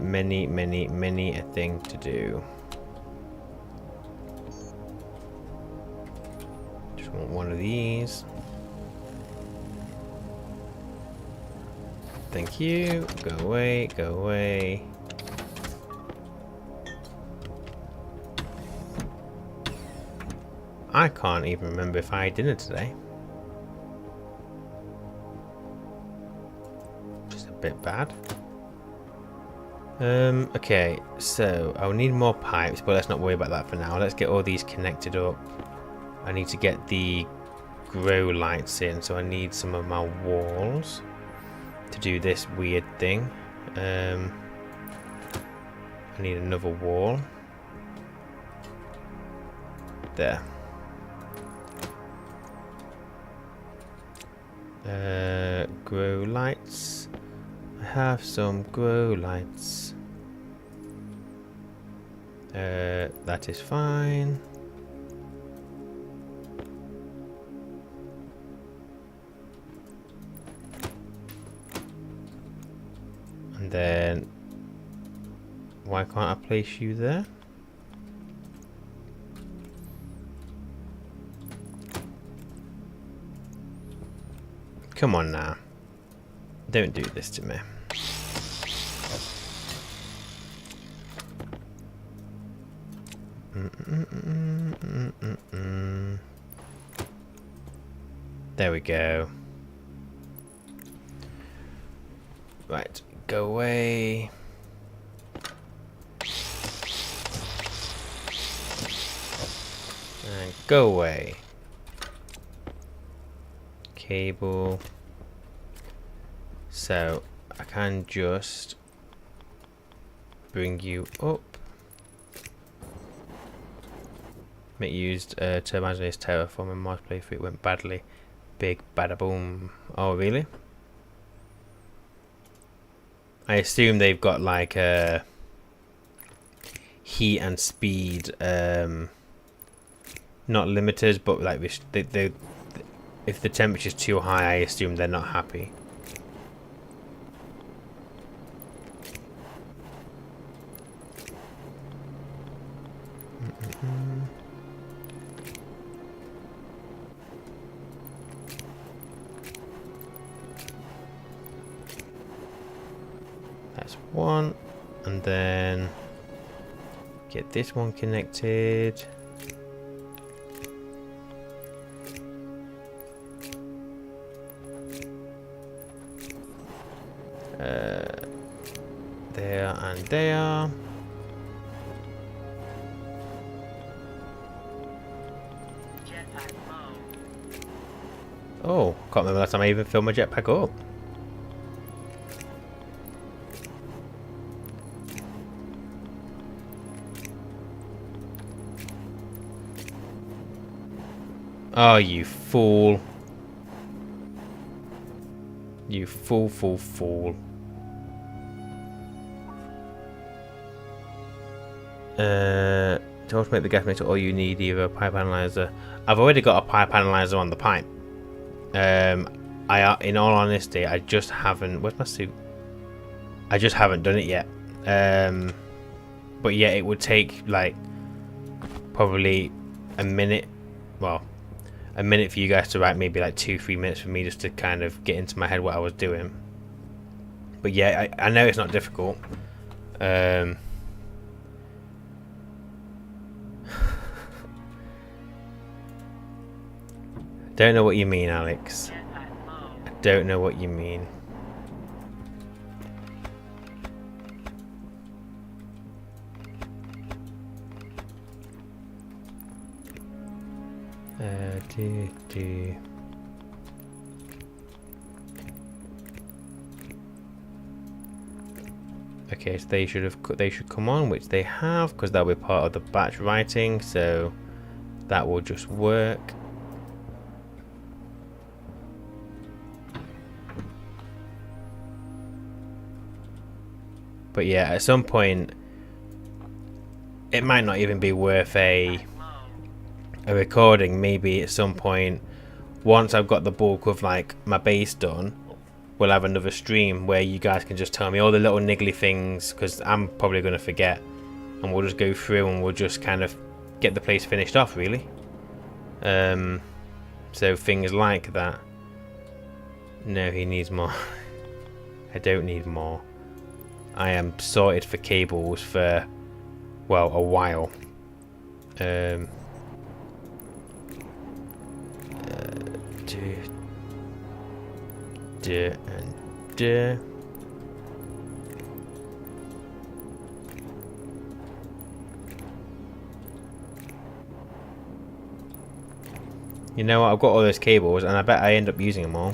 [SPEAKER 1] Many a thing to do. Just want one of these. Thank you. Go away, go away. I can't even remember if I had dinner today. Just a bit bad. Okay, so I'll need more pipes, but let's not worry about that for now. Let's get all these connected up. I need to get the grow lights in, so I need some of my walls to do this weird thing. I need another wall. There. Grow lights. I have some grow lights. That is fine. And then why can't I place you there? Come on now. Don't do this to me. There we go. Right, go away. And go away. Cable. So I can just bring you up. Mitt used turbines on his terraform and Mars playthrough. It went badly. Big bada boom. Oh really? I assume they've got like heat and speed not limiters, but like they if the temperature's too high, I assume they're not happy. That's one, and then get this one connected. There and there.
[SPEAKER 2] Jetpack low.
[SPEAKER 1] Oh, can't remember last time I even filled my jetpack up. Oh, you fool. You fool. To automate the gas meter, all you need either a pipe analyzer. I've already got a pipe analyzer on the pipe. In all honesty, I just haven't. Where's my suit? I just haven't done it yet. But yeah, it would take like probably a minute. Well, a minute for you guys to write, maybe like 2-3 minutes for me just to kind of get into my head what I was doing. But yeah, I know it's not difficult. Don't know what you mean, Alex.
[SPEAKER 2] Jetpack low.
[SPEAKER 1] I don't know what you mean. Okay, so they should come on, which they have, because that'll be part of the batch writing, so that will just work. But yeah, at some point it might not even be worth a recording. Maybe at some point, once I've got the bulk of like my base done, we'll have another stream where you guys can just tell me all the little niggly things, because I'm probably going to forget, and we'll just go through and we'll just kind of get the place finished off, really. So things like that. No, he needs more. I don't need more. I am sorted for cables for, well, a while. Do and do. You know what? I've got all those cables, and I bet I end up using them all.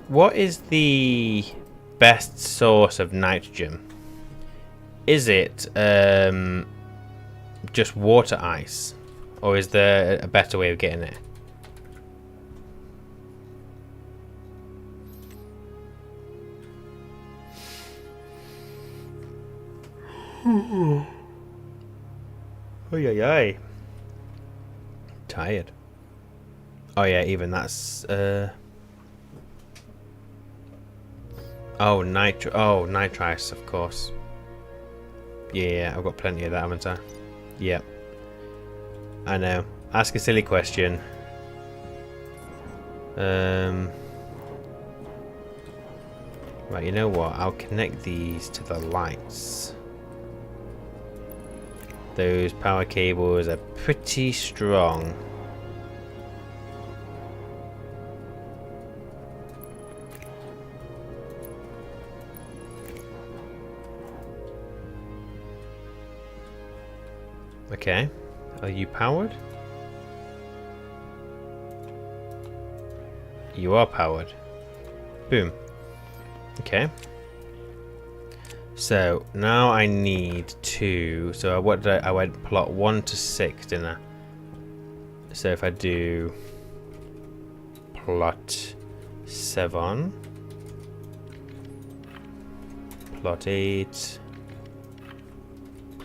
[SPEAKER 1] What is the best source of nitrogen? Is it just water ice, or is there a better way of getting it? Oh yeah. Tired. Oh yeah, even that's oh, nitrice, of course. Yeah, I've got plenty of that, haven't I? Yep. I know. Ask a silly question. Right, you know what? I'll connect these to the lights. Those power cables are pretty strong. Okay, are you powered? You are powered. Boom. Okay. So now I need to. So what did I went plot 1 to 6, didn't I? So if I do plot 7, plot 8,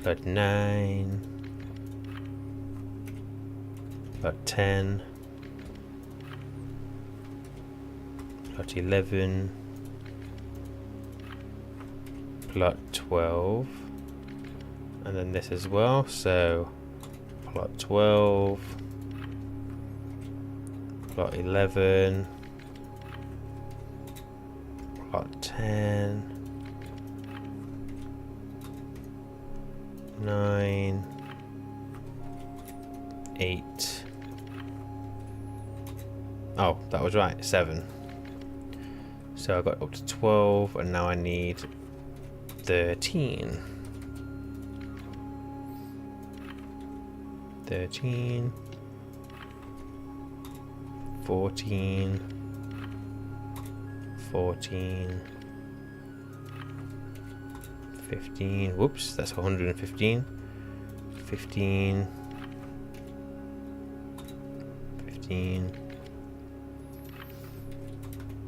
[SPEAKER 1] plot 9. Plot 10, plot 11, plot 12, and then this as well, so plot 12, plot 11, plot 10, 9, 8. Oh, that was right, 7. So I got up to 12, and now I need 13. 13. 14. 14. 15. Whoops, that's 115. 15. 15.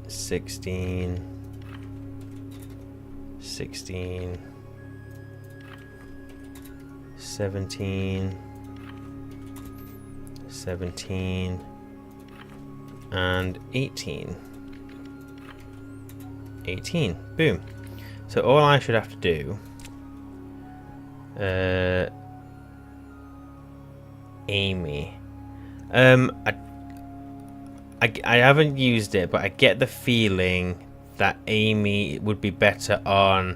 [SPEAKER 1] 16, 16, 17, 17, and 18. 18. Boom. So all I should have to do, Amy. I haven't used it, but I get the feeling that Amy would be better on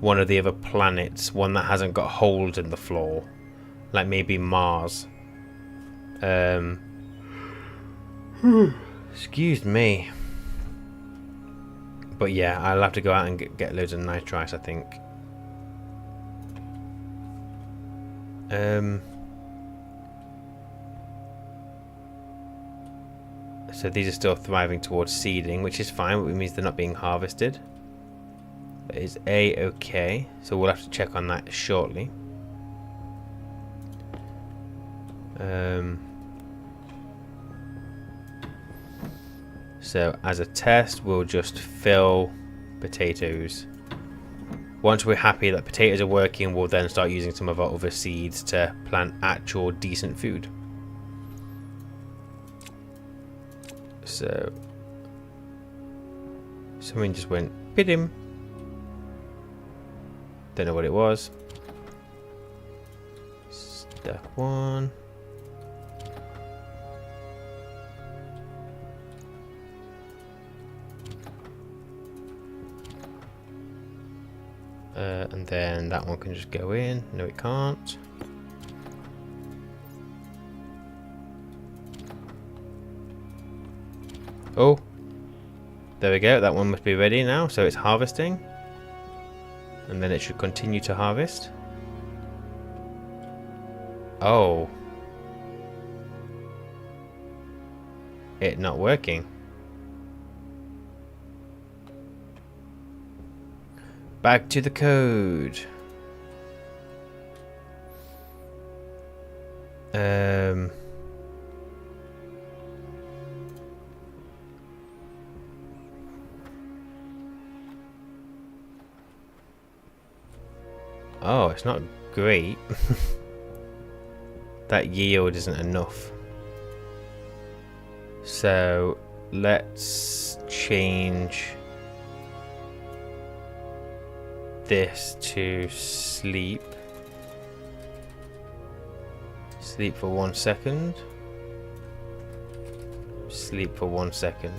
[SPEAKER 1] one of the other planets, one that hasn't got holes in the floor, like maybe Mars. Excuse me. But yeah, I'll have to go out and get loads of nitrites, I think. So these are still thriving towards seeding, which is fine, but it means they're not being harvested. That is A-okay. So we'll have to check on that shortly. So as a test, we'll just fill potatoes. Once we're happy that potatoes are working, we'll then start using some of our other seeds to plant actual decent food. So something just went bidim. Don't know what it was. Step one. And then that one can just go in. No, it can't. Oh, there we go. That one must be ready now. So it's harvesting. And then it should continue to harvest. Oh. It not working. Back to the code. Oh, it's not great. That yield isn't enough. So let's change this to sleep. Sleep for 1 second. Sleep for 1 second.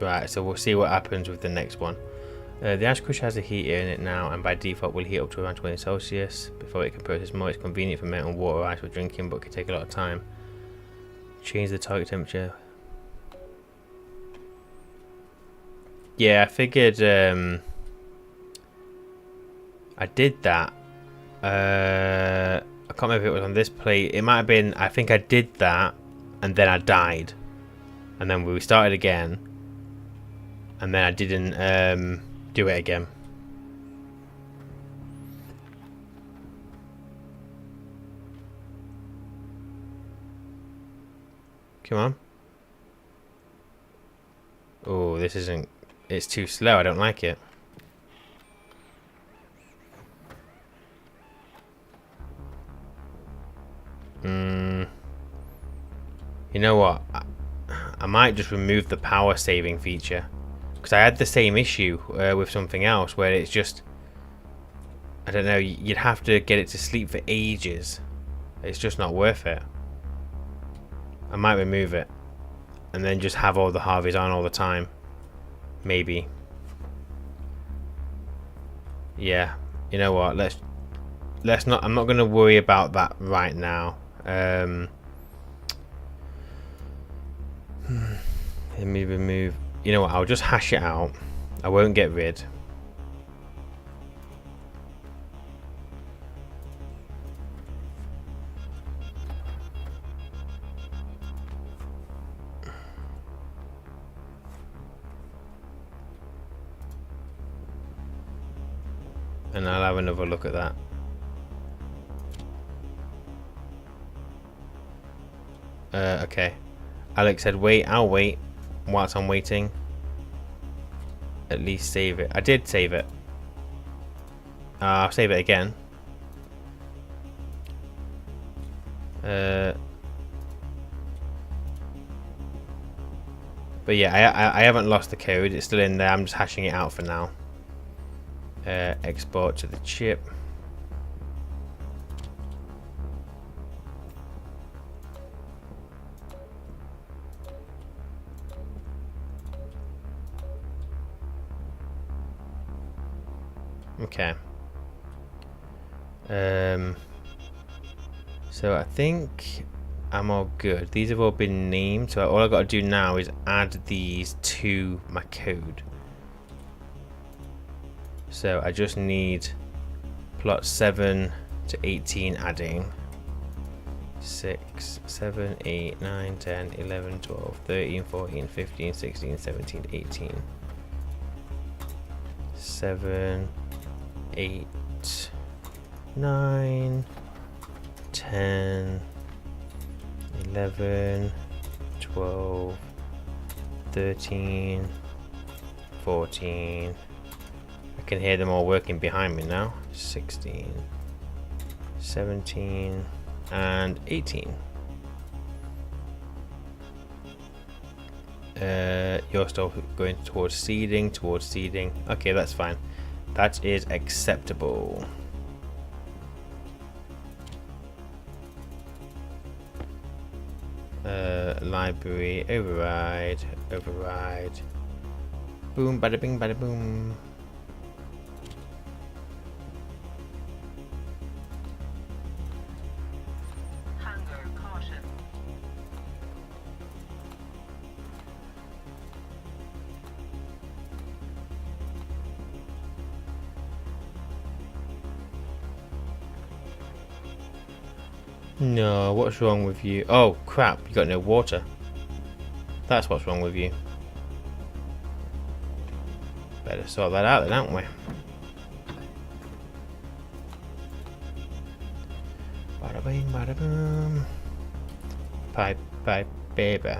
[SPEAKER 1] Right, so we'll see what happens with the next one. The ice crusher has a heater in it now, and by default will heat up to around 20 Celsius before it can process more. It's convenient for melting water or ice for drinking, but can take a lot of time. Change the target temperature. Yeah, I figured I did that. I can't remember if it was on this plate. It might have been, I think I did that, and then I died. And then we started again. And then I didn't do it again. Come on. Oh, this isn't... It's too slow. I don't like it. You know what? I might just remove the power saving feature. Because I had the same issue with something else where it's just... I don't know, you'd have to get it to sleep for ages. It's just not worth it. I might remove it. And then just have all the Harveys on all the time. Maybe. Yeah. You know what, let's not... I'm not going to worry about that right now. Let me remove... You know what, I'll just hash it out. I won't get rid. And I'll have another look at that. Okay. Alex said, wait, I'll wait. Whilst I'm waiting. at least save it. I did save it. I'll save it again. But yeah, I haven't lost the code. It's still in there. I'm just hashing it out for now. Export to the chip. Okay. So I think I'm all good. These have all been named, so all I've got to do now is add these to my code. So I just need plot 7 to 18 adding. 6, 7, 8, 9, 10, 11, 12, 13, 14, 15, 16, 17, 18. 7, 8, 9, 10, 11, 12, 13, 14. I can hear them all working behind me now. 16, 17, and 18. You're still going towards seeding, Okay, that's fine. That is acceptable. Library, override. Boom, bada bing, bada boom.
[SPEAKER 2] Hunger caution.
[SPEAKER 1] No, what's wrong with you? Oh, crap, you got no water. That's what's wrong with you. Better sort that out then, haven't we? Bada bing, bada boom. Pipe, baby.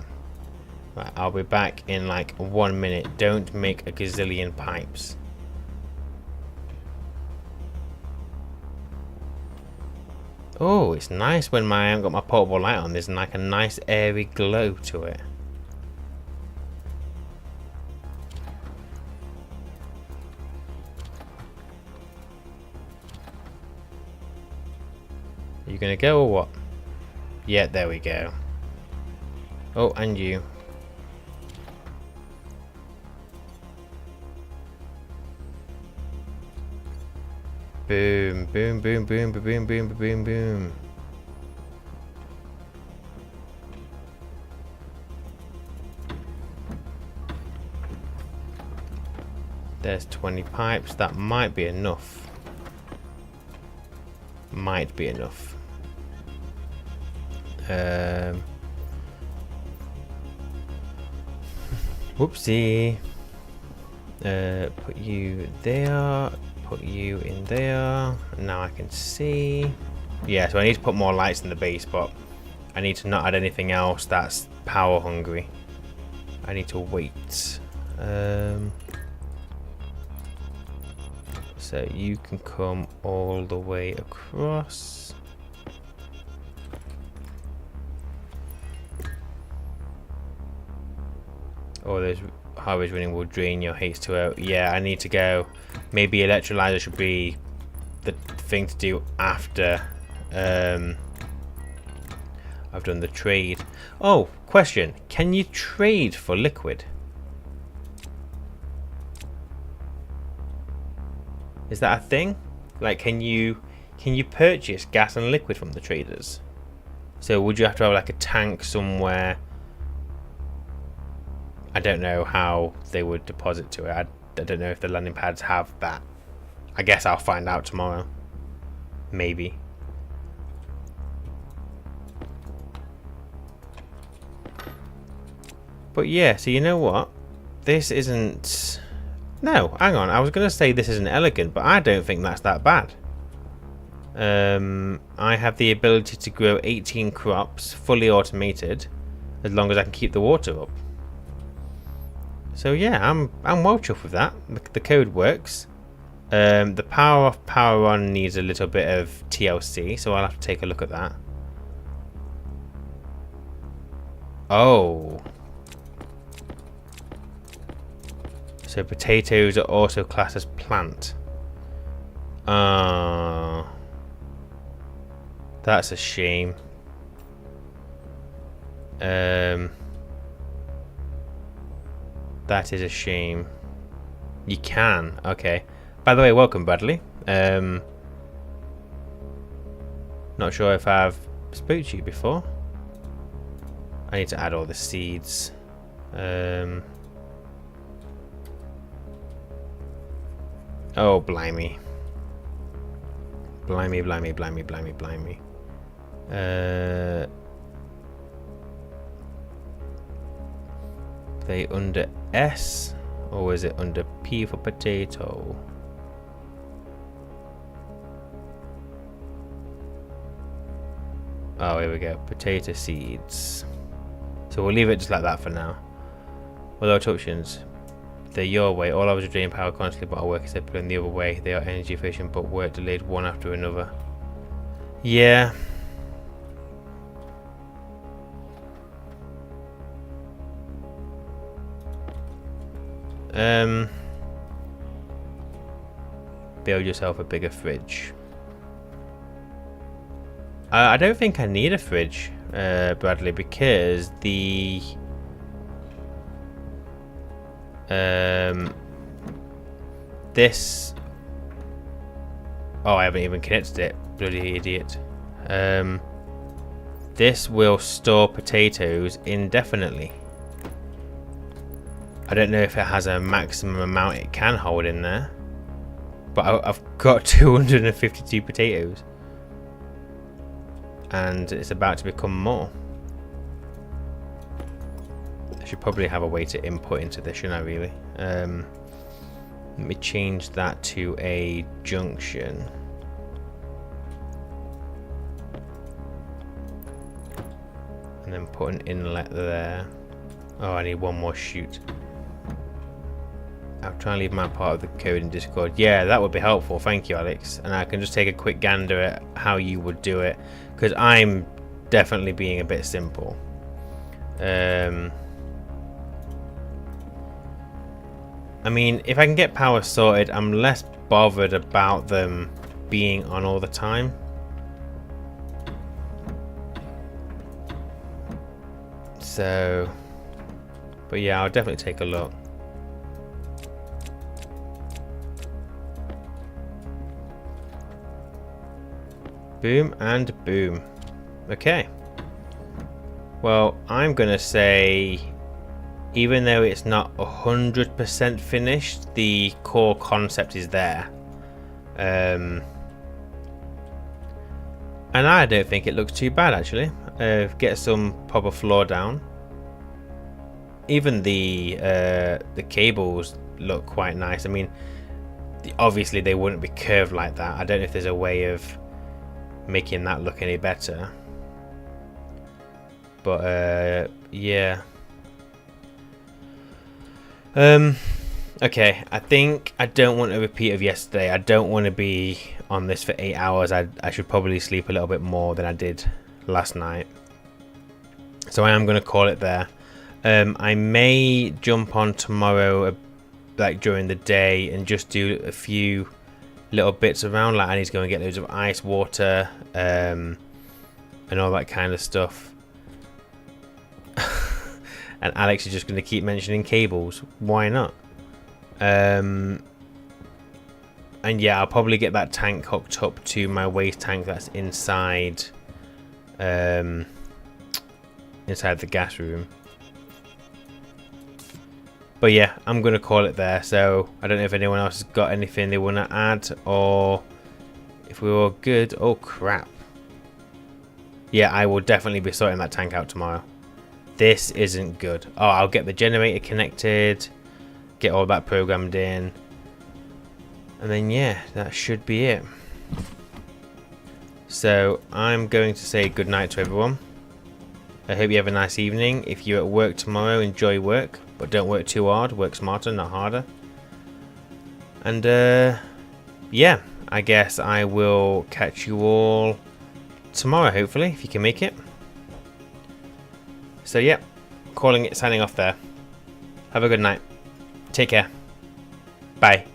[SPEAKER 1] Right, I'll be back in like 1 minute. Don't make a gazillion pipes. Oh, it's nice when I haven't got my portable light on. There's like a nice airy glow to it. Are you gonna go or what? Yeah, there we go. Oh, and you. Boom, boom, boom, boom, boom, boom, boom, boom. There's 20 pipes. That might be enough. Might be enough. Whoopsie. Put you there. Put you in there. Now I can see. Yeah, so I need to put more lights in the base, but I need to not add anything else that's power hungry. I need to wait. So you can come all the way across. Oh, there's harvest running will drain your H2O. Yeah, I need to go. Maybe electrolyzer should be the thing to do after I've done the trade. Oh, question. Can you trade for liquid? Is that a thing? Like, can you purchase gas and liquid from the traders? So would you have to have like a tank somewhere? I don't know how they would deposit to it. I don't know if the landing pads have that. I guess I'll find out tomorrow. Maybe. But yeah, so you know what? This isn't... No, hang on. I was going to say this isn't elegant, but I don't think that's that bad. I have the ability to grow 18 crops, fully automated, as long as I can keep the water up. So yeah, I'm well chuffed with that. The code works. The power off, power on needs a little bit of TLC, so I'll have to take a look at that. Oh. So potatoes are also classed as plant. That's a shame. That is a shame. You can. Okay. By the way, welcome, Bradley. Not sure if I've spoke to you before. I need to add all the seeds. Oh, blimey. Blimey, blimey, blimey, blimey, blimey. They under S? Or is it under P for potato? Oh, here we go. Potato seeds. So we'll leave it just like that for now. Without options. They're your way. All hours are draining power constantly, but our work is pulling the other way. They are energy efficient, but work delayed one after another. Yeah. Build yourself a bigger fridge. I don't think I need a fridge, Bradley, because the this. Oh, I haven't even connected it. Bloody idiot. This will store potatoes indefinitely. I don't know if it has a maximum amount it can hold in there, but I've got 252 potatoes, and it's about to become more. I should probably have a way to input into this, shouldn't I, really? Let me change that to a junction. And then put an inlet there. Oh, I need one more chute. I'll try and leave my part of the code in Discord. Yeah, that would be helpful. Thank you, Alex. And I can just take a quick gander at how you would do it, because I'm definitely being a bit simple. I mean, if I can get power sorted, I'm less bothered about them being on all the time. So, but yeah, I'll definitely take a look. Boom and boom. Okay. Well, I'm gonna say, even though it's not 100% finished, the core concept is there. And I don't think it looks too bad, actually. Get some proper floor down. Even the cables look quite nice. I mean, obviously they wouldn't be curved like that. I don't know if there's a way of making that look any better. But yeah. Okay, I think I don't want a repeat of yesterday. I don't want to be on this for 8 hours. I should probably sleep a little bit more than I did last night. So I am going to call it there. I may jump on tomorrow, like during the day, and just do a few little bits around. Like I need to go and get loads of ice water, and all that kind of stuff. And Alex is just going to keep mentioning cables. Why not? And yeah, I'll probably get that tank hooked up to my waste tank that's inside inside the gas room. But yeah, I'm going to call it there. So I don't know if anyone else has got anything they want to add, or if we're all good. Oh crap. Yeah, I will definitely be sorting that tank out tomorrow. This isn't good. Oh, I'll get the generator connected, get all that programmed in, and then yeah, that should be it. So I'm going to say goodnight to everyone. I hope you have a nice evening. If you're at work tomorrow, enjoy work, but don't work too hard. Work smarter, not harder. And yeah, I guess I will catch you all tomorrow, hopefully, if you can make it. So yeah, calling it, signing off there. Have a good night. Take care. Bye.